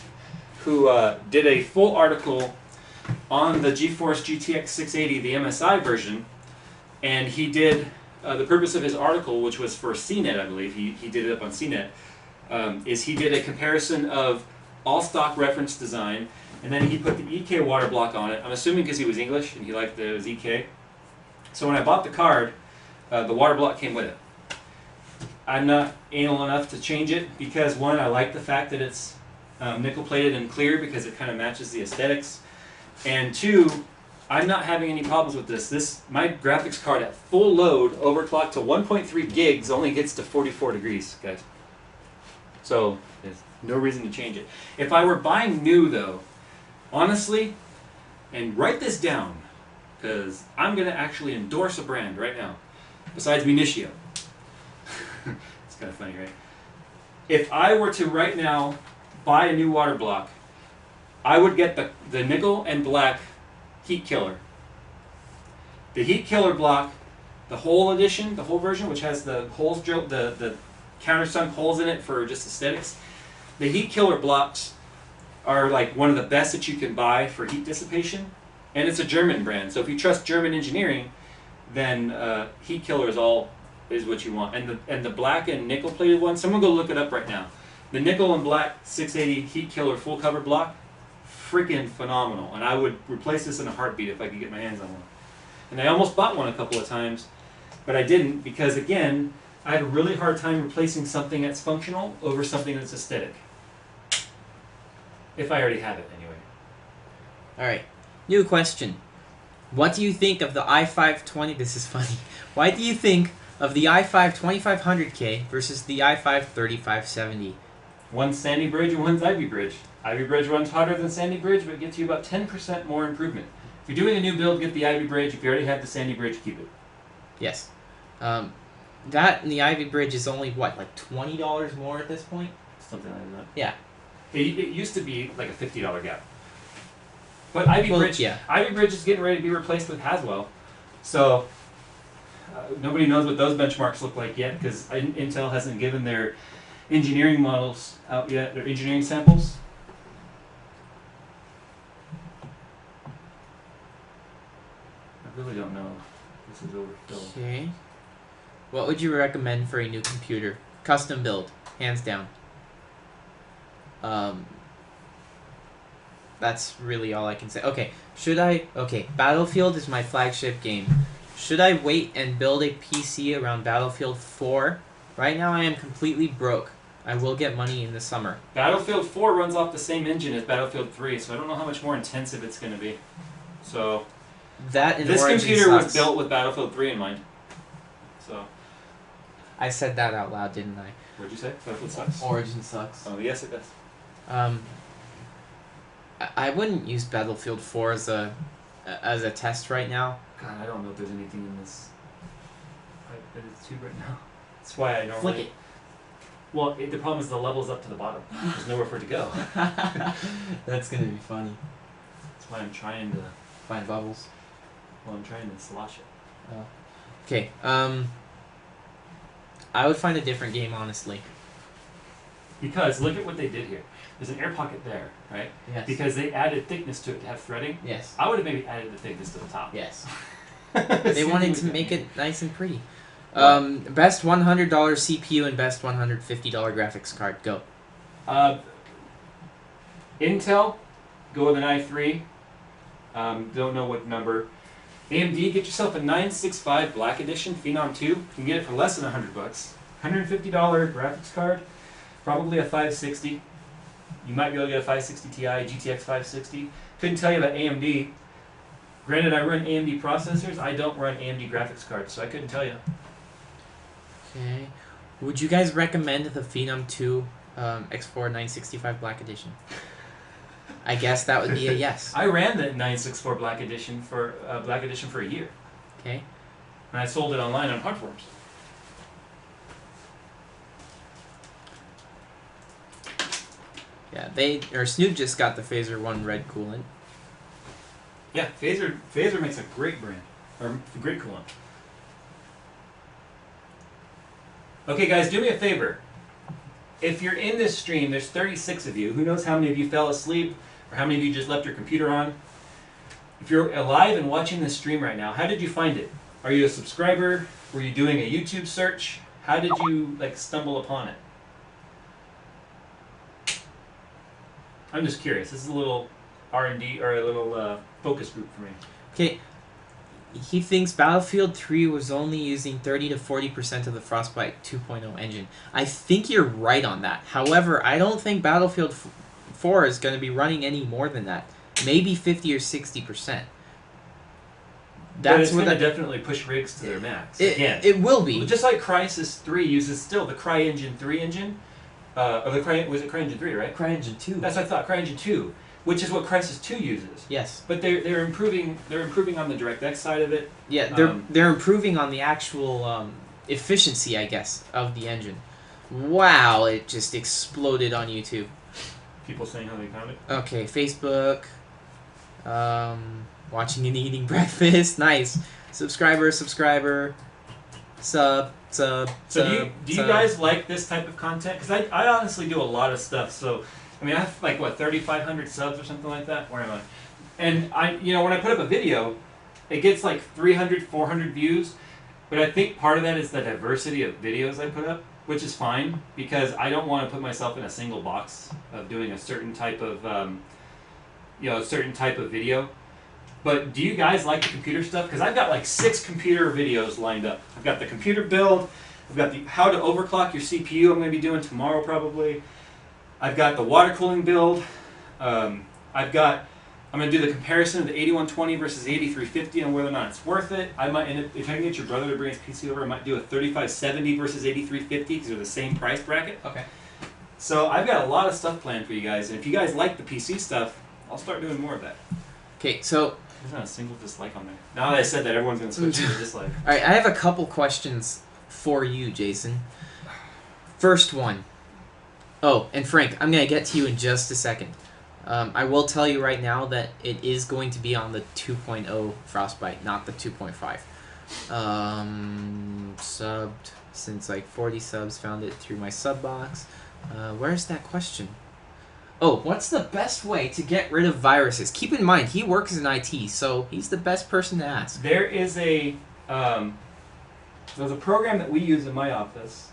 who did a full article on the GeForce GTX 680, the MSI version, and he did the purpose of his article, which was for CNET, I believe. He did it up on CNET. Is he did a comparison of all stock reference design, and then he put the EK water block on it. I'm assuming because he was English and he liked that it was EK. So when I bought the card, the water block came with it. I'm not anal enough to change it because, one, I like the fact that it's nickel plated and clear because it kind of matches the aesthetics, and two, I'm not having any problems with this. My graphics card at full load, overclocked to 1.3 gigs, only gets to 44 degrees, guys. So there's no reason to change it. If I were buying new, though, honestly, and write this down, because I'm going to actually endorse a brand right now, besides Minitio. It's kind of funny, right? If I were to right now buy a new water block, I would get the nickel and black heat killer. The heat killer block, the whole edition, the whole version, which has the holes drilled, the countersunk holes in it for just aesthetics. The heat killer blocks are like one of the best that you can buy for heat dissipation, and it's a German brand. So if you trust German engineering, then heat killer is what you want. And the black and nickel plated one, someone go look it up right now. The nickel and black 680 heat killer full cover block, freaking phenomenal. And I would replace this in a heartbeat if I could get my hands on one. And I almost bought one a couple of times, but I didn't because, again, I had a really hard time replacing something that's functional over something that's aesthetic. If I already have it, anyway. Alright, new question. What do you think of the i5-20? This is funny. Why do you think of the i5 2500K versus the i5 3570? One's Sandy Bridge and one's Ivy Bridge. Ivy Bridge runs hotter than Sandy Bridge, but it gets you about 10% more improvement. If you're doing a new build, get the Ivy Bridge. If you already have the Sandy Bridge, keep it. Yes. That and the Ivy Bridge is only, what, like $20 more at this point? Something like that. Yeah. It used to be like a $50 gap. But Ivy Bridge is getting ready to be replaced with Haswell. So nobody knows what those benchmarks look like yet because Intel hasn't given their engineering models out yet, their engineering samples. I really don't know. This is overkill. Okay. What would you recommend for a new computer? Custom build, hands down. That's really all I can say. Okay, Battlefield is my flagship game. Should I wait and build a PC around Battlefield 4? Right now I am completely broke. I will get money in the summer. Battlefield 4 runs off the same engine as Battlefield 3, so I don't know how much more intensive it's going to be. So that and this Origin computer sucks. was built with Battlefield 3 in mind. So I said that out loud, didn't I? what'd you say? Battlefield sucks? Origin sucks. Oh yes, it does. I wouldn't use Battlefield 4 as a test right now. God, I don't know if there's anything in this. It's too right now. That's why I normally. Flick it. Well, the problem is the level's up to the bottom. There's nowhere for it to go. That's gonna be funny. That's why I'm trying to. Find bubbles. Well, I'm trying to slosh it. Okay. I would find a different game, honestly. Because look at what they did here. There's an air pocket there, right? Yes. Because they added thickness to it to have threading. Yes. I would have maybe added the thickness to the top. Yes. They wanted to make it nice and pretty. Best $100 CPU and best $150 graphics card. Go. Intel, go with an i3. Don't know what number. AMD, get yourself a 965 Black Edition Phenom 2. You can get it for less than $100. $150 graphics card, probably a 560. You might be able to get a 560 Ti, GTX 560. Couldn't tell you about AMD. Granted, I run AMD processors. I don't run AMD graphics cards, so I couldn't tell you. Okay. Would you guys recommend the Phenom 2 X4 965 Black Edition? I guess that would be a yes. I ran the 964 Black Edition for a year, Okay. and I sold it online on Hardforums. Yeah, Snoop just got the Phaser 1 red coolant. Yeah, Phaser makes a great brand, or a great coolant. Okay, guys, do me a favor. If you're in this stream, there's 36 of you. Who knows how many of you fell asleep, or how many of you just left your computer on? If you're alive and watching this stream right now, how did you find it? Are you a subscriber? Were you doing a YouTube search? How did you stumble upon it? I'm just curious. This is a little R&D or a little focus group for me. Okay. He thinks Battlefield 3 was only using 30 to 40% of the Frostbite 2.0 engine. I think you're right on that. However, I don't think Battlefield 4 is going to be running any more than that. Maybe 50 or 60%. But it's going to definitely push rigs to their max. It will be. Just like Crysis 3 uses still the CryEngine 3 engine. Was it CryEngine 3, right? CryEngine 2. That's what I thought, CryEngine 2. Which is what Crysis 2 uses. Yes. But they're improving on the DirectX side of it. Yeah, they're improving on the actual efficiency, I guess, of the engine. Wow, it just exploded on YouTube. People saying how they found it. Okay, Facebook. Watching and eating breakfast. Nice. Subscriber. Sub. So do you guys like this type of content? Because I honestly do a lot of stuff. So I mean, I have 3,500 subs or something like that. Where am I? And when I put up a video, it gets 300, 400 views. But I think part of that is the diversity of videos I put up, which is fine because I don't want to put myself in a single box of doing a certain type of, video. But do you guys like the computer stuff? Because I've got 6 computer videos lined up. I've got the computer build. I've got the how to overclock your CPU. I'm going to be doing tomorrow probably. I've got the water cooling build. I'm going to do the comparison of the 8120 versus 8350 and whether or not it's worth it. I might end up, if I can get your brother to bring his PC over, I might do a 3570 versus 8350 because they're the same price bracket. Okay. So I've got a lot of stuff planned for you guys, and if you guys like the PC stuff, I'll start doing more of that. Okay, so There's not a single dislike on there. Now that I said that, everyone's going to switch to a dislike. Alright, I have a couple questions for you, Jason. First one. Oh, and Frank, I'm going to get to you in just a second. I will tell you right now that it is going to be on the 2.0 Frostbite, not the 2.5. Subbed since 40 subs, found it through my sub box. Where's that question? Oh, what's the best way to get rid of viruses? Keep in mind, he works in IT, so he's the best person to ask. There is there's a program that we use in my office.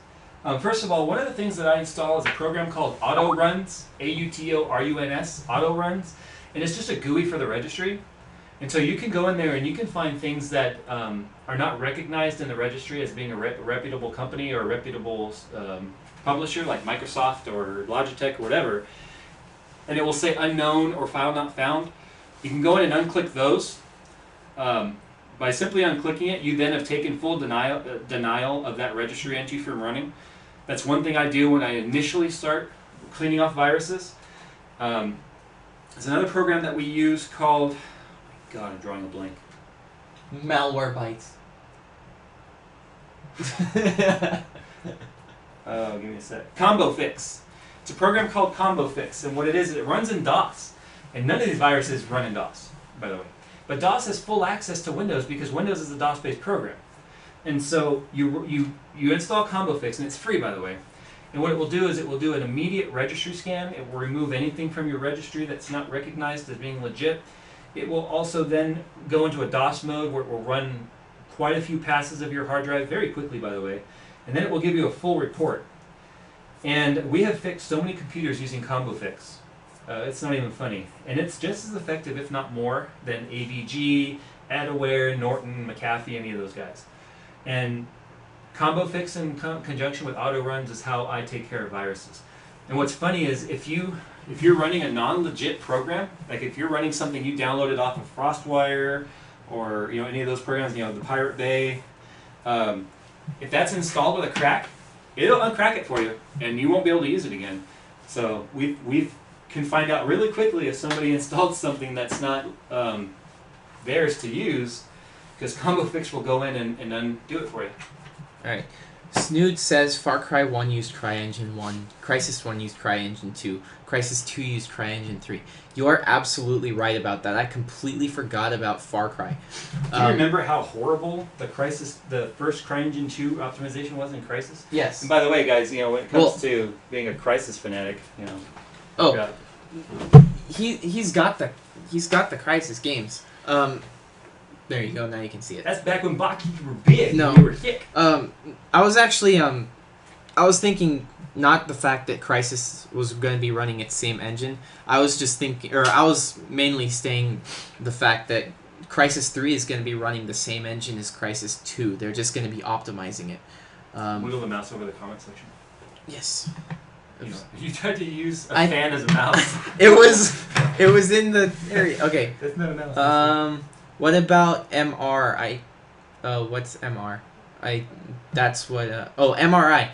First of all, one of the things that I install is a program called Auto Runs, AUTORUNS, Auto Runs, and it's just a GUI for the registry. And so you can go in there and you can find things that are not recognized in the registry as being a reputable company or a reputable publisher like Microsoft or Logitech or whatever. And it will say unknown or file not found. You can go in and unclick those. By simply unclicking it, you then have taken full denial of that registry entry from running. That's one thing I do when I initially start cleaning off viruses. There's another program that we use called, oh my God, I'm drawing a blank. Malware bytes. Give me a sec. Combo Fix. It's a program called Combo Fix, and what it is, it runs in DOS. And none of these viruses run in DOS, by the way. But DOS has full access to Windows because Windows is a DOS-based program. And so you install Combo Fix, and it's free, by the way. And what it will do is it will do an immediate registry scan. It will remove anything from your registry that's not recognized as being legit. It will also then go into a DOS mode where it will run quite a few passes of your hard drive very quickly, by the way. And then it will give you a full report. And we have fixed so many computers using Combo Fix. It's not even funny. And it's just as effective, if not more, than AVG, AdAware, Norton, McAfee, any of those guys. And Combo Fix in conjunction with Auto Runs is how I take care of viruses. And what's funny is if you if you're running a non-legit program, like if you're running something you downloaded off of FrostWire or any of those programs, the Pirate Bay, if that's installed with a crack, it'll uncrack it for you, and you won't be able to use it again. So we can find out really quickly if somebody installed something that's not theirs to use, because Combo Fix will go in and undo it for you. Alright. Snood says Far Cry 1 used CryEngine 1, Crysis 1 used CryEngine 2, Crysis 2 used CryEngine 3. You are absolutely right about that. I completely forgot about Far Cry. Do you remember how horrible the first CryEngine 2 optimization was in Crysis? Yes. And by the way, guys, when it comes to being a Crysis fanatic, Oh, yeah. he's got the Crysis games. There you go. Now you can see it. That's back when botkeys were big. No. And you were thick. I was actually I was thinking not the fact that Crysis was going to be running its same engine. I was just thinking, or I was mainly saying the fact that Crysis 3 is going to be running the same engine as Crysis 2. They're just going to be optimizing it. Wiggle the mouse over the comment section. Yes. You tried to use a fan as a mouse. It was in the area. Okay. That's not a mouse. What about MR? What's MR? That's what. MRI.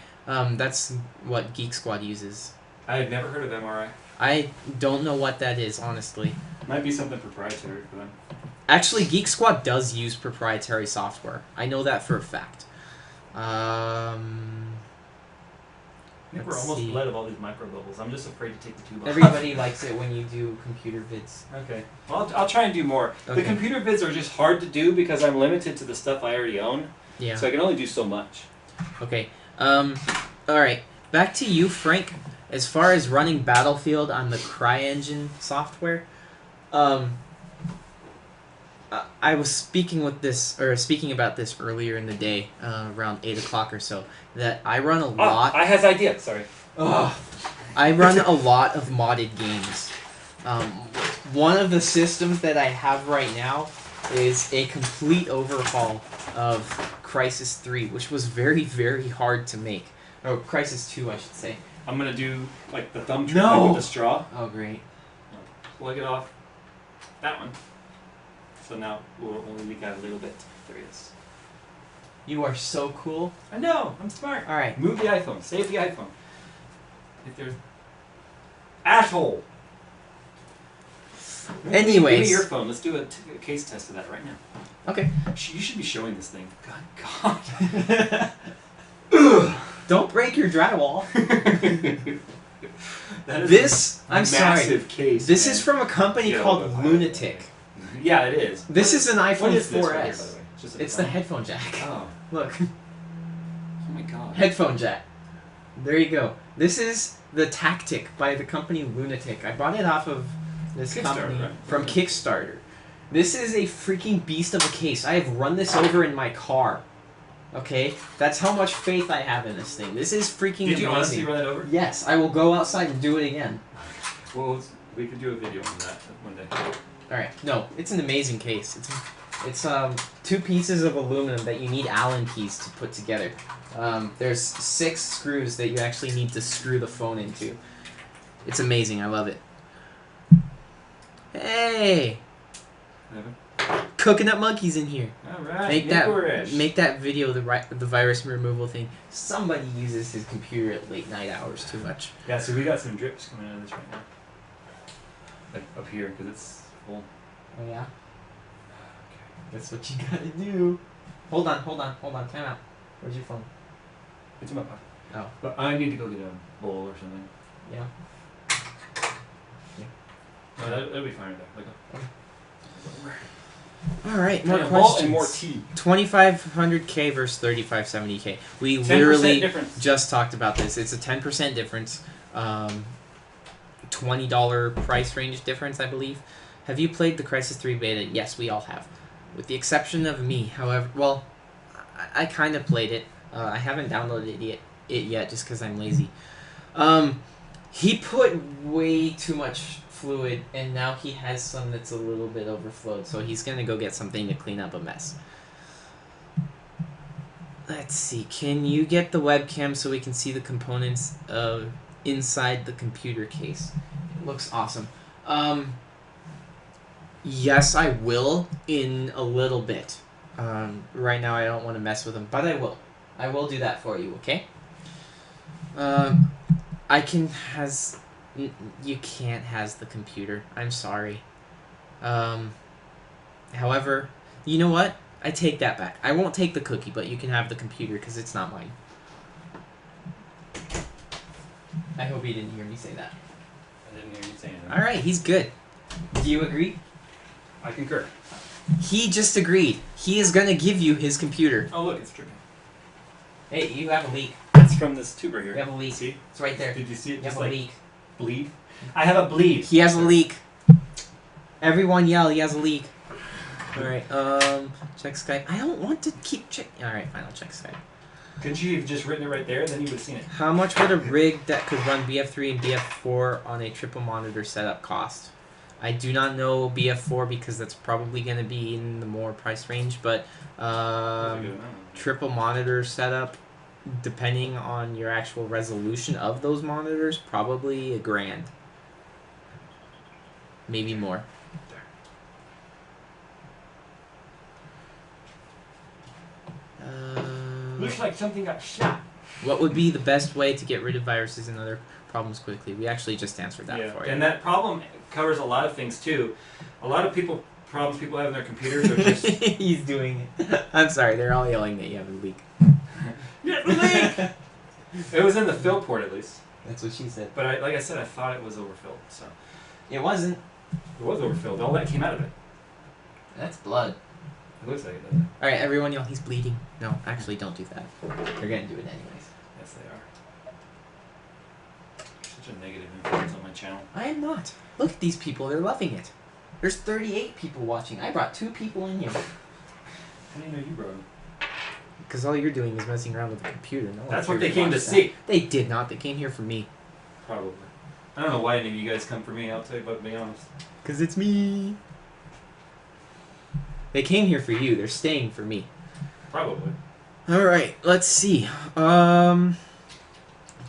That's what Geek Squad uses. I had never heard of MRI. I don't know what that is, honestly. Might be something proprietary for them. Actually, Geek Squad does use proprietary software. I know that for a fact. I think we're Let's almost see. bled of all these micro bubbles. I'm just afraid to take the tube off. Everybody likes it when you do computer vids. Okay. Well, I'll try and do more. Okay. The computer vids are just hard to do because I'm limited to the stuff I already own. Yeah. So I can only do so much. Okay. Alright. Back to you, Frank. As far as running Battlefield on the CryEngine software, I was speaking about this earlier in the day, around 8 o'clock or so, that I run a lot. I has idea. Sorry. I run a lot of modded games. One of the systems that I have right now is a complete overhaul of Crysis 3, which was very, very hard to make. Or Crysis 2, I should say. I'm gonna do like the thumb trick No! with the straw. Oh, great. Plug it off. That one. So now we'll only leak out a little bit. There he is. You are so cool. I know. I'm smart. Alright. Move the iPhone. Save the iPhone. If there's asshole. Anyways. Give me your phone. Let's do a case test of that right now. Okay. You should be showing this thing. God. Don't break your drywall. That is This, a I'm sorry. massive case. This man. is from a company Yeah, called but- Lunatic. Yeah, it is. This is an What iPhone is this right here, by 4S. the way? Just a It's the phone? headphone jack. Oh. Look. Oh my god. Headphone jack. There you go. This is the Tactic by the company Lunatic. I bought it off of this Kickstarter, company right? from Okay. Kickstarter. This is a freaking beast of a case. I have run this over in my car. Okay? That's how much faith I have in this thing. This is freaking Did you amazing. honestly run it over? Yes, I will go outside and do it again. Well, we could do a video on that one day. Alright, no, it's an amazing case. It's 2 pieces of aluminum that you need Allen keys to put together. There's 6 screws that you actually need to screw the phone into. It's amazing, I love it. Hey! Coconut monkeys in here. Alright, Make that video the virus removal thing. Somebody uses his computer at late night hours too much. Yeah, so we got some drips coming out of this right now. Like up here, because it's full. Oh yeah? That's what you gotta do. Hold on, time out. Where's your phone? It's in my pocket. Oh. But I need to go get a bowl or something. Yeah. No, that'll be fine there. Like Alright, more a bowl questions. and more tea. 2500K versus 3570K. We 10% literally difference. just talked about this. It's a 10% difference. $20 price range difference, I believe. Have you played the Crysis 3 beta? Yes, we all have. With the exception of me, however. Well, I kind of played it. I haven't downloaded it yet just because I'm lazy. He put way too much fluid, and now he has some that's a little bit overflowed, so he's going to go get something to clean up a mess. Let's see. Can you get the webcam so we can see the components inside the computer case? Looks awesome. Yes, I will in a little bit. Right now I don't want to mess with them, but I will. I will do that for you, okay? I can has... You can't has the computer. I'm sorry. However, you know what? I take that back. I won't take the cookie, but you can have the computer because it's not mine. I hope you didn't hear me say that. I didn't hear you saying that. Alright, he's good. Do you agree? I concur. He just agreed. He is gonna give you his computer. Oh, look, it's dripping. Hey, you have a leak. It's from this tube right here. You have a leak. See? It's right there. Did you see it? You Just have a like leak. bleed. I have a bleed. He has a leak. Everyone yell, he has a leak. Alright, check Skype. I don't want to keep checking. Alright, fine, I'll check Skype. Couldn't you have just written it right there? Then you would have seen it. How much would a rig that could run BF3 and BF4 on a triple monitor setup cost? I do not know BF4 because that's probably going to be in the more price range, but triple monitor setup, depending on your actual resolution of those monitors, probably $1,000. Maybe more. Looks like something got shot. What would be the best way to get rid of viruses and other problems quickly? We actually just answered that for you. And that problem covers a lot of things too. A lot of problems people have in their computers are just... He's doing it. I'm sorry, they're all yelling that you have a leak. Yeah, leak! It was in the fill port at least. That's what she said. But like I said, I thought it was overfilled. So It wasn't. it was overfilled. All that came out of it. That's blood. It looks like it, doesn't it? Alright, everyone yell, he's bleeding. No, actually don't do that. They're gonna do it anyways. Yes, they are. Such a negative influence on my channel. I am not. Look at these people, they're loving it. There's 38 people watching. I brought 2 people in here. How do you know you brought them? Because all you're doing is messing around with the computer. No one That's what cares they came watch to that. see. They did not. They came here for me. Probably. I don't know why any of you guys come for me. I'll tell you, but to be honest. Because it's me. They came here for you. They're staying for me. Probably. Alright, let's see.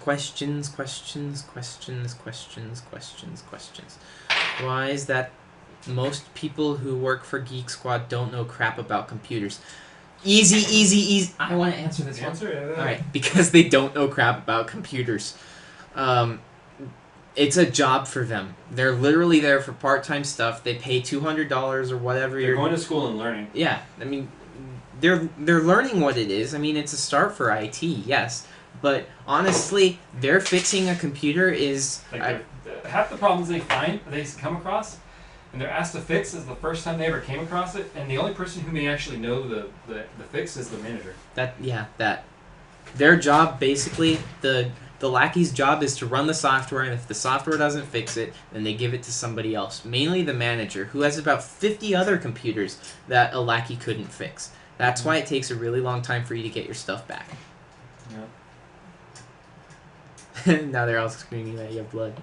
Questions. Why is that most people who work for Geek Squad don't know crap about computers? Easy. I want to answer this one. Answer it. Alright, because they don't know crap about computers. It's a job for them. They're literally there for part-time stuff. They pay $200 or whatever. They're going to school and learning. Yeah, I mean, they're learning what it is. I mean, it's a start for IT, yes. But honestly, they're fixing a computer is... Like half the problems they come across, and they're asked to fix is the first time they ever came across it, and the only person who may actually know the fix is the manager. That. Their job, basically, the lackey's job is to run the software, and if the software doesn't fix it, then they give it to somebody else. Mainly the manager, who has about 50 other computers that a lackey couldn't fix. That's why it takes a really long time for you to get your stuff back. Yeah. Now they're all screaming that you have blood.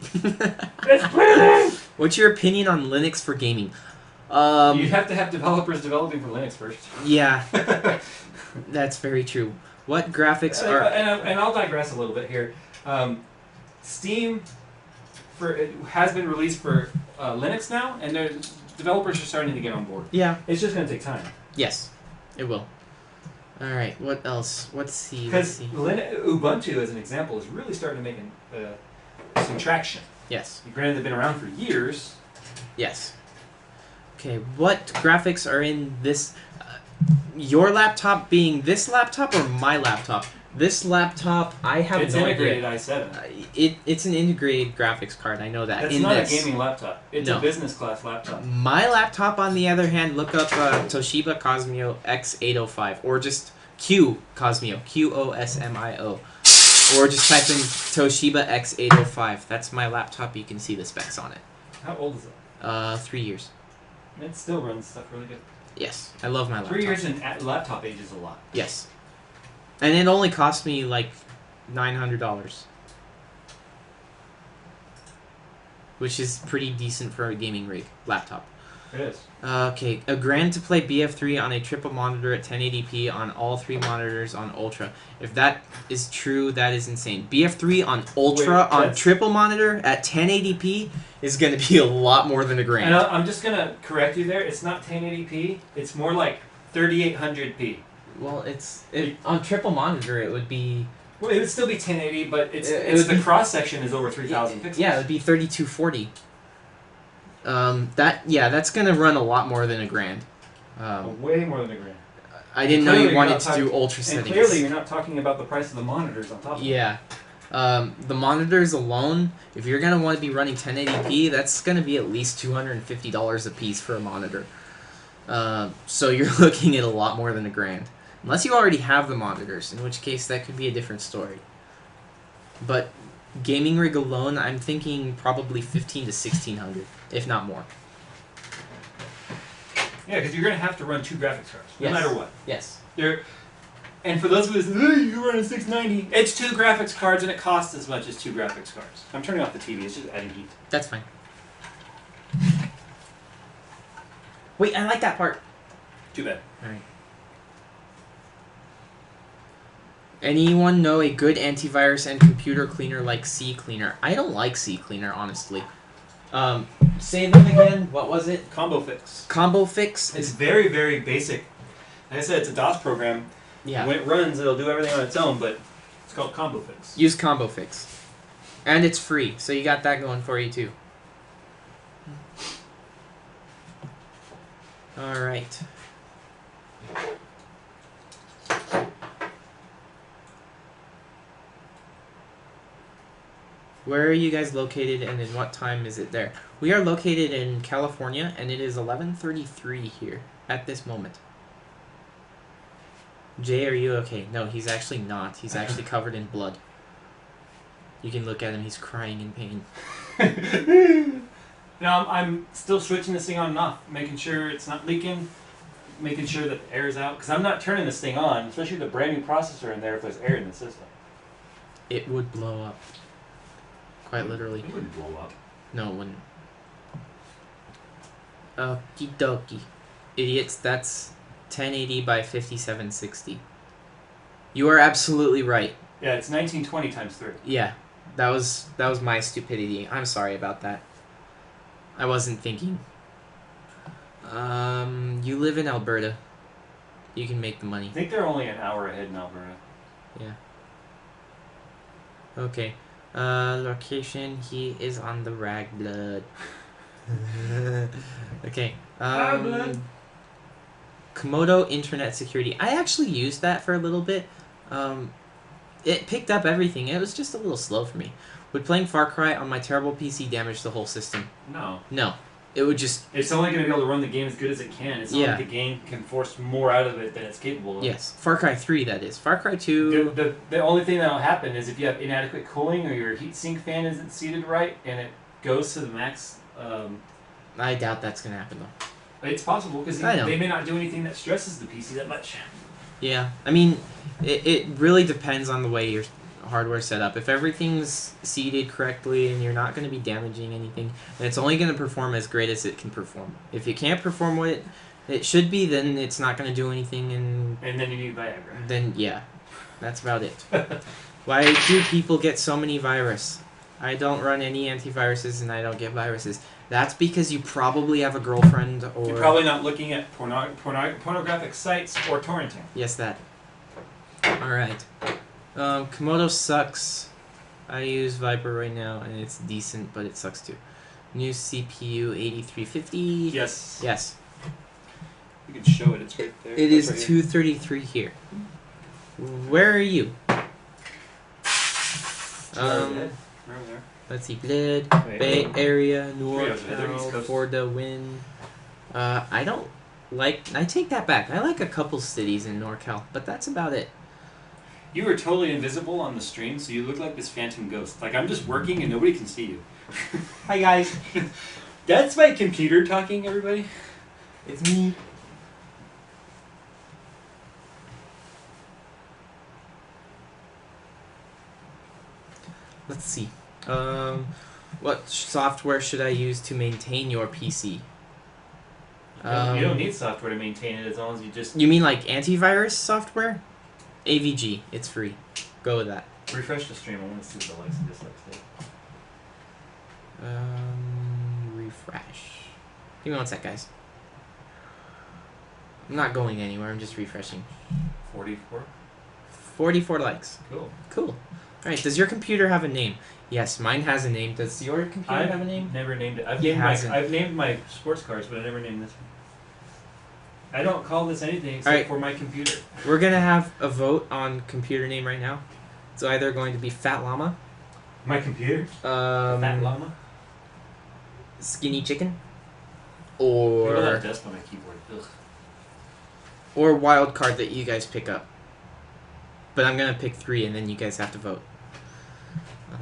It's bleeding! What's your opinion on Linux for gaming? You have to have developers developing for Linux first. Yeah, that's very true. What graphics are... And I'll digress a little bit here. Steam has been released for Linux now, and developers are starting to get on board. Yeah. It's just going to take time. Yes, it will. Alright, what else? Let's see. Because Ubuntu, as an example, is really starting to make some traction. Yes. Granted, they've been around for years. Yes. Okay, what graphics are in this... your laptop being this laptop or my laptop? This laptop, I have It's no integrated idea. i7. It's an integrated graphics card, I know that. That's in not this. a gaming laptop. It's No. a business class laptop. My laptop, on the other hand, look up Toshiba Cosmio X805, or just Q Cosmio, Qosmio, or just type in Toshiba X805. That's my laptop. You can see the specs on it. How old is it? 3 years. It still runs stuff really good. Yes, I love my laptop. 3 years in laptop age is a lot. Yes, and it only cost me like $900, which is pretty decent for a gaming rig laptop. It is. Okay, a grand to play BF3 on a triple monitor at 1080p on all 3 monitors on Ultra. If that is true, that is insane. BF3 on Ultra Wait, on that's- triple monitor at 1080p is going to be a lot more than a grand. And I'm just gonna correct you there. It's not 1080p. It's more like 3800p. Well, on triple monitor it would be Well, it would still be 1080, but It it's would the be- cross section is over 3000 pixels. yeah, it would be 3240. That's going to run a lot more than a grand. Way more than a grand. I didn't know Clearly you you're wanted not to do ultra And settings. clearly, you're not talking about the price of the monitors on top of it. Yeah. The monitors alone, if you're going to want to be running 1080p, that's going to be at least $250 a piece for a monitor. So you're looking at a lot more than a grand. Unless you already have the monitors, in which case that could be a different story. But gaming rig alone, I'm thinking probably 15 to 1600, if not more. Yeah, because you're going to have to run 2 graphics cards, no Yes. matter what. Yes. And for those of us, hey, you're running 690, it's 2 graphics cards and it costs as much as 2 graphics cards. I'm turning off the TV, it's just adding heat. That's fine. Wait, I like that part. Too bad. Alright. Anyone know a good antivirus and computer cleaner like CCleaner? I don't like CCleaner, honestly. Say them again. What was it? Combo Fix. Combo Fix? It's very, very basic. Like I said, it's a DOS program. Yeah. When it runs, it'll do everything on its own, but it's called Combo Fix. Use Combo Fix. And it's free, so you got that going for you too. Alright. Where are you guys located and in what time is it there? We are located in California and it is 11:33 here at this moment. Jay, are you okay? No, he's actually not. He's actually covered in blood. You can look at him, he's crying in pain. Now, I'm still switching this thing on and off, making sure it's not leaking, making sure that the air is out, because I'm not turning this thing on, especially with the brand new processor in there if there's air in the system. It would blow up. Quite literally. It wouldn't blow up. No, it wouldn't. Okie dokie. Idiots, that's 1080 by 5760. You are absolutely right. Yeah, it's 1920 times 3. Yeah, that was my stupidity. I'm sorry about that. I wasn't thinking. You live in Alberta. You can make the money. I think they're only an hour ahead in Alberta. Yeah. Okay. Location, he is on the rag blood. Okay. Blood. Komodo Internet Security. I actually used that for a little bit. It picked up everything. It was just a little slow for me. Would playing Far Cry on my terrible PC damage the whole system? No. No. It would just... It's only going to be able to run the game as good as it can. It's not Yeah. like the game can force more out of it than it's capable of. Yes. Far Cry 3, that is. Far Cry 2... The only thing that'll happen is if you have inadequate cooling or your heatsink fan isn't seated right and it goes to the max. I doubt that's going to happen, though. It's possible because I know. they may not do anything that stresses the PC that much. Yeah. I mean, it really depends on the way your hardware set up. If everything's seated correctly and you're not going to be damaging anything, then it's only going to perform as great as it can perform. If it can't perform what it should be, then it's not going to do anything, and then you need Viagra. then, yeah, that's about it. Why do people get so many virus? I don't run any antiviruses and I don't get viruses. That's because you probably have a girlfriend or... You're probably not looking at pornographic sites or torrenting. Yes, that. Alright. Komodo sucks. I use Viper right now and it's decent, but it sucks too. New CPU 8350. Yes. Yes. You can show it. It's right there. It is 233 here. Where are you? Right there. Let's see. Bled, Wait, Bay hold on. Area, Three of them. They're East NorCal, Coast. For the Win. I don't like... I take that back. I like a couple cities in NorCal, but that's about it. You were totally invisible on the stream, so you look like this phantom ghost. Like, I'm just working and nobody can see you. Hi, guys. That's my computer talking, everybody. It's me. Let's see. What software should I use to maintain your PC? You don't need software to maintain it as long as you just You mean like antivirus software? AVG. It's free. Go with that. refresh the stream. I want to see the likes and dislikes there. Refresh. Give me one sec, guys. I'm not going anywhere. I'm just refreshing. 44. 44 likes. Cool. Cool. Alright, does your computer have a name? Yes, mine has a name. Does your computer have a name? Never named it. He hasn't. I've named my sports cars, but I never named this one. I don't call this anything except Alright. for my computer. We're gonna have a vote on computer name right now. It's either going to be Fat Llama, My computer? Fat llama? Skinny Chicken, Look at or that dust on my keyboard. Ugh. or wild card that you guys pick up. But I'm gonna pick 3 and then you guys have to vote.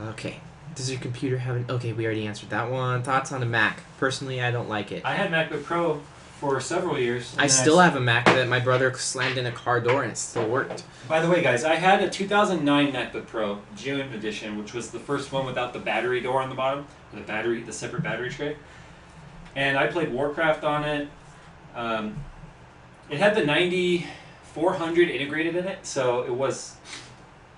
Okay. Does your computer have an... Okay, we already answered that one. Thoughts on a Mac? Personally, I don't like it. I had MacBook Pro for several years. I still have a Mac that my brother slammed in a car door and it still worked. By the way, guys, I had a 2009 MacBook Pro June edition, which was the first one without the battery door on the bottom, the separate battery tray. And I played Warcraft on it. It had the 9400 integrated in it, so it was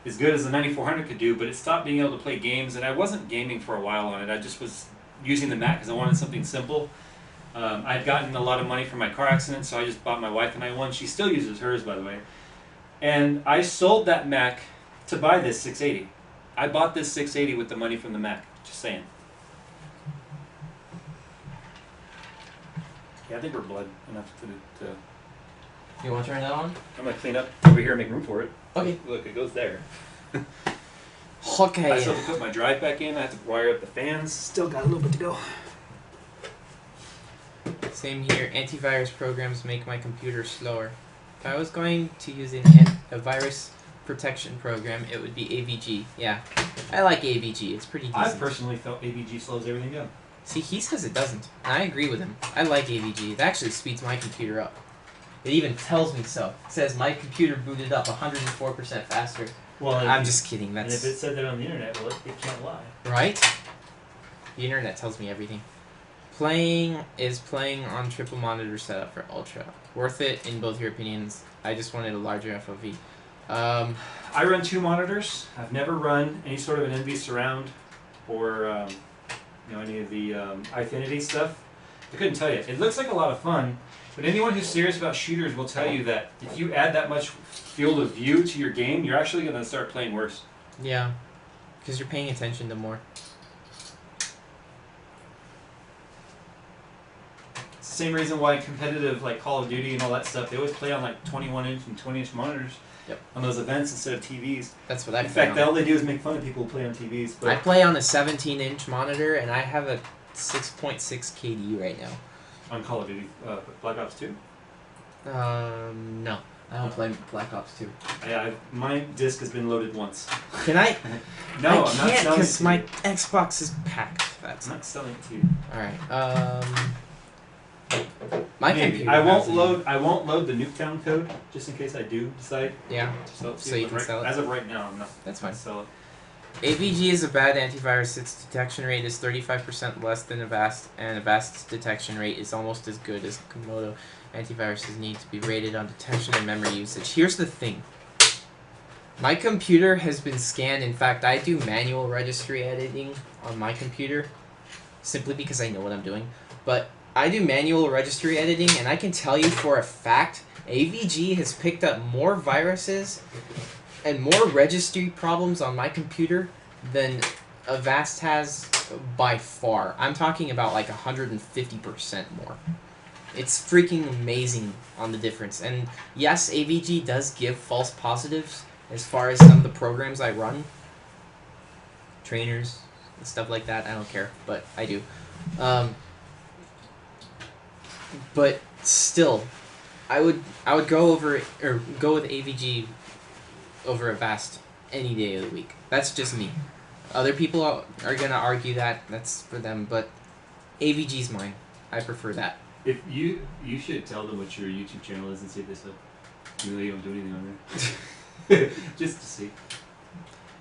as good as the 9400 could do, but it stopped being able to play games, and I wasn't gaming for a while on it. I just was using the Mac because I wanted something simple. I'd gotten a lot of money from my car accident, so I just bought my wife and I one. She still uses hers, by the way. And I sold that Mac to buy this 680. I bought this 680 with the money from the Mac. Just saying. Yeah, I think we're blood enough to You want to turn that on? I'm going to clean up over here and make room for it. Okay. Look, it goes there. I Okay. still have to put my drive back in. I have to wire up the fans. Still got a little bit to go. Same here. Antivirus programs make my computer slower. If I was going to use a virus protection program, it would be AVG. Yeah, I like AVG. It's pretty decent. I personally felt AVG slows everything down. See, he says it doesn't, and I agree with him. I like AVG. It actually speeds my computer up. It even tells me so. It says my computer booted up 104% faster. Well, I'm just kidding. And That's if it said that on the internet, well, it can't lie. right. The internet tells me everything. Playing on triple monitor setup for Ultra. Worth it in both your opinions. I just wanted a larger FOV. I run 2 monitors. I've never run any sort of an NV surround or any of the iFinity stuff. I couldn't tell you. It looks like a lot of fun, but anyone who's serious about shooters will tell you that if you add that much field of view to your game, you're actually going to start playing worse. Yeah, because you're paying attention to more. Same reason why competitive like Call of Duty and all that stuff, they always play on like 21-inch and 20-inch monitors. Yep. On those events instead of TVs. That's what I In play fact, on. all they do is make fun of people who play on TVs. But I play on a 17-inch monitor, and I have a 6.6 KD right now. on Call of Duty, Black Ops 2. No, I don't play Black Ops 2. My disc has been loaded once. Can I? No, I I'm not can't selling it because to my you. Xbox is packed. That's I'm not selling it to you. all right. My Maybe. computer. I won't has it. load. I won't load the Nuketown code just in case I do decide Yeah, to sell it to So you but can sell it? As of right now, I'm not. that's fine. Sell it. AVG is a bad antivirus. Its detection rate is 35% less than Avast, and Avast's detection rate is almost as good as Komodo. Antiviruses need to be rated on detection and memory usage. Here's the thing. My computer has been scanned. In fact, I do manual registry editing on my computer simply because I know what I'm doing. But I do manual registry editing, and I can tell you for a fact, AVG has picked up more viruses and more registry problems on my computer than Avast has by far. I'm talking about like 150% more. It's freaking amazing on the difference. And yes, AVG does give false positives as far as some of the programs I run. Trainers and stuff like that. I don't care, but I do. But still, I would go with AVG over Avast any day of the week. That's just me. Other people are gonna argue that. That's for them. But AVG's mine. I prefer that. If you should tell them what your YouTube channel is and see if they sell. You really don't do anything on there. Just to see.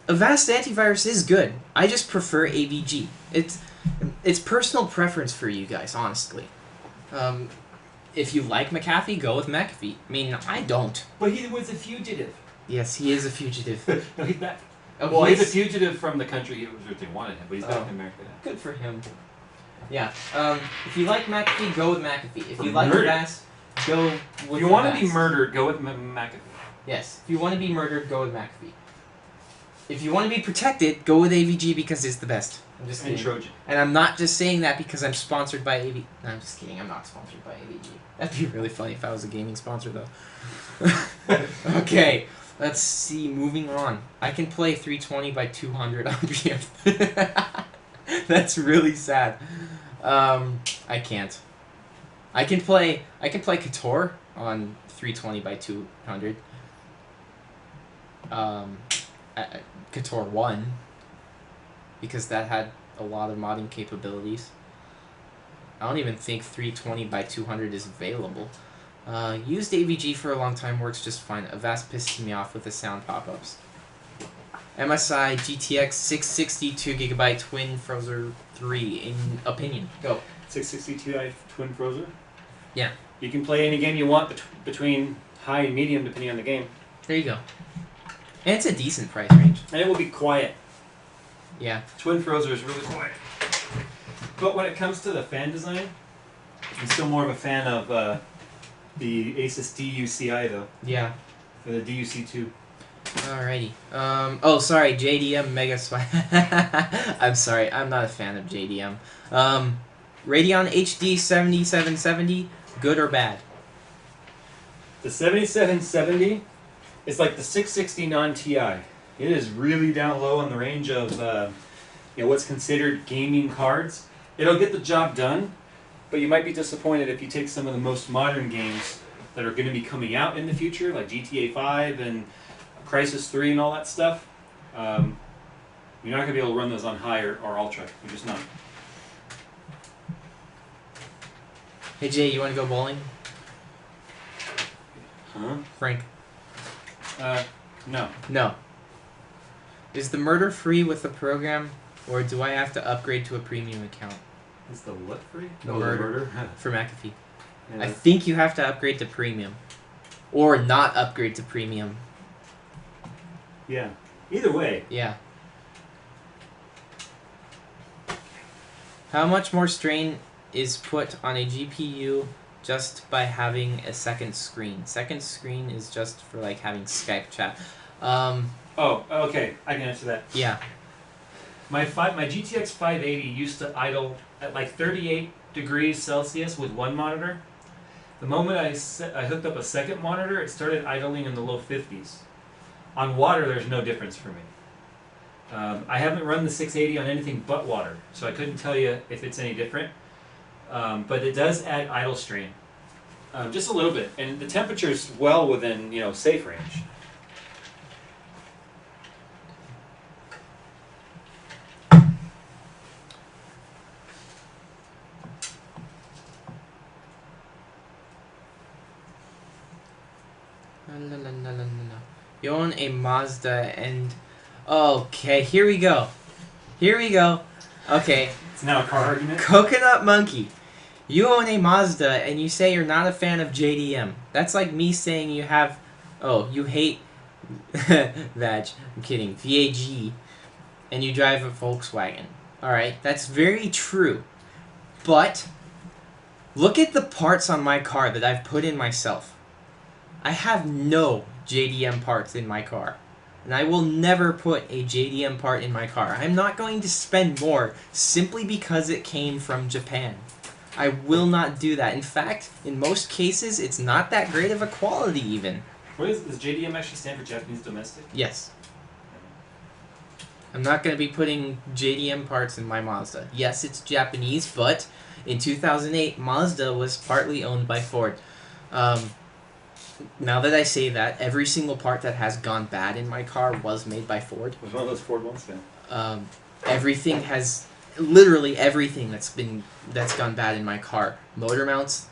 Avast antivirus is good. I just prefer AVG. It's personal preference for you guys, honestly. if you like McAfee, go with McAfee. I mean, I don't. But he was a fugitive. Yes, he is a fugitive. No, he's back. Oh, Well, he's a yes. fugitive from the country he was they wanted him, but he's back in America now. Good for him. Yeah. If you like McAfee, go with McAfee. If you like Murder. Vass, go with If you want to be Vass. murdered, go with McAfee. Yes. If you want to be murdered, go with McAfee. If you want to be protected, go with AVG because it's the best. I'm just And kidding. Trojan. And I'm not just saying that because I'm sponsored by AVG. No, I'm just kidding. I'm not sponsored by AVG. That'd be really funny if I was a gaming sponsor, though. Okay. Let's see. Moving on. I can play 320 by 200 on BF. That's really sad. I can't. I can play Couture on 320 by 200. Couture 1 because that had a lot of modding capabilities. I don't even think 320 by 200 is available. Used AVG for a long time, works just fine. Avast pisses me off with the sound pop-ups. MSI GTX 660 2GB Twin Frozer 3 in opinion. Go. 660 Ti Twin Frozer. Yeah. You can play any game you want between high and medium, depending on the game. There you go. And it's a decent price range. And it will be quiet. Yeah. Twin Frozer is really quiet. But when it comes to the fan design, I'm still more of a fan of the Asus DUCI though. Yeah. Or the DUC2. Alrighty. Oh, sorry. JDM Mega Spy. I'm sorry. I'm not a fan of JDM. Radeon HD 7770. Good or bad? The 7770 is like the 660 non-Ti. It is really down low on the range of what's considered gaming cards. It'll get the job done, but you might be disappointed if you take some of the most modern games that are going to be coming out in the future, like GTA 5 and Crysis 3 and all that stuff. You're not going to be able to run those on high or ultra. You're just not. Hey Jay, you want to go bowling? Huh? Frank. No. No. Is the murder free with the program, or do I have to upgrade to a premium account Is the what free? The Oh, murder. the murder? for McAfee? Yeah. I think you have to upgrade to premium, or not upgrade to premium. Yeah. Either way. Yeah. How much more strain is put on a GPU just by having a second screen? Second screen is just for like having Skype chat. Oh, okay. I can answer that. Yeah. My GTX 580 used to idle at like 38 degrees Celsius with one monitor. The moment I hooked up a second monitor, it started idling in the low 50s. On water, there's no difference for me. I haven't run the 680 on anything but water, so I couldn't tell you if it's any different. But it does add idle strain, just a little bit, and the temperature's well within safe range. You own a Mazda and... Okay, here we go. Here we go. Okay. It's now a car argument. Coconut Monkey. You own a Mazda and you say you're not a fan of JDM. That's like me saying you have... Oh, you hate... Vag. I'm kidding. VAG. And you drive a Volkswagen. Alright, that's very true. But... Look at the parts on my car that I've put in myself. I have no JDM parts in my car. And I will never put a JDM part in my car. I'm not going to spend more simply because it came from Japan. I will not do that. In fact, in most cases, it's not that great of a quality even. Does JDM actually stand for Japanese Domestic? Yes. I'm not going to be putting JDM parts in my Mazda. Yes, it's Japanese, but in 2008, Mazda was partly owned by Ford. Now that I say that, every single part that has gone bad in my car was made by Ford. Was one of those Ford ones then? Everything has, literally everything that's gone bad in my car. Motor mounts,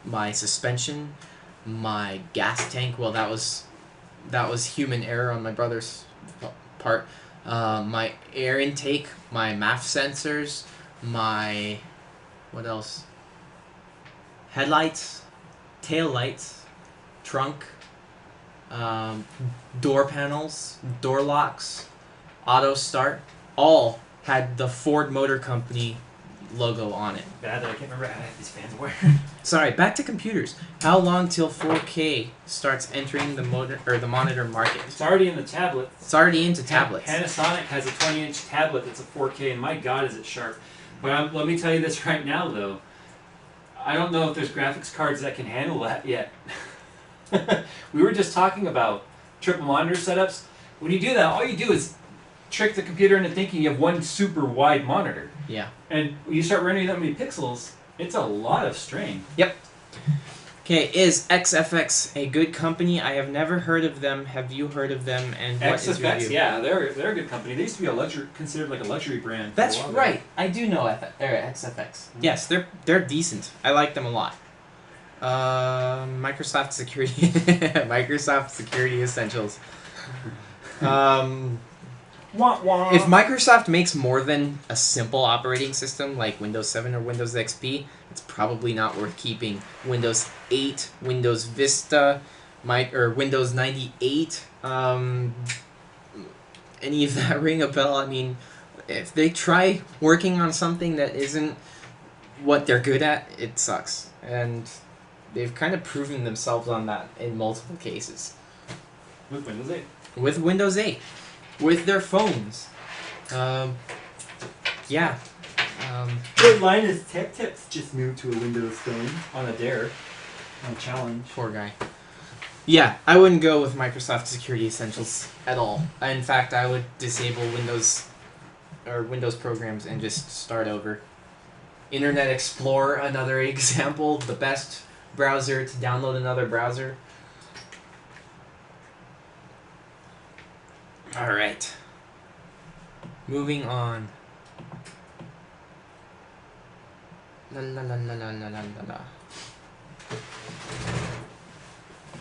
my suspension, my gas tank. Well, that was human error on my brother's part. My air intake, my MAF sensors, my what else? headlights, tail lights, trunk, door panels, door locks, auto start, all had the Ford Motor Company logo on it. Bad that I can't remember how these fans were. Sorry, back to computers. How long till 4K starts entering the monitor market? It's already in the tablet. It's already into tablets. Panasonic has a 20-inch tablet that's a 4K, and my God, is it sharp. But let me tell you this right now, though. I don't know if there's graphics cards that can handle that yet. We were just talking about triple monitor setups. When you do that, all you do is trick the computer into thinking you have one super wide monitor. Yeah. And when you start rendering that many pixels, it's a lot of strain. Yep. Okay, is XFX a good company? I have never heard of them. Have you heard of them? And what is your XFX, view? yeah, they're a good company. They used to be considered like a luxury brand. For That's a while right. I do know XFX. Yes, they're decent. I like them a lot. Microsoft Security Microsoft Security Essentials. Wah, wah. If Microsoft makes more than a simple operating system like Windows 7 or Windows XP, it's probably not worth keeping. Windows 8, Windows Vista, or Windows 98, any of that ring a bell? I mean, if they try working on something that isn't what they're good at, it sucks. And they've kind of proven themselves on that in multiple cases. With Windows 8. With Windows 8. With their phones. Yeah. Good Linus Tech Tips just moved to a Windows phone. On a dare. On a challenge. Poor guy. Yeah, I wouldn't go with Microsoft Security Essentials at all. In fact, I would disable Windows programs and just start over. Internet Explorer, another example, the best browser to download another browser. Alright. Moving on. La la la la la la la la.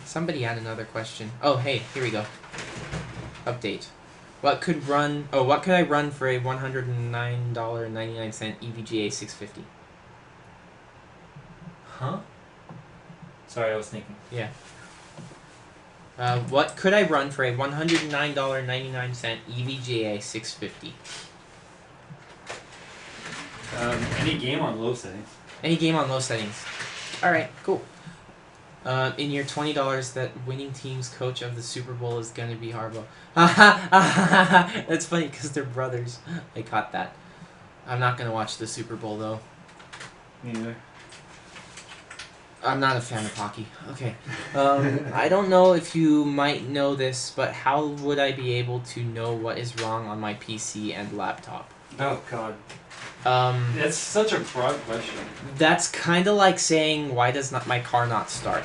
Somebody had another question. Oh, hey, here we go. Update. What could I run for a $109.99 EVGA 650? Huh? Sorry, I was thinking. Yeah. What could I run for a $109.99 EVGA 650? Any game on low settings. Any game on low settings. Alright, cool. In your $20, that winning team's coach of the Super Bowl is going to be Harbaugh. That's funny because they're brothers. I caught that. I'm not going to watch the Super Bowl, though. Me neither. I'm not a fan of hockey. Okay. I don't know if you might know this, but how would I be able to know what is wrong on my PC and laptop? Oh, God. That's such a broad question. That's kind of like saying, why does my car not start?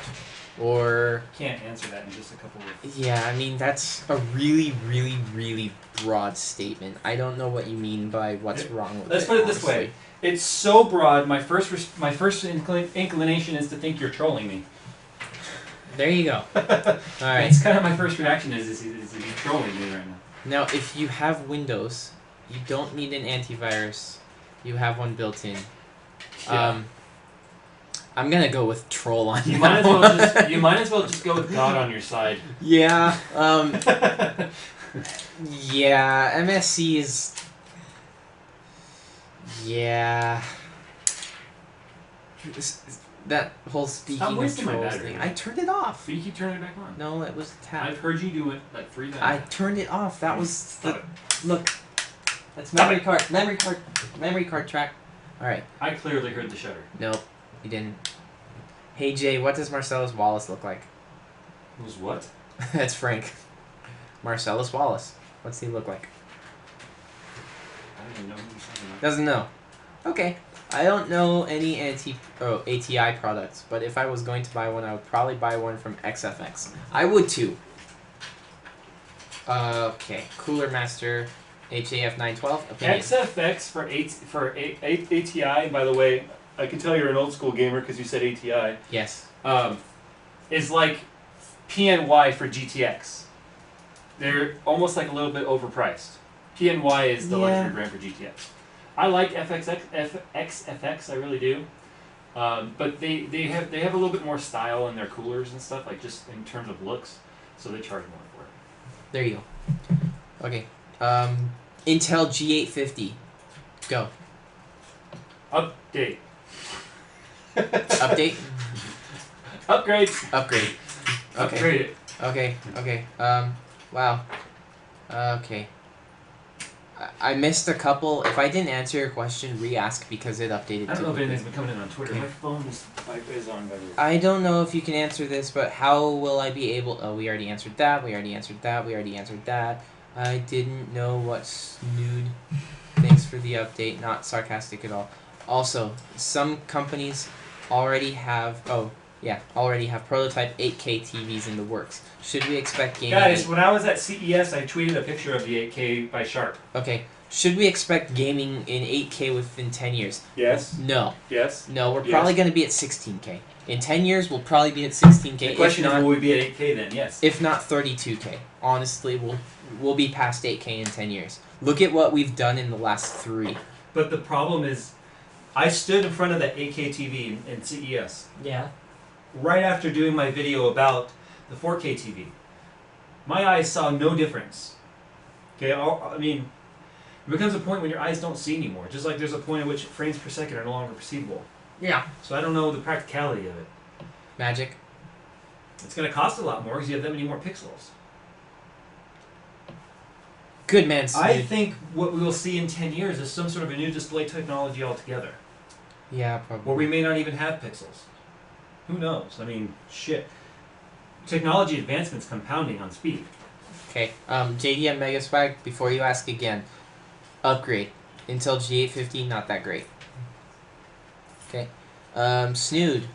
Or... Can't answer that in just a couple of... Yeah, I mean, that's a really, really, really broad statement. I don't know what you mean by what's wrong with it. Let's put it this way. It's so broad, my first inclination is to think you're trolling me. There you go. Alright. It's kind of my first reaction is he trolling me right now. Now, if you have Windows, you don't need an antivirus. You have one built in. Yeah. I'm gonna go with troll on You that might as well just go with God on your side. Yeah. Yeah. MSC is. Yeah. That whole speaking of wasting my trolls battery, thing. man. I turned it off. But you keep turning it back on. No, it was tapped. I've heard you do it like 3 times. I turned it off. That was Stop it. Look. That's Stop memory it. card. Memory card track. All right. I clearly heard the shutter. Nope, you didn't. Hey Jay, what does Marcellus Wallace look like? It was what? That's Frank. Marcellus Wallace. What's he look like? I don't even know who you're talking about. Doesn't know. Okay. I don't know any ATI products, but if I was going to buy one, I would probably buy one from XFX. I would too. Okay. Cooler Master HAF 912. Opinion. XFX for ATI, by the way, I can tell you're an old school gamer because you said ATI, Yes. is like PNY for GTX. They're almost like a little bit overpriced. PNY is the Yeah. luxury brand for GTX. I like XFX, I really do. But they have a little bit more style in their coolers and stuff, like just in terms of looks. So they charge more for it. There you go. Okay. Intel G850. Go. Update. Update. Upgrade. Upgrade. Okay. Upgrade it. Okay. Wow. Okay. I missed a couple. If I didn't answer your question, re-ask because it updated. I don't know if too. anything's been coming in on Twitter. Okay. My phone is on by the I don't know if you can answer this, but how will I be able... Oh, we already answered that. We already answered that. We already answered that. I didn't know what snood. Thanks for the update. Not sarcastic at all. Also, some companies already have... already have prototype 8K TVs in the works. Should we expect gaming... Guys, when I was at CES, I tweeted a picture of the 8K by Sharp. Okay. Should we expect gaming in 8K within 10 years? Yes. No. Yes. No, we're Yes. probably going to be at 16K. In 10 years, we'll probably be at 16K. The question is, will we be at 8K then? Yes. If not 32K. Honestly, we'll be past 8K in 10 years. Look at what we've done in the last 3. But the problem is, I stood in front of that 8K TV in CES. Yeah. Right after doing my video about the 4K TV. My eyes saw no difference. Okay, I mean, it becomes a point when your eyes don't see anymore. Just like there's a point at which frames per second are no longer perceivable. Yeah. So I don't know the practicality of it. Magic. It's going to cost a lot more because you have that many more pixels. Good man, I Snood. think what we will see in 10 years is some sort of a new display technology altogether. Yeah, probably. Where we may not even have pixels. Who knows? I mean, shit. Technology advancement's compounding on speed. Okay, JDM Mega Swag, before you ask again, upgrade. Intel G850, not that great. Okay. Snood.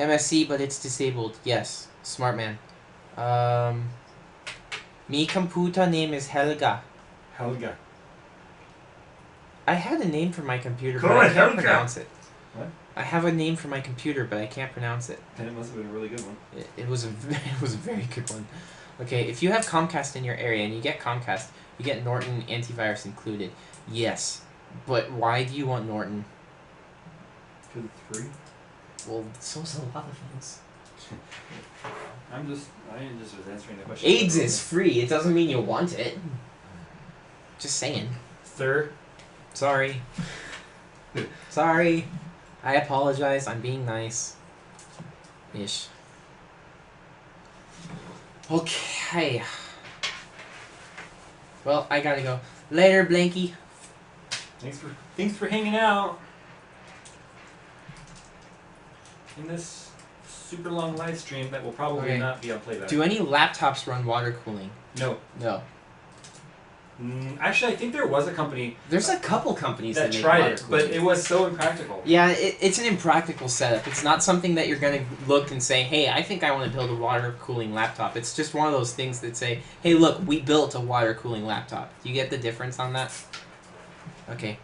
MSC, but it's disabled. Yes. Smart man. Mi computer name is Helga. Helga. I had a name for my computer, Go but I on, can't Helga. pronounce it. What? I have a name for my computer, but I can't pronounce it. Then it must have been a really good one. It was a it was a very good one. Okay, if you have Comcast in your area and you get Comcast, you get Norton antivirus included. Yes, but why do you want Norton? Because it's free? Well, so's a lot of things. I just was answering the question. AIDS is free. It doesn't mean you want it. Just saying. Sir. Sorry. Sorry. I apologize. I'm being nice. Ish. Okay. Well, I gotta go. Later, Blanky. Thanks for hanging out. In this super long live stream that will probably Okay. not be on playback. Do any laptops run water cooling? No. No. Actually, I think there was a company There's a couple companies that make tried water it, but cooling. it was so impractical. Yeah, it's an impractical setup. It's not something that you're going to look and say, hey, I think I want to build a water cooling laptop. It's just one of those things that say, hey, look, we built a water cooling laptop. Do you get the difference on that? Okay.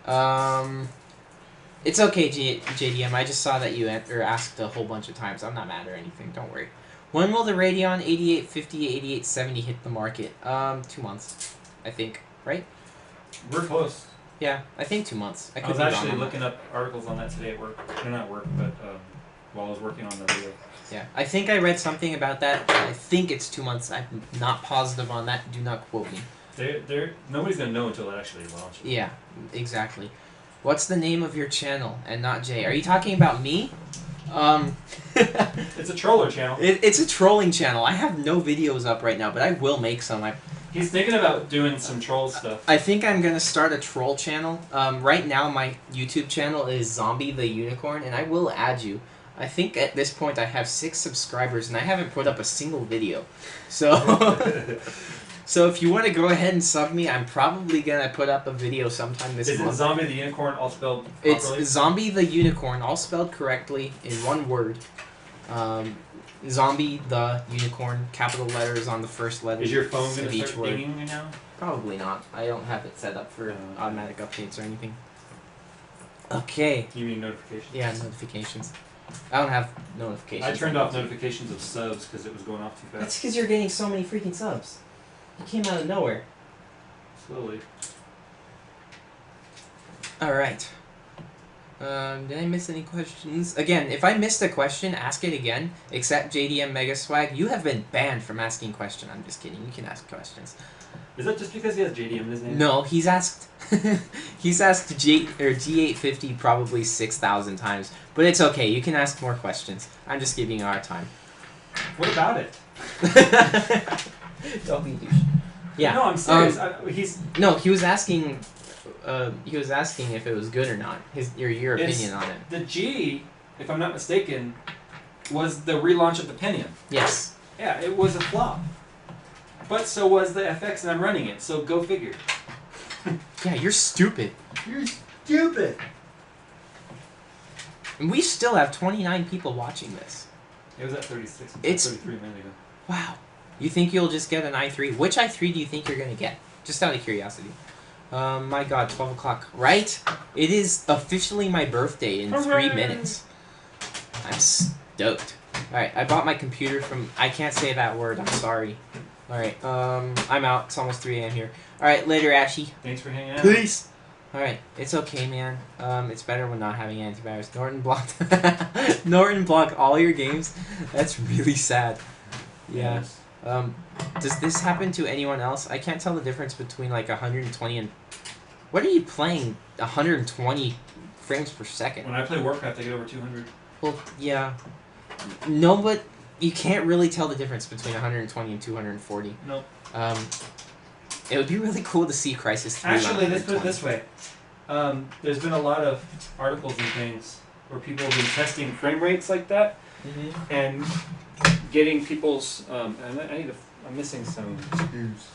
It's okay, JDM. I just saw that you asked a whole bunch of times. I'm not mad or anything. Don't worry. When will the Radeon 8850, 8870 hit the market? 2 months, I think. Right? We're close. Yeah, I think 2 months. I could was be wrong actually on that. looking up articles on that today at work. No, not work, but while I was working on the video. Yeah, I think I read something about that. I think it's 2 months. I'm not positive on that. Do not quote me. Nobody's gonna know until it actually launches. Yeah, exactly. What's the name of your channel and not Jay? Are you talking about me? It's a troller channel. It's a trolling channel. I have no videos up right now, but I will make some. He's thinking about doing some troll stuff. I think I'm gonna start a troll channel. Right now, my YouTube channel is Zombie the Unicorn, and I will add you. I think at this point I have 6 subscribers, and I haven't put up a single video. So, so if you want to go ahead and sub me, I'm probably gonna put up a video sometime this Is month. it Zombie the Unicorn all spelled properly? It's Zombie the Unicorn, all spelled correctly in one word. Zombie the Unicorn, capital letters on the first letter Is your phone gonna of each start word. dinging you now? Probably not. I don't have it set up for automatic updates or anything. Okay. You mean notifications? Yeah, notifications. I don't have notifications. I turned off notifications of subs because it was going off too That's fast. because you're getting so many freaking subs. You came out of nowhere. Slowly. Alright. Did I miss any questions? Again, if I missed a question, ask it again. Except JDM Mega Swag, you have been banned from asking questions. I'm just kidding. You can ask questions. Is that just because he has JDM in his name? No, he's asked. He's asked G850 probably 6,000 times, but it's okay. You can ask more questions. I'm just giving you our time. What about it? Don't be douche. Yeah. No, I'm serious. He was asking. He was asking if it was good or not. Your opinion on it. The G, if I'm not mistaken, was the relaunch of the Pentium. Yes. Yeah, it was a flop. But so was the FX, and I'm running it. So go figure. Yeah, you're stupid. You're stupid. And we still have 29 people watching this. It was at 36. It's 33 minutes ago. wow. You think you'll just get an i3? Which i3 do you think you're gonna get? Just out of curiosity. My God, 12 o'clock. Right? It is officially my birthday in 3 minutes. I'm stoked. Alright, I bought my computer from... I can't say that word, I'm sorry. Alright, I'm out. It's almost 3 a.m. here. Alright, later, Ashy. Thanks for hanging out. Peace! Alright, it's okay, man. It's better when not having antivirus. Norton blocked... Norton blocked all your games? That's really sad. Yeah. Yes. Does this happen to anyone else? I can't tell the difference between like 120 and... What are you playing 120 frames per second? When I play Warcraft, I get over 200. Well, yeah. No, but you can't really tell the difference between 120 and 240. Nope. It would be really cool to see Crysis 3 Actually, on let's put it 120. this way. There's been a lot of articles and things where people have been testing frame rates like that Mm-hmm. and getting people's... I'm missing some screws.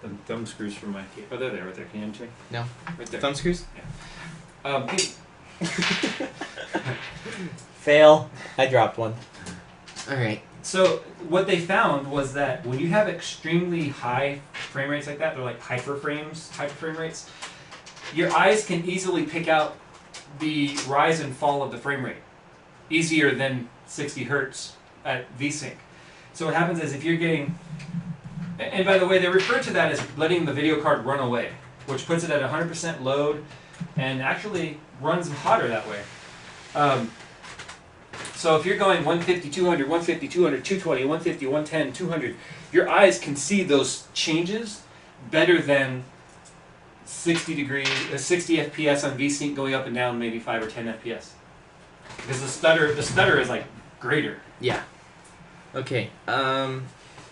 The thumb screws from my... Oh, they're there, right there. Can you hand them to me? No. Right there. Thumb screws? Hey, Fail. I dropped one. Alright. so what they found was that when you have extremely high frame rates like that, they're like hyperframe rates, your eyes can easily pick out the rise and fall of the frame rate easier than 60 hertz at VSync. So what happens is if you're getting, and by the way, they refer to that as letting the video card run away, which puts it at 100% load and actually runs hotter that way. So if you're going 150, 200, 150, 200, 220, 150, 110, 200, your eyes can see those changes better than 60 FPS on VSync going up and down maybe 5 or 10 FPS. Because the stutter is like greater. Yeah. Okay.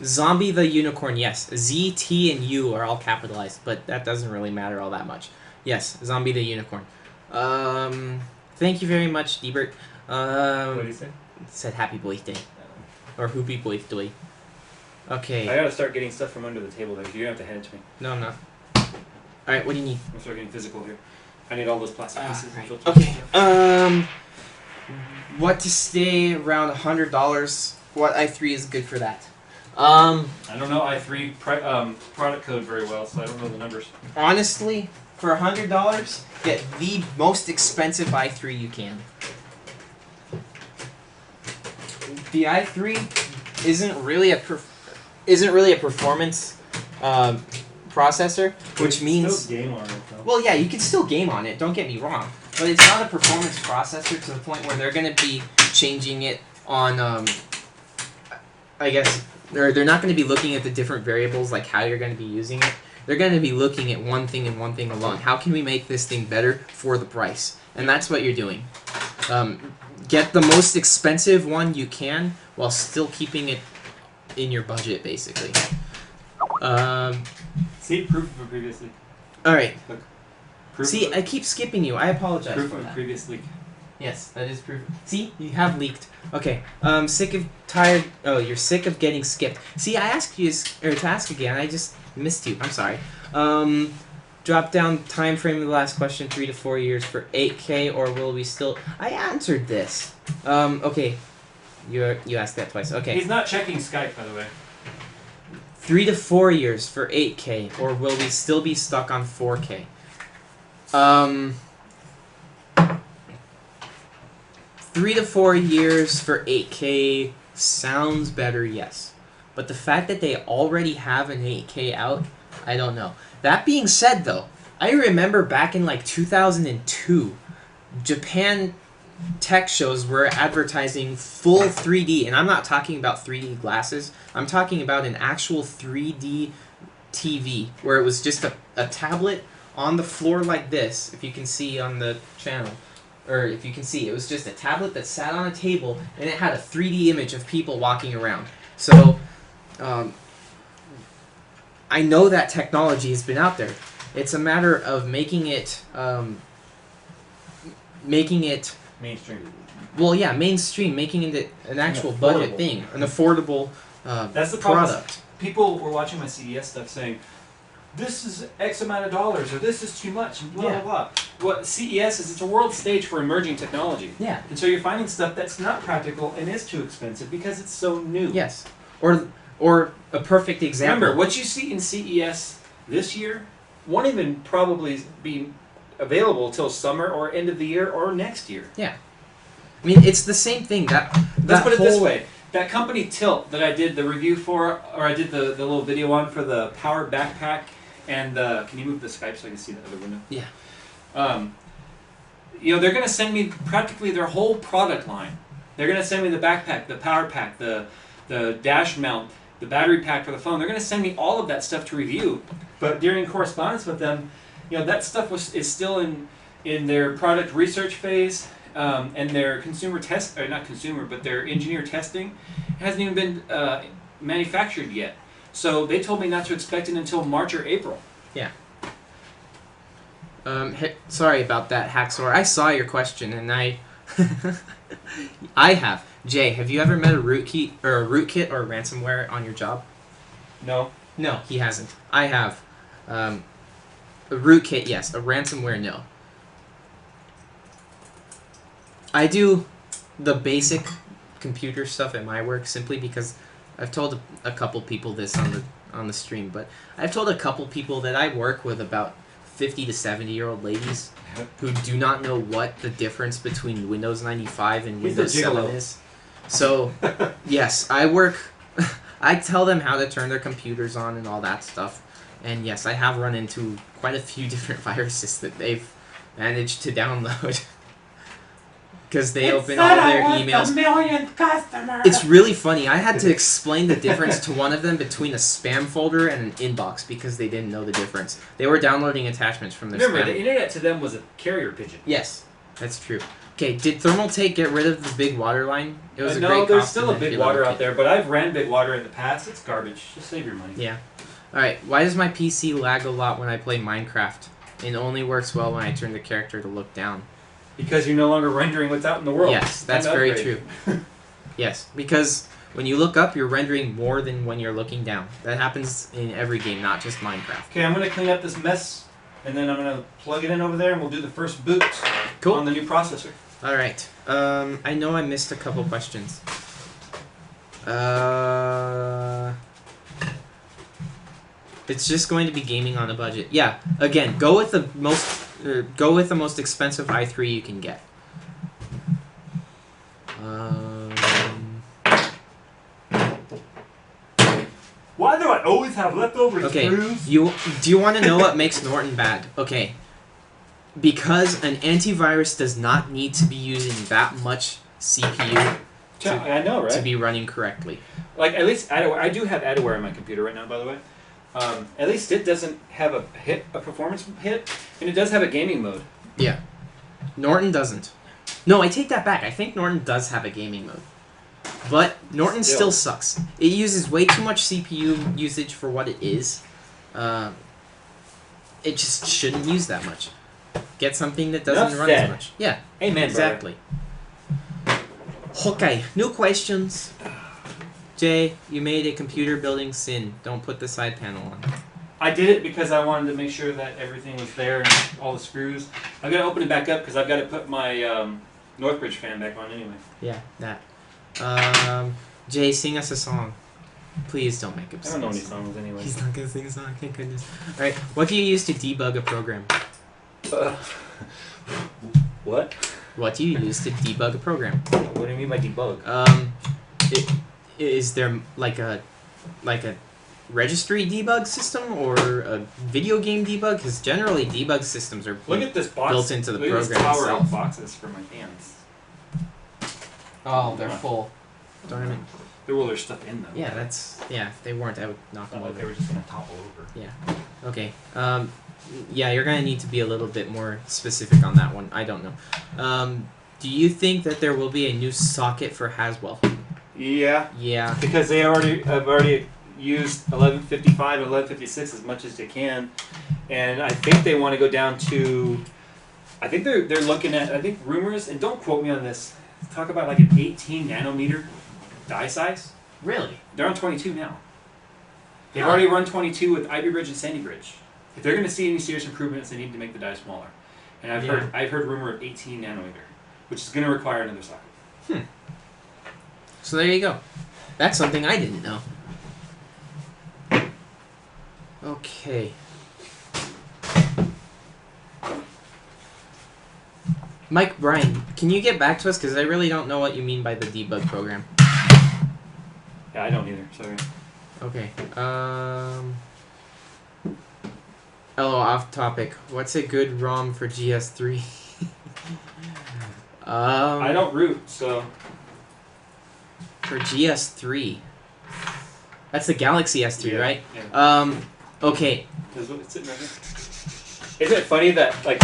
Zombie the Unicorn, yes. Z, T, and U are all capitalized, but that doesn't really matter all that much. Yes, Zombie the Unicorn. Thank you very much, Debert. What do you say? It said happy birthday. Or happy birthday. Okay. I gotta start getting stuff from under the table there. You're gonna have to hand it to me. No, I'm not. Alright, what do you need? I'm start getting physical here. I need all those plastic pieces and Right. filters. Okay. What to stay around $100? What i3 is good for that? I don't know i3 product code very well, so I don't know the numbers. Honestly, for $100, get the most expensive i3 you can. The i3 isn't really a performance processor, which means Still game on it though. well, yeah, you can still game on it. Don't get me wrong, but it's not a performance processor to the point where they're going to be changing it on. I guess they're not going to be looking at the different variables like how you're going to be using it. They're going to be looking at one thing and one thing alone. How can we make this thing better for the price? And that's what you're doing. Get the most expensive one you can while still keeping it in your budget, basically. See, proof of a previous leak. All right. Proof See, of I keep skipping you. I apologize proof for of a that. previous leak. Yes, that is proof. See, you have leaked. Okay. Oh, you're sick of getting skipped. See, I asked you to ask again. I just missed you. I'm sorry. Drop down time frame of the last question, 3 to 4 years for 8K, or will we still? I answered this. Okay. You asked that twice. Okay. He's not checking Skype, by the way. 3 to 4 years for 8K, or will we still be stuck on 4K? 3 to 4 years for 8K sounds better, yes. But the fact that they already have an 8K out, I don't know. That being said, though, I remember back in like 2002, Japan tech shows were advertising full 3D, and I'm not talking about 3D glasses. I'm talking about an actual 3D TV where it was just a tablet on the floor like this, if you can see on the channel. Or if you can see, it was just a tablet that sat on a table, and it had a 3D image of people walking around. So, I know that technology has been out there. It's a matter of making it Mainstream. well, yeah, mainstream, making it an actual budget thing, an affordable That's the problem. product. People were watching my CES stuff saying, this is X amount of dollars, or this is too much, and blah, Yeah. blah, blah. What CES is, it's a world stage for emerging technology. Yeah. And so you're finding stuff that's not practical and is too expensive because it's so new. Yes. Or a perfect example. Remember, what you see in CES this year won't even probably be available till summer or end of the year or next year. I mean, it's the same thing. Let's put it this way. That company Tilt that I did the review for, or I did the little video on for the Power Backpack, and can you move the Skype so I can see the other window? Yeah. They're going to send me practically their whole product line. They're going to send me the backpack, the power pack, the dash mount, the battery pack for the phone. They're going to send me all of that stuff to review. But during correspondence with them, that stuff is still in their product research phase. And their consumer test, or not consumer, but their engineer testing hasn't even been manufactured yet. So they told me not to expect it until March or April. Yeah. Sorry about that, Haxor. I saw your question, and I have. Jay, have you ever met a rootkit or a ransomware on your job? No. No, he hasn't. I have. A rootkit, yes. A ransomware, no. I do the basic computer stuff at my work simply because I've told a couple people this on the stream, but I've told a couple people that I work with about 50 to 70-year-old ladies who do not know what the difference between Windows 95 and Windows 7 is. So, yes, I tell them how to turn their computers on and all that stuff. And yes, I have run into quite a few different viruses that they've managed to download. Because they open all their emails. It's really funny. I had to explain the difference to one of them between a spam folder and an inbox because they didn't know the difference. They were downloading attachments from their Remember, spam. the internet to them was a carrier pigeon. Yes, that's true. Okay, did Thermaltake get rid of the big water line? It was a no, great there's cost still a big water out there, but I've ran big water in the past. It's garbage. Just save your money. Yeah. Alright, why does my PC lag a lot when I play Minecraft? It only works well when I turn the character to look down. Because you're no longer rendering what's out in the world. Yes, that's very true. Yes, because when you look up, you're rendering more than when you're looking down. That happens in every game, not just Minecraft. Okay, I'm going to clean up this mess, and then I'm going to plug it in over there, and we'll do the first boot on the new processor. Alright, I know I missed a couple questions. It's just going to be gaming on a budget. Yeah, again, go with the most expensive i3 you can get. Why do I always have leftover Okay, screws? do you want to know what makes Norton bad? Okay, because an antivirus does not need to be using that much CPU I know, right? to be running correctly. Like, at least I do have Adware on my computer right now, by the way. At least it doesn't have a performance hit, and it does have a gaming mode. Yeah. Norton doesn't. No, I take that back. I think Norton does have a gaming mode. But Norton still sucks. It uses way too much CPU usage for what it is. It just shouldn't use that much. Get something that doesn't run as much. Yeah. Amen, exactly. Okay, new questions. Jay, you made a computer building sin. Don't put the side panel on. I did it because I wanted to make sure that everything was there and all the screws. I've got to open it back up because I've got to put my Northbridge fan back on anyway. Yeah, that. Jay, sing us a song. Please don't make him sing. I don't know any songs anyway. He's not gonna sing a song, thank goodness. Alright, what do you use to debug a program? What? What do you use to debug a program? What do you mean by debug? Is there like a registry debug system or a video game debug? Because generally debug systems are Look at this box. built into the Look at this program tower itself. of boxes for my fans. Oh, they're full. Darn it. Well, there's stuff in them. Yeah, if they weren't, I would knock It's them not like they over. were just gonna topple over. Okay. Yeah, you're gonna need to be a little bit more specific on that one. I don't know. Do you think that there will be a new socket for Haswell? Yeah, Yeah. because they have already used 1155 and 1156 as much as they can, and I think they want to go down to. I think they're looking at. I think rumors, and don't quote me on this. Talk about like an 18 nanometer die size. Really? They're on 22 now. They've already run 22 with Ivy Bridge and Sandy Bridge. If they're going to see any serious improvements, they need to make the die smaller. And I've heard rumor of 18 nanometer, which is going to require another socket. So there you go. That's something I didn't know. Okay. Mike, Brian, can you get back to us? Because I really don't know what you mean by the debug program. Yeah, I don't either. Sorry. Okay. Oh, off topic. What's a good ROM for GS3? I don't root, so. For GS3. That's the Galaxy S3, right? Yeah. Okay. It's sitting right here. Isn't it funny that, like,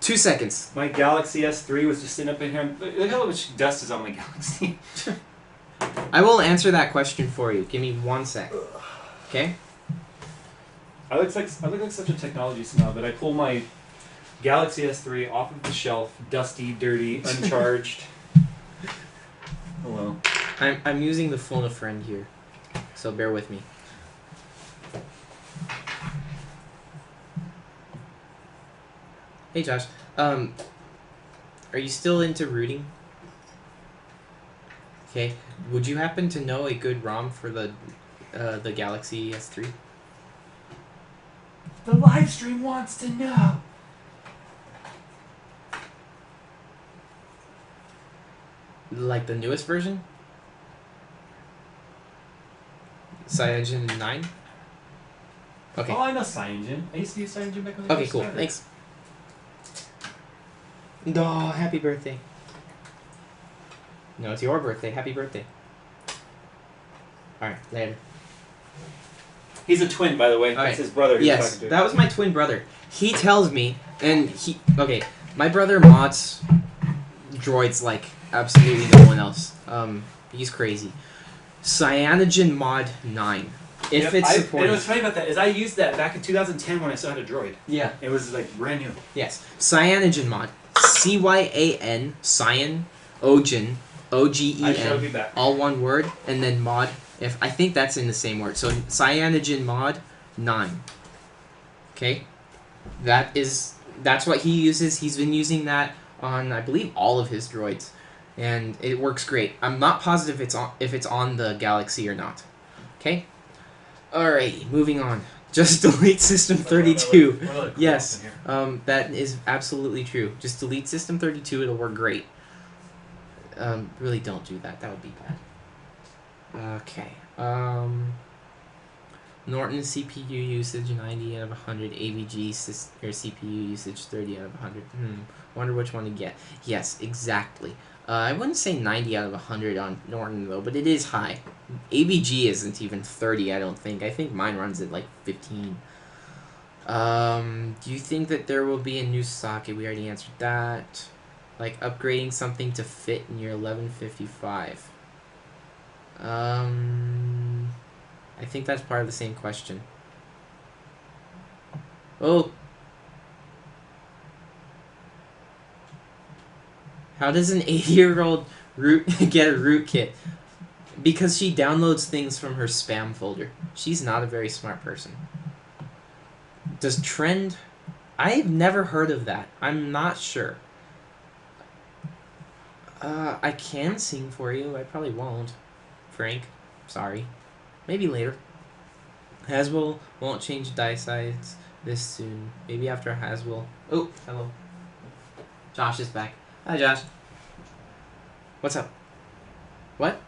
2 seconds. my Galaxy S3 was just sitting up in here? Look how much dust is on my Galaxy. I will answer that question for you. Give me 1 sec. Okay? I look like such a technology snob that I pull my Galaxy S3 off of the shelf, dusty, dirty, uncharged. Hello. I'm using the phone a friend here, so bear with me. Hey Josh, are you still into rooting? Okay, would you happen to know a good ROM for the Galaxy S3? The live stream wants to know. Like the newest version? Cyanogen 9? Okay. Oh, I know CyanogenSyn. I used to use CyanogenSyn back when they Okay, first cool. started. Thanks. Oh, happy birthday. No, it's your birthday. Happy birthday. Alright, later. He's a twin, by the way. Alright. That's his brother. He's Yes, talking to. that was my twin brother. He tells me, and he... Okay, my brother mods droids like absolutely no one else. He's crazy. Cyanogen Mod 9. If it's And supported... what's funny about that is I used that back in 2010 when I still had a droid. Yeah. It was like brand new. Yes. Cyanogen Mod. CYAN, Cyan, Ogen, I shall be OGEN, back. all one word, and then mod. If I think that's in the same word. So Cyanogen Mod 9. Okay? That's what he uses. He's been using that on, I believe, all of his droids. And it works great. I'm not positive if it's on the Galaxy or not. Okay? Alrighty, moving on. Just delete System 32. Yes, that is absolutely true. Just delete System 32, it'll work great. Really don't do that, that would be bad. Okay, Norton CPU usage 90 out of 100, AVG or CPU usage 30 out of 100. Wonder which one to get. Yes, exactly. I wouldn't say 90 out of 100 on Norton though, but it is high. AVG isn't even 30, I don't think. I think mine runs at like 15. Do you think that there will be a new socket? We already answered that. Like upgrading something to fit in your 1155. I think that's part of the same question. Oh. How does an 80-year-old root get a rootkit? Because she downloads things from her spam folder. She's not a very smart person. Does Trend... I've never heard of that. I'm not sure. I can sing for you. I probably won't. Frank. Sorry. Maybe later. Haswell won't change die size this soon. Maybe after Haswell... Oh, hello. Josh is back. Hi, Josh. What's up? What?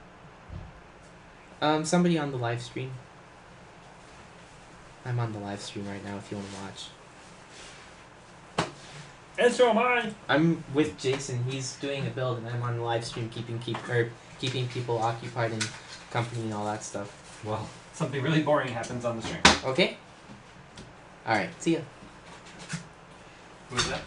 Somebody on the live stream. I'm on the live stream right now if you want to watch. And so am I. I'm with Jason. He's doing a build, and I'm on the live stream keeping people occupied and company and all that stuff. Well, something really boring happens on the stream. Okay. All right. See ya. Who's that?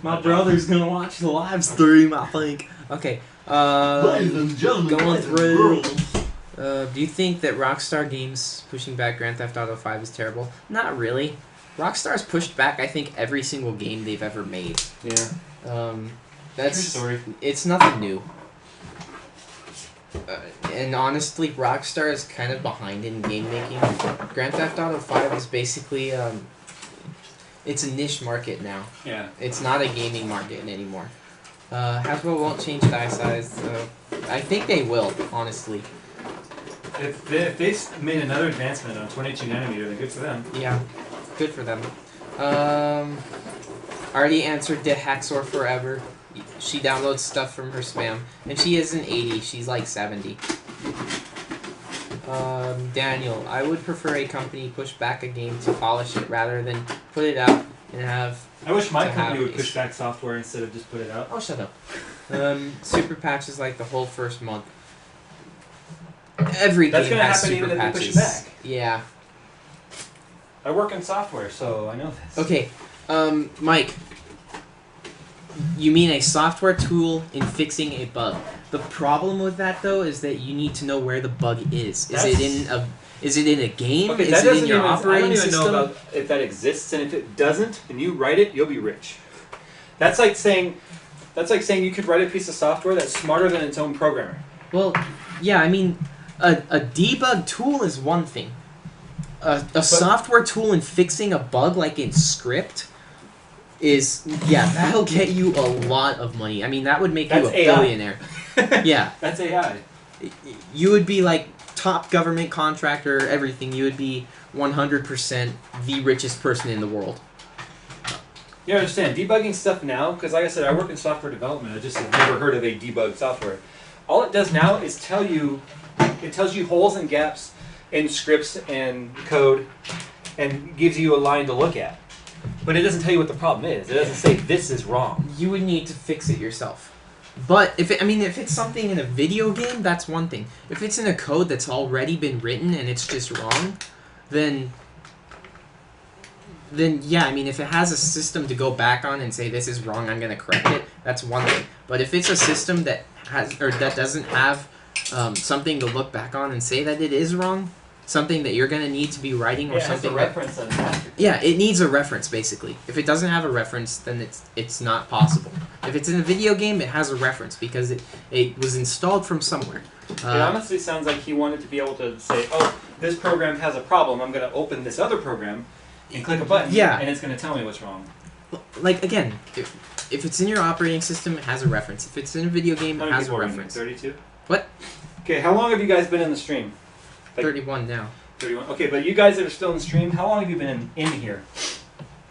My brother's gonna watch the live stream, I think. Okay. Ladies and gentlemen, going boys and through. girls. Do you think that Rockstar Games pushing back Grand Theft Auto 5 is terrible? Not really. Rockstar's pushed back, I think, every single game they've ever made. Yeah. That's True story. It's nothing new. And honestly, Rockstar is kind of behind in game making. Grand Theft Auto 5 is basically it's a niche market now. Yeah. It's not a gaming market anymore. Hasbro won't change die size. I think they will, honestly. If they made another advancement on 22 nanometer, then good for them. Yeah, good for them. Already answered did Haxor forever. She downloads stuff from her spam. And she isn't 80, she's like 70. Daniel, I would prefer a company push back a game to polish it rather than put it out and have... I wish my To company have would push back software instead of just put it out. Oh, shut up. Super patches like the whole first month. Every That's game gonna has happen super even if they patches. push it back. Yeah. I work in software, so I know this. Okay, Mike, you mean a software tool in fixing a bug. The problem with that, though, is that you need to know where the bug is. Is it in a game? Okay, Is that it doesn't in your even, operating I don't even system? know about if that exists, and if it doesn't, and you write it, you'll be rich. That's like saying you could write a piece of software that's smarter than its own programmer. Well, yeah, I mean, a debug tool is one thing. A software tool in fixing a bug, like in script, is, yeah, that'll get you a lot of money. I mean, that would make you That's a AI. billionaire. Yeah. That's AI. You would be like top government contractor, everything. You would be 100% the richest person in the world. You understand, debugging stuff now, because like I said, I work in software development, I just have never heard of a debug software. All it does now is tells you holes and gaps in scripts and code, and gives you a line to look at. But it doesn't tell you what the problem is. It doesn't say this is wrong. You would need to fix it yourself. But if it's something in a video game, that's one thing. If it's in a code that's already been written and it's just wrong, then yeah, I mean, if it has a system to go back on and say this is wrong, I'm gonna correct it, that's one thing. But if it's a system that that doesn't have something to look back on and say that it is wrong, something that you're gonna need to be writing or something. Reference on it. Yeah, it needs a reference basically. If it doesn't have a reference, then it's not possible. If it's in a video game, it has a reference because it was installed from somewhere. It honestly sounds like he wanted to be able to say, oh, this program has a problem, I'm going to open this other program and click a button, Yeah. and it's going to tell me what's wrong. Like, again, if it's in your operating system, it has a reference. If it's in a video game, How it many has a people are in reference. there? 32? What? Okay, how long have you guys been in the stream? Like- 31 now. 31. Okay, but you guys that are still in the stream, how long have you been in here?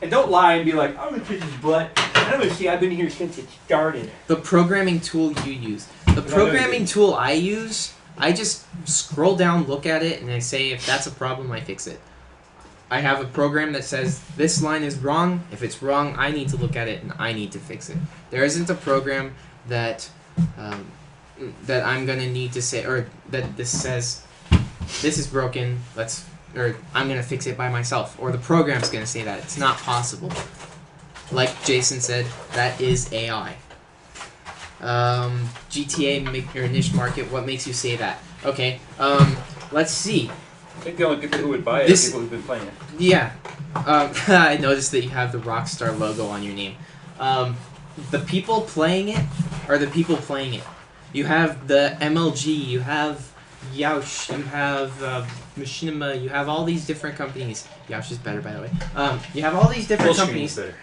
And don't lie and be like, I'm going to kiss his butt. I'm going to see, I've been here since it started. The programming tool you use. The programming tool I use, I just scroll down, look at it, and I say if that's a problem, I fix it. I have a program that says this line is wrong. If it's wrong, I need to look at it and I need to fix it. There isn't a program that that I'm gonna need to say, or that this says this is broken. Or I'm gonna fix it by myself, or the program's gonna say that. It's not possible. Like Jason said, that is AI. GTA or niche market. What makes you say that? Okay. Let's see. I think the only people who would buy it This- are people who've been playing it. Yeah. I noticed that you have the Rockstar logo on your name. The people playing it are the people playing it. You have the MLG, you have Yoush, you have Machinima, you have all these different companies. Yoush is better, by the way. You have all these different Full screen is companies. better.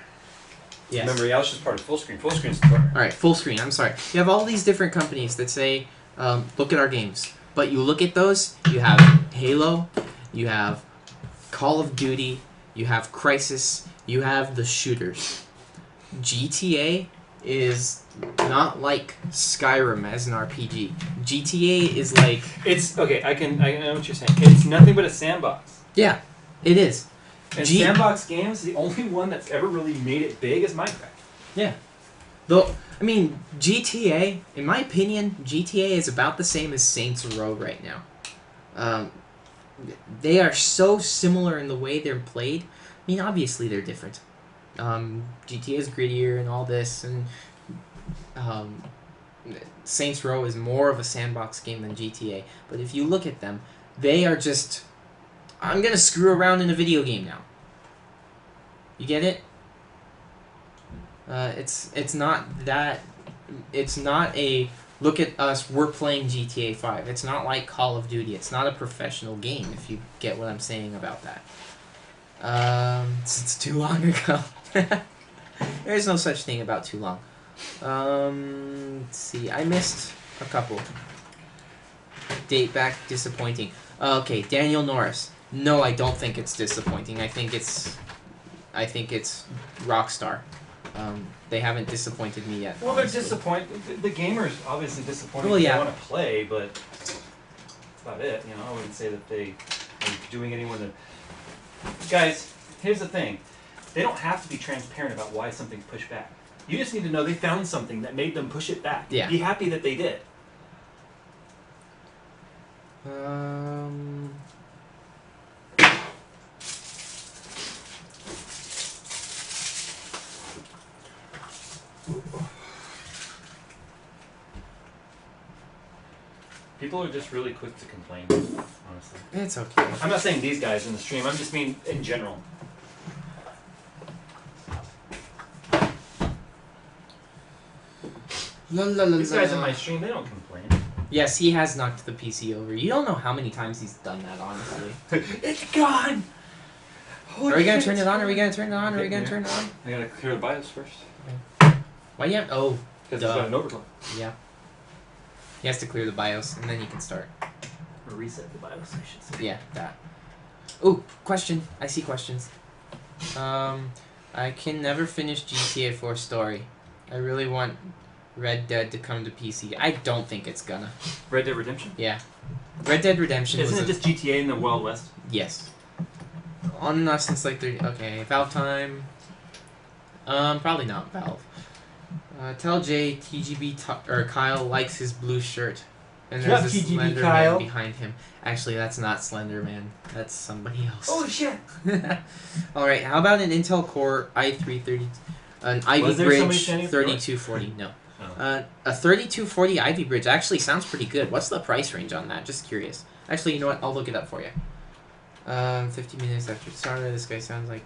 Yes. Remember, Yoush is part of full screen. Full screen is better. Alright, full screen, I'm sorry. You have all these different companies that say, look at our games. But you look at those, you have Halo, you have Call of Duty, you have Crysis, you have the shooters. GTA is not like Skyrim as an RPG. GTA is like... It's, okay, I know what you're saying. It's nothing but a sandbox. Yeah. It is. And G- sandbox games, the only one that's ever really made it big is Minecraft. Though, I mean, GTA, in my opinion, GTA is about the same as Saints Row right now. They are so similar in the way they're played. I mean, obviously they're different. GTA is grittier and all this, and Saints Row is more of a sandbox game than GTA. But if you look at them, they are just, I'm gonna screw around in a video game now. You get it? It's not that. It's not a look at us. We're playing GTA 5. It's not like Call of Duty. It's not a professional game. If you get what I'm saying about that. It's too long ago. There's no such thing about too long. Let's see. I missed a couple. Date back disappointing. Okay, Daniel Norris. No, I don't think it's disappointing. I think it's Rockstar. They haven't disappointed me yet. Well, they're honestly. disappointed. The gamer's obviously disappointed. Well, yeah. They want to play, but that's about it. You know, I wouldn't say that they are doing anyone that. Guys, here's the thing. They don't have to be transparent about why something's pushed back. You just need to know they found something that made them push it back. Yeah. Be happy that they did. People are just really quick to complain, honestly. It's okay. I'm not saying these guys in the stream, I'm just mean in general. These guys in my stream, they don't complain. Yes, he has knocked the PC over. You don't know how many times he's done that, honestly. It's gone! Holy Are we gonna shit, turn it it's on? Are we gone. gonna turn it on? Are we gonna turn it on? I gotta clear the BIOS first. Why you have? Oh, Because Duh. it's got an overclock. yeah. He has to clear the BIOS and then he can start. Or reset the BIOS, I should say. Yeah, that. Ooh, question. I see questions. I can never finish GTA 4 story. I really want Red Dead to come to PC. I don't think it's gonna. Red Dead Redemption? Yeah. Red Dead Redemption Isn't was it just GTA in the Wild West? Yes. On and off since like 30. Okay, Valve time. Probably not Valve. Tell Jay or Kyle likes his blue shirt. And Shut up, there's a TGB Slender Kyle. Man behind him. Actually, that's not Slender Man. That's somebody else. Holy shit! Alright, how about an Intel Core i3 an Ivy Was there somebody Bridge standing at the door? 3240? No. Oh. A 3240 Ivy Bridge actually sounds pretty good. What's the price range on that? Just curious. Actually, you know what? I'll look it up for you. 50 minutes after it started, this guy sounds like...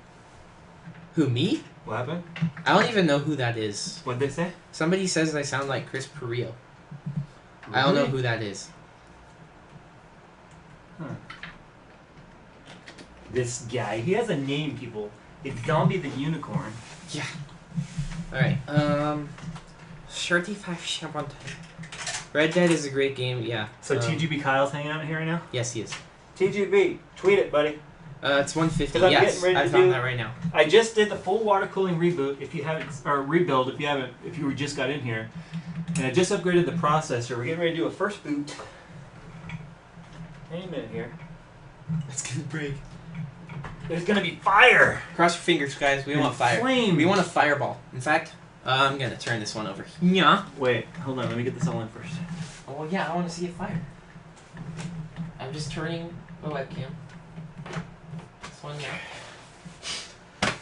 Who, me? What happened? I don't even know who that is. What'd they say? Somebody says I sound like Chris Perillo. I don't know who that is. This guy, he has a name, people. It's Zombie the Unicorn. Yeah. Alright, 35 Red Dead is a great game, yeah. So TGB Kyle's hanging out here right now? Yes, he is. TGB, tweet it, buddy. It's 150, 'Cause I'm yes. getting ready I to found do- that right now. I just did the full water cooling reboot. If you haven't, or rebuild if you haven't, if you just got in here, and I just upgraded the processor. We're getting ready to do a first boot. Any minute here. It's gonna break. There's gonna be fire. Cross your fingers, guys. We And want fire. flame. We want a fireball. In fact, I'm gonna turn this one over. Yeah. Wait, hold on. Let me get this all in first. Oh, well, yeah, I want to see a fire. I'm just turning the webcam. This one now.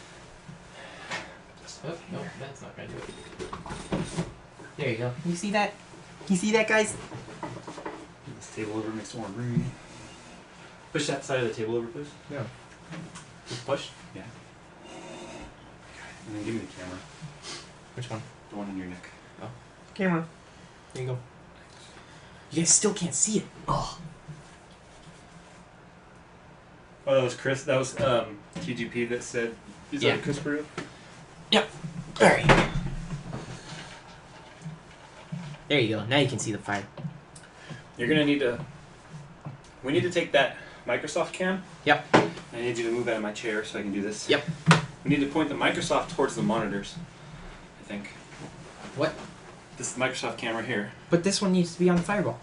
Oh, no, that's not gonna do it. There you go. You see that? You see that, guys? Get this table over, make some more room. Push that side of the table over, please. No. Just push. Yeah. And then give me the camera. Which one? The one in your neck. Camera. There you go. You guys still can't see it. Oh. Oh, that was Chris. That was TGP that said. Is Yeah. that Chris Brew? Alright. There you go. Now you can see the fire. You're gonna need to. We need to take that Microsoft cam. Yep. I need you to move out of my chair so I can do this. Yep. We need to point the Microsoft towards the monitors. I think. What? This is the Microsoft camera here. But this one needs to be on the fireball.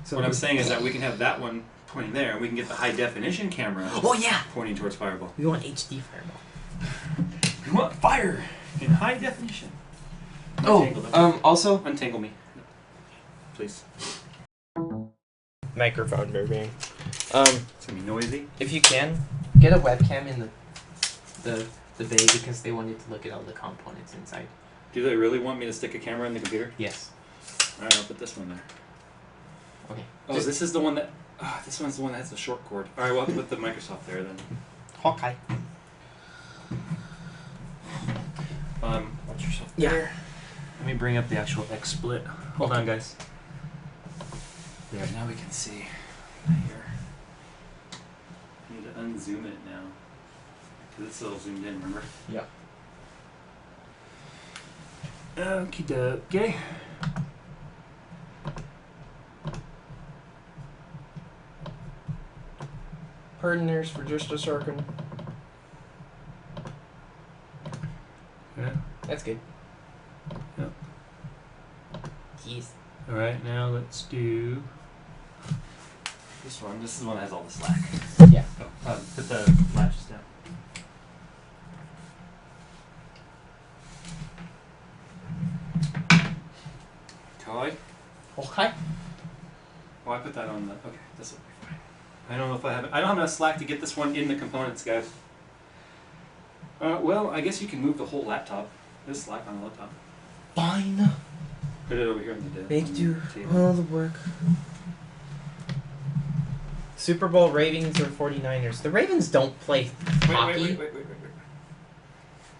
So What I'm saying is that we can have that one pointing there, and we can get the high definition camera Oh yeah. pointing towards Fireball. We want HD fireball. We want fire in high definition. Untangle them. Also, Untangle me, please. Microphone burping. It's gonna be noisy. if you can, get a webcam in the bay because they wanted to look at all the components inside. Do they really want me to stick a camera in the computer? Yes. All right, I'll put this one there. Okay. Oh, this is the one that. Oh, this one's the one that has the short cord. All right, we'll have to put the Microsoft there then. Hawkeye. Watch yourself Yeah. there. Let me bring up the actual XSplit. Hold on, guys. There, now we can see here. I need to unzoom it now. Because it's still zoomed in, remember? Yeah. Okie dokie. Partners for just a second. Yeah. That's good. Yep. Keys. Alright, now let's do this one. This is the one that has all the slack. Yeah. Oh, put the latches down. Kai? Hawkeye. Oh, I put that on the. Okay, this will be fine. I don't know if I have. I don't have enough slack to get this one in the components, guys. Well, I guess you can move the whole laptop. There's slack on the laptop. Fine. Put it over here on the desk. Make on do the table. all the work. Super Bowl Ravens or 49ers? The Ravens don't play hockey. Wait.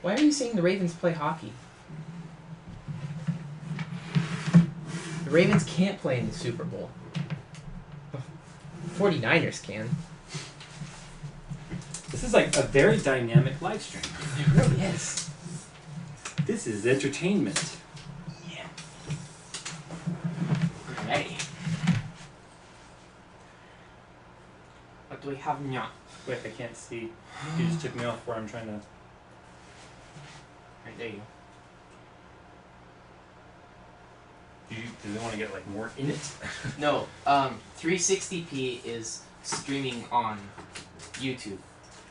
Why are you saying the Ravens play hockey? The Ravens can't play in the Super Bowl. The 49ers can. This is like a very dynamic live stream. It really is. This is entertainment. Yeah. Ready. What do we have now? Wait, I can't see. You just took me off where I'm trying to. Right, there you go. Do they want to get like more in it? No. 360p is streaming on YouTube.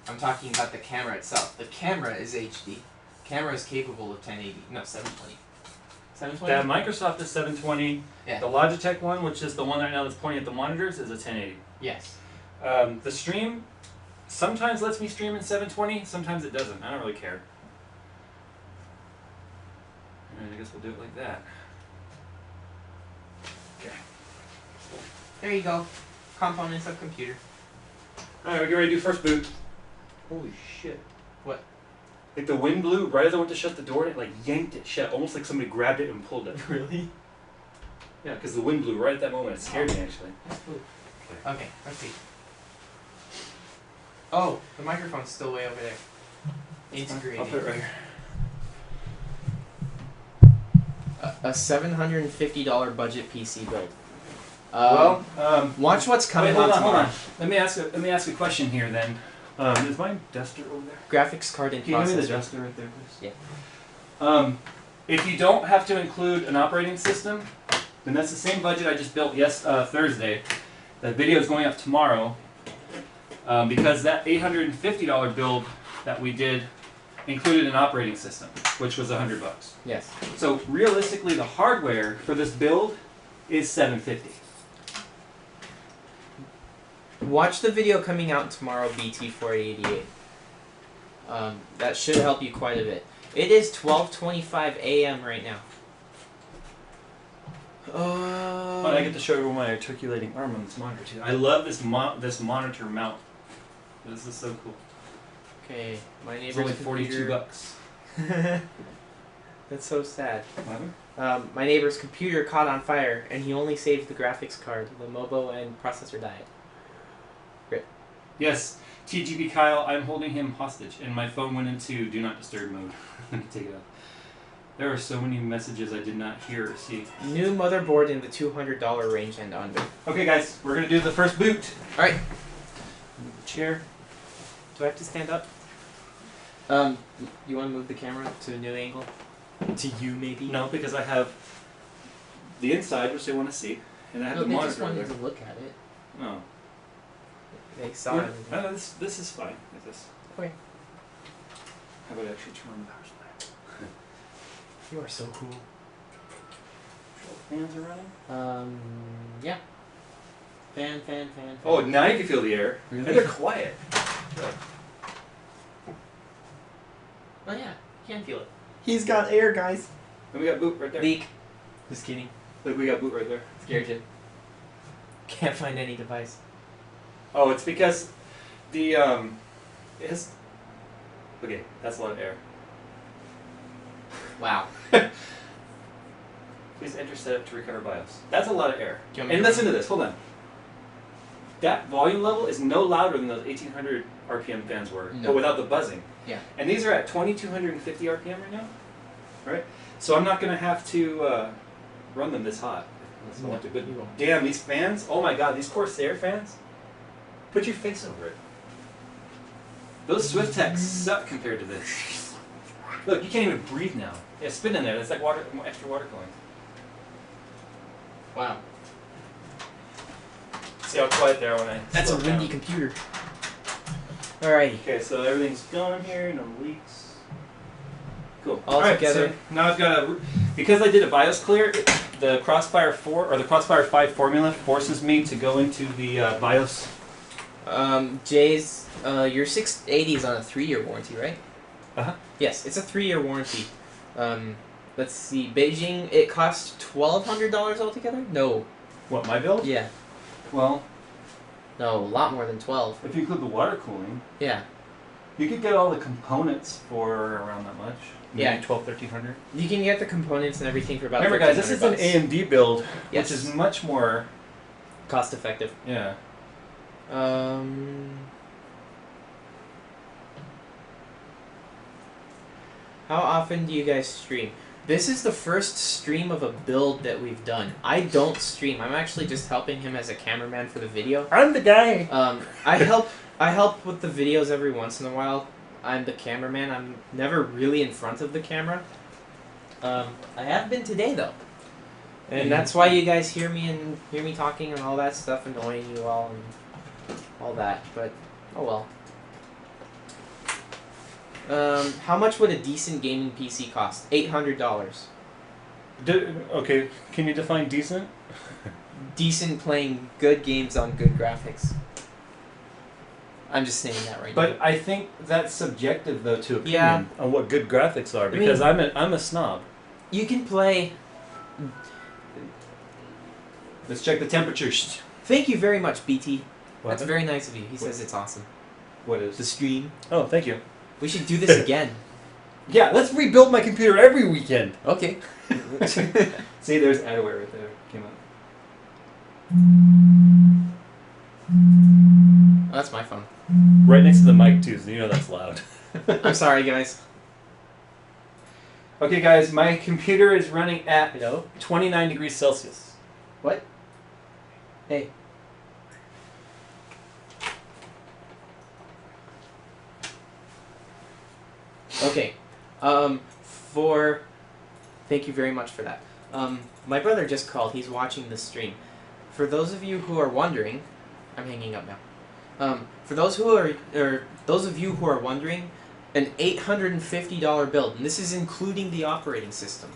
I'm talking about the camera itself. The camera is HD. Camera is capable of 1080. No, 720. 720. That Microsoft is 720. Yeah. The Logitech one, which is the one right now that's pointing at the monitors, is a 1080. Yes. The stream sometimes lets me stream in 720, sometimes it doesn't. I don't really care. Alright, I guess we'll do it like that. Okay. There you go. Components of computer. Alright, we're getting ready to do first boot. Holy shit. What? Like the wind blew right as I went to shut the door and it like yanked it shut, almost like somebody grabbed it and pulled it. Really? Yeah, because the wind blew right at that moment. It scared me actually. Okay, let's see. Oh, the microphone's still way over there. Integrated. I'll put it right here. A $750 budget PC build. Watch what's coming wait, hold on, tomorrow. hold on. Let me ask a question here then. Is my duster over there? Graphics card and Can you give me the processor. duster right there, please? Yeah. If you don't have to include an operating system, then that's the same budget I just built Thursday. That video is going up tomorrow because that $850 build that we did included an operating system, which was $100. Yes. So realistically, the hardware for this build is $750. Watch the video coming out tomorrow, BT4088. That should help you quite a bit. It is 12:25 a.m. right now. But I get to show everyone my articulating arm on this monitor too. I love this monitor mount. This is so cool. Okay, my It's neighbor's only computer. $42. That's so sad. What happened? My neighbor's computer caught on fire, and he only saved the graphics card. The MOBO and processor died. Yes, TGB Kyle, I'm holding him hostage, and my phone went into do not disturb mode. Let me take it off. There are so many messages I did not hear or see. New motherboard in the $200 range and under. Okay, guys, we're gonna do the first boot. All right. Move the chair. Do I have to stand up? You want to move the camera to a new angle? To you, maybe? No, because I have the inside, which they want to see, and I have No, the they monitor. just wanted there. to look at it. Oh. They saw Yeah. it. No, this is fine with this. Okay. How about I actually turn on the power supply? You are so cool. Fans are running. Yeah. Fan. Oh, now you can feel the air. Really? And they're quiet. Oh yeah, you can feel it. He's got air, guys. And we got boot right there. Leak. Just kidding. Look, we got boot right there. Scared you. Can't find any device. Oh, it's because the it has. Okay, that's a lot of air. Wow. Please enter setup to recover BIOS. That's a lot of air. Do you want me And to- listen to this. Hold on. That volume level is no louder than those 1800 RPM fans were, No. but without the buzzing. Yeah. And these are at 2250 RPM right now, right? So I'm not going to have to run them this hot. Unless I want to. But you won't. damn, these fans! Oh my God, these Corsair fans! Put your face over it. Those SwiftTechs suck compared to this. Look, you can't even breathe now. Yeah, spit in there. That's like extra water cooling. Wow. See how quiet they are when I. That's a slow windy down. computer. Alrighty. Okay, so everything's gone here, no leaks. Cool. All Alright, together. so now I've got because I did a BIOS clear, the Crossfire 4 or the Crossfire 5 formula forces me to go into the BIOS. Jay's, your 680 is on a 3-year warranty, right? Uh-huh. Yes, it's a 3-year warranty. Let's see, Beijing, it cost $1,200 altogether? No. What, my build? Yeah. Well, No, a lot more than 12. if you include the water cooling, Yeah. you could get all the components for around that much. Maybe Yeah. 1,200-1,300. You can get the components and everything for about Remember, guys, this is an $1,500. AMD build, Yes. which is much more. Cost effective. Yeah. How often do you guys stream? This is the first stream of a build that we've done. I don't stream. I'm actually just helping him as a cameraman for the video. I'm the guy. I help with the videos every once in a while. I'm the cameraman. I'm never really in front of the camera. I have been today though. And that's why you guys hear me talking and all that stuff, annoying you all and all that. But oh well. How much would a decent gaming PC cost? $800. Okay, can you define decent? Decent playing good games on good graphics. I'm just saying that right But now. I think that's subjective though to opinion Yeah. on what good graphics are I mean- because I'm a snob. You can play. Let's check the temperatures. Thank you very much, BT. What That's happened? very nice of you. He says it's awesome. What is? The stream. Oh, thank you. We should do this again. Yeah, let's rebuild my computer every weekend. Okay. See, there's Adaware right there. Came up. Oh, that's my phone. Right next to the mic too, so you know that's loud. I'm sorry, guys. Okay, guys, my computer is running at Hello? 29 degrees Celsius. What? Hey. Okay. Thank you very much for that. My brother just called. He's watching the stream. For those of you who are wondering, I'm hanging up now. For those of you who are wondering, an $850 build, and this is including the operating system.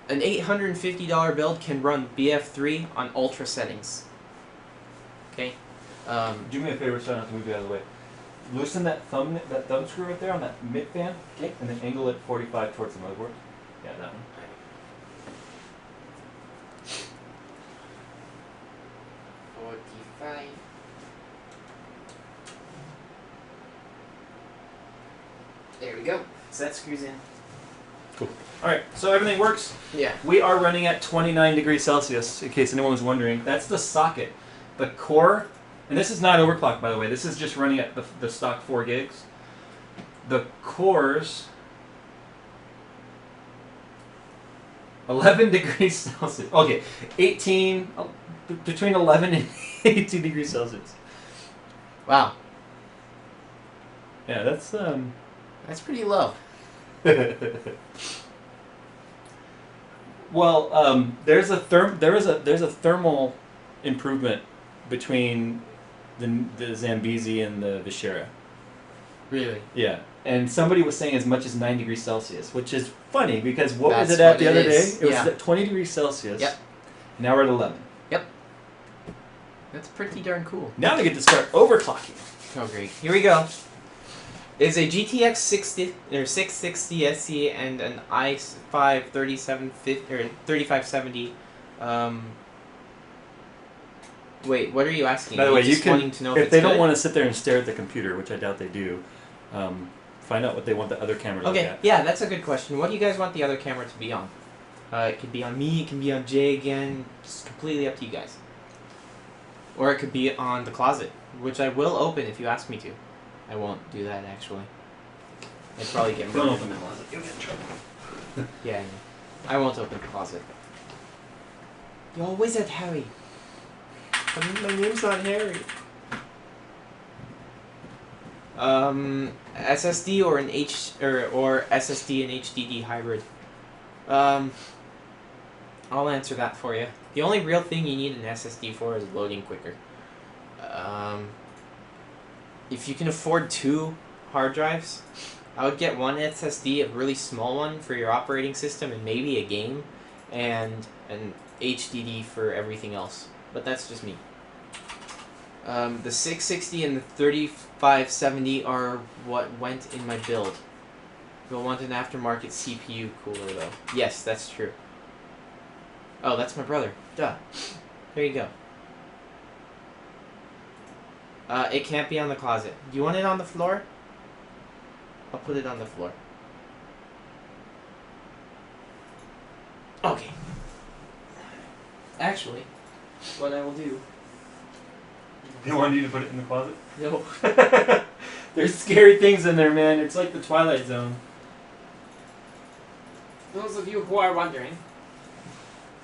An $850 build can run BF3 on ultra settings. Okay. Do me a favor, so I don't have to move you out of the way. Loosen that thumb screw right there on that mid fan, Okay. and then angle it 45 towards the motherboard. Yeah, that one. 45. There we go. So that screws in. All right, so everything works. Yeah. We are running at 29 degrees Celsius, in case anyone was wondering. That's the socket. The core, and this is not overclocked, by the way. This is just running at the stock 4 gigs. The cores, 11 degrees Celsius. Okay, 18, between 11 and 18 degrees Celsius. Wow. Yeah, that's That's pretty low. Well, there's a thermal improvement between the Zambezi and the Vishera. Really? Yeah. And somebody was saying as much as 9 degrees Celsius, which is funny because what was That's it at what the it other is. day? It was Yeah. at 20 degrees Celsius. Yep. Now we're at 11. That's pretty darn cool. Now we get to start overclocking. Oh, great. Here we go. It's a GTX 660 SC and an i5 3570. Wait, what are you asking? By the Are way, you just can, wanting to know if it's they don't good? want to sit there and stare at the computer, which I doubt they do, find out what they want the other camera to look Okay, at. yeah, that's a good question. What do you guys want the other camera to be on? It could be on me, it can be on Jay again. It's completely up to you guys. Or it could be on the closet, which I will open if you ask me to. I won't do that, actually. I'd probably get Don't murdered. open the closet. You'll get in trouble. Yeah, I know. I won't open the closet. Yo, Wizard Harry. My name's not Harry. SSD or an or SSD and HDD hybrid. I'll answer that for you. The only real thing you need an SSD for is loading quicker. If you can afford 2 hard drives, I would get one SSD, a really small one for your operating system and maybe a game, and an HDD for everything else. But that's just me. The 660 and the 3570 are what went in my build. You'll want an aftermarket CPU cooler though. Yes, that's true. Oh, that's my brother. Duh. There you go. It can't be on the closet. Do you want it on the floor? I'll put it on the floor. Okay. Actually, what I will do... They wanted you to put it in the closet? No. There's scary things in there, man. It's like the Twilight Zone. Those of you who are wondering,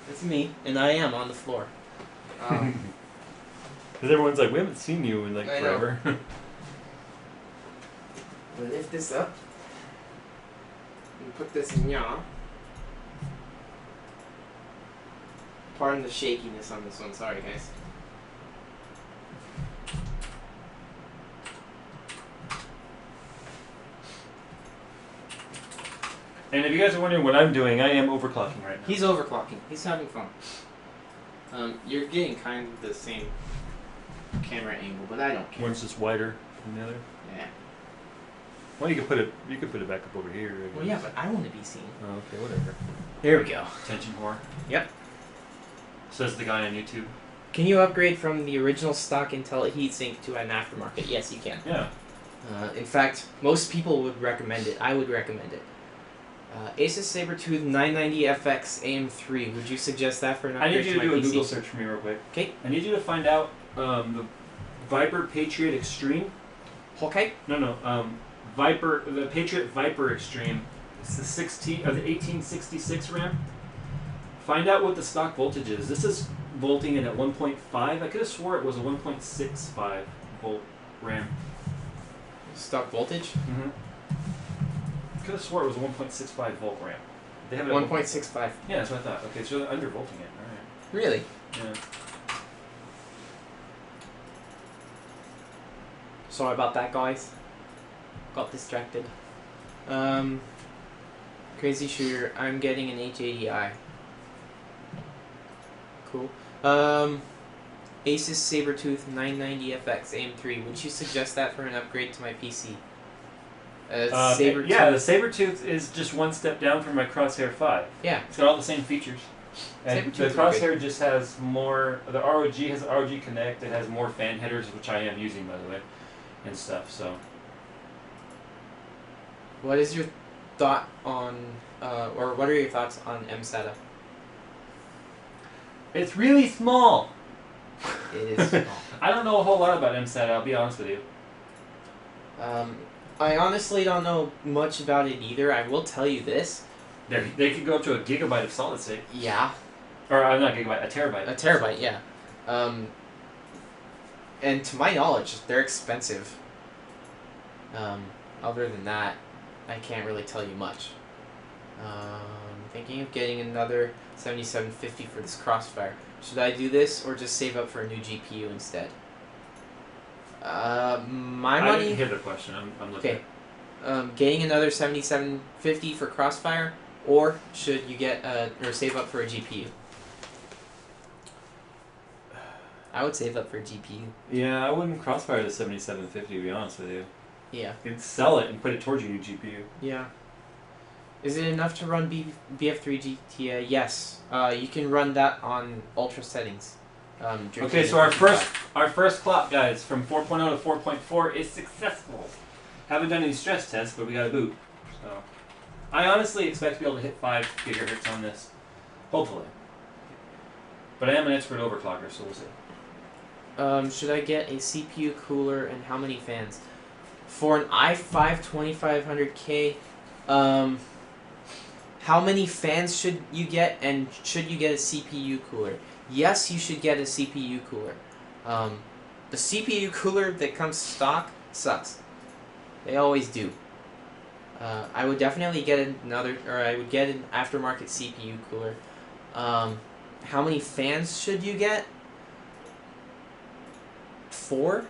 it's me, and I am on the floor. Because everyone's like, we haven't seen you in like I know. forever. We'll lift this up and put this in y'all. Pardon the shakiness on this one, sorry guys. And if you guys are wondering what I'm doing, I am overclocking right now. He's overclocking. He's having fun. You're getting kind of the same camera angle, but I don't care. One's just wider than the other. Yeah. Well, you could put it back up over here. I Well, guess. yeah, but I want to be seen. Oh, okay, whatever. Here we go. Attention whore. Yep. Says the guy on YouTube. Can you upgrade from the original stock Intel heatsink to an aftermarket? Yes, you can. Yeah. In fact, most people would recommend it. I would recommend it. Asus Sabertooth 990FX AM3. Would you suggest that for an I upgrade need you to to my do a PC? Google search for me real quick. Okay. I need you to find out the Viper Patriot Extreme. Okay. No. The Patriot Viper Extreme. It's the 1866 RAM. Find out what the stock voltage is. This is volting in at 1.5. I could have swore it was a 1.65 volt RAM. Stock voltage? Mm-hmm. Could have swore it was a 1.65 volt RAM. They have it at 1.65. Yeah, that's what I thought. Okay, so they're undervolting it. All right. Really? Yeah. Sorry about that, guys. Got distracted. Crazy shooter. I'm getting an H80i. Cool. Asus Sabertooth 990FX AM3. Would you suggest that for an upgrade to my PC? Sabertooth. Yeah, the Sabertooth is just one step down from my Crosshair 5. Yeah. It's got all the same features. And Sabertooth the is Crosshair just has more. The ROG has ROG Connect. It has more fan headers, which I am using, by the way, and stuff. So. What is your thought on, or what are your thoughts on MSATA? It's really small. It is small. I don't know a whole lot about MSATA. I'll be honest with you. I honestly don't know much about it either. I will tell you this. They could go up to a gigabyte of solid state. Yeah. Or not gigabyte, a terabyte. A terabyte, yeah. And to my knowledge, they're expensive. Other than that, I can't really tell you much. Thinking of getting another 7750 for this Crossfire. Should I do this or just save up for a new GPU instead? My I money. didn't hear the question. I'm looking. Okay. Getting another 7750 for Crossfire, or should you get or save up for a GPU? I would save up for a GPU. Yeah, I wouldn't crossfire the 7750 to be honest with you. Yeah. You'd sell it and put it towards your new GPU. Yeah. Is it enough to run BF3 GTA? Yes. You can run that on ultra settings. Okay, so our first clock, guys, from 4.0 to 4.4 is successful. Haven't done any stress tests, but we got a boot. So I honestly expect to be able to hit 5 gigahertz on this, hopefully. But I am an expert overclocker, so we'll see. Should I get a CPU cooler and how many fans? For an i5 2500K, how many fans should you get, and should you get a CPU cooler? Yes, you should get a CPU cooler. The CPU cooler that comes stock sucks. They always do. I would definitely get I would get an aftermarket CPU cooler. How many fans should you get? 4?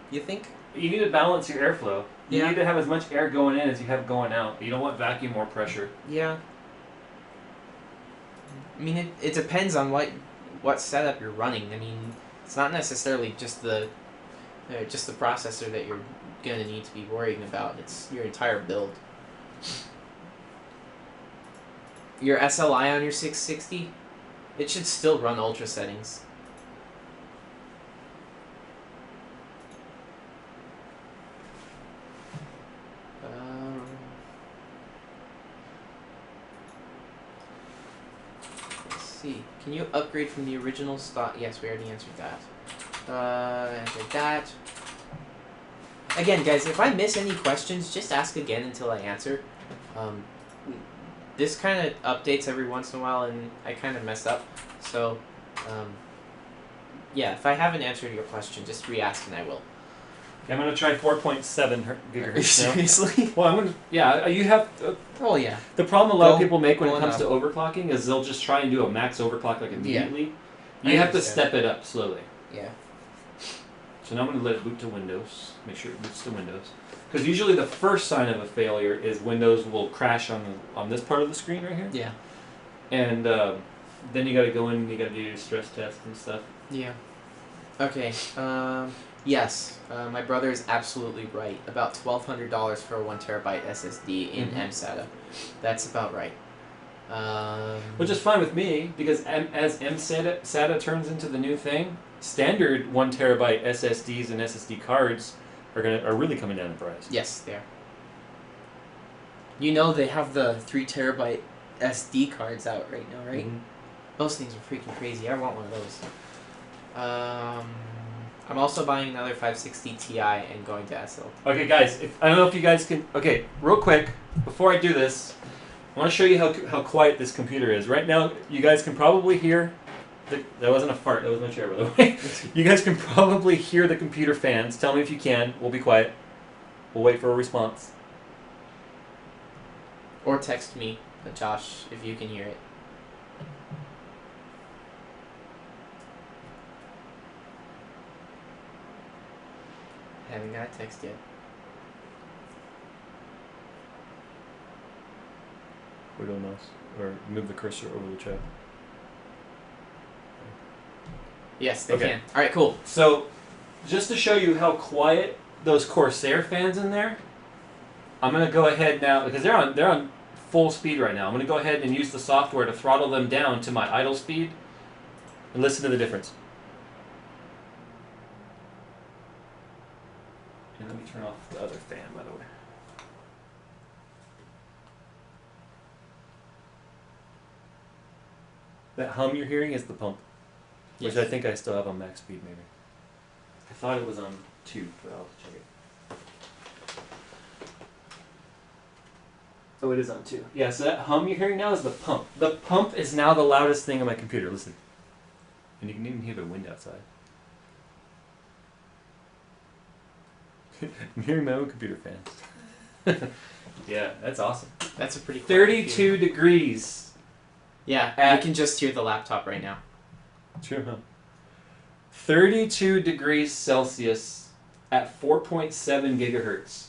You think? You need to balance your airflow. You Yeah. need to have as much air going in as you have going out. You don't want vacuum or pressure. Yeah. I mean, it depends on what setup you're running. I mean, it's not necessarily just the processor that you're gonna need to be worrying about. It's your entire build. Your SLI on your 660, it should still run ultra settings. Let's see. Can you upgrade from the original stock? Yes, we already answered that. Answered that. Again, guys, if I miss any questions, just ask again until I answer. This kind of updates every once in a while, and I kind of mess up. So, yeah, if I haven't answered your question, just re-ask and I will. Okay, I'm going to try 4.7 gigahertz now. Seriously? Well, I'm going to... Yeah, you have... Oh, yeah. The problem a lot of Go- people make when it go comes to enough. overclocking is they'll just try and do a max overclock like immediately. I You have to understand. step it up slowly. Yeah. So now I'm going to let it boot to Windows. Make sure it boots to Windows. Because usually the first sign of a failure is Windows will crash on this part of the screen right here. Yeah. And then you got to go in and you got to do your stress test and stuff. Yeah. Okay. Yes. My brother is absolutely right. About $1,200 for a 1 terabyte SSD in Mhm. MSATA. That's about right. Which is fine with me because as MSATA turns into the new thing, standard 1 terabyte SSDs and SSD cards are really coming down in price. Yes, they are. You know they have the 3 terabyte SD cards out right now, right? Mhm. Those things are freaking crazy. I want one of those. I'm also buying another 560 Ti and going to SL. Okay, guys, I don't know if you guys can... Okay, real quick, before I do this, I want to show you how quiet this computer is. Right now, you guys can probably hear... That wasn't a fart, that was my chair, by the way. You guys can probably hear the computer fans. Tell me if you can. We'll be quiet. We'll wait for a response. Or text me, Josh, if you can hear it. Haven't got a text yet. Wait on mouse. Or move the cursor over the chat. Yes, they Okay. can. Alright, cool. So, just to show you how quiet those Corsair fans in there, I'm going to go ahead now, because they're on full speed right now. I'm going to go ahead and use the software to throttle them down to my idle speed and listen to the difference. And let me turn off the other fan, by the way. That hum you're hearing is the pump, which Yes. I think I still have on max speed, maybe. I thought it was on 2, but I'll check it. Oh, it is on 2. Yeah, so that hum you're hearing now is the pump. The pump is now the loudest thing on my computer. Listen. And you can even hear the wind outside. I'm hearing my own computer fans. Yeah, that's awesome. That's a pretty cool 32 degrees. Yeah, At- you can just hear the laptop right now. True, huh? 32 degrees Celsius at 4.7 gigahertz.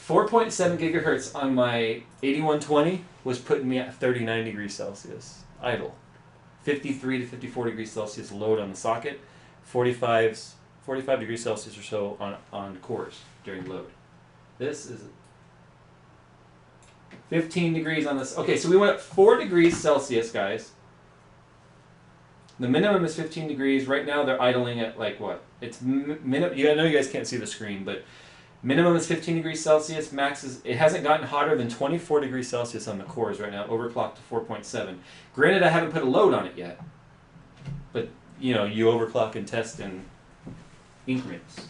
4.7 gigahertz on my 8120 was putting me at 39 degrees Celsius idle. 53 to 54 degrees Celsius load on the socket. 45 degrees Celsius or so on cores during load. This is 15 degrees on this. Okay, so we went up 4 degrees Celsius, guys. The minimum is 15 degrees. Right now they're idling at like what? It's minimum. I know you guys can't see the screen, but minimum is 15 degrees Celsius. Max is, it hasn't gotten hotter than 24 degrees Celsius on the cores right now. Overclocked to 4.7. Granted, I haven't put a load on it yet, but you know, you overclock and test in increments.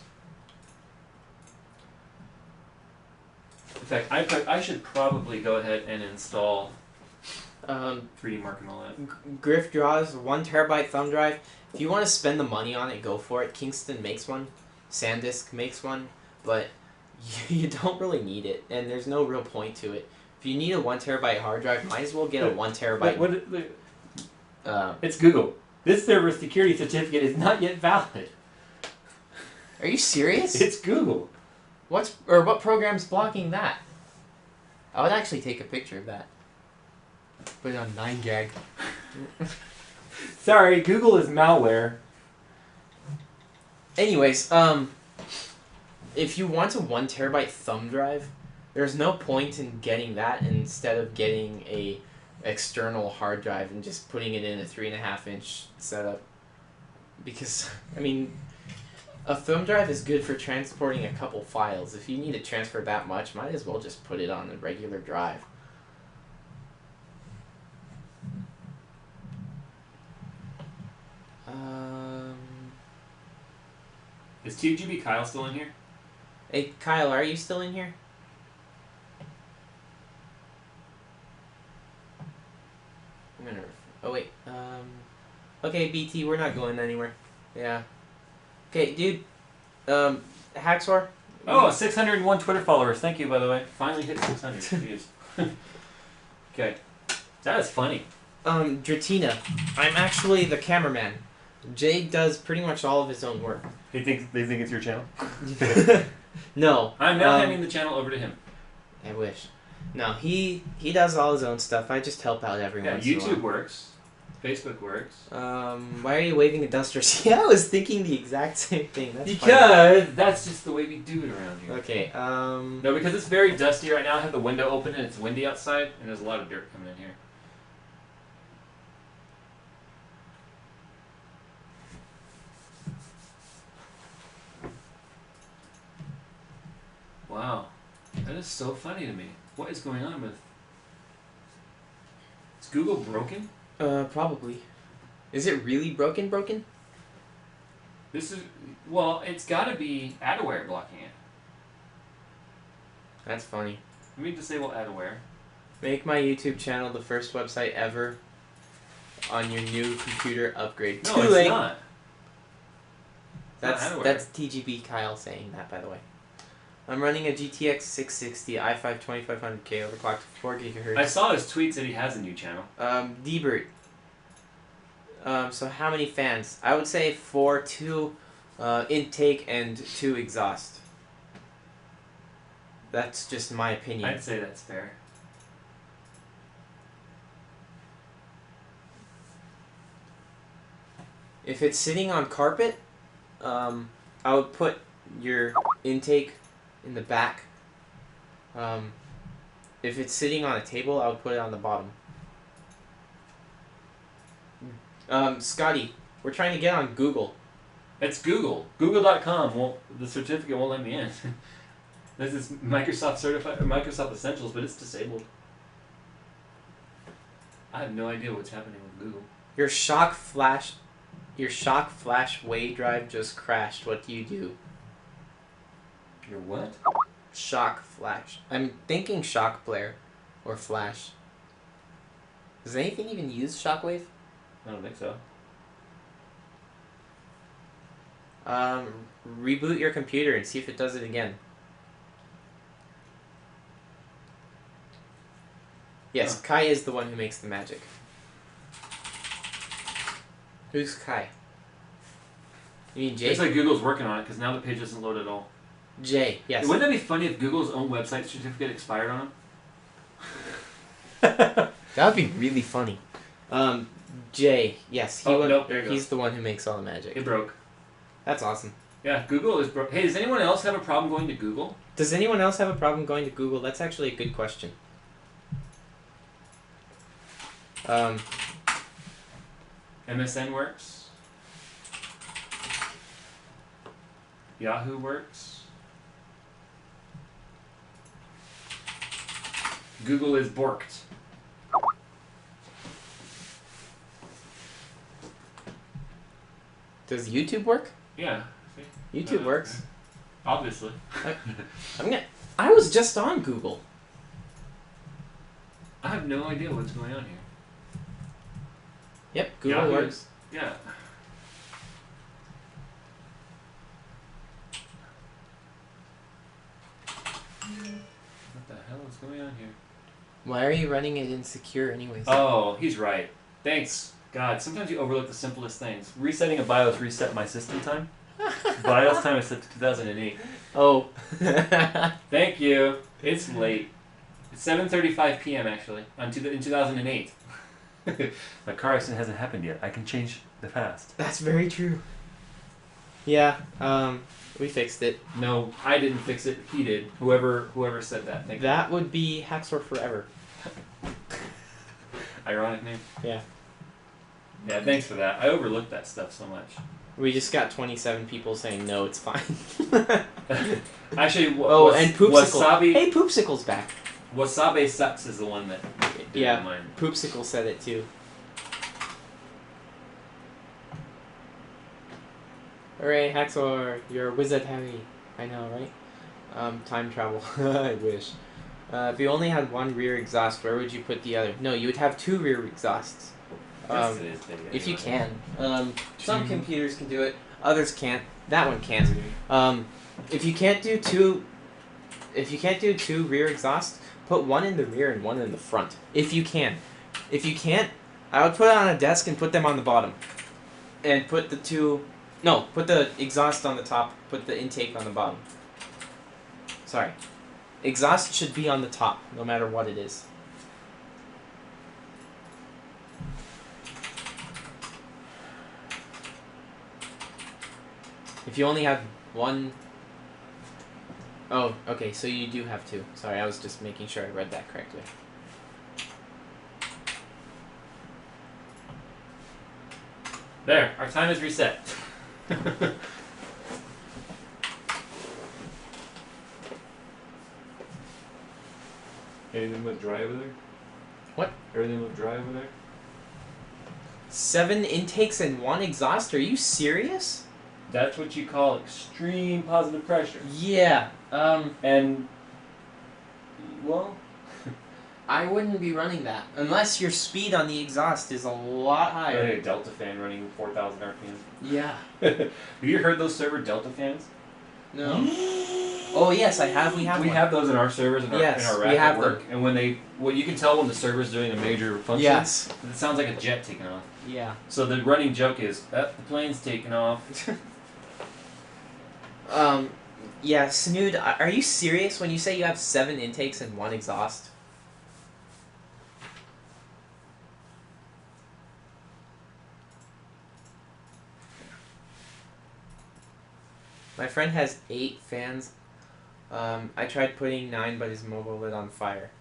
In fact, I should probably go ahead and install 3D Mark and all that. Griff draws 1 terabyte thumb drive. If you want to spend the money on it, go for it. Kingston makes one. SanDisk makes one, but you don't really need it, and there's no real point to it. If you need a 1 terabyte hard drive, might as well get a 1 terabyte. It's Google. This server security certificate is not yet valid. Are you serious? It's Google. What program's blocking that? I would actually take a picture of that. Put it on 9gag. Sorry, Google is malware. Anyways, if you want a 1 terabyte thumb drive, there's no point in getting that instead of getting a external hard drive and just putting it in a 3.5-inch setup. Because, I mean, a thumb drive is good for transporting a couple files. If you need to transfer that much, might as well just put it on a regular drive. Is 2GB Kyle still in here? Hey, Kyle, are you still in here? I'm gonna... Oh, wait. Okay, BT, we're not going anywhere. Yeah. Okay, dude. Hacksaw? Oh, 601 Twitter followers. Thank you, by the way. Finally hit 600. Jeez. Okay. That is funny. Dratina. I'm actually the cameraman. Jay does pretty much all of his own work. They think it's your channel? No. I'm now handing the channel over to him. I wish. No, he does all his own stuff. I just help out every once in a while. YouTube works. Facebook works. Why are you waving a duster? Yeah, I was thinking the exact same thing. That's because that's just the way we do it around here. Okay, No, because it's very dusty right now. I have the window open and it's windy outside, and there's a lot of dirt coming in here. Wow. That is so funny to me. What is going on with... Is Google broken? Probably. Is it really broken? This is... Well, it's gotta be Adaware blocking it. That's funny. Let me disable Adaware. Make my YouTube channel the first website ever on your new computer upgrade. No, it's not. That's TGB Kyle saying that, by the way. I'm running a GTX 660 i5 2500K overclocked to 4 GHz. I saw his tweet that he has a new channel. Dbert. So how many fans? I would say 4, 2 intake and 2 exhaust. That's just my opinion. I'd say that's fair. If it's sitting on carpet, I would put your intake in the back. If it's sitting on a table, I would put it on the bottom. Scotty, we're trying to get on Google. It's Google. Google.com. The certificate won't let me in. This is Microsoft certified, or Microsoft Essentials, but it's disabled. I have no idea what's happening with Google. Your shock flash WAV drive just crashed. What do you do? Your what? Shock flash. I'm thinking shock player or flash. Does anything even use shockwave? I don't think so. Reboot your computer and see if it does it again. Yes, Kai is the one who makes the magic. Who's Kai? You mean Jay? Looks like Google's working on it because now the page doesn't load at all. Jay, yes. Wouldn't that be funny if Google's own website certificate expired on them? That would be really funny. Jay, yes, Nope, there you go. he's the one who makes all the magic. It broke. That's awesome. Yeah, Google is broke. Hey, does anyone else have a problem going to Google? Does anyone else have a problem going to Google? That's actually a good question. MSN works. Yahoo works. Google is borked. Does YouTube work? Yeah. YouTube works. Obviously. I was just on Google. I have no idea what's going on here. Yep, Google Yahoo. works. Yeah. What the hell is going on here? Why are you running it insecure anyways? Oh, he's right. Thanks, God. Sometimes you overlook the simplest things. Resetting a BIOS reset my system time. BIOS time is set to 2008. Oh. Thank you. It's late. It's 7:35 p.m. actually in 2008. My car accident hasn't happened yet. I can change the past. That's very true. Yeah, we fixed it. No, I didn't fix it. He did. Whoever said that. Thank That would be Hacksaw Forever. you. Ironic name. Yeah. Yeah, thanks for that. I overlooked that stuff so much. We just got 27 people saying no, it's fine. Actually, and Poopsicle. Wasabi. Hey, Poopsicle's back. Wasabi sucks is the one that. Yeah, Mine. Poopsicle said it too. Hooray, Hacksaw, you're a wizard, Harry. I know, right? Time travel. I wish. If you only had one rear exhaust, where would you put the other? No, you would have two rear exhausts. Yes, it is big, If you anyway. can. Some computers can do it, others can't. That one can't. If you can't do two rear exhausts, put one in the rear and one in the front. If you can. If you can't, I would put it on a desk and put them on the bottom. And put the exhaust on the top, put the intake on the bottom. Sorry. Exhaust should be on the top, no matter what it is. If you only have one... Oh, okay, so you do have two. Sorry, I was just making sure I read that correctly. There, our time is reset. Anything look dry over there? What? Everything look dry over there? 7 intakes and 1 exhaust? Are you serious? That's what you call extreme positive pressure. Yeah. And, well, I wouldn't be running that unless your speed on the exhaust is a lot I higher. had a Delta fan running 4,000 RPM. Yeah. Have you heard those server Delta fans? No. Oh yes, I have. We have. We one. have those in our servers in our, Yes, in our we rack have at work. And when you can tell when the server's doing a major function. Yes. It sounds like a jet taking off. Yeah. So the running joke is, the plane's taking off. Yeah, Snood, are you serious when you say you have 7 intakes and 1 exhaust? My friend has 8 fans. I tried putting 9, but his mobile lit on fire.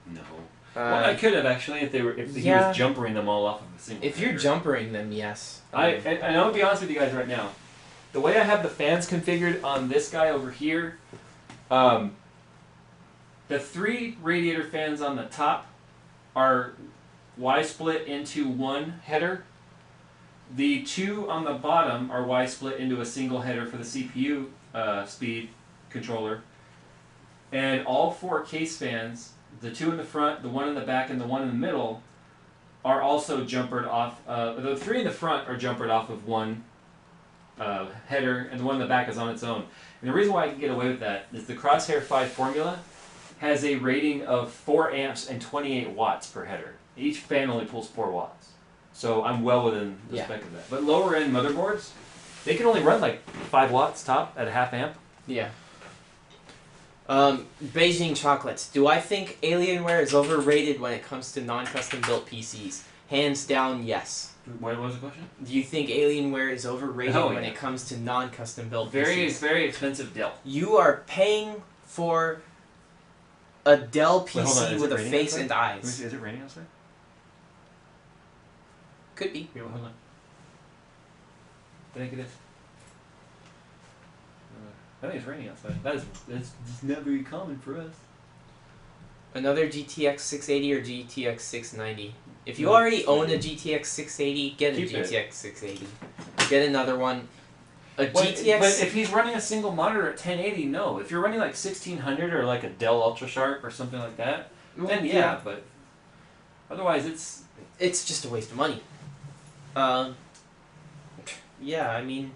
No. Well, I could have actually if he yeah. was jumpering them all off of a single. If you're header. jumpering them, yes. And I'm gonna be honest with you guys right now. The way I have the fans configured on this guy over here, the 3 radiator fans on the top are Y split into one header. The 2 on the bottom are Y split into a single header for the CPU speed controller. And all 4 case fans, the 2 in the front, the 1 in the back, and the 1 in the middle, are also jumpered off. The 3 in the front are jumpered off of one header, and the one in the back is on its own. And the reason why I can get away with that is the Crosshair 5 formula has a rating of 4 amps and 28 watts per header. Each fan only pulls 4 watts. So I'm well within the spec of that. But lower end motherboards, They can only run like 5 watts top at a half amp. Yeah. Beijing chocolates. Do I think Alienware is overrated when it comes to non-custom built PCs? Hands down, yes. What was the question? Do you think Alienware is overrated Oh, when yeah. it comes to non-custom built Very, PCs? very expensive Dell. You are paying for a Dell PC Wait, hold on, is with it a raining face outside? and Let me eyes. see, is it raining outside? Could be. Here, hold on. I think it is. I think it's raining outside. That's not very common for us. Another GTX 680 or GTX 690. If you No, already own a 680. GTX 680, get a Keep it. GTX 680. Get another one. A But GTX. if he's running a single monitor at 1080, no. If you're running like 1600 or like a Dell UltraSharp or something like that, then yeah. But otherwise, It's just a waste of money. Yeah, I mean,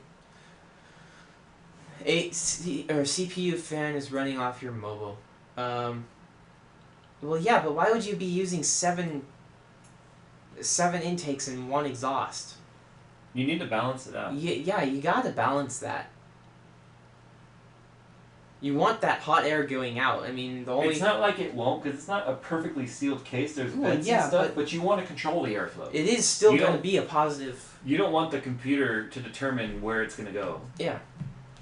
CPU fan is running off your mobile. Well, yeah, but why would you be using seven intakes and one exhaust? you need to balance it out. Yeah, you gotta balance that. You want that hot air going out. I mean, the only It's not like it won't, because it's not a perfectly sealed case. There's Well, vents yeah, and stuff, but you want to control the airflow. it is still You gonna don't- be a positive. You don't want the computer to determine where it's going to go. Yeah.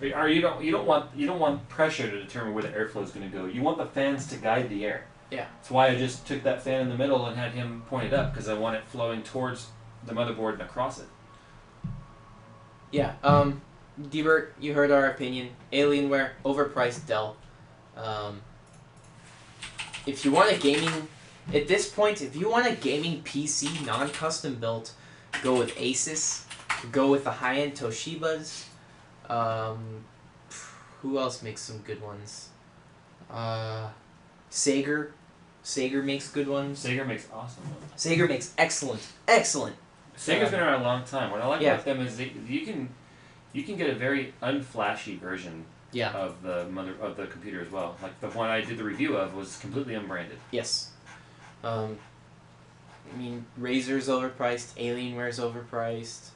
Or you don't want pressure to determine where the airflow is going to go. You want the fans to guide the air. Yeah. That's why I just took that fan in the middle and had him point it up, because I want it flowing towards the motherboard and across it. Yeah. Debert, you heard our opinion. Alienware, overpriced Dell. If you want a gaming, at this point, if you want a gaming PC non-custom built, go with Asus. Go with the high-end Toshibas. Who else makes some good ones? Sager. Sager makes good ones. Sager makes awesome ones. Sager makes excellent. Sager's been around a long time. What I like Yeah. about them is you can get a very unflashy version Yeah. of the computer as well. Like the one I did the review of was completely unbranded. Yes. I mean, Razer's overpriced. Alienware's overpriced.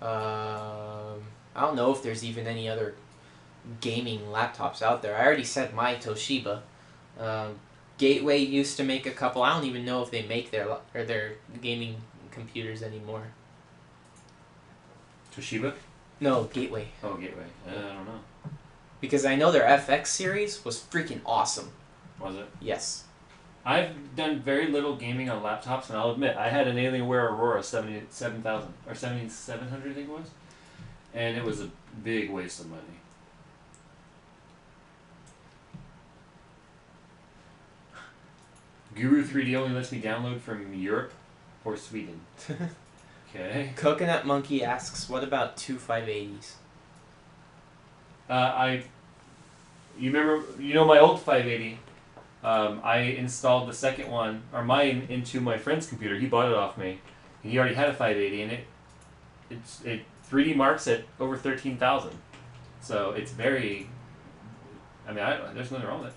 I don't know if there's even any other gaming laptops out there. I already said my Toshiba. Gateway used to make a couple. I don't even know if they make their gaming computers anymore. Toshiba? No, Gateway. Oh, Gateway. I don't know. Because I know their FX series was freaking awesome. Was it? Yes. I've done very little gaming on laptops, and I'll admit, I had an Alienware Aurora 77,000, or 7700 I think it was, and it was a big waste of money. Guru 3D only lets me download from Europe or Sweden. Okay. Coconut Monkey asks, what about two 580s? You know my old 580. I installed the second one, or mine, into my friend's computer. He bought it off me. He already had a 580, and it 3D marks at over 13,000. So it's very. I mean, there's nothing wrong with it.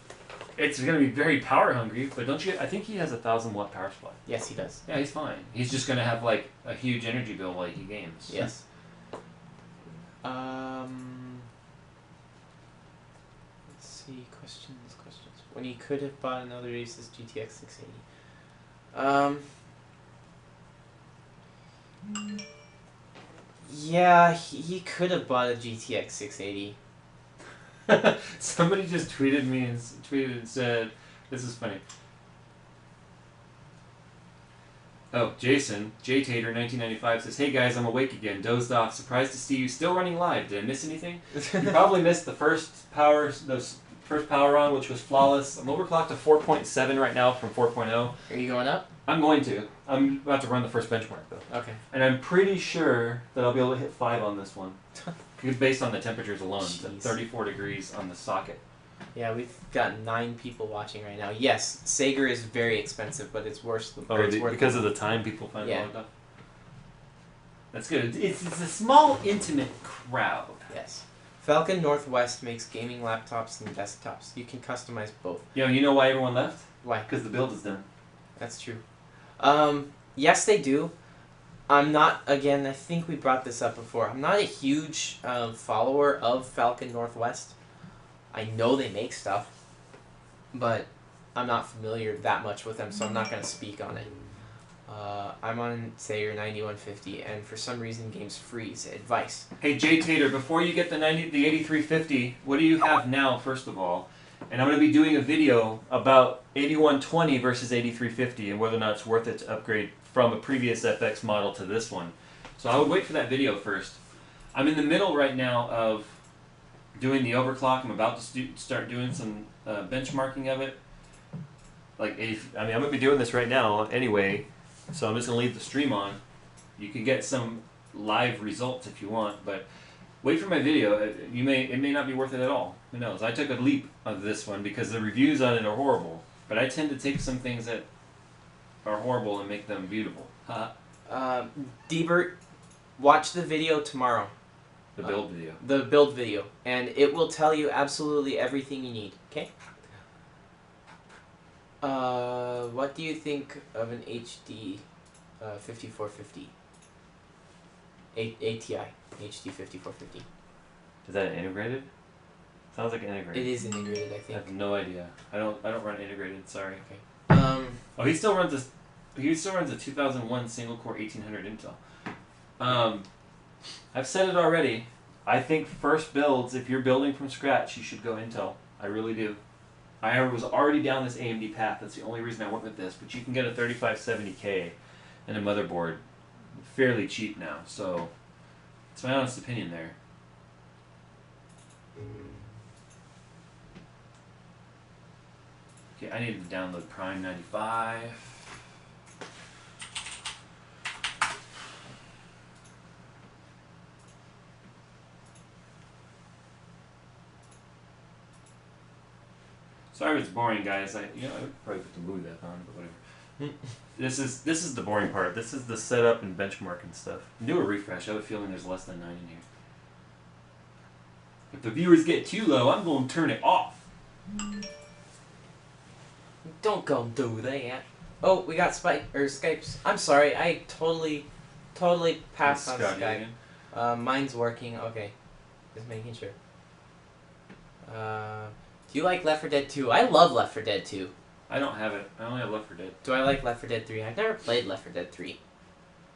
It's going to be very power hungry, but don't you? I think he has a 1,000-watt power supply. Yes, he does. Yeah, he's fine. He's just going to have like a huge energy bill while he games. Yes. Let's see, questions. When he could have bought another Asus GTX 680. Yeah, he could have bought a GTX 680. Somebody just tweeted me and said, "This is funny." Oh, Jason, JTater1995 says, "Hey guys, I'm awake again. Dozed off. Surprised to see you still running live. Did I miss anything? You probably missed the first power on, which was flawless. I'm overclocked to 4.7 right now from 4.0. Are you going up? I'm going to. I'm about to run the first benchmark though, Okay. and I'm pretty sure that I'll be able to hit 5 on this one, based on the temperatures alone. It's at Jeez. 34 degrees on the socket. Yeah, we've got 9 people watching right now. Yes, Sager is very expensive, but it's worth the. Oh, it's worth because of the time people find Yeah. it logged up? That's good. It's a small, intimate crowd. Yes. Falcon Northwest makes gaming laptops and desktops. You can customize both. You know why everyone left? Why? Because the build is done. That's true. Yes, they do. I'm not, again, I think we brought this up before. I'm not a huge follower of Falcon Northwest. I know they make stuff, but I'm not familiar that much with them, so I'm not going to speak on it. I'm on, say, your 9150, and for some reason games freeze. Advice. Hey, Jay Tater, before you get the 8350, what do you have now, first of all? And I'm going to be doing a video about 8120 versus 8350 and whether or not it's worth it to upgrade from a previous FX model to this one. So I would wait for that video first. I'm in the middle right now of doing the overclock. I'm about to start doing some benchmarking of it. Like, I'm going to be doing this right now anyway, so I'm just going to leave the stream on. You can get some live results if you want, but wait for my video. It may not be worth it at all. Who knows? I took a leap of this one because the reviews on it are horrible, but I tend to take some things that are horrible and make them beautiful. Debert, watch the video tomorrow. The build video. The build video, and it will tell you absolutely everything you need. Okay. What do you think of an HD 5450? ATI HD 5450. Is that integrated? Sounds like integrated. It is integrated, I I think. have no idea. I don't run integrated. Sorry. Okay. Oh, he still runs this. He still runs a 2001 single core 1800 Intel. I've said it already. I think first builds, if you're building from scratch, you should go Intel. I really do. I was already down this AMD path. That's the only reason I went with this. But you can get a 3570K and a motherboard fairly cheap now. So it's my honest opinion there. Okay, I needed to download Prime 95. Sorry if it's boring, guys. I would probably put the movie back on, but whatever. This is the boring part. This is the setup and benchmark and stuff. Do a refresh. I have a feeling there's less than 9 in here. If the viewers get too low, I'm going to turn it off. Don't go do that. Oh, we got Skypes. I'm sorry, I totally passed on Scotty Skype. again. Mine's working. Okay, just making sure. Do you like Left 4 Dead 2? I love Left 4 Dead 2. I don't have it. I only have Left 4 Dead. Do I like Left 4 Dead 3? I've never played Left 4 Dead 3.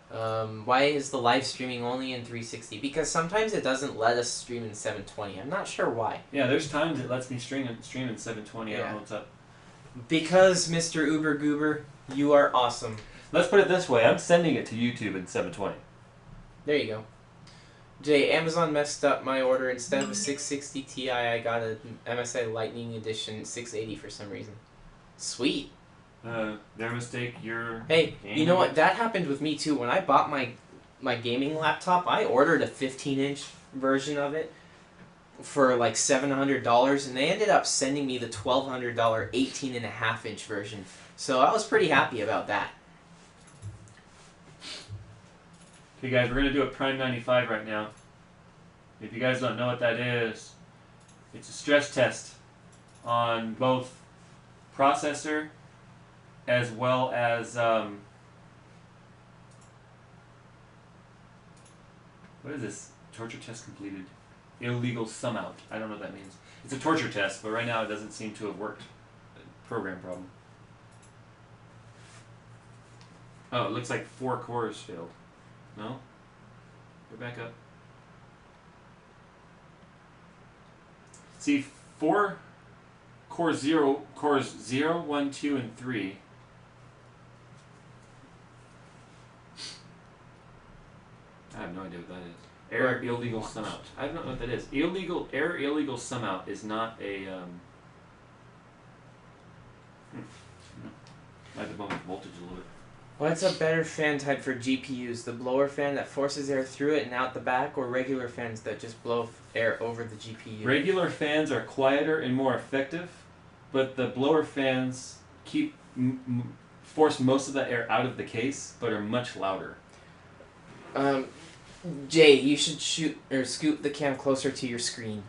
Why is the live streaming only in 360? Because sometimes it doesn't let us stream in 720. I'm not sure why. Yeah, there's times it lets me stream in 720. I don't know what's up. Because, Mr. Uber Goober, you are awesome. Let's put it this way. I'm sending it to YouTube in 720. There you go. Jay, Amazon messed up my order. Instead of a 660 Ti, I got a MSI Lightning Edition 680 for some reason. Sweet. Their mistake. Hey, you know what? That happened with me too. When I bought my gaming laptop, I ordered a 15-inch version of it for like $700, and they ended up sending me the $1,200 18.5-inch version. So I was pretty happy about that. Okay, guys, we're gonna do a Prime 95 right now. If you guys don't know what that is, it's a stress test on both processor as well as what is this? Torture test completed. Illegal sum out. I don't know what that means. It's a torture test, but right now it doesn't seem to have worked. Program problem. Oh, it looks like 4 cores failed. No? Go back up. See, 4 cores 0, 1, 2, and 3. I have no idea what that is. Error illegal sum out. I don't know what that is. Illegal sum out is not a I have to bump the voltage a little bit. What's a better fan type for GPUs? The blower fan that forces air through it and out the back, or regular fans that just blow air over the GPU? Regular fans are quieter and more effective, but the blower fans force most of the air out of the case, but are much louder. Jay, you should scoot the cam closer to your screen.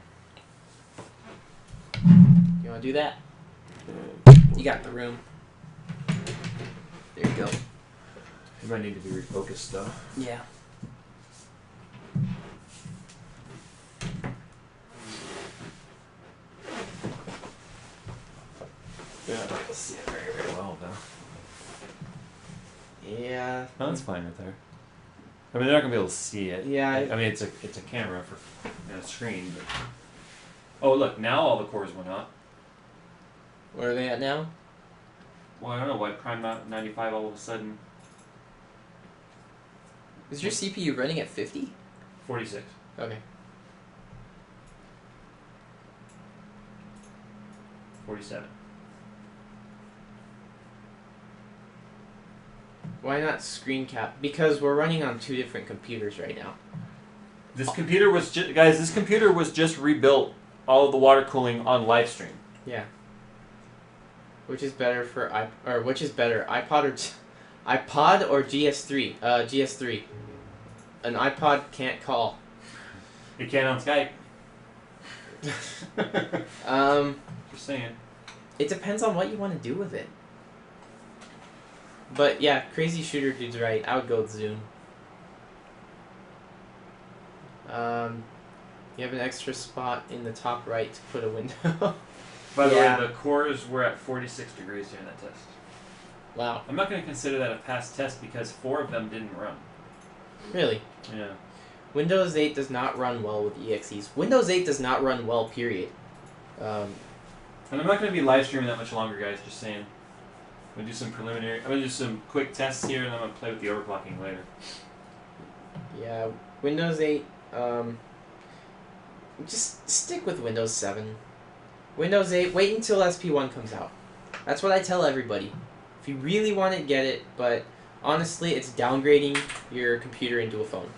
You want to do that? You got the room. There you go. It might need to be refocused though. Yeah. Yeah, I don't see it very, very well though. Yeah. No, that's fine right there. I mean, they're not gonna be able to see it. Yeah. I mean, it's a camera for a screen. But... Oh, look! Now all the cores went up. Where are they at now? Well, I don't know why Prime 95 all of a sudden. Is your CPU running at 50? 46. Okay. 47. Why not screen cap? Because we're running on 2 different computers right now. This computer was guys. This computer was just rebuilt. All of the water cooling on live stream. Yeah. Which is better for which is better, iPod or GS3? GS3. An iPod can't call. You can on Skype. Just saying. It depends on what you want to do with it. But yeah, Crazy Shooter dude's right. I would go with Zoom. You have an extra spot in the top right to put a window. By the Yeah. way, the cores were at 46 degrees during that test. Wow. I'm not going to consider that a passed test because 4 of them didn't run. Really? Yeah. Windows 8 does not run well with EXEs. Windows 8 does not run well, period. And I'm not going to be live streaming that much longer, guys. Just saying. I'm going to do some I'm going to do some quick tests here, and then I'm going to play with the overclocking later. Yeah, Windows 8, just stick with Windows 7. Windows 8, wait until SP1 comes out. That's what I tell everybody. If you really want it, get it, but honestly, it's downgrading your computer into a phone.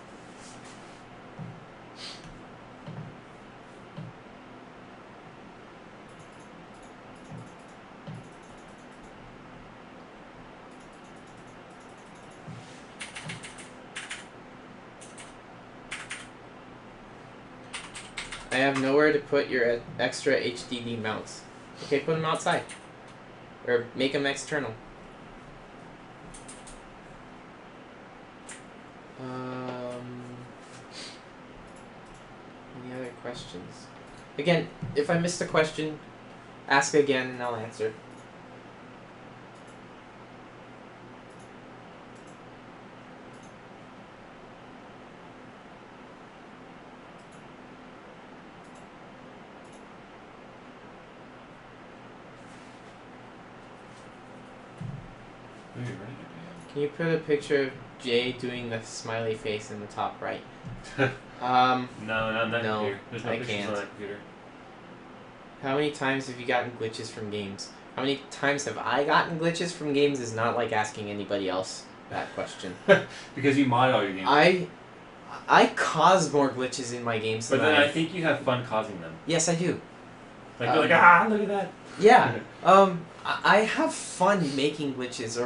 I have nowhere to put your extra HDD mounts. Okay, put them outside. Or make them external. Any other questions? Again, if I missed a question, ask again and I'll answer. Can you put a picture of Jay doing the smiley face in the top right? No, not on that No, computer. There's no I pictures can't. on that computer. How many times have you gotten glitches from games? How many times have I gotten glitches from games is not like asking anybody else that question. Because you mod all your games. I cause more glitches in my games But than then I think you have fun causing them. Yes, I do. Like, you're like, look at that. Yeah. I have fun making glitches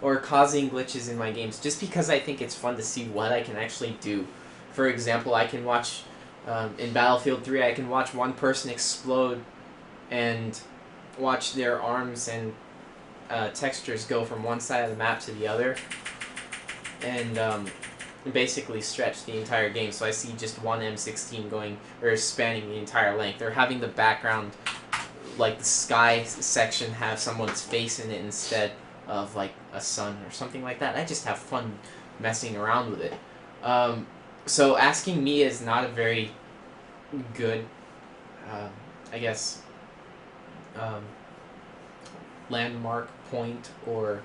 or causing glitches in my games just because I think it's fun to see what I can actually do. For example, I can watch, in Battlefield 3, I can watch one person explode and watch their arms and textures go from one side of the map to the other and basically stretch the entire game. So I see just one M16 going, or spanning the entire length, or having the background, like the sky section, have someone's face in it instead of like a sun or something like that. I just have fun messing around with it. So asking me is not a very good, I guess, landmark point or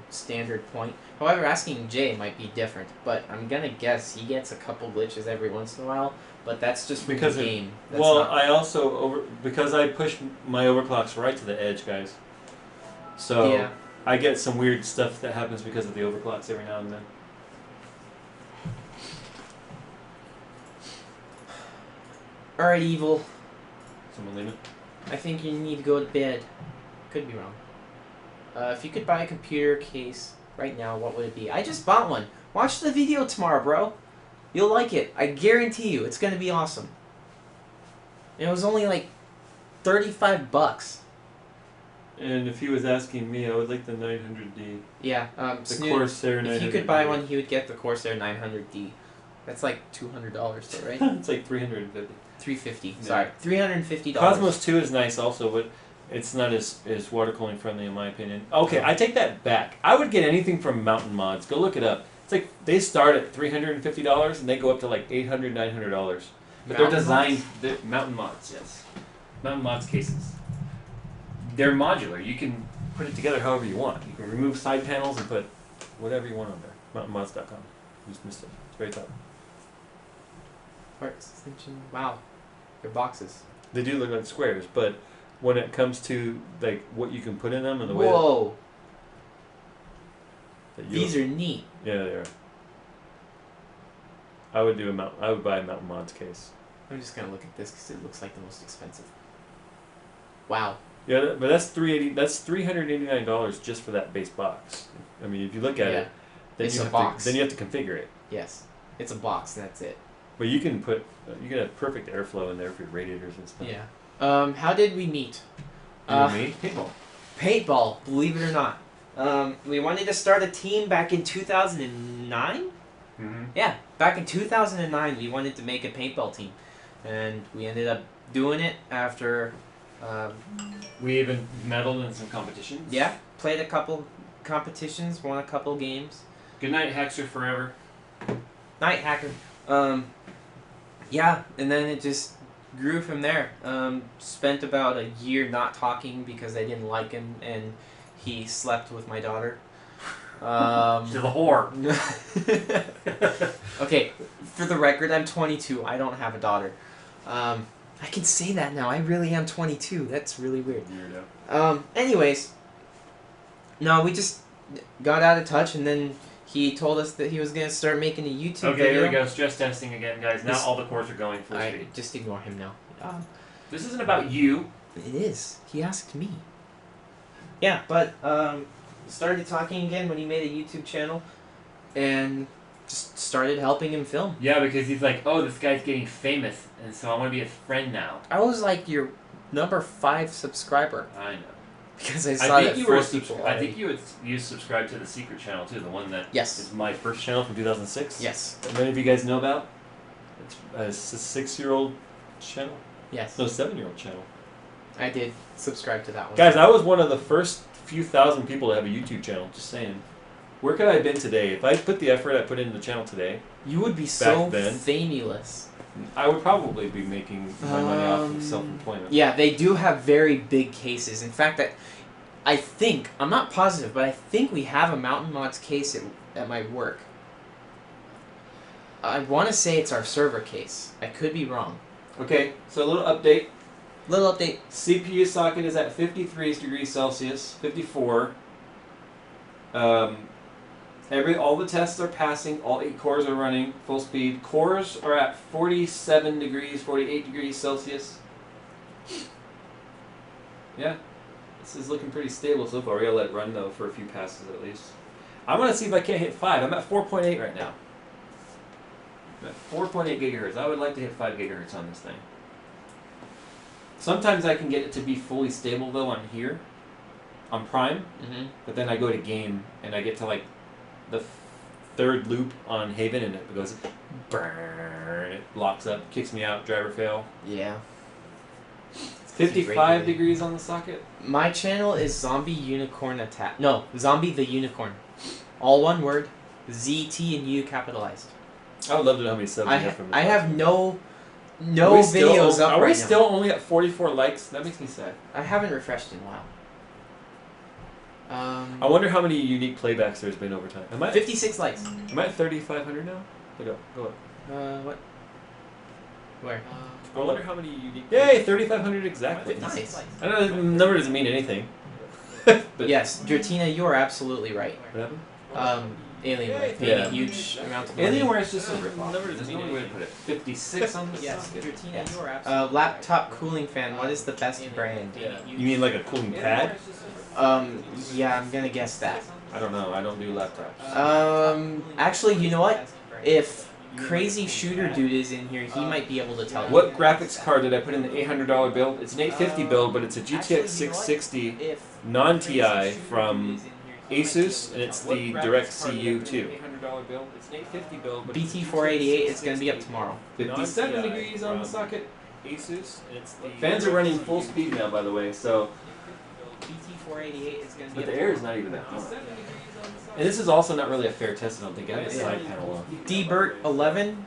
standard point. However, asking Jay might be different, but I'm gonna guess he gets a couple glitches every once in a while, but that's just from Because the it- game. That's Well, not, I also because I push my overclocks right to the edge, guys. So yeah. I get some weird stuff that happens because of the overclocks every now and then. Alright, Evil. Someone leave it. I think you need to go to bed. Could be wrong. If you could buy a computer case right now, what would it be? I just bought one. Watch the video tomorrow, bro. You'll like it. I guarantee you. It's gonna be awesome. It was only like $35. And if he was asking me, I would like the 900D. Yeah. The Snoot, Corsair 900D. if he could buy one, he would get the Corsair 900D. That's like $200 though, right? It's like 350. $350. Yeah. Sorry, $350. Cosmos 2 is nice also, but it's not as water cooling friendly in my opinion. Okay, I take that back. I would get anything from Mountain Mods. Go look it up. It's like they start at $350 and they go up to like $800, $900. But they're designed Mountain Mods, yes. Mountain Mods cases. They're modular. You can put it together however you want. You can remove side panels and put whatever you want on there. MountainMods.com. Just missed it. It's very top. Parts extension. Wow, they're boxes. They do look like squares, but when it comes to like what you can put in them and the way Whoa, that you these are neat. yeah, they are. I would buy a Mountain Mods case. I'm just gonna look at this because it looks like the most expensive. Wow. Yeah, but that's $380. That's $389 just for that base box. I mean, if you look at Yeah. it, then It's you a have box. to then you have to configure it. Yes, it's a box and that's it. But you can put you can have perfect airflow in there for your radiators and stuff. Yeah. How did we meet? You and me? Paintball. Paintball, believe it or not. We wanted to start a team back in 2009? Mm-hmm. Yeah, back in 2009 we wanted to make a paintball team. And we ended up doing it after, We even medaled in some competitions. yeah, played a couple competitions, won a couple games. Good night, Hackster Forever. Night Hacker. Yeah, and then it just grew from there. Spent about a year not talking because I didn't like him and he slept with my daughter. She's a whore. Okay, for the record, I'm 22. I don't have a daughter. I can say that now. I really am 22. That's really weird. Anyways, no, we just got out of touch, and then he told us that he was gonna start making a YouTube Okay, video. here we go. Stress testing again, guys. Now This- all the cores are going full Alright, speed. just ignore him now. This isn't about you. It is. He asked me. Yeah, but started talking again when he made a YouTube channel, and just started helping him film. Yeah, because he's like, oh, this guy's getting famous, and so I want to be a friend now. I was like your number 5 subscriber I know. because I saw I think that you were. 4 people. I think you subscribed to the secret channel too, the one that Yes. is my first channel from 2006. Yes. That Many of you guys know about. It's a 6-year-old channel. Yes. No, 7-year-old channel. I did subscribe to that one. Guys, I was one of the first few thousand people to have a YouTube channel. Just saying. Where could I have been today? If I put the effort I put into the channel today, You would be so then. famous. I would probably be making my money off of self-employment. Yeah, they do have very big cases. In fact, I think, I'm not positive, but I think we have a Mountain Mods case at my work. I want to say it's our server case. I could be wrong. Okay, so a little update. Little update. CPU socket is at 53 degrees Celsius, 54. All the tests are passing. All 8 cores are running full speed. Cores are at 47 degrees, 48 degrees Celsius. Yeah, this is looking pretty stable so far. We gotta let it run though for a few passes at least. I want to see if I can't hit 5. I'm at 4.8 right now. I'm at 4.8 gigahertz. I would like to hit 5 gigahertz on this thing. Sometimes I can get it to be fully stable though on here, on Prime, Mm-hmm. but then I go to game and I get to like the 3rd loop on Haven and it goes burn, it locks up, kicks me out, driver fail. Yeah. 55 degrees on the socket. My channel is Zombie Unicorn Attack. No, Zombie the Unicorn. All one word. Z, T, and U capitalized. I would love to know how many subs you have from this. I have no Are we still- videos up Are right we now. still only at 44 likes? That makes me sad. I haven't refreshed in a while. I wonder how many unique playbacks there's been over time. Am I 56 likes. 3,500 now? Go up. What? Where? I wonder how many unique. Yay, 3,500 exactly. Nice. I know the number doesn't mean anything. But Yes, Gertina, you are absolutely right. What happened? Alienware paying Yeah. a huge amount of money. Alienware is just a number doesn't mean anything. Way to put it. 56 on the Yes, socket. Gertina, you are absolutely Laptop cooling fan, what is the best brand? You mean like a cooling pad? Yeah, I'm gonna guess that. I don't know. I don't do laptops. Actually, you know what? If crazy shooter dude is in here, he might be able to tell you. What graphics card did I put in the $800 build? It's an 850 build, but it's a GTX 660 non-TI from Asus, and it's the DirectCU 2. $800 build. It's an 850 build, but BT488 is going to be up tomorrow. 57 degrees on the socket. Asus, and it's the fans are running full speed now, by the way. So, BT488 is going to be but up the air is not even that hot. And this is also not really a fair test, I don't think. I have the side panel on. D-Bert 11,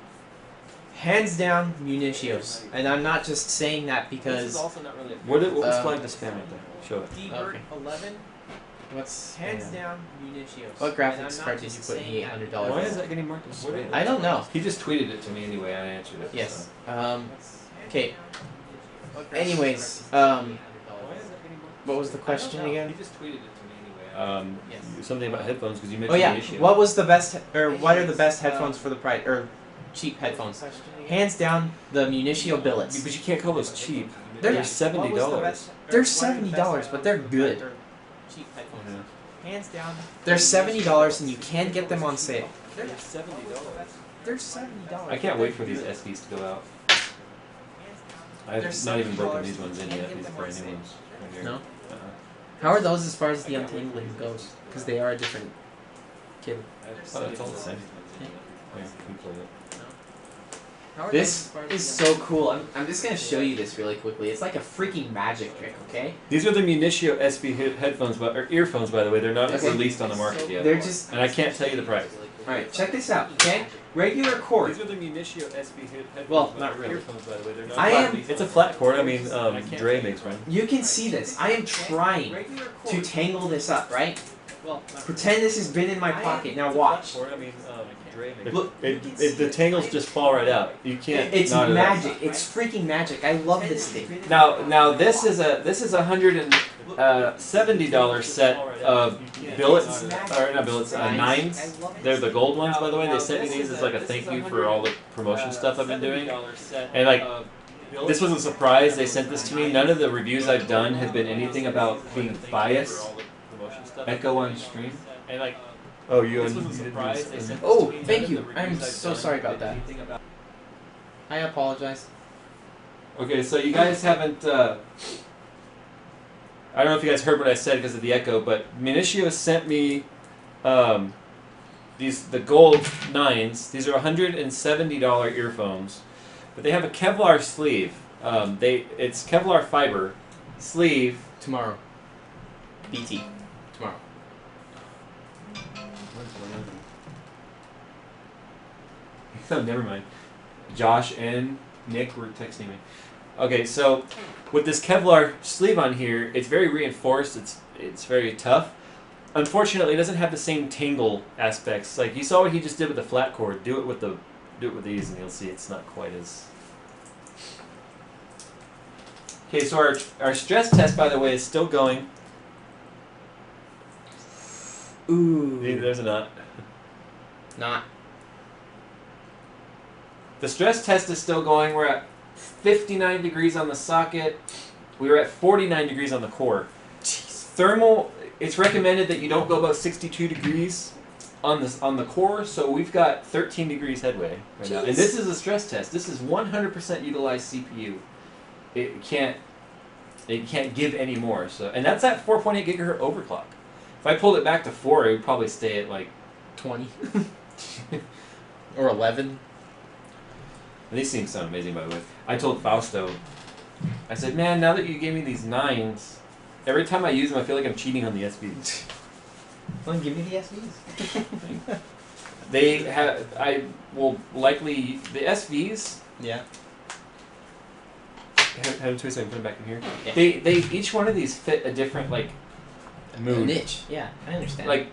hands down, Municios. And I'm not just saying that This is because also not really. What was flagged to spam right there? Show it. D-Bert 11, What's hands down, Municios. What graphics card did you put in the $800 Why build? is that getting marked as spam? I don't know. He just tweeted it to me anyway. I answered it. Yes. so. Okay. Anyways, what was the question again? He just tweeted it to me anyway. Yes. Something about headphones because you Oh mentioned yeah. the issue. What was the best, or what are the best headphones for the price, or cheap headphones? Hands down, the Municio billets. But you can't call those cheap. They're They're $70. They're $70, but they're good. Cheap headphones. Hands down. They're $70, and you can get them on sale. They're $70. They're $70. I can't wait for these SVs to go out. I've not even broken these ones in yet. These brand new ones. Right here. No? Uh-huh. How are those as far as the untangling goes? Because they are a different cable. Oh, it's all the same. Yeah, we play it. This is so cool. I'm just gonna show you this really quickly. It's like a freaking magic trick, okay? These are the Municio SV headphones, or earphones, by the way. They're not Okay. released on the market yet. They're just. And I can't tell you the price. Alright, check this out, okay? Regular cord. These are the Municio SV headphones. Well, not really. Earphones, by the way. They're not I am- It's a flat cord. I mean, Dre makes one. You can see this. I am trying to tangle this up, right? Pretend this has been in my pocket. Now watch. I mean, Dre makes Look, the tangles just fall right out. You can't. It's knot it up. magic. It's freaking magic. I love this thing. Now this is a $170 set of billets, or not billets, nines. They're the gold ones, by the way. They sent me these as like a thank you for all the promotion stuff I've been doing. And like, this was a surprise. They sent this to me. None of the reviews I've done have been anything about being biased. Echo on stream. And like, oh, you This was a surprise. They sent Oh, thank you. I'm so sorry about that. I apologize. Okay, so you guys haven't. I don't know if you guys heard what I said because of the echo, but Municio sent me the gold nines. These are $170 earphones, but they have a Kevlar sleeve. It's Kevlar fiber sleeve. Tomorrow. BT. Tomorrow. Oh, never mind. Josh and Nick were texting me. Okay, so with this Kevlar sleeve on here, it's very reinforced. It's very tough. Unfortunately, it doesn't have the same tangle aspects. Like you saw what he just did with the flat cord. Do it with these, and you'll see it's not quite as. Okay, so our stress test, by the way, is still going. Ooh. There's a knot. Not. The stress test is still going. We're at 59 degrees on the socket. We were at 49 degrees on the core. Thermal, it's recommended that you don't go above 62 degrees on the core, so we've got 13 degrees headway right now. And this is a stress test. This is 100% utilized CPU. It can't give any more. So, and that's at 4.8 gigahertz overclock. If I pulled it back to 4, it would probably stay at like 20. Or 11. These things sound amazing, by the way. I told Fausto, I said, man, now that you gave me these nines, every time I use them, I feel like I'm cheating on the SVs. Well, give me the SVs. They have, I will likely, the SVs, Yeah. have them to a second, put them back in here. Yeah. They each one of these fit a different, like, mood. Niche. Yeah, I understand. Like,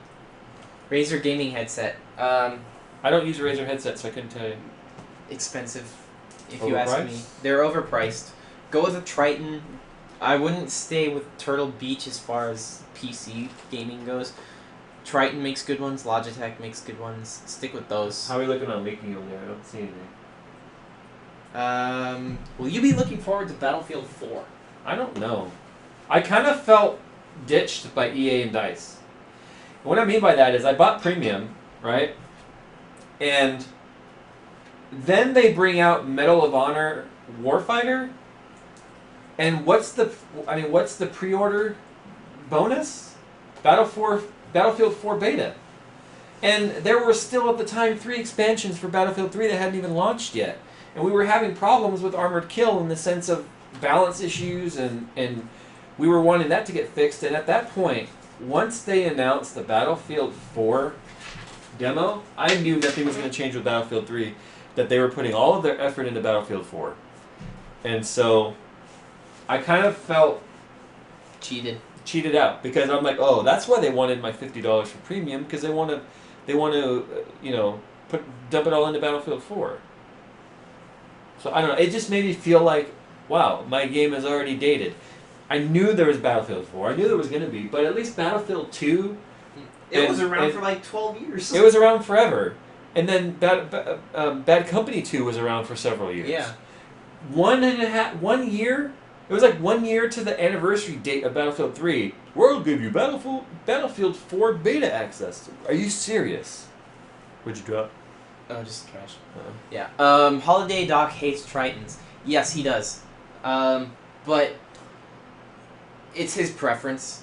Razer gaming headset. I don't use a Razer headset, so I couldn't tell you. Expensive, if you ask me. Overpriced? They're overpriced. Go with a Triton. I wouldn't stay with Turtle Beach as far as PC gaming goes. Triton makes good ones. Logitech makes good ones. Stick with those. How are we looking on making over there? I don't see anything. Will you be looking forward to Battlefield 4? I don't know. I kind of felt ditched by EA and DICE. What I mean by that is I bought Premium, right? And then they bring out Medal of Honor Warfighter. And what's the pre-order bonus? Battlefield 4 beta. And there were still at the time 3 expansions for Battlefield 3 that hadn't even launched yet. And we were having problems with Armored Kill in the sense of balance issues, and we were wanting that to get fixed. And at that point, once they announced the Battlefield 4 demo, I knew nothing was going to change with Battlefield 3, that they were putting all of their effort into Battlefield 4. And so I kind of felt cheated out, because I'm like, oh, that's why they wanted my $50 for premium, because they want to dump it all into Battlefield 4. So I don't know, it just made me feel like, wow, my game is already dated. I knew there was Battlefield 4, I knew there was going to be, but at least Battlefield 2... It was around for like 12 years. It was around forever. And then Bad Company 2 was around for several years. Yeah. 1 year? It was like 1 year to the anniversary date of Battlefield 3. We'll give you Battlefield 4 beta access. Are you serious? What'd you drop? Oh, just trash. Uh-oh. Yeah. Holiday Doc hates Tritons. Yes, he does. But it's his preference.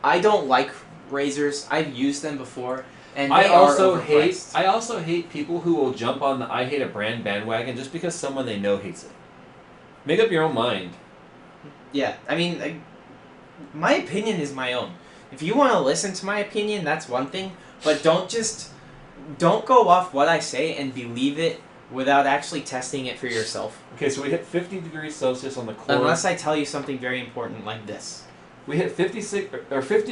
I don't like razors. I've used them before, and they are overpriced. I also hate people who will jump on the I hate a brand bandwagon just because someone they know hates it. Make up your own mind. Yeah, I mean, my opinion is my own. If you want to listen to my opinion, that's one thing, but don't go off what I say and believe it without actually testing it for yourself. Okay, so we hit 50 degrees Celsius on the core. Unless I tell you something very important like this. We hit 50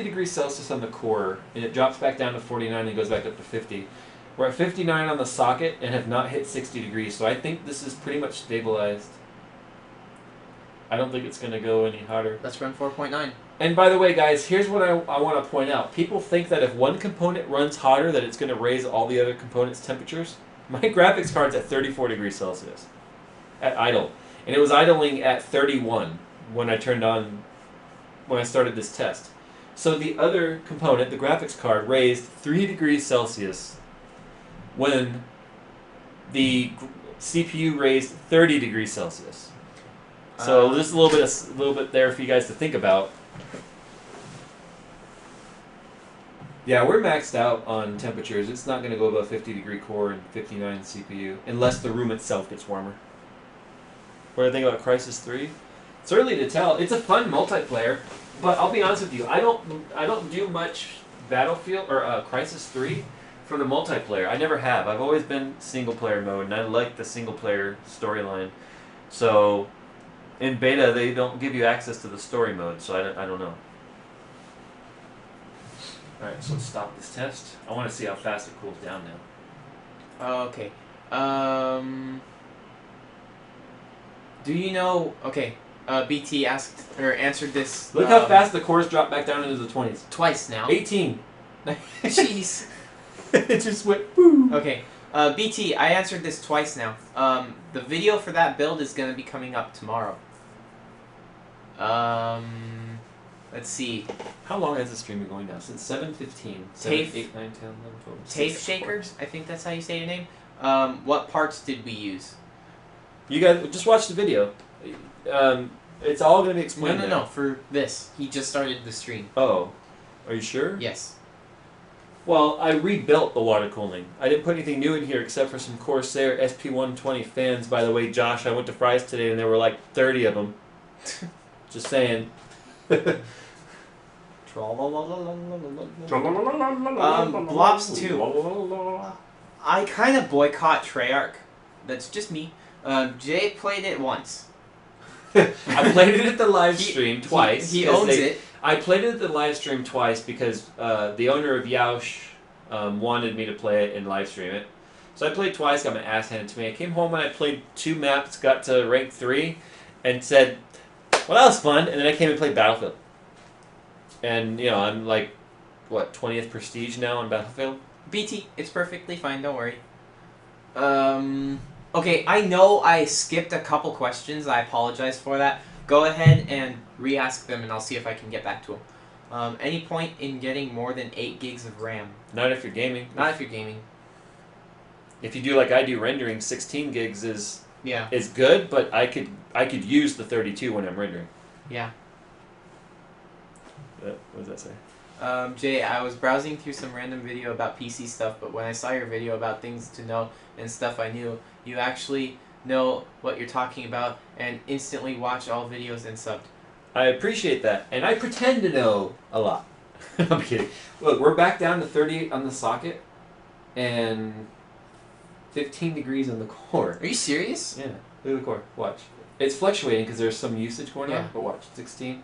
degrees Celsius on the core, and it drops back down to 49 and goes back up to 50. We're at 59 on the socket and have not hit 60 degrees, so I think this is pretty much stabilized. I don't think it's going to go any hotter. Let's run 4.9. And by the way, guys, here's what I want to point out. People think that if one component runs hotter, that it's going to raise all the other components' temperatures. My graphics card's at 34 degrees Celsius at idle. And it was idling at 31 when I started this test. So the other component, the graphics card, raised 3 degrees Celsius when the CPU raised 30 degrees Celsius. So just a little bit there for you guys to think about. Yeah, we're maxed out on temperatures. It's not going to go above 50 degree core and 59 CPU unless the room itself gets warmer. What do I think about Crysis 3? It's early to tell. It's a fun multiplayer, but I'll be honest with you. I don't do much Battlefield or Crysis 3 for the multiplayer. I never have. I've always been single player mode, and I like the single player storyline. So in beta, they don't give you access to the story mode, so I don't know. Alright, so let's stop this test. I want to see how fast it cools down now. Okay. Do you know... Okay. BT answered this... Look how fast the cores drop back down into the 20s. Twice now. 18. Jeez. It just went boom. Okay. BT, I answered this twice now. The video for that build is going to be coming up tomorrow. Let's see. How long has the stream been going now? Since 7:15. 7, 8, 9, 10, 11, 12. TAFE Shakers, I think that's how you say your name. What parts did we use? You guys just watch the video. It's all going to be explained. No. For this, he just started the stream. Oh, are you sure? Yes. Well, I rebuilt the water cooling. I didn't put anything new in here except for some Corsair SP120 fans. By the way, Josh, I went to Fry's today and there were like 30 of them. Just saying. Blobs 2. I kind of boycott Treyarch. That's just me. Jay played it once. I played it at the live stream twice. He owns it. I played it at the live stream twice because the owner of Yaush wanted me to play it and live stream it. So I played twice, got my ass handed to me. I came home and I played 2 maps, got to rank 3, and said, well, that was fun. And then I came and played Battlefield. And, you know, I'm like, what, 20th prestige now on Battlefield? BT, it's perfectly fine, don't worry. Okay, I know I skipped a couple questions. I apologize for that. Go ahead and re-ask them, and I'll see if I can get back to them. Any point in getting more than 8 gigs of RAM? Not if you're gaming. Not if you're gaming. if you do like I do rendering, 16 gigs is Yeah. good, but I could use the 32 when I'm rendering. Yeah. What does that say? Jay, I was browsing through some random video about PC stuff, but when I saw your video about things to know and stuff I knew, you actually know what you're talking about and instantly watch all videos and subbed. I appreciate that, and I pretend to know a lot. I'm kidding. Look, we're back down to 38 on the socket, and 15 degrees on the core. Are you serious? Yeah, look at the core. Watch. It's fluctuating because there's some usage going Yeah. on, but watch. 16,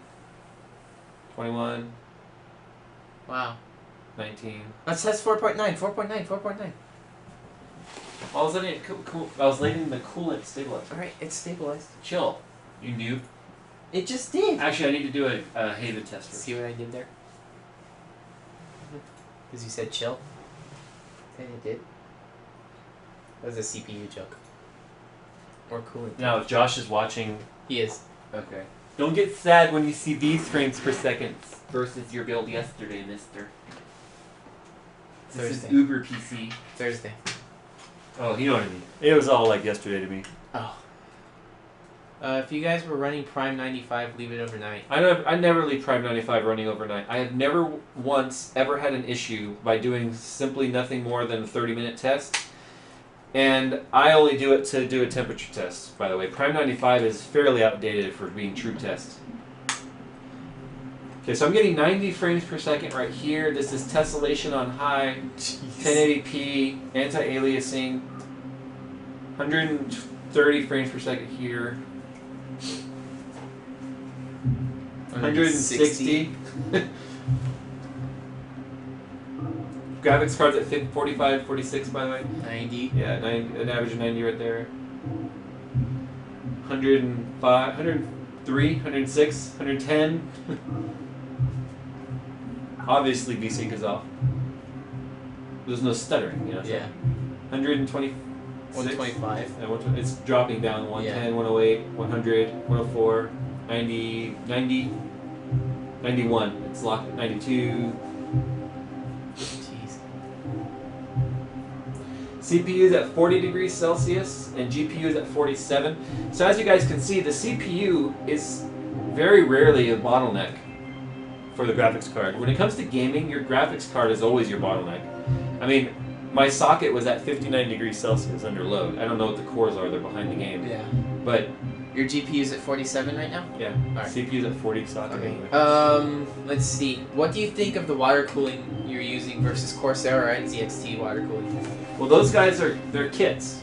21, Wow. 19. Let's test 4.9, 4.9, 4.9. I was letting it cool. I was letting the coolant stabilize. Alright, it's stabilized. Chill, you noob. It just did. Actually, I need to do a Haven test first. See what I did there? Because you said chill. And it did. That was a CPU joke. Or coolant. Now, if Josh is watching, He is. okay. Don't get sad when you see these frames per second versus your build yesterday, mister. This is Thursday. Uber PC. Thursday. Oh, you know what I mean. It was all like yesterday to me. Oh. If you guys were running Prime 95, leave it overnight. I never leave Prime 95 running overnight. I have never once ever had an issue by doing simply nothing more than a 30-minute test. And I only do it to do a temperature test, by the way. Prime 95 is fairly outdated for being true test. Okay, so I'm getting 90 frames per second right here. This is tessellation on high, 1080p, anti-aliasing, 130 frames per second here, 160. Graphics cards at 45, 46, by the way. 90. Yeah, an average of 90 right there. 105, 103, 106, 110. Obviously, VSync is off. There's no stuttering, you know? Yeah. 120. 125. Yeah, it's dropping down 110, Yeah. 108, 100, 104, 90, 90, 91. It's locked at 92. Jeez. CPU is at 40 degrees Celsius and GPU is at 47. So as you guys can see, the CPU is very rarely a bottleneck for the graphics card. When it comes to gaming, your graphics card is always your bottleneck. I mean, my socket was at 59 degrees Celsius under load. I don't know what the cores are, they're behind the game. Yeah. But Your GPU's at 47 right now? yeah, Alright. CPU's at 40 socket Okay. anyway. Let's see. What do you think of the water cooling you're using versus Corsair and ZXT water cooling? Well, those guys they're kits,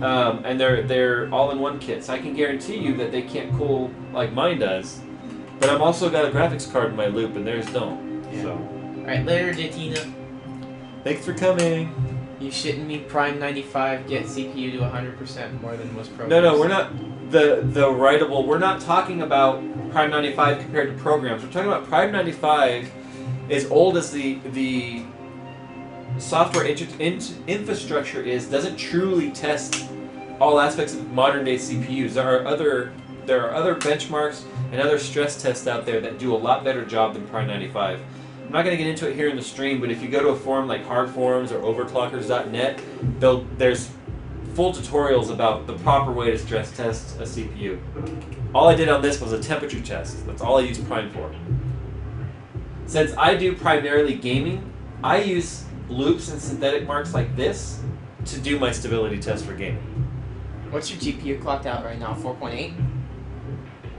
and they're all-in-one kits. I can guarantee you that they can't cool like mine does. But I've also got a graphics card in my loop, and theirs don't. Yeah. So Alright, later, Jatina. thanks for coming. You shitting me? Prime 95 get CPU to 100% more than most programs. No, we're not the writable. We're not talking about Prime 95 compared to programs. We're talking about Prime 95, as old as the software infrastructure is, doesn't truly test all aspects of modern day CPUs. There are other benchmarks and other stress tests out there that do a lot better job than Prime 95. I'm not going to get into it here in the stream, but if you go to a forum like hardforums or overclockers.net, there's full tutorials about the proper way to stress test a CPU. All I did on this was a temperature test. That's all I use Prime for. Since I do primarily gaming, I use loops and synthetic marks like this to do my stability test for gaming. What's your GPU clocked out right now? 4.8?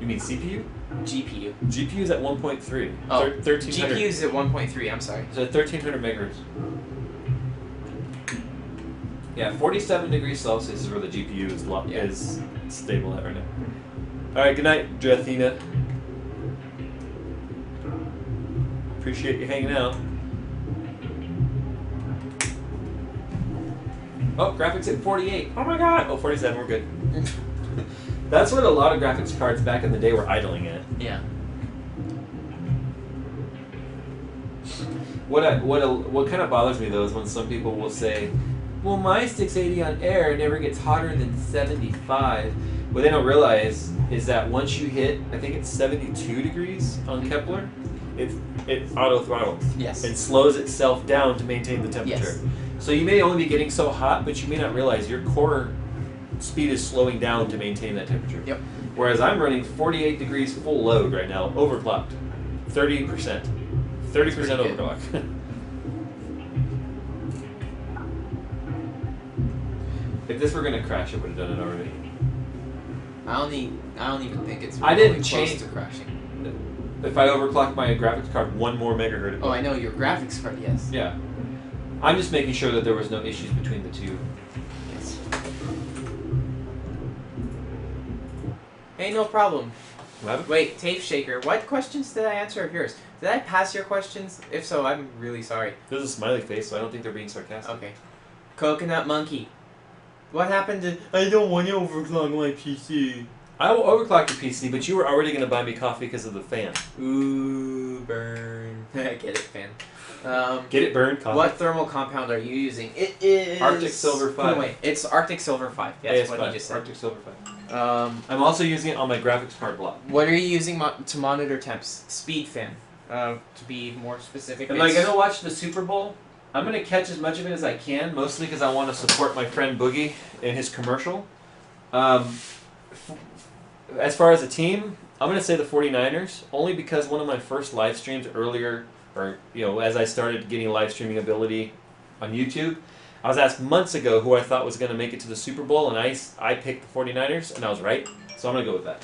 You mean CPU? GPU. GPU is at 1.3. Oh, 1300. GPU is at 1.3, I'm sorry. It's at 1300 megahertz. Yeah, 47 degrees Celsius is where the GPU is stable at right now. Alright, good night, Drathina. Appreciate you hanging out. Oh, graphics at 48. Oh my god! Oh, 47, we're good. That's what a lot of graphics cards back in the day were idling at. Yeah. What kind of bothers me though is when some people will say, well, my 680 on air never gets hotter than 75. What they don't realize is that once you hit, I think it's 72 degrees on Kepler, it auto throttles. Yes. And slows itself down to maintain the temperature. Yes. So you may only be getting so hot, but you may not realize your core speed is slowing down to maintain that temperature. Yep. Whereas I'm running 48 degrees full load right now, overclocked. 30%. 30% good. overclock. If this were gonna crash, it would have done it already. I don't even think it's. I didn't close change- to crashing. If I overclock my graphics card 1 more megahertz. Oh, I know your graphics card. Yes. Yeah. I'm just making sure that there was no issues between the two. Yes. Hey, no problem. What? Wait, Tape Shaker. What questions did I answer of yours? Did I pass your questions? If so, I'm really sorry. There's a smiley face, so I don't think they're being sarcastic. Okay. Coconut Monkey. What happened to? I don't want to overclock my PC. I will overclock your PC, but you were already going to buy me coffee because of the fan. Ooh, burn. I get it, fan. Get it burned, coffee? What thermal compound are you using? It is Arctic Silver 5. Put away. It's Arctic Silver 5. Yes, what AS5, you just said. Arctic Silver 5. I'm also using it on my graphics card block. What are you using to monitor temps? Speed fan. To be more specific. Am I going to watch the Super Bowl? I'm going to catch as much of it as I can, mostly because I want to support my friend Boogie in his commercial. As far as a team, I'm going to say the 49ers, only because one of my first live streams earlier, or as I started getting live streaming ability on YouTube, I was asked months ago who I thought was going to make it to the Super Bowl, and I picked the 49ers, and I was right, so I'm going to go with that.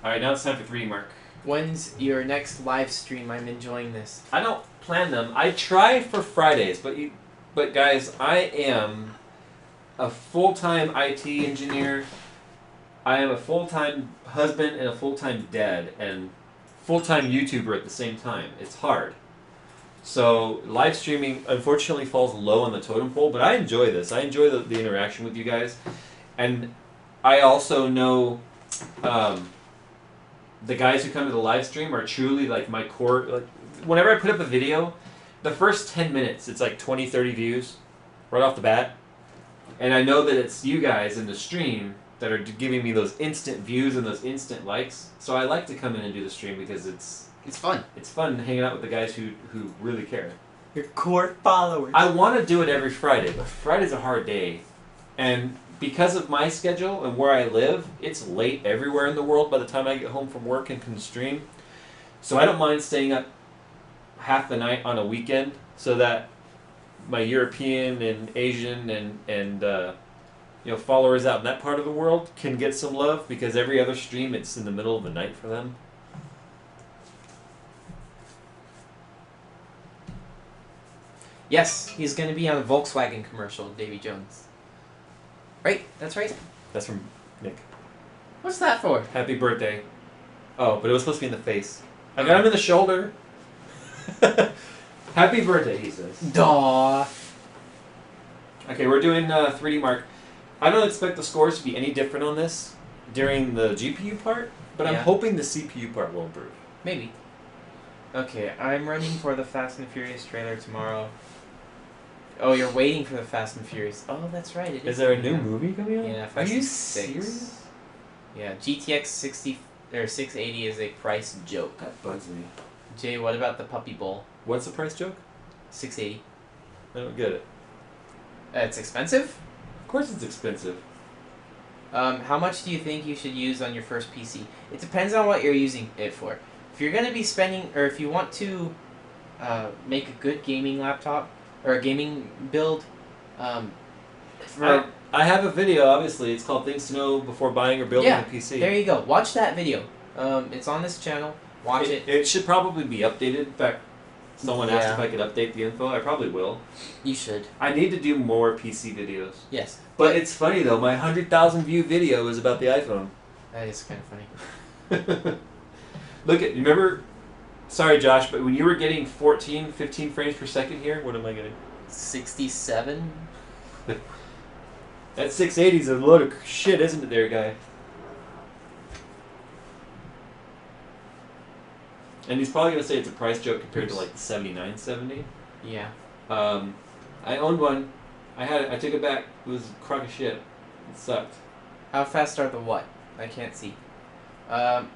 All right, now it's time for 3D Mark. When's your next live stream? I'm enjoying this. I don't plan them. I try for Fridays, but guys, I am a full-time IT engineer. I am a full-time husband and a full-time dad and full-time YouTuber at the same time. It's hard. So live streaming unfortunately falls low on the totem pole, but I enjoy this. I enjoy the interaction with you guys. And I also know the guys who come to the live stream are truly like my core. Like, whenever I put up a video, the first 10 minutes, it's like 20, 30 views right off the bat. And I know that it's you guys in the stream that are giving me those instant views and those instant likes. So I like to come in and do the stream because it's fun. It's fun hanging out with the guys who really care. Your core followers. I want to do it every Friday, but Friday's a hard day. And because of my schedule and where I live, it's late everywhere in the world by the time I get home from work and can stream. So I don't mind staying up half the night on a weekend so that my European and Asian and followers out in that part of the world can get some love, because every other stream it's in the middle of the night for them. Yes, he's going to be on a Volkswagen commercial, Davy Jones. Right? That's right. That's from Nick. What's that for? Happy birthday. Oh, but it was supposed to be in the face. I got him in the shoulder. Happy birthday, he says. Daw. Okay, we're doing 3D Mark. I don't expect the scores to be any different on this during the GPU part, but I'm Yeah. hoping the CPU part will improve. Maybe. Okay, I'm running for the Fast and Furious trailer tomorrow. Oh, you're waiting for the Fast and Furious. Oh, that's right. It Is there a new coming out. movie coming out? Yeah, Are Fast you and 6. serious? Yeah, GTX 680 is a price joke. That bugs me. Jay, what about the Puppy Bowl? What's the price joke? 680. I don't get it. It's expensive? Of course it's expensive. How much do you think you should use on your first PC? It depends on what you're using it for. If you're going to be spending, or if you want to make a good gaming laptop, or a gaming build, I have a video, obviously. It's called Things to Know Before Buying or Building a PC. There you go. Watch that video. It's on this channel. Watch it. It should probably be updated. In fact, someone asked Yeah. if I could update the info. I probably will. You should. I need to do more PC videos. Yes. But it's funny though, my 100,000 view video is about the iPhone. That is kind of funny. Look at, remember, sorry Josh, but when you were getting 14, 15 frames per second here, what am I getting? 67? That 680 is a load of shit, isn't it there, guy? And he's probably going to say it's a price joke compared to like the 7970. Yeah. I owned one. I took it back. It was a crock of shit. It sucked. How fast are the what? I can't see. Oh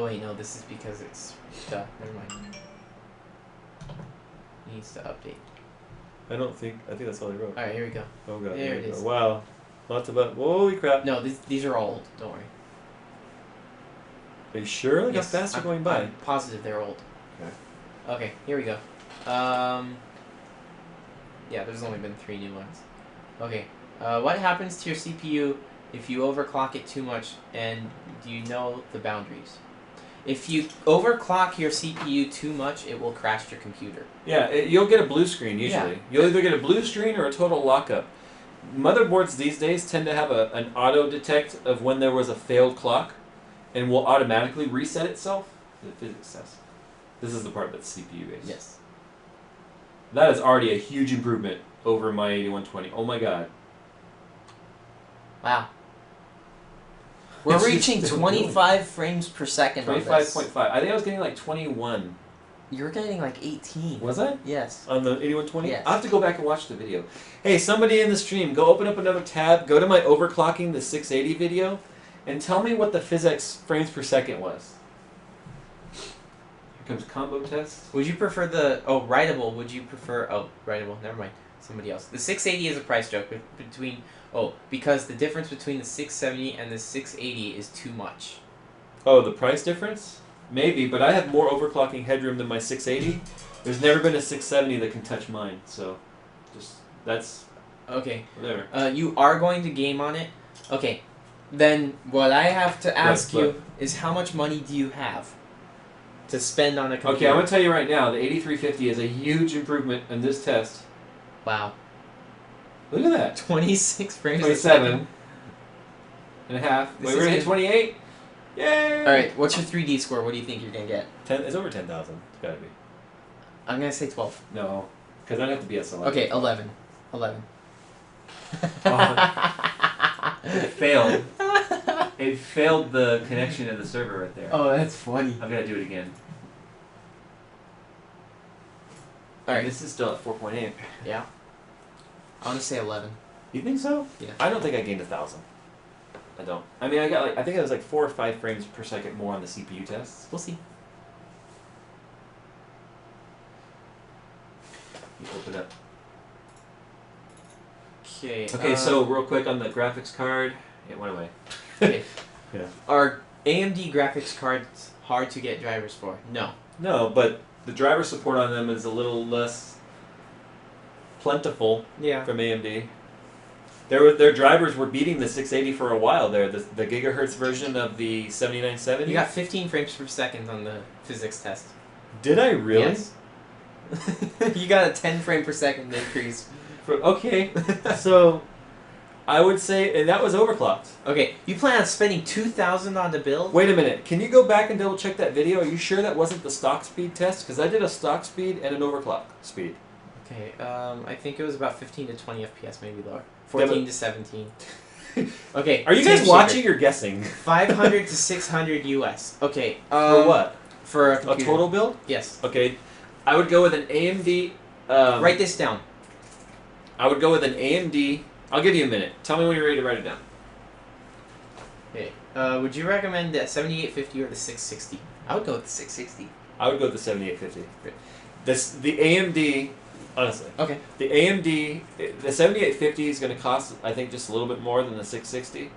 wait, no, this is because it's... Never mind. Needs to update. I think that's all they wrote. Alright, here we go. Oh god. There here it we go. is. Wow. Lots of holy crap. No, these are all old. Don't worry. Are you sure? Look Yes, how fast they're going I'm by. positive they're old. Okay. Okay, here we go. Yeah, there's only been 3 new ones. Okay. What happens to your CPU if you overclock it too much, and do you know the boundaries? If you overclock your CPU too much, it will crash your computer. Yeah, you'll get a blue screen usually. Yeah. You'll either get a blue screen or a total lockup. Motherboards these days tend to have an auto detect of when there was a failed clock, and will automatically reset itself. The physics test. This is the part that's CPU based. Yes. That is already a huge improvement over my 8120. Oh my god. Wow. We're It's just reaching still 25 frames per second on this. 25.5. I think I was getting like 21. You were getting like 18. Was I? Yes. On the 8120? Yes. I'll have to go back and watch the video. Hey, somebody in the stream, go open up another tab, go to my overclocking the 680 video, and tell me what the physics frames per second was. Here comes combo test. Would you prefer the writable? Would you prefer writable? Never mind. Somebody else. The 680 is a price joke between because the difference between the 670 and the 680 is too much. Oh, the price difference? Maybe, but I have more overclocking headroom than my 680. There's never been a 670 that can touch mine, so just that's Okay. there. You are going to game on it. Okay. Then what I have to ask What? you is how much money do you have to spend on a computer? Okay, I'm gonna tell you right now, the 8350 is a huge improvement in this test. Wow. Look at that. 26 frames a 27 second. and a half. This Wait, is we're gonna hit good. 28. Yay! All right. What's your 3D score? What do you think you're gonna get? It's over 10,000. It's gotta be. I'm gonna say 12. No, because I'd have to be at select. Okay, 11. 11. It failed. It failed the connection to the server right there. Oh, that's funny. I've got to do it again. All right. This is still at 4.8. Yeah. I want to say 11. You think so? Yeah. I don't think I gained 1,000. I don't. I mean, I got like I think it was like 4 or 5 frames per second more on the CPU tests. We'll see. You open up. Okay. Okay, so real quick on the graphics card, it went away. Okay. Yeah. Are AMD graphics cards hard to get drivers for? No. No, but the driver support on them is a little less plentiful Yeah. from AMD. Their drivers were beating the 680 for a while there. The gigahertz version of the 7970. You got 15 frames per second on the physics test. Did I really? Yes. You got a 10 frame per second increase. Okay, so I would say, and that was overclocked. Okay, you plan on spending 2,000 on the build? Wait a minute. Can you go back and double check that video? Are you sure that wasn't the stock speed test? Because I did a stock speed and an overclock speed. Okay, I think it was about 15 to 20 FPS, maybe lower. 14 to 17. Okay. Are you tape guys watching shaker. or guessing? 500 to 600 US. Okay. For what? For a A computer. total build? Yes. Okay. I would go with an AMD. Write this down. I would go with an AMD. I'll give you a minute. Tell me when you're ready to write it down. Okay. Would you recommend the 7850 or the 660? I would go with the 660. I would go with the 7850. The AMD, honestly. Okay. The AMD, the 7850 is going to cost, I think, just a little bit more than the 660.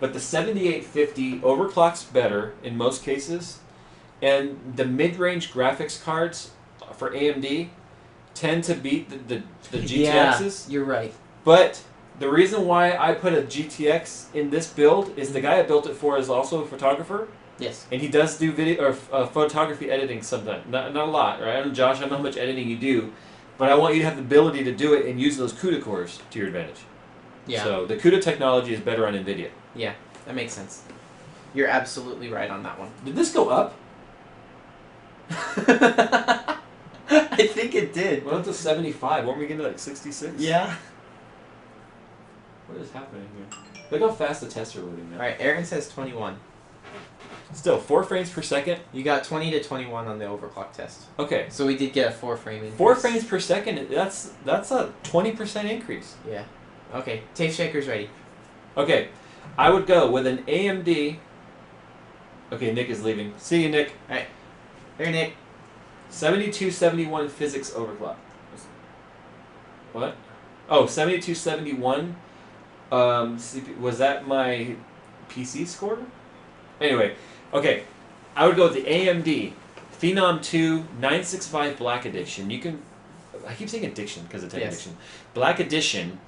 But the 7850 overclocks better in most cases. And the mid-range graphics cards for AMD tend to beat the GTXs. Yeah, you're right. But the reason why I put a GTX in this build is the guy I built it for is also a photographer. Yes. And he does do video or photography editing sometimes. Not a lot, right? I don't know, Josh, I don't know how much editing you do, but I want you to have the ability to do it and use those CUDA cores to your advantage. Yeah. So the CUDA technology is better on NVIDIA. Yeah, that makes sense. You're absolutely right on that one. Did this go up? I think it did. Went up to 75. Weren't we getting to like 66? Yeah. What is happening here? Look how fast the tests are loading now. Alright, Aaron says 21. Still, 4 frames per second. You got 20 to 21 on the overclock test. Okay. So we did get a 4 frame increase. 4 frames per second, that's a 20% increase. Yeah. Okay, tape shaker's ready. Okay, I would go with an AMD. Okay, Nick is leaving. See you, Nick. Here, Nick. 7271 physics overclock. What? Oh, 7271. Was that my PC score? Anyway, okay. I would go with the AMD Phenom 2 965 Black Edition. You can. I keep saying addiction because of Tech Yes. Addiction. Black Edition,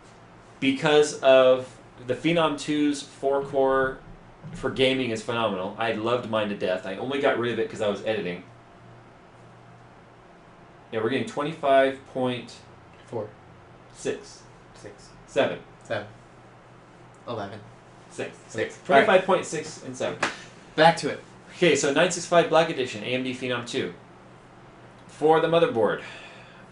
because of the Phenom 2's 4-core for gaming is phenomenal. I loved mine to death. I only got rid of it because I was editing. Yeah, we're getting 25.6. 4, 6, 7. 7, 11. 6. 6. 25.6 and 7. Back to it. Okay, so 965 Black Edition, AMD Phenom 2. For the motherboard,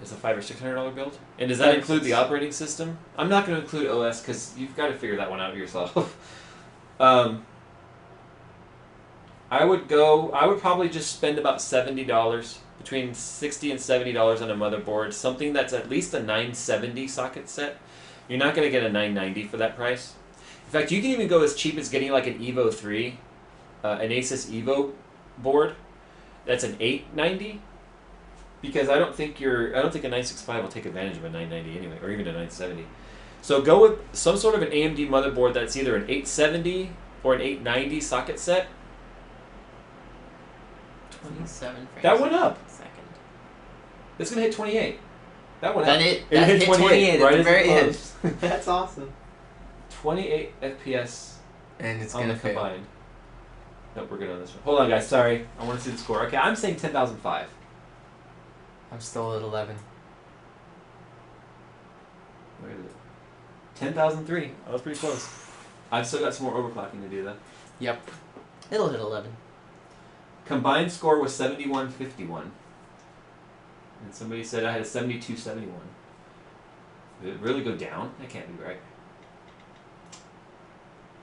is a $500 or $600 build? And does that include the operating system? I'm not going to include OS because you've got to figure that one out yourself. I would probably just spend about $70, between $60 and $70 on a motherboard, something that's at least a 970 socket set. You're not going to get a 990 for that price. In fact, you can even go as cheap as getting like an Evo 3, an Asus Evo board. That's an 890, because I don't think a 965 will take advantage of a 990 anyway, or even a 970. So go with some sort of an AMD motherboard that's either an 870 or an 890 socket set. 27 frames. That went up. Second. It's gonna hit 28. That went That up. hit It hit 28 right at the as it very end. closed. That's awesome. 28 FPS And it's on gonna the fail. combined. Nope, we're good on this one. Hold on, guys. Sorry, I want to see the score. Okay, I'm saying 10,005. I'm still at 11. Where is it? 10,003. I was pretty close. I've still got some more overclocking to do though. Yep. It'll hit 11. Combined score was 7151. And somebody said I had a 7271. Did it really go down? That can't be right.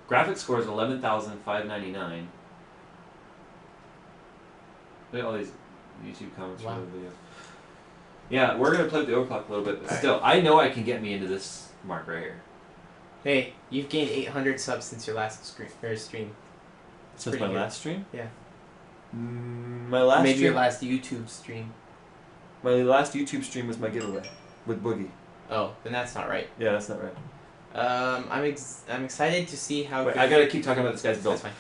Graphics score is 11,599. Look at all these YouTube comments Wow. from the video. Yeah, we're gonna play with the overclock a little bit, but still, I know I can get me into this mark right here. Hey, you've gained 800 subs since your last stream. Since pretty my good. last stream? Yeah. My last Maybe stream, your last YouTube stream. my last YouTube stream was my giveaway with Boogie. Oh, then that's not right. Yeah, that's not right. I'm excited to see how. Wait, I gotta keep talking about this guy's build. That's fine.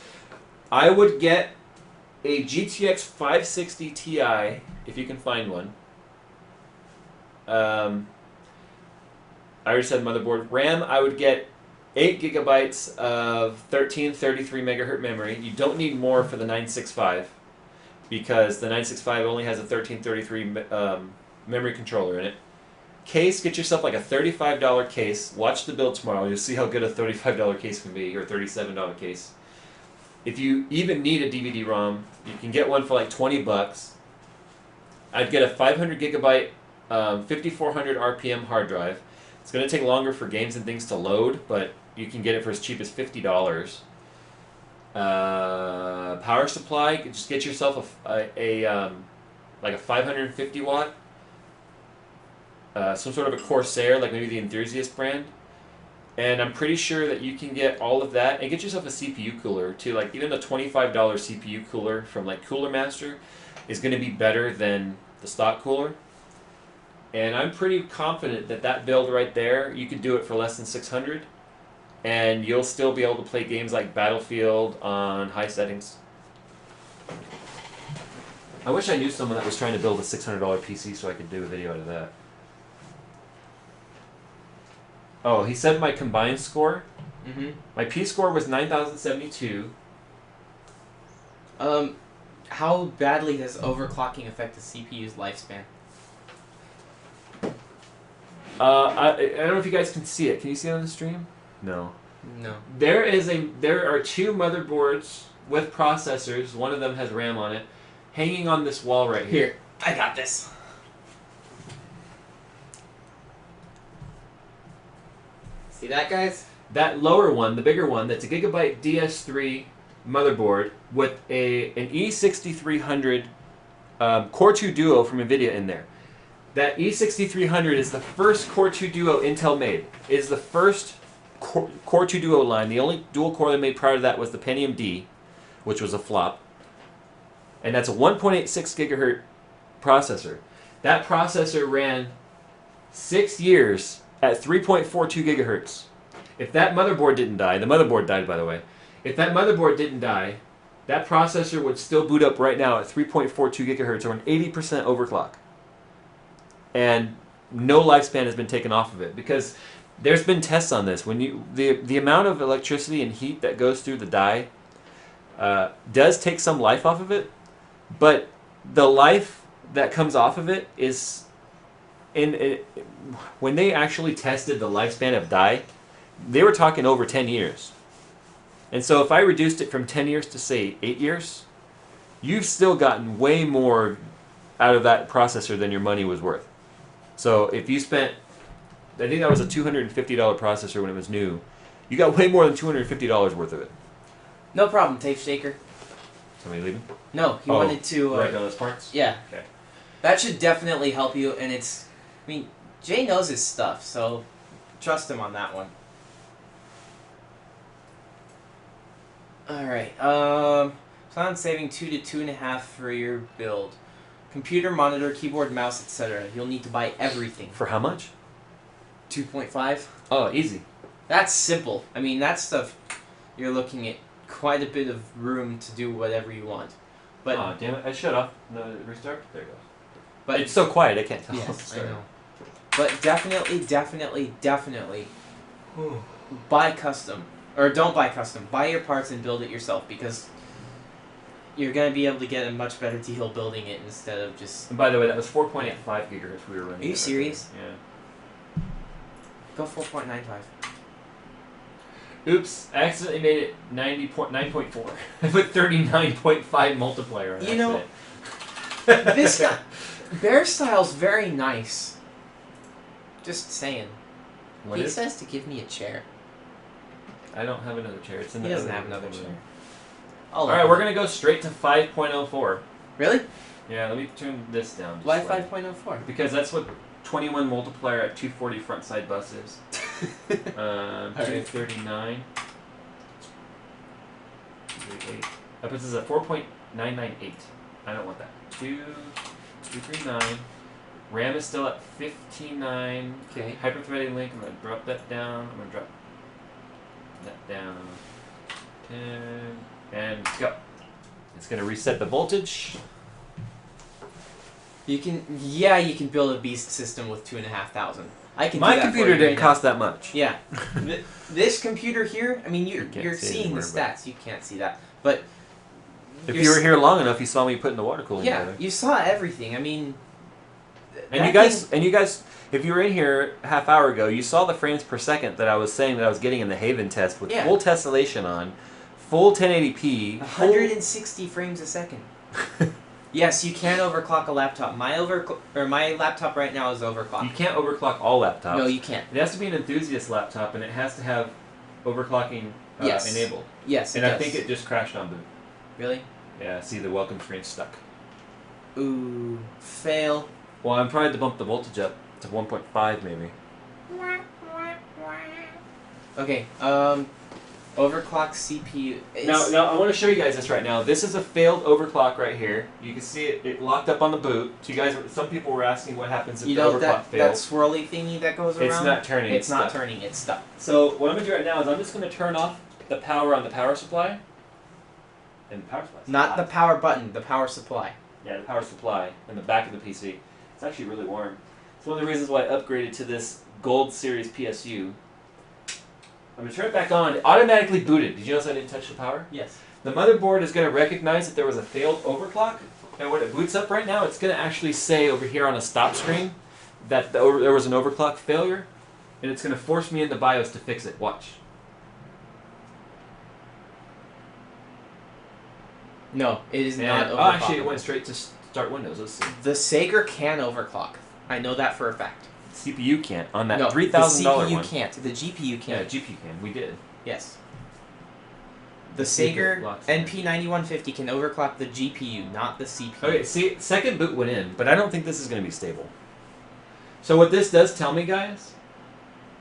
I would get a GTX 560 Ti if you can find one. I already said motherboard. RAM, I would get 8 gigabytes of 1333 megahertz memory. You don't need more for the 965 because the 965 only has a 1333 memory controller in it. Case, get yourself like a $35 case. Watch the build tomorrow. You'll see how good a $35 case can be, or a $37 case. If you even need a DVD-ROM, you can get one for like $20. I'd get a 500 gigabyte 5400 RPM hard drive. It's going to take longer for games and things to load, but you can get it for as cheap as $50. Power supply, just get yourself like a 550 watt, some sort of a Corsair, like maybe the Enthusiast brand. And I'm pretty sure that you can get all of that and get yourself a CPU cooler too. Like even the $25 CPU cooler from like Cooler Master is going to be better than the stock cooler. And I'm pretty confident that that build right there, you could do it for less than 600, and you'll still be able to play games like Battlefield on high settings. I wish I knew someone that was trying to build a $600 PC so I could do a video out of that. Oh, he said my combined score. Mm-hmm. My P score was 9,072. How badly does overclocking affect the CPU's lifespan? I don't know if you guys can see it. Can you see it on the stream? No. No. There are two motherboards with processors. One of them has RAM on it, hanging on this wall right here. Here, I got this. See that, guys? That lower one, the bigger one, that's a Gigabyte DS3 motherboard with an E6300 Core 2 Duo from NVIDIA in there. That E6300 is the first Core 2 Duo Intel made. It is the first Core 2 Duo line. The only dual core they made prior to that was the Pentium D, which was a flop. And that's a 1.86 gigahertz processor. That processor ran 6 years at 3.42 gigahertz. If that motherboard didn't die, the motherboard died, by the way. If that motherboard didn't die, that processor would still boot up right now at 3.42 gigahertz or an 80% overclock. And no lifespan has been taken off of it because there's been tests on this. When the amount of electricity and heat that goes through the die does take some life off of it, but the life that comes off of it is when they actually tested the lifespan of die, they were talking over 10 years. And so if I reduced it from 10 years to, say, 8 years, you've still gotten way more out of that processor than your money was worth. So if you spent, I think that was a $250 processor when it was new, you got way more than $250 worth of it. No problem, Tape Shaker. Somebody leaving? No, he wanted to. Write down those parts? Yeah. Okay. That should definitely help you, and it's. I mean, Jay knows his stuff, so trust him on that one. Alright, plan on saving 2 to 2.5 for your build. Computer, monitor, keyboard, mouse, etc. You'll need to buy everything. For how much? 2.5? Oh, easy. That's simple. I mean, that stuff, you're looking at quite a bit of room to do whatever you want. But Oh, damn it. I shut off the restart. There it goes. But It's so quiet, I can't tell. yes, I Sorry. know. But definitely buy custom. Or don't buy custom. Buy your parts and build it yourself because you're going to be able to get a much better deal building it instead of just... And by the way, that was 4.85 gigahertz we were running. Are you at. serious? Yeah. Go 4.95. Oops, I accidentally made it 9.4. I put 39.5 multiplier on You know, accident. This guy... Bear Style's very nice. Just saying. What He is? says to give me a chair. I don't have another chair. It's in He the doesn't other have another room. chair. Alright, we're going to go straight to 5.04. Really? Yeah, let me turn this down. just Why slightly. 5.04? Because that's what 21 multiplier at 240 front side bus is. 239. 38. That puts us at 4.998. I don't want that. 239. RAM is still at 59. Okay. Hyperthreading link, I'm going to drop that down. I'm going to drop that down. 10. And go. It's going to reset the voltage. You can build a beast system with 2,500. I can. My do that computer for you didn't right cost that much. now. Yeah. This computer here, I mean, You can't you're see seeing the anymore, but- stats. You can't see that, but If you're you were s- here long enough, you saw me putting the water cooling yeah, together. you saw everything. I mean, And you guys, if you were in here a half hour ago, you saw the frames per second that I was saying that I was getting in the Haven test with Yeah. full tessellation on, full 1080p, 160 frames a second. Yes, you can overclock a laptop. My laptop right now is You overclocked. can't overclock all laptops. No, you can't. It has to be an enthusiast laptop, and it has to have overclocking Yes. enabled. Yes, it And I does. think it just crashed on boot. Really? Yeah, see the welcome screen stuck. Ooh, fail. Well, I'm trying to bump the voltage up to 1.5 maybe. Okay, overclock CPU. Now I want to show you guys this right now. This is a failed overclock right here. You can see it locked up on the boot. So you guys, some people were asking what happens if You the know overclock that fails. swirly thingy that goes around? It's not turning. It's not stuck. turning. It's stuck. So what I'm gonna do right now is I'm just gonna turn off the power on the power supply. And the power supply. Not the power button. The power supply. Yeah, the power supply in the back of the PC. It's actually really warm. It's one of the reasons why I upgraded to this Gold Series PSU. I'm going to turn it back on. It automatically booted. Did you notice I didn't touch the power? Yes. The motherboard is going to recognize that there was a failed overclock. And when it boots up right now, it's going to actually say over here on a stop screen that there was an overclock failure. And it's going to force me into BIOS to fix it. Watch. No, it is And, not oh, overclockable. actually, it went straight to start Windows. Let's see. The Sager can overclock. I know that for a fact. CPU can't on that No, $3,000 the CPU one. can't. The GPU Yeah, can. GPU can. We did. Yes. The secret Sager locks there. NP9150 can overclock the GPU, not the CPU. Okay, see, second boot went in, but I don't think this is going to be stable. So what this does tell me, guys,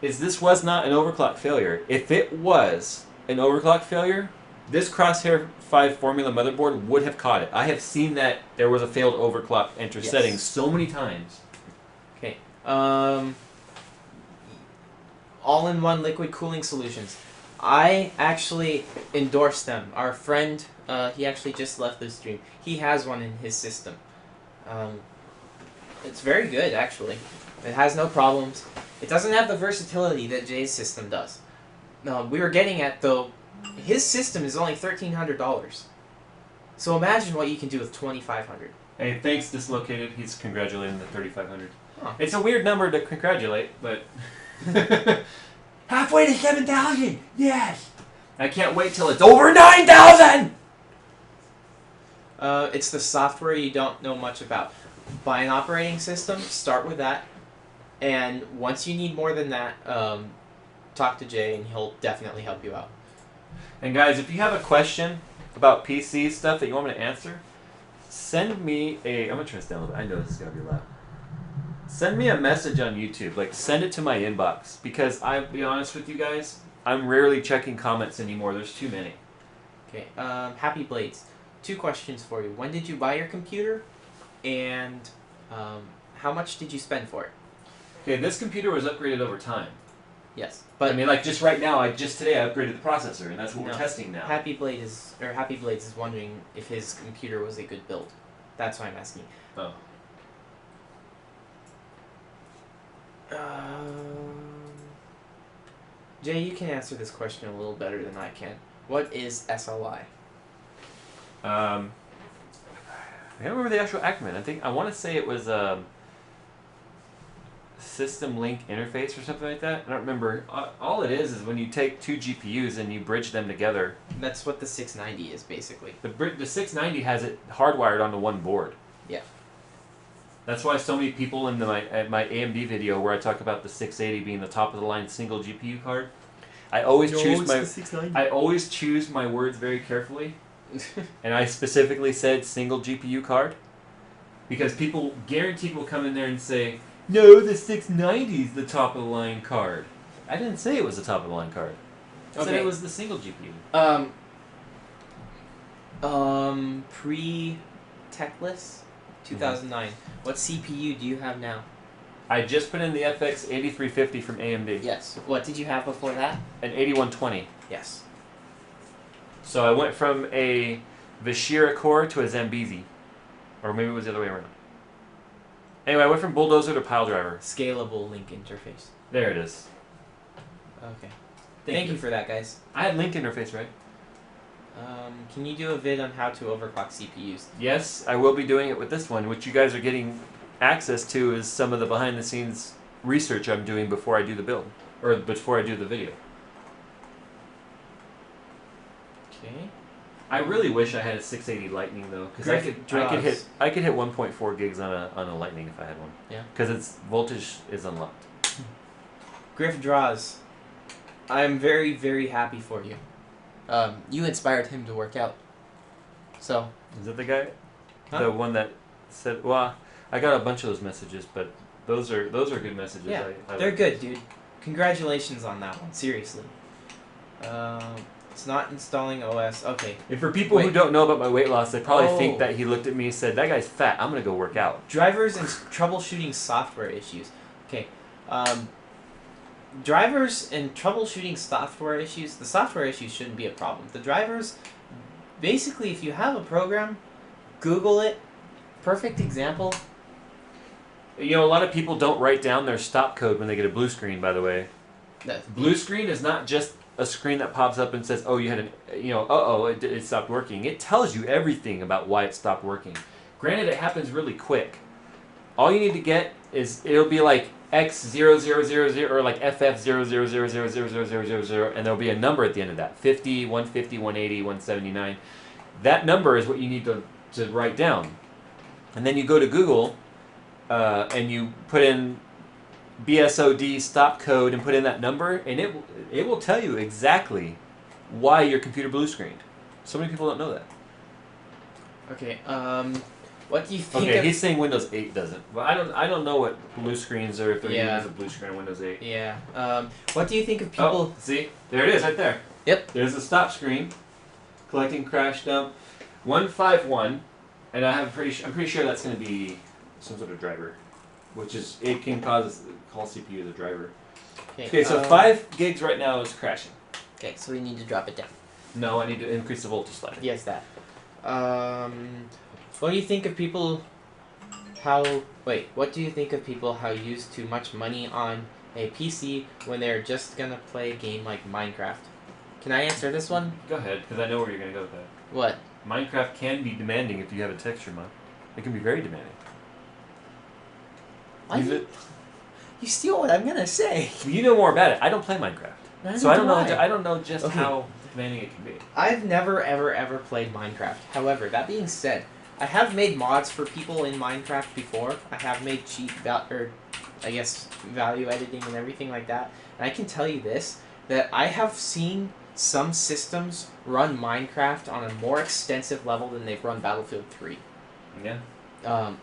is this was not an overclock failure. If it was an overclock failure, this Crosshair 5 Formula motherboard would have caught it. I have seen that there was a failed overclock enter Yes. setting so many times. Okay. all-in-one liquid cooling solutions. I actually endorse them. Our friend, he actually just left the stream. He has one in his system. It's very good, actually. It has no problems. It doesn't have the versatility that Jay's system does. We were getting at, though, his system is only $1,300. So imagine what you can do with $2,500. Hey, thanks, Dislocated. He's congratulating the 3,500. Huh. It's a weird number to congratulate, but halfway to 7,000. Yes. I can't wait till it's over 9,000. It's the software you don't know much about. Buy an operating system, start with that, and once you need more than that, talk to Jay and he'll definitely help you out. And guys, if you have a question about PC stuff that you want me to answer, send me a. I'm gonna try to download it. I know this is gonna be loud. Send me a message on YouTube. Like, send it to my inbox, because I'll be honest with you guys, I'm rarely checking comments anymore. There's too many. Okay. Happy Blades. 2 questions for you. When did you buy your computer, and how much did you spend for it? Okay, this computer was upgraded over time. Yes, But but I mean, like, just right now, today I upgraded the processor, and that's what we're No. testing now. Happy Blades is wondering if his computer was a good build. That's why I'm asking. Oh. Jay, you can answer this question a little better than I can. What is SLI? I don't remember the actual acronym. I want to say it was System Link Interface or something like that. I don't remember. All it is when you take 2 GPUs and you bridge them together. That's what the 690 is, basically. The 690 has it hardwired onto one board. Yeah. That's why so many people in my AMD video where I talk about the 680 being the top of the line single GPU card, I always choose my words very carefully. And I specifically said single GPU card, because people guaranteed will come in there and say, no, the 690 is the top of the line card. I didn't say it was the top of the line card. I said it was the single GPU. Pre-Techless 2009. What CPU do you have now? I just put in the FX 8350 from AMD. Yes. What did you have before that? An 8120. Yes. So I went from a Vishira core to a Zambezi. Or maybe it was the other way around. Anyway, I went from Bulldozer to Piledriver. Scalable link interface. There it is. Okay. Thank you for that, guys. I had link interface, right? Can you do a vid on how to overclock CPUs? Yes, I will be doing it with this one. What you guys are getting access to is some of the behind-the-scenes research I'm doing before I do the build. Or before I do the video. Okay. I really wish I had a 680 Lightning though, because I could hit 1.4 gigs on a Lightning if I had one. Yeah. Because its voltage is unlocked. Griff Draws. I'm very, very happy for you. You inspired him to work out. So. Is that the guy? Huh? The one that said? Well, I got a bunch of those messages, but those are good messages. Yeah, I they're like. good, dude. Congratulations on that one. Seriously. It's not installing OS. Okay. And for people who Wait. don't know about my weight loss, they probably think Oh. that he looked at me and said, "That guy's fat. I'm gonna go work out." Drivers and troubleshooting software issues. Okay. Drivers and troubleshooting software issues. The software issues shouldn't be a problem. The drivers, basically, if you have a program, Google it. Perfect example. You know, a lot of people don't write down their stop code when they get a blue screen. By the way, blue screen is not just a screen that pops up and says, "Oh, you had an," it stopped working. It tells you everything about why it stopped working. Granted, it happens really quick. All you need to get is it'll be like X0000 or like FF00000000, and there'll be a number at the end of that: 50, 150, 180, 179. That number is what you need to write down, and then you go to Google and you put in BSOD stop code and put in that number, and it will tell you exactly why your computer blue screened. So many people don't know that. Okay. What do you think? Okay, he's saying Windows 8 doesn't. Well, I don't know what blue screens are if they're Yeah. using a blue screen on Windows 8. Yeah. What do you think of people? Oh, see, there it is, right there. Yep. There's the stop screen, collecting crash dump, 151, and I'm pretty sure that's going to be some sort of driver, which is it can call CPU the driver. Okay, so 5 gigs right now is crashing. Okay, so we need to drop it down. No, I need to increase the voltage slider. Yes, that. What do you think of people? What do you think of people how use too much money on a PC when they're just gonna play a game like Minecraft? Can I answer this one? Go ahead, because I know where you're going to go with that. What? Minecraft can be demanding if you have a texture mod. It can be very demanding. Use it. You steal what I'm gonna say. You know more about it. I don't play Minecraft, Neither so I don't do know. I don't know just Okay. how demanding it can be. I've never ever played Minecraft. However, that being said, I have made mods for people in Minecraft before. I have made value editing and everything like that. And I can tell you this, that I have seen some systems run Minecraft on a more extensive level than they've run Battlefield 3. Yeah.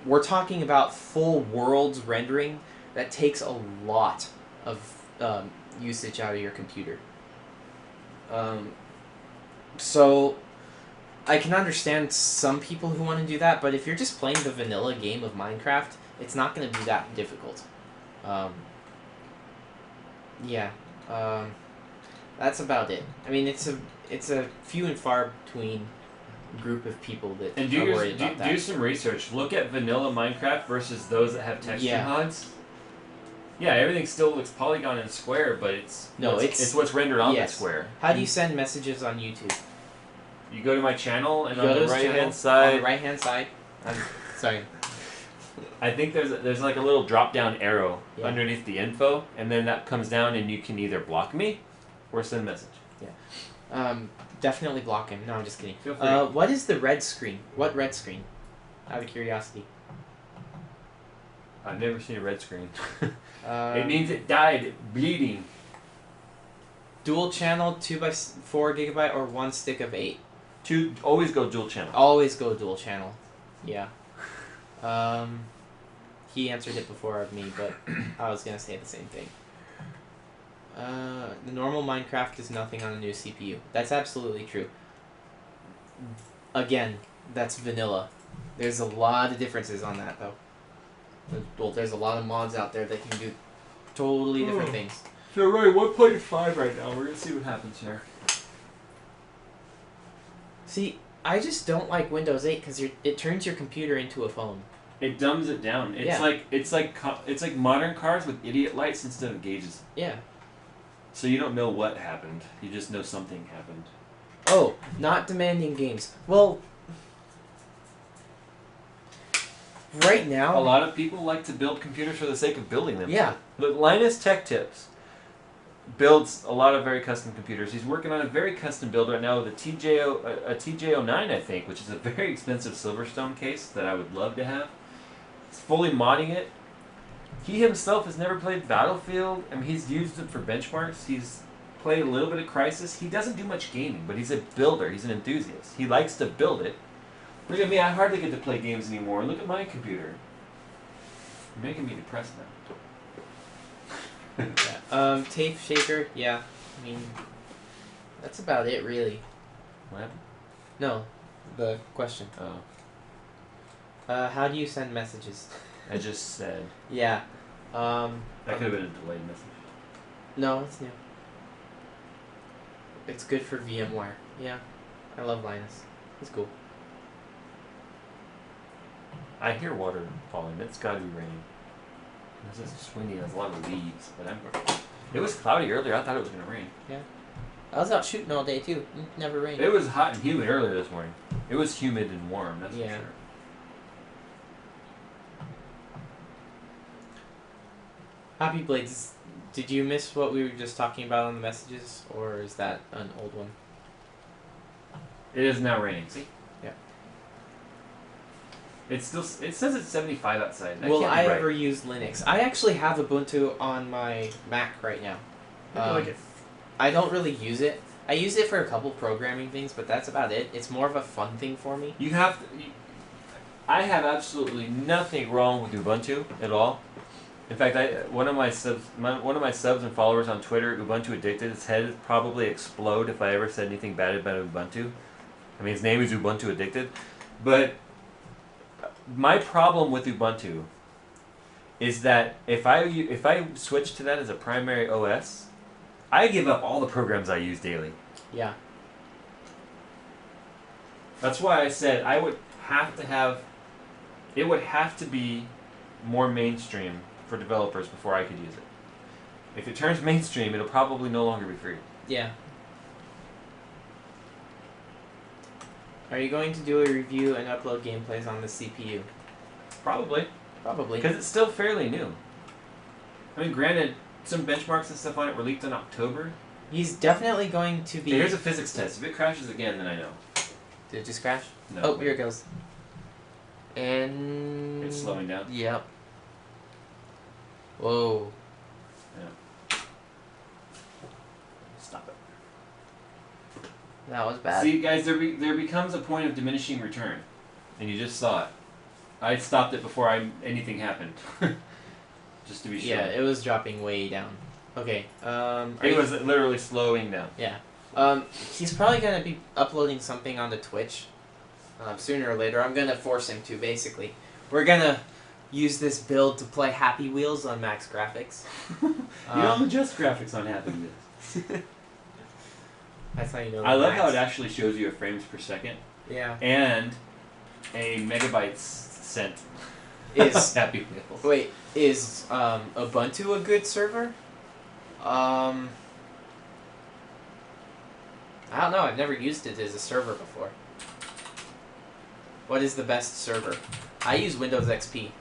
We're talking about full worlds rendering that takes a lot of usage out of your computer. So I can understand some people who want to do that, but if you're just playing the vanilla game of Minecraft, it's not going to be that difficult. That's about it. I mean, it's a few and far between group of people that And are worried about that. do some research. Look at vanilla Minecraft versus those that have texture mods. Yeah, everything still looks polygon and square, but it's what's rendered on that square. How do you send messages on YouTube? You go to my channel, and You on go to the his right channel, hand side, On the right hand side. Sorry. I think there's like a little drop down arrow Yeah. underneath the info, and then that comes down, and you can either block me or send a message. Definitely block him. No, I'm just kidding. Feel free. What is the red screen? What red screen? Out of curiosity. I've never seen a red screen. Um, It means it died bleeding. Dual channel, 2x4 gigabyte, or one stick of 8. Always go dual channel. Always go dual channel. Yeah. He answered it before of me, but I was gonna say the same thing. The normal Minecraft is nothing on a new CPU. That's absolutely true. Again, that's vanilla. There's a lot of differences on that, though. Well, there's a lot of mods out there that can do totally different things. So we're at 1.5 right now. We're gonna see what happens here. See, I just don't like Windows 8 because it turns your computer into a phone. It dumbs it down. It's like modern cars with idiot lights instead of gauges. Yeah. So you don't know what happened. You just know something happened. Oh, not demanding games. Well, right now, A lot of people like to build computers for the sake of building them. yeah. Look, Linus Tech Tips builds a lot of very custom computers. He's working on a very custom build right now with a TJ09, I think, which is a very expensive Silverstone case that I would love to have. He's fully modding it. He himself has never played Battlefield. I mean, he's used it for benchmarks. He's played a little bit of Crysis. He doesn't do much gaming, but he's a builder. He's an enthusiast. He likes to build it. Look at me. I hardly get to play games anymore. Look at my computer. You're making me depressed now. Tape shaker, yeah. I mean, that's about it, really. What happened? No, the question. Oh. How do you send messages? I just said. Yeah. That could have been a delayed message. No, it's new. It's good for VMware. Yeah. I love Linus. He's cool. I hear water falling. It's got to be raining. It's just windy. There's a lot of leaves, but it was cloudy earlier. I thought it was going to rain. I was out shooting all day, too. It never rained. It was hot and humid earlier this morning. It was humid and warm, that's Yeah. for sure. Happy Blades, did you miss what we were just talking about on the messages, or is that an old one? It is now raining. See? Yeah. It says it's 75 outside. That Will can't be I right. ever use Linux? I actually have Ubuntu on my Mac right now. I like it. I don't really use it. I use it for a couple programming things, but that's about it. It's more of a fun thing for me. You have to. I have absolutely nothing wrong with Ubuntu at all. In fact, one of my subs and followers on Twitter, Ubuntu Addicted, his head would probably explode if I ever said anything bad about Ubuntu. I mean, his name is Ubuntu Addicted, but my problem with Ubuntu is that if I switch to that as a primary OS, I give up all the programs I use daily. Yeah. That's why I said I would have to have. It would have to be more mainstream for developers before I could use it. If it turns mainstream, it'll probably no longer be free. Yeah. Are you going to do a review and upload gameplays on the CPU? Probably. Probably. Because it's still fairly new. I mean, granted, some benchmarks and stuff on it were leaked in October. He's definitely going to be. Okay, here's a physics test. If it crashes again, then I know. Did it just crash? No. Oh, here it goes. And. It's slowing down. Yep. Whoa. Stop it. That was bad. See, guys, there becomes a point of diminishing return, and you just saw it. I stopped it before anything happened, just to be sure. Yeah, it was dropping way down. Okay. It was literally slowing down. Yeah. He's probably gonna be uploading something onto Twitch sooner or later. I'm gonna force him to. Basically, we're gonna use this build to play Happy Wheels on max graphics. You don't adjust graphics on Happy Wheels. That's how you know. I love max. how it actually shows you a frames per second Yeah. and a megabytes sent. Is Happy Wheels. wait is Ubuntu a good server? I don't know. I've never used it as a server before. What is the best server? I use Windows XP.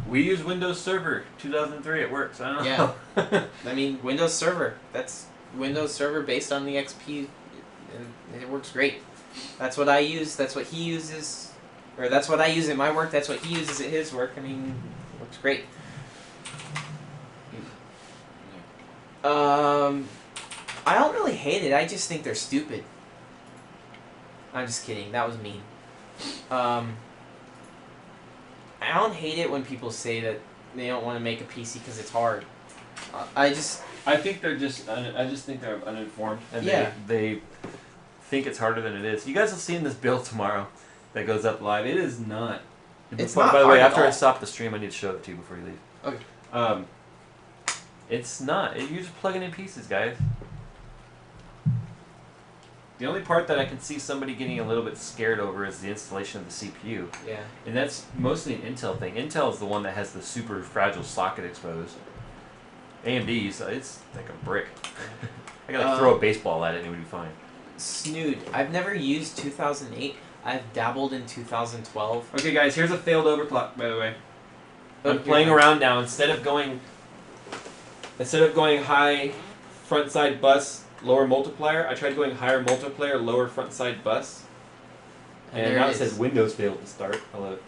We use Windows Server 2003 at work, so I don't Yeah. know. I mean, Windows Server. That's Windows Server based on the XP, and it works great. That's what I use. That's what he uses, or that's what I use at my work. That's what he uses at his work. I mean, it works great. I don't really hate it. I just think they're stupid. I'm just kidding. That was mean. I don't hate it when people say that they don't want to make a PC because it's hard. I think they're just. I just think they're uninformed, and Yeah. they think it's harder than it is. You guys will see in this build tomorrow that goes up live. It is not. It's By not the way, hard at after I all. stop the stream, I need to show it to you before you leave. Okay. It's not. You're just plugging in pieces, guys. The only part that I can see somebody getting a little bit scared over is the installation of the CPU. Yeah. And that's mostly an Intel thing. Intel is the one that has the super fragile socket exposed. AMD's, it's like a brick. I gotta throw a baseball at it and it would be fine. Snood. I've never used 2008. I've dabbled in 2012. Okay, guys, here's a failed overclock, by the way. Oh, I'm playing here. around now. Instead of going high front side bus, lower multiplier, I tried going higher multiplier, lower front side bus. And there now it it says is. Windows failed to start. I love it.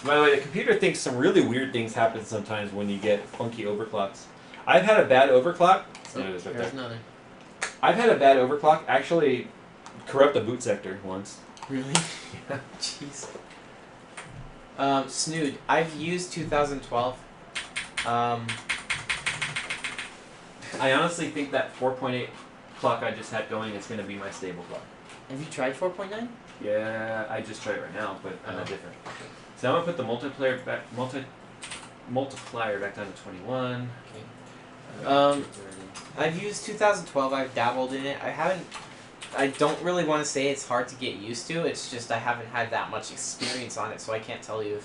By the way, the computer thinks some really weird things happen sometimes when you get funky overclocks. I've had a bad overclock. Oh, There it is right here's there. another. I've had a bad overclock actually corrupt the boot sector once. Really? Yeah. Jeez. Snood. I've used 2012. I honestly think that 4.8 clock I just had going is going to be my stable clock. Have you tried 4.9? Yeah, I just tried it right now, but I'm Oh. not different. So I'm gonna put the multiplier back down to 21. Okay. I've used 2012. I've dabbled in it. I don't really want to say it's hard to get used to. It's just I haven't had that much experience on it, so I can't tell you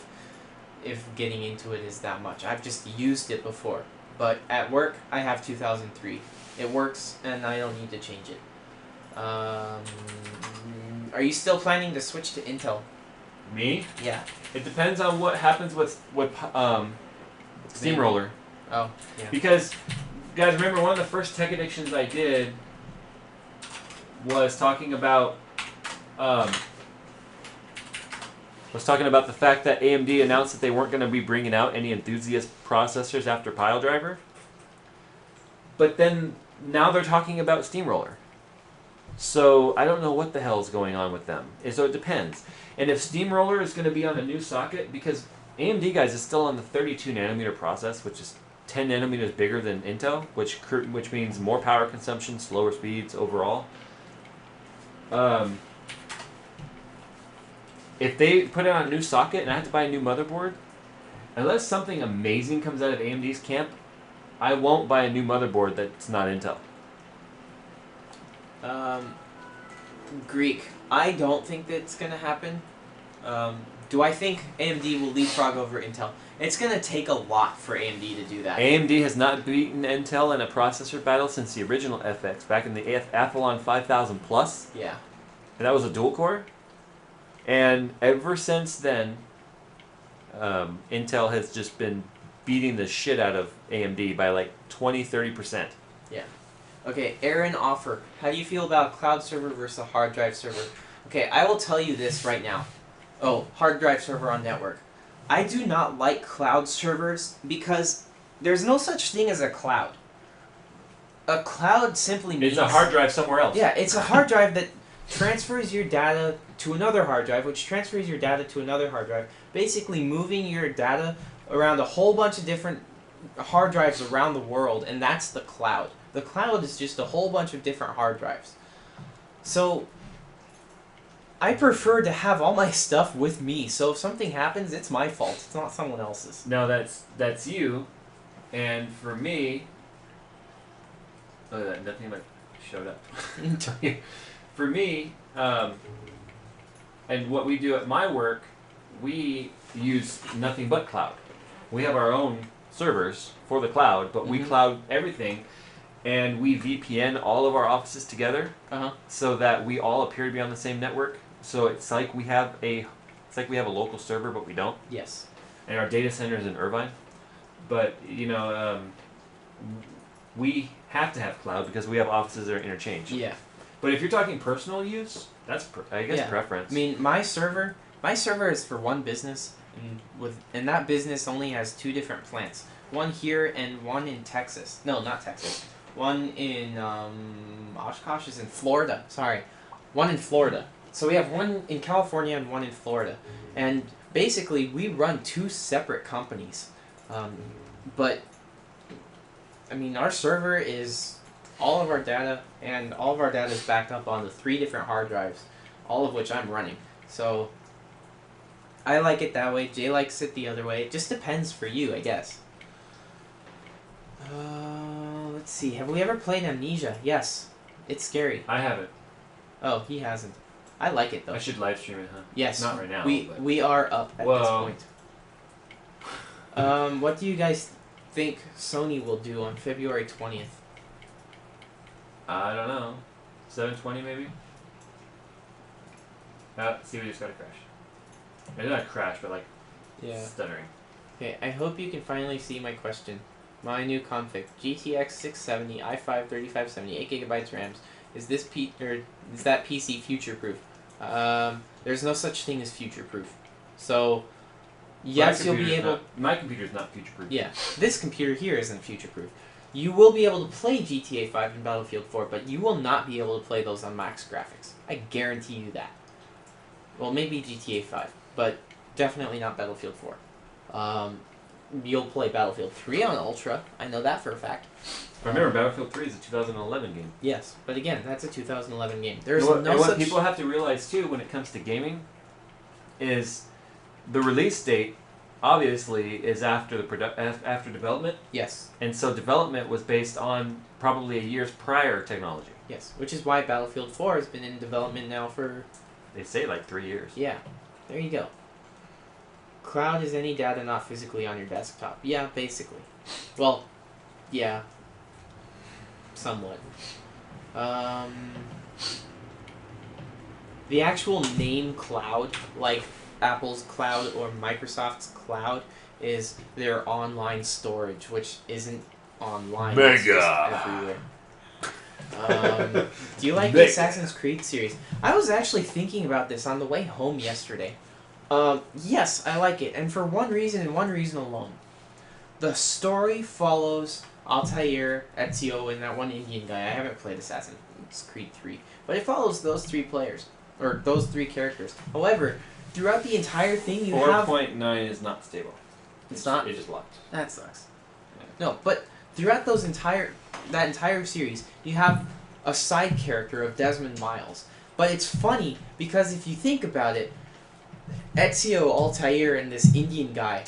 if getting into it is that much. I've just used it before. But at work, I have 2003. It works, and I don't need to change it. Are you still planning to switch to Intel? Me? Yeah. It depends on what happens with Steamroller. Oh, yeah. Because, guys, remember one of the first tech addictions I did was talking about the fact that AMD announced that they weren't going to be bringing out any enthusiast processors after PileDriver. But then now they're talking about Steamroller. So I don't know what the hell is going on with them. And so it depends. And if Steamroller is going to be on a new socket, because AMD, guys, is still on the 32 nanometer process, which is 10 nanometers bigger than Intel, which means more power consumption, slower speeds overall. if they put it on a new socket and I have to buy a new motherboard, unless something amazing comes out of AMD's camp, I won't buy a new motherboard that's not Intel. Greek. I don't think that's gonna happen. Do I think AMD will leapfrog over Intel? It's gonna take a lot for AMD to do that. AMD has not beaten Intel in a processor battle since the original FX back in the Athlon 5000 Plus, Yeah. and that was a dual core. And ever since then, Intel has just been beating the shit out of AMD by like 20-30%. Okay, Aaron Offer. How do you feel about a cloud server versus a hard drive server? Okay, I will tell you this right now. Oh, hard drive server on network. I do not like cloud servers because there's no such thing as a cloud. A cloud simply means... It's a hard drive somewhere else. Yeah, it's a hard drive that transfers your data to another hard drive, which transfers your data to another hard drive, basically moving your data around a whole bunch of different hard drives around the world, and that's the cloud. The cloud is just a whole bunch of different hard drives. So, I prefer to have all my stuff with me, so if something happens, it's my fault. It's not someone else's. Now that's you, and for me, nothing like showed up. For me, and what we do at my work, we use nothing but cloud. We have our own servers for the cloud, but we cloud everything, and we VPN all of our offices together, so that we all appear to be on the same network. So it's like we have a local server, but we don't. Yes. And our data center is in Irvine, but we have to have cloud because we have offices that are interchanged. Yeah. But if you're talking personal use, that's I guess preference. I mean, my server is for one business, and that business only has 2 different plants. One here and one in Texas. No, not Texas. One in Oshkosh is in Florida. Sorry, one in Florida. So we have one in California and one in Florida, and basically we run 2 separate companies. But I mean, our server is all of our data, and all of our data is backed up onto 3 different hard drives, all of which I'm running. So I like it that way. Jay likes it the other way. It just depends for you, I guess. Let's see. Have we ever played Amnesia? Yes. It's scary. I haven't. Oh, he hasn't. I like it though. I should live stream it, huh? Yes. Not right now. We are up at this point. What do you guys think Sony will do on February 20th? I don't know. 720 maybe? See, we just got a crash. It's not a crash, but like stuttering. Okay, I hope you can finally see my question. My new config, GTX 670, i5 3570, 8GB RAMs. Is that PC future-proof? There's no such thing as future-proof. So, yes, you'll be able... My computer's not future-proof. Yeah, this computer here isn't future-proof. You will be able to play GTA 5 and Battlefield 4, but you will not be able to play those on max graphics. I guarantee you that. Well, maybe GTA 5, but definitely not Battlefield 4. You'll play Battlefield 3 on Ultra. I know that for a fact. Remember, Battlefield 3 is a 2011 game. Yes, but again, that's a 2011 game. There's and no what such... people have to realize, too, when it comes to gaming, is the release date, obviously, is after after development. Yes. And so development was based on probably a year's prior technology. Yes, which is why Battlefield 4 has been in development now for... They say like 3 years. Yeah, there you go. Cloud is any data not physically on your desktop. Yeah, basically. Well, yeah. Somewhat. The actual name cloud, like Apple's cloud or Microsoft's cloud, is their online storage, which isn't online. It's just everywhere. Do you like the Assassin's Creed series? I was actually thinking about this on the way home yesterday. Yes, I like it, and for one reason and one reason alone. The story follows Altair, Ezio, and that one Indian guy. I haven't played Assassin's Creed 3, but it follows those 3 players, or those 3 characters. However, throughout the entire thing, you have... 4.9 is not stable. It's not? It just locked. That sucks. Yeah. No, but throughout that entire series, you have a side character of Desmond Miles. But it's funny, because if you think about it, Ezio, Altair, and this Indian guy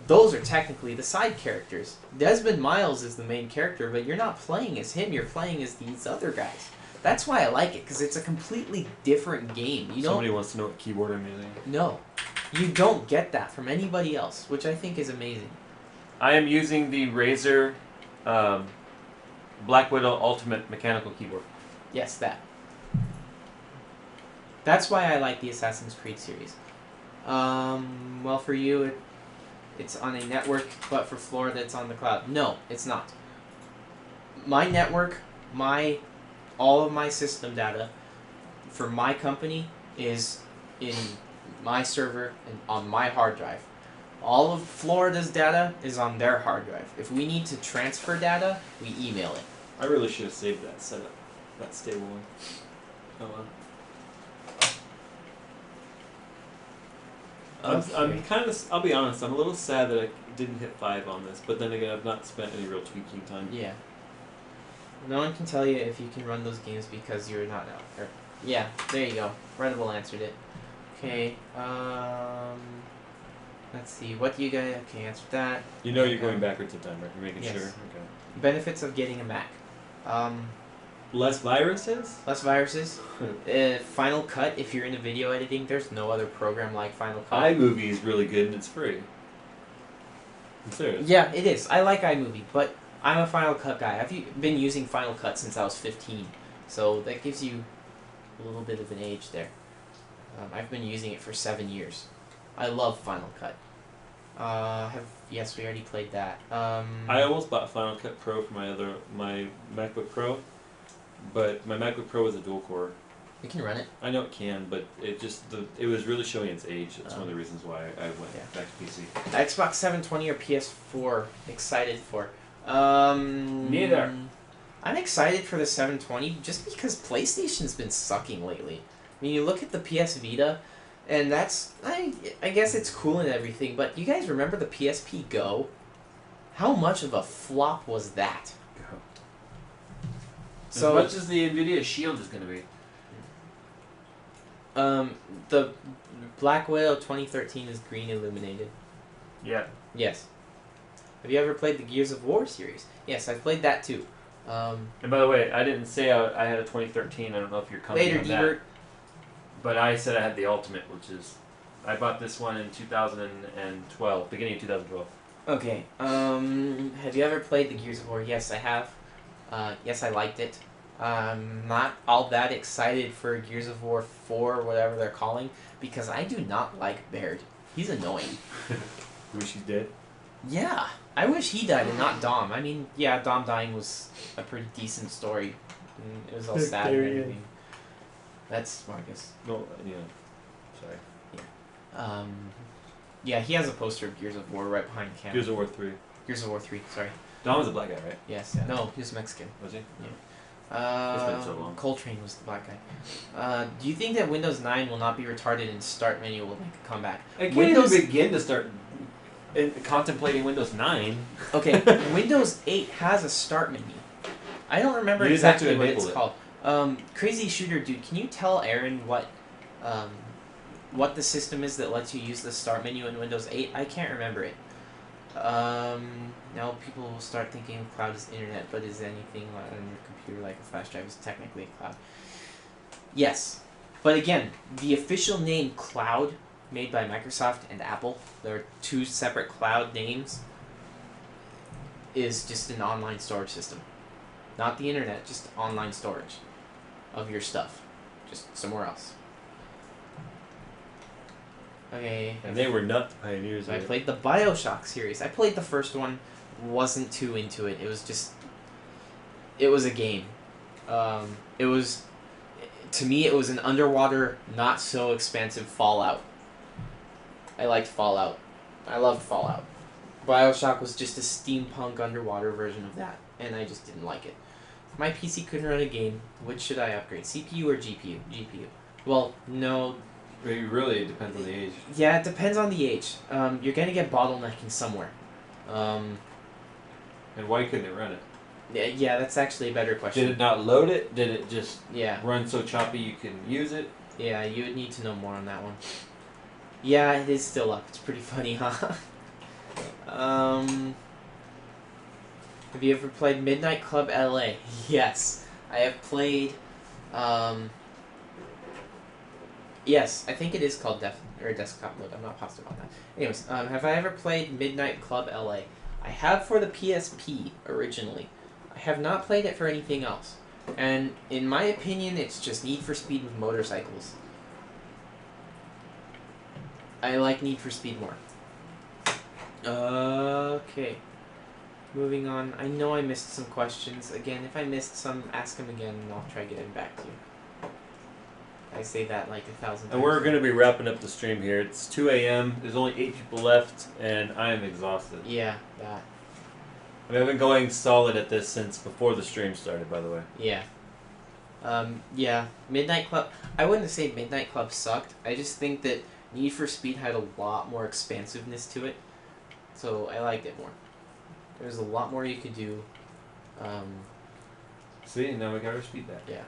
those are technically the side characters. Desmond Miles is the main character, but you're not playing as him. You're playing as these other guys. That's why I like it, because it's a completely different game. Somebody wants to know what keyboard I'm using. No, you don't get that from anybody else, which I think is amazing. I am using the Razer Black Widow Ultimate mechanical keyboard. Yes, that. That's why I like the Assassin's Creed series. Well, for you, it's on a network, but for Florida, it's on the cloud. No, it's not. My network, all of my system data for my company is in my server and on my hard drive. All of Florida's data is on their hard drive. If we need to transfer data, we email it. I really should have saved that setup, that stable one. Oh well. I'm kind of. I'll be honest. I'm a little sad that I didn't hit 5 on this, but then again, I've not spent any real tweaking time. Yeah. No one can tell you if you can run those games because you're not out. Yeah, there you go. Runnable answered it. Okay. Let's see. What do you guys? Okay, answer that. You know you're going backwards in time, right? You're making Yes. sure. Okay. Benefits of getting a Mac. Less viruses. Less viruses. Final Cut. If you're into video editing, there's no other program like Final Cut. iMovie is really good and it's free. I'm serious. Yeah, it is. I like iMovie, but I'm a Final Cut guy. I've been using Final Cut since I was 15, so that gives you a little bit of an age there. I've been using it for 7 years. I love Final Cut. Yes, we already played that. I almost bought Final Cut Pro for my MacBook Pro, but my MacBook Pro is a dual core. You can run it. I know it can, but it was really showing its age. That's one of the reasons why I went back to PC. Xbox 720 or PS4? Excited for? Neither. I'm excited for the 720 just because PlayStation's been sucking lately. I mean, you look at the PS Vita, and that's I guess it's cool and everything, but you guys remember the PSP Go? How much of a flop was that? So as much as the Nvidia Shield is going to be. The Black Widow 2013 is green illuminated. Yeah. Yes. Have you ever played the Gears of War series? Yes, I've played that too. And by the way, I didn't say I had a 2013. I don't know if you're coming Later, on that. Gebert. But I said I had the Ultimate, which is... I bought this one in 2012, beginning of 2012. Okay. Have you ever played the Gears of War? Yes, I have. Yes, I liked it. I'm not all that excited for Gears of War 4 or whatever they're calling because I do not like Baird. He's annoying. Wish he's dead. Yeah, I wish he died and not Dom. I mean, yeah, Dom dying was a pretty decent story. It was all sad and everything. That's Marcus. No, yeah. Sorry. Yeah, he has a poster of Gears of War right behind the camera. Gears of War 3. Gears of War 3, sorry. Dom was a black guy, right? Yes. Yeah. No, he was Mexican. Was he? Yeah. It's been so long. Coltrane was the black guy. Do you think that Windows 9 will not be retarded and Start menu will make a comeback? I can't Windows- even begin to start contemplating Windows 9. Okay, Windows 8 has a Start menu. I don't remember You just have to exactly what enable it's it. called. Crazy Shooter Dude, can you tell Aaron what the system is that lets you use the Start menu in Windows 8? I can't remember it. Now people will start thinking of cloud as internet, but is anything on your computer like a flash drive is technically a cloud? Yes. But again, the official name cloud, made by Microsoft and Apple, there are two separate cloud names, is just an online storage system. Not the internet, just online storage of your stuff. Just somewhere else. Okay. And they were not the pioneers of I it. played the BioShock series. I played the first one, wasn't too into it. It was just... It was a game. It was... To me, it was an underwater, not so expansive Fallout. I liked Fallout. I loved Fallout. BioShock was just a steampunk underwater version of that, and I just didn't like it. If my PC couldn't run a game, which should I upgrade? CPU or GPU? GPU. Well, no... Really, it depends on the age. Yeah, it depends on the age. You're gonna get bottlenecking somewhere. And why couldn't it run it? Yeah, that's actually a better question. Did it not load it? Did it just Yeah. run so choppy you can use it? Yeah, you would need to know more on that one. Yeah, it is still up. It's pretty funny, huh? Have you ever played Midnight Club LA? Yes. I have played, yes, I think it is called desktop mode. I'm not positive on that. Anyways, have I ever played Midnight Club LA? I have for the PSP originally. I have not played it for anything else. And in my opinion, it's just Need for Speed with motorcycles. I like Need for Speed more. Okay. Moving on. I know I missed some questions. Again, if I missed some, ask them again and I'll try getting back to you. I say that like 1,000 times. And we're going to be wrapping up the stream here. It's 2 a.m. There's only 8 people left, and I am exhausted. Yeah, that. I mean, I've been going solid at this since before the stream started, by the way. Yeah. Yeah. Midnight Club. I wouldn't say Midnight Club sucked. I just think that Need for Speed had a lot more expansiveness to it. So I liked it more. There's a lot more you could do. See, now we got our speed back. Yeah.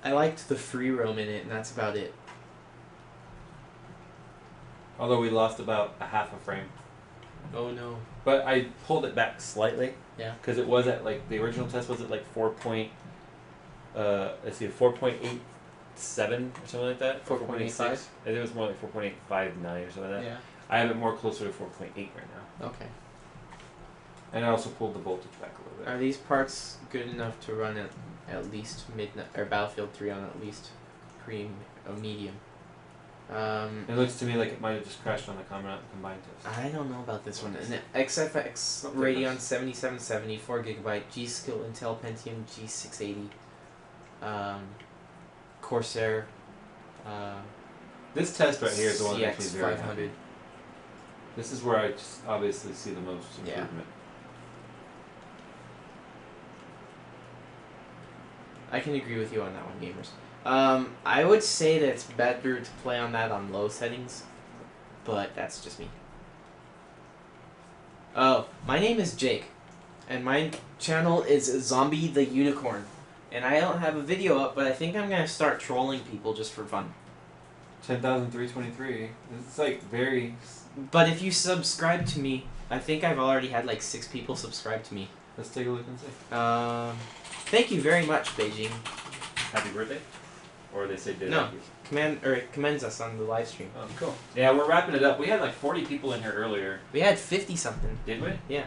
I liked the free roam in it, and that's about it. Although we lost about a half a frame. Oh no. But I pulled it back slightly. Yeah. Because it was at, like, the original test was at, like, 4.87 or something like that. 4.85? I think it was more like 4.859 or something like that. Yeah. I have it more closer to 4.8 right now. Okay. And I also pulled the voltage back a little bit. Are these parts good enough to run at least Midnight or Battlefield 3 on at least medium? It looks to me like it might have just crashed on the combined test. I don't know about this one. An XFX Radeon 7770, 4GB, G-Skill Intel Pentium G680, Corsair. This test right here is the one that makes me very happy. CX500. This is where I just obviously see the most Yeah. improvement. I can agree with you on that one, gamers. I would say that it's better to play on that on low settings, but that's just me. Oh, my name is Jake, and my channel is Zombie the Unicorn, and I don't have a video up, but I think I'm gonna start trolling people just for fun. 10,323. It's like very. But if you subscribe to me, I think I've already had like 6 people subscribe to me. Let's take a look and see. Thank you very much, Beijing. Happy birthday? Or they say did No. Commends us on the live stream. Oh, cool. Yeah, we're wrapping it up. We had like 40 people in here earlier. We had 50 something. Did we? Yeah.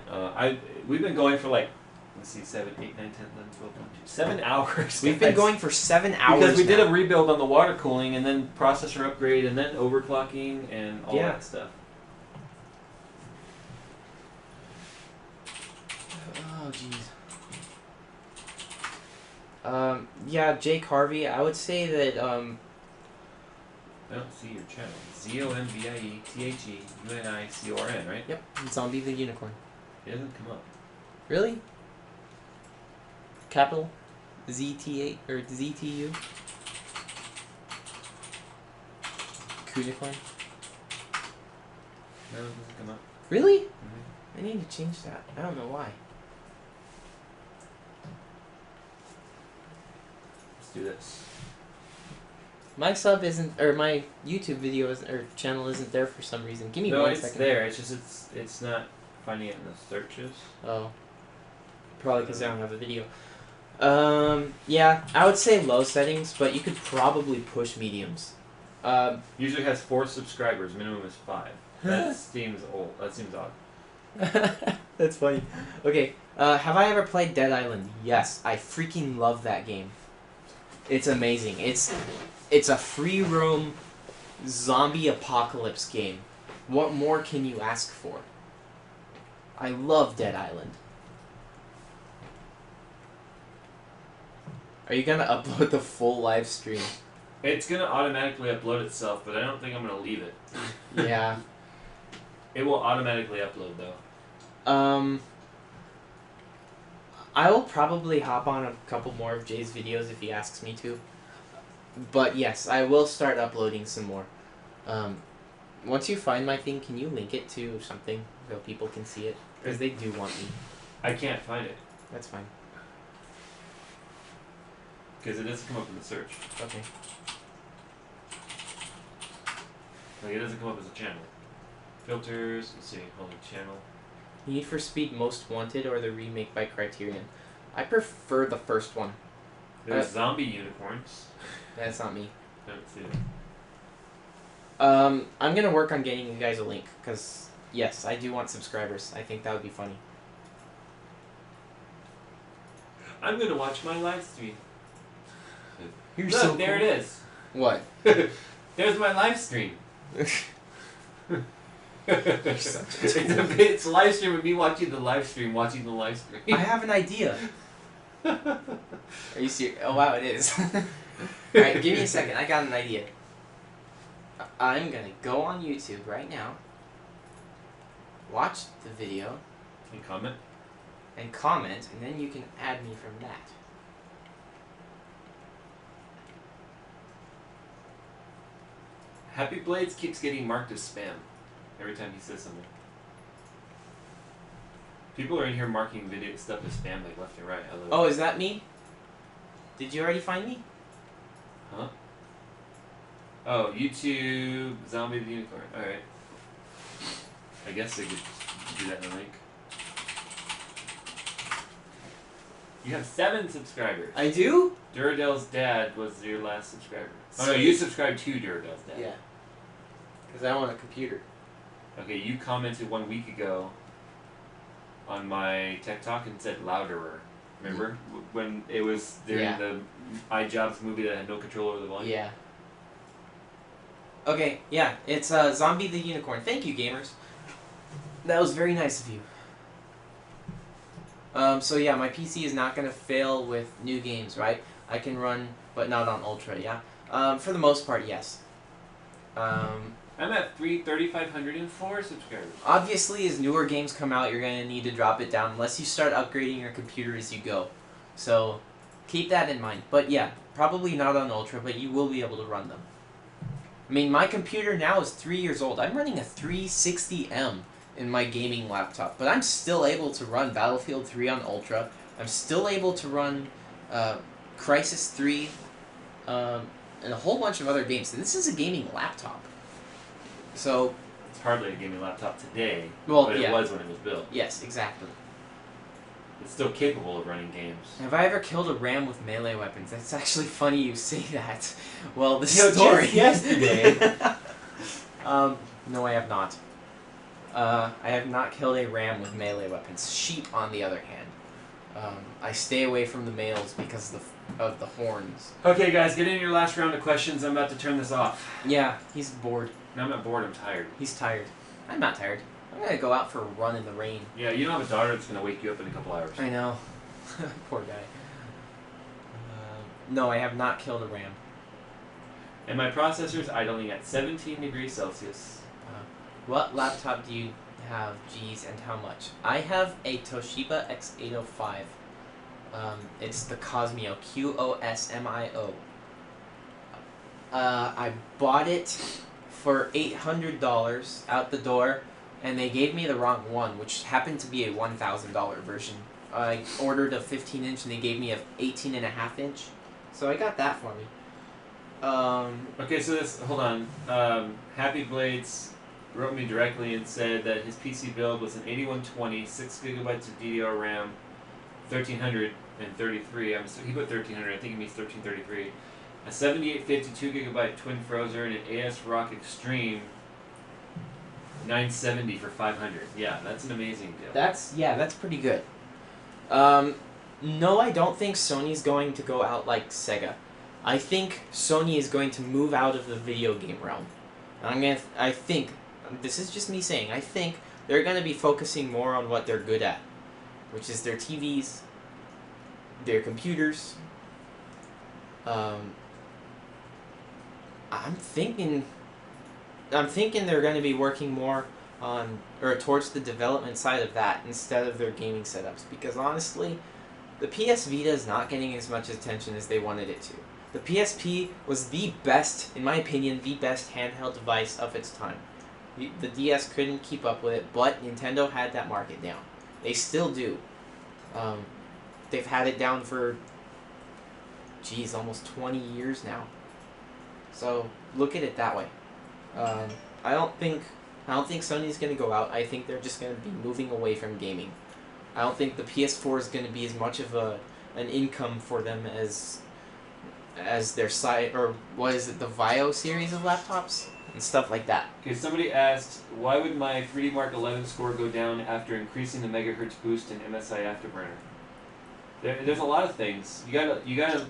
We've been going for like, let's see, 7, 8, 9, 10, 11, 12, 1, 2, 7 hours. We've been going for 7 hours because we did now. a rebuild on the water cooling and then processor upgrade and then overclocking and all that stuff. Oh, jeez. Yeah, Jake Harvey, I would say that, I don't see your channel. ZOMBIETHEUNICORN, right? Yep, Zombie the Unicorn. It doesn't come up. Really? Capital? ZT8 or ZTU? Unicorn? No, it doesn't come up. Really? Mm-hmm. I need to change that. I don't know why. Let's do this. My sub isn't, or my YouTube video isn't, or channel isn't there for some reason. Give me No, one it's second. there. It's just it's not finding it in the searches. Oh. Probably because I don't have a video. Yeah, I would say low settings, but you could probably push mediums. Usually has 4 subscribers. Minimum is 5. That seems old. That seems odd. That's funny. Okay, have I ever played Dead Island? Yes, I freaking love that game. It's amazing. It's a free roam zombie apocalypse game. What more can you ask for? I love Dead Island. Are you gonna upload the full live stream? It's gonna automatically upload itself, but I don't think I'm gonna leave it. Yeah. It will automatically upload though. I will probably hop on a couple more of Jay's videos if he asks me to. But yes, I will start uploading some more. Once you find my thing, can you link it to something so people can see it? Because they do want me. I can't find it. That's fine. Because it doesn't come up in the search. Okay. Like, it doesn't come up as a channel. Filters, let's see, hold on, channel. Need for Speed Most Wanted or the remake by Criterion? I prefer the first one. There's zombie unicorns. That's not me. I don't see it. I'm gonna work on getting you guys a link, because, yes, I do want subscribers. I think that would be funny. I'm gonna watch my live stream. You're Look, so there cool. it is. What? There's my live stream. You're such a It's a live stream of me watching the live stream, watching the live stream. I have an idea. Are you serious? Oh, wow, it is. Alright, give me a second. I got an idea. I'm gonna go on YouTube right now, watch the video, And comment. and comment, and then you can add me from that. Happy Blades keeps getting marked as spam every time he says something. People are in here marking video stuff as spam like left and right. I love Oh, it. is that me? Did you already find me? Huh? Oh, YouTube, Zombie the Unicorn. Alright. I guess they could do that in the link. You have 7 subscribers. I do? Duradell's dad was your last subscriber. Oh no, Sweet. you subscribed to Duradell's dad. Yeah. Because I want a computer. Okay, you commented 1 week ago on my Tech Talk and said louderer. Remember? When it was during Yeah. the iJobs movie that had no control over the volume? Yeah. Okay, yeah, it's Zombie the Unicorn. Thank you, gamers. That was very nice of you. So yeah, my PC is not gonna fail with new games, right? I can run, but not on Ultra, yeah? For the most part, yes. I'm at 3,504 subscribers. Obviously, as newer games come out, you're gonna need to drop it down unless you start upgrading your computer as you go. So, keep that in mind. But yeah, probably not on Ultra, but you will be able to run them. I mean, my computer now is 3 years old. I'm running a 360M in my gaming laptop, but I'm still able to run Battlefield 3 on Ultra. I'm still able to run Crysis 3 and a whole bunch of other games. And this is a gaming laptop. So, It's hardly a gaming laptop today, well, but yeah. it was when it was built. Yes, exactly. It's still capable of running games. Have I ever killed a ram with melee weapons? That's actually funny you say that. Well, the Yo, story... just yesterday. No, I have not. I have not killed a ram with melee weapons. Sheep, on the other hand. I stay away from the males because of the horns. Okay, guys, get in your last round of questions. I'm about to turn this off. Yeah, he's bored. No, I'm not bored. I'm tired. He's tired. I'm not tired. I'm gonna go out for a run in the rain. Yeah, you don't have a daughter that's gonna wake you up in a couple hours. I know. Poor guy. No, I have not killed a ram. And my processor's idling at 17 degrees Celsius. What laptop do you have, G's, and how much? I have a Toshiba X805. It's the Cosmio, Qosmio. I bought it for $800 out the door, and they gave me the wrong one, which happened to be a $1,000 version. I ordered a 15-inch, and they gave me a 18.5-inch, so I got that for me. Okay, so this, hold on. Happy Blades wrote me directly and said that his PC build was an 8120, 6 gigabytes of DDR RAM, 1333. He put 1300. I think he means 1333. A 7850 2 gigabyte twin Frozer and an AS Rock Extreme 970 for 500. Yeah, that's an amazing deal. That's pretty good. No, I don't think Sony's going to go out like Sega. I think Sony is going to move out of the video game realm. I think, this is just me saying, I think they're going to be focusing more on what they're good at, which is their TVs, their computers. I'm thinking they're going to be working more on, or towards the development side of that instead of their gaming setups, because honestly, the PS Vita is not getting as much attention as they wanted it to. The PSP was the best, in my opinion, the best handheld device of its time. The DS couldn't keep up with it, but Nintendo had that market down. They still do. They've had it down for, geez, almost 20 years now. So look at it that way. I don't think Sony's gonna go out. I think they're just gonna be moving away from gaming. I don't think the PS4 is gonna be as much of an income for them as their side, or what is it, the Vio series of laptops and stuff like that. Okay, somebody asked, why would my 3D Mark 11 score go down after increasing the megahertz boost in MSI Afterburner? There's a lot of things. You gotta.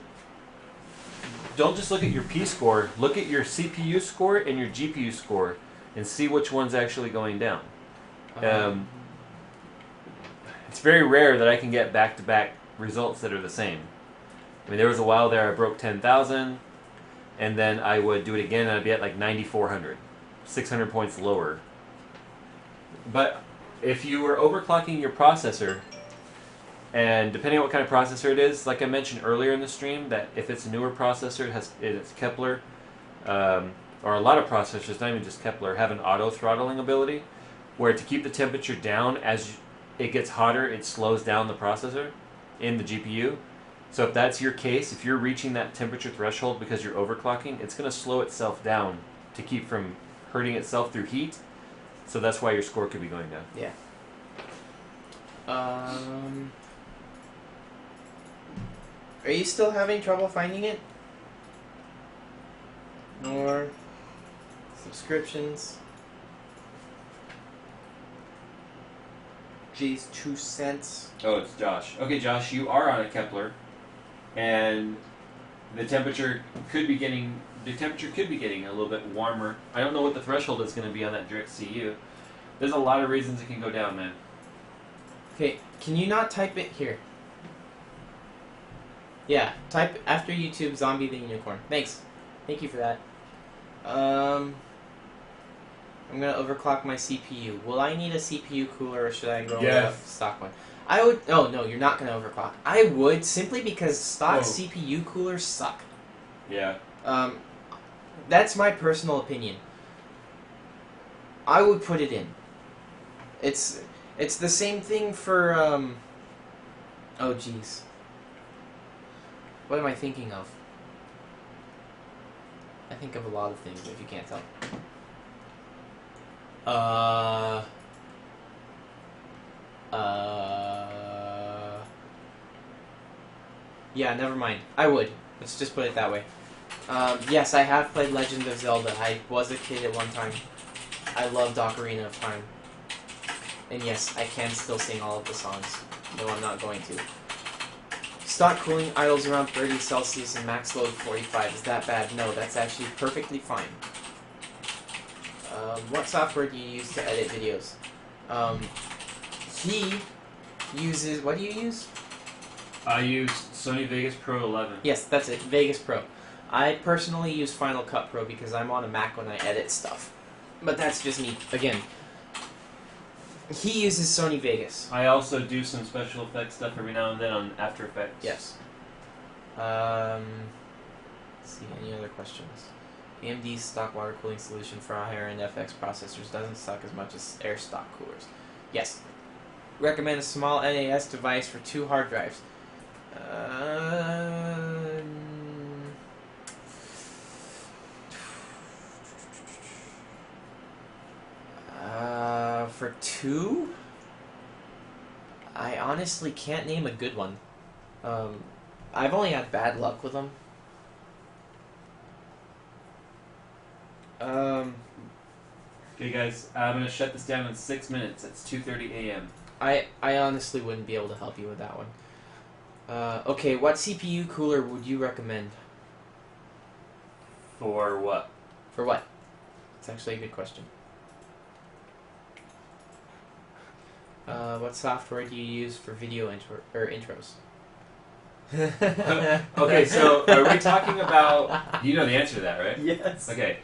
Don't just look at your P score. Look at your CPU score and your GPU score, and see which one's actually going down. It's very rare that I can get back-to-back results that are the same. I mean, there was a while there I broke 10,000, and then I would do it again, and I'd be at like 9,400, 600 points lower. But if you were overclocking your processor, and depending on what kind of processor it is, like I mentioned earlier in the stream, that if it's a newer processor, it's Kepler, or a lot of processors, not even just Kepler, have an auto throttling ability, where to keep the temperature down as it gets hotter, it slows down the processor in the GPU. So if that's your case, if you're reaching that temperature threshold because you're overclocking, it's going to slow itself down to keep from hurting itself through heat. So that's why your score could be going down. Yeah. Are you still having trouble finding it? More subscriptions. JayzTwoCents. Oh, it's Josh. Okay, Josh, you are on a Kepler, and the temperature could be getting a little bit warmer. I don't know what the threshold is going to be on that direct CU. There's a lot of reasons it can go down, man. Okay, can you not type it here? Yeah, type after YouTube Zombie the Unicorn. Thanks. Thank you for that. I'm gonna overclock my CPU. Will I need a CPU cooler, or should I go with a stock one? I would. Oh no, you're not gonna overclock. I would, simply because stock CPU coolers suck. Yeah. That's my personal opinion. I would put it in. It's the same thing for oh jeez. What am I thinking of? I think of a lot of things, if you can't tell. Yeah, never mind. I would. Let's just put it that way. Yes, I have played Legend of Zelda. I was a kid at one time. I loved Ocarina of Time. And yes, I can still sing all of the songs, though I'm not going to. Stock cooling idles around 30 Celsius and max load 45. Is that bad? No, that's actually perfectly fine. What software do you use to edit videos? He uses... What do you use? I use Sony Vegas Pro 11. Yes, that's it. Vegas Pro. I personally use Final Cut Pro because I'm on a Mac when I edit stuff. But that's just me. Again, he uses Sony Vegas. I also do some special effects stuff every now and then on After Effects. Yes. Let's see, any other questions? AMD's stock water cooling solution for higher-end FX processors doesn't suck as much as air stock coolers. Yes. Recommend a small NAS device for 2 hard drives. For 2? I honestly can't name a good one. I've only had bad luck with them. Okay, guys, I'm going to shut this down in 6 minutes. It's 2:30 a.m. I honestly wouldn't be able to help you with that one. Okay, what CPU cooler would you recommend? For what? For what? It's actually a good question. What software do you use for video intros? Okay, so are we talking about... You know the answer to that, right? Yes. Okay.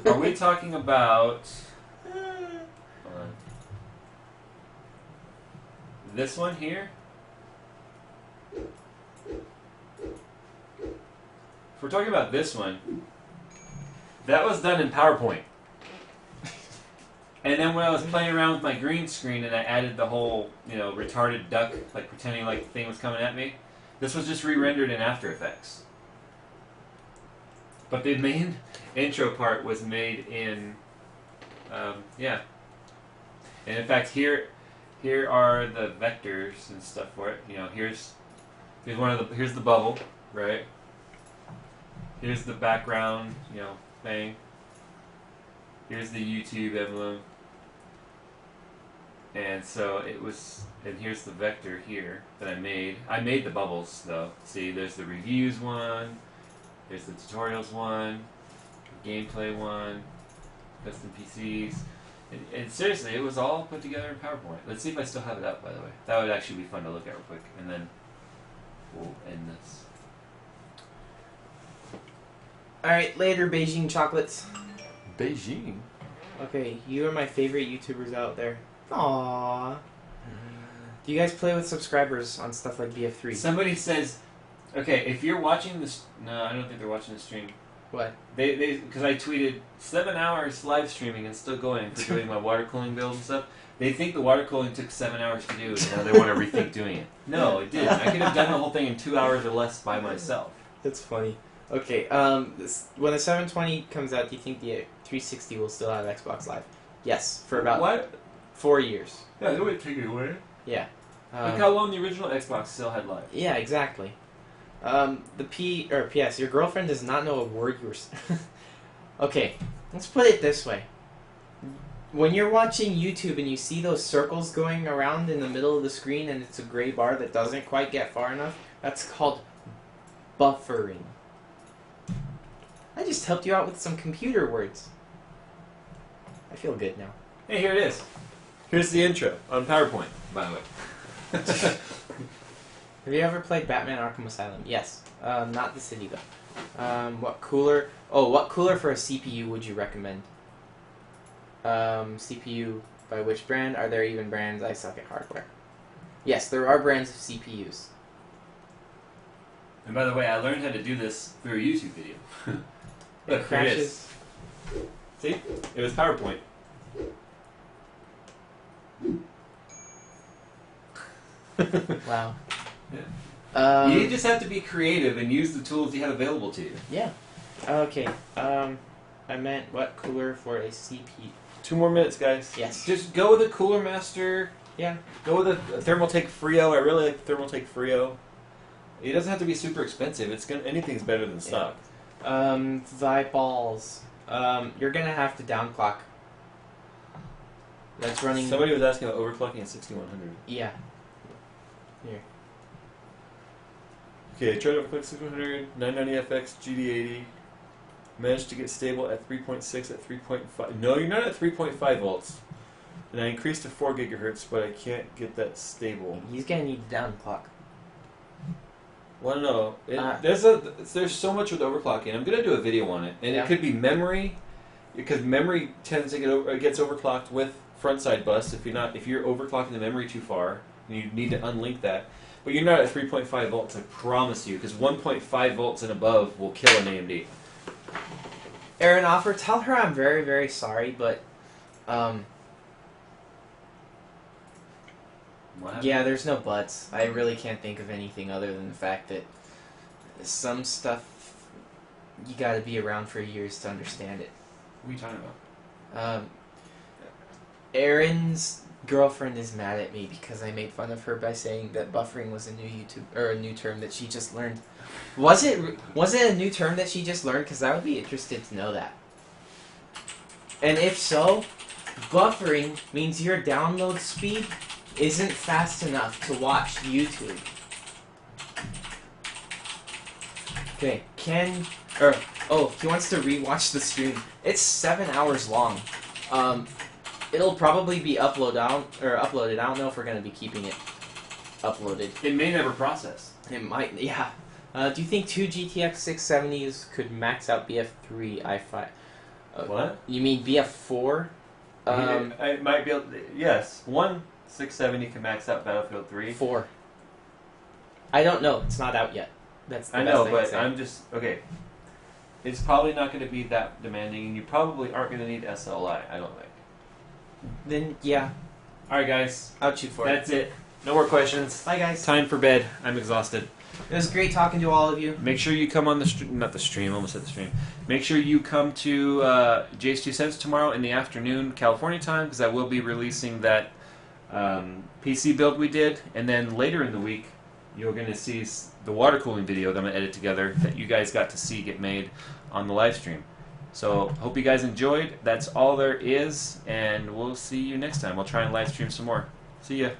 Are we talking about... Hold on. This one here? If we're talking about this one, that was done in PowerPoint. And then when I was playing around with my green screen and I added the whole, retarded duck, like pretending like the thing was coming at me, This was just re-rendered in After Effects. But the main intro part was made in, yeah. And in fact, here are the vectors and stuff for it. You know, here's here's the bubble, right? Here's the background, you know, thing. Here's the YouTube emblem. And so it was, and here's the vector here that I made. I made the bubbles though. See, there's the reviews one, there's the tutorials one, gameplay one, custom PCs. And seriously, it was all put together in PowerPoint. Let's see if I still have it up, by the way. That would actually be fun to look at real quick. And then we'll end this. Alright, later, Beijing chocolates. Beijing? Okay, you are my favorite YouTubers out there. Aww. Do you guys play with subscribers on stuff like BF3? Somebody says, okay, if you're watching this, no, I don't think they're watching the stream. What? Because I tweeted 7 hours live streaming and still going for doing my water cooling build and stuff. They think the water cooling took 7 hours to do, and now they want to rethink doing it. No, it didn't. I could have done the whole thing in 2 hours or less by myself. That's funny. Okay, when the 720 comes out, do you think the 360 will still have Xbox Live? Yes, for about What? 4 years. Yeah, they would take it away. Yeah. Look how long the original Xbox still had live. Yeah, exactly. PS, your girlfriend does not know a word you were Okay, let's put it this way. When you're watching YouTube and you see those circles going around in the middle of the screen and it's a gray bar that doesn't quite get far enough, that's called buffering. I just helped you out with some computer words. I feel good now. Hey, here it is. Here's the intro on PowerPoint, by the way. Have you ever played Batman Arkham Asylum? Yes. Not the city though. What cooler for a CPU would you recommend? CPU by which brand? Are there even brands? I suck at hardware. Yes, there are brands of CPUs. And by the way, I learned how to do this through a YouTube video. Look, It here it is. crashes. See? It was PowerPoint. Wow. Yeah. You just have to be creative and use the tools you have available to you. Yeah. Okay. I meant what cooler for a CPU? 2 more minutes, guys. Yes. Just go with a Cooler Master. Yeah. Go with a Thermaltake Frio. I really like the Thermaltake Frio. It doesn't have to be super expensive. Anything's better than stock. Thy balls. You're gonna have to downclock. That's running. Somebody was asking about overclocking at 6100. Yeah. Here. Okay, tried to overclock 6100, 990FX, GD80. Managed to get stable at 3.6 at 3.5. No, you're not at 3.5 volts. And I increased to 4 gigahertz, but I can't get that stable. He's gonna need to downclock. Well, no, there's so much with overclocking. I'm gonna do a video on it, and Yeah. it could be memory, because memory tends to it gets overclocked with frontside bus. If you're overclocking the memory too far, you need to unlink that. But you're not at 3.5 volts, I promise you, because 1.5 volts and above will kill an AMD. Erin Offer, tell her I'm very, very sorry, but What happened? yeah, there's no buts. I really can't think of anything other than the fact that some stuff you gotta be around for years to understand it. What are you talking about? Erin's girlfriend is mad at me because I made fun of her by saying that buffering was a new term that she just learned. Was it a new term that she just learned? Because I would be interested to know that. And if so, buffering means your download speed isn't fast enough to watch YouTube. Okay, he wants to rewatch the stream. It's 7 hours long. It'll probably be uploaded. I don't know if we're gonna be keeping it uploaded. It may never process. It might, yeah. Do you think 2 GTX 670s could max out BF3 i5? What? You mean BF4? I might be able to, yes. One 670 can max out Battlefield 3. 4. I don't know. It's not out yet. That's the I best know, I can but say. I'm just, okay. It's probably not going to be that demanding, and you probably aren't going to need SLI, I don't think. Then, yeah. Alright, guys. I'll shoot for That's it. No more questions. Bye, guys. Time for bed. I'm exhausted. It was great talking to all of you. Make sure you come on the not the stream. Almost said the stream. Make sure you come to JayzTwoCents tomorrow in the afternoon, California time, because I will be releasing that PC build we did, and then later in the week, you're going to see the water cooling video that I'm going to edit together that you guys got to see get made on the live stream. So hope you guys enjoyed. That's all there is, and we'll see you next time. We'll try and live stream some more. See ya.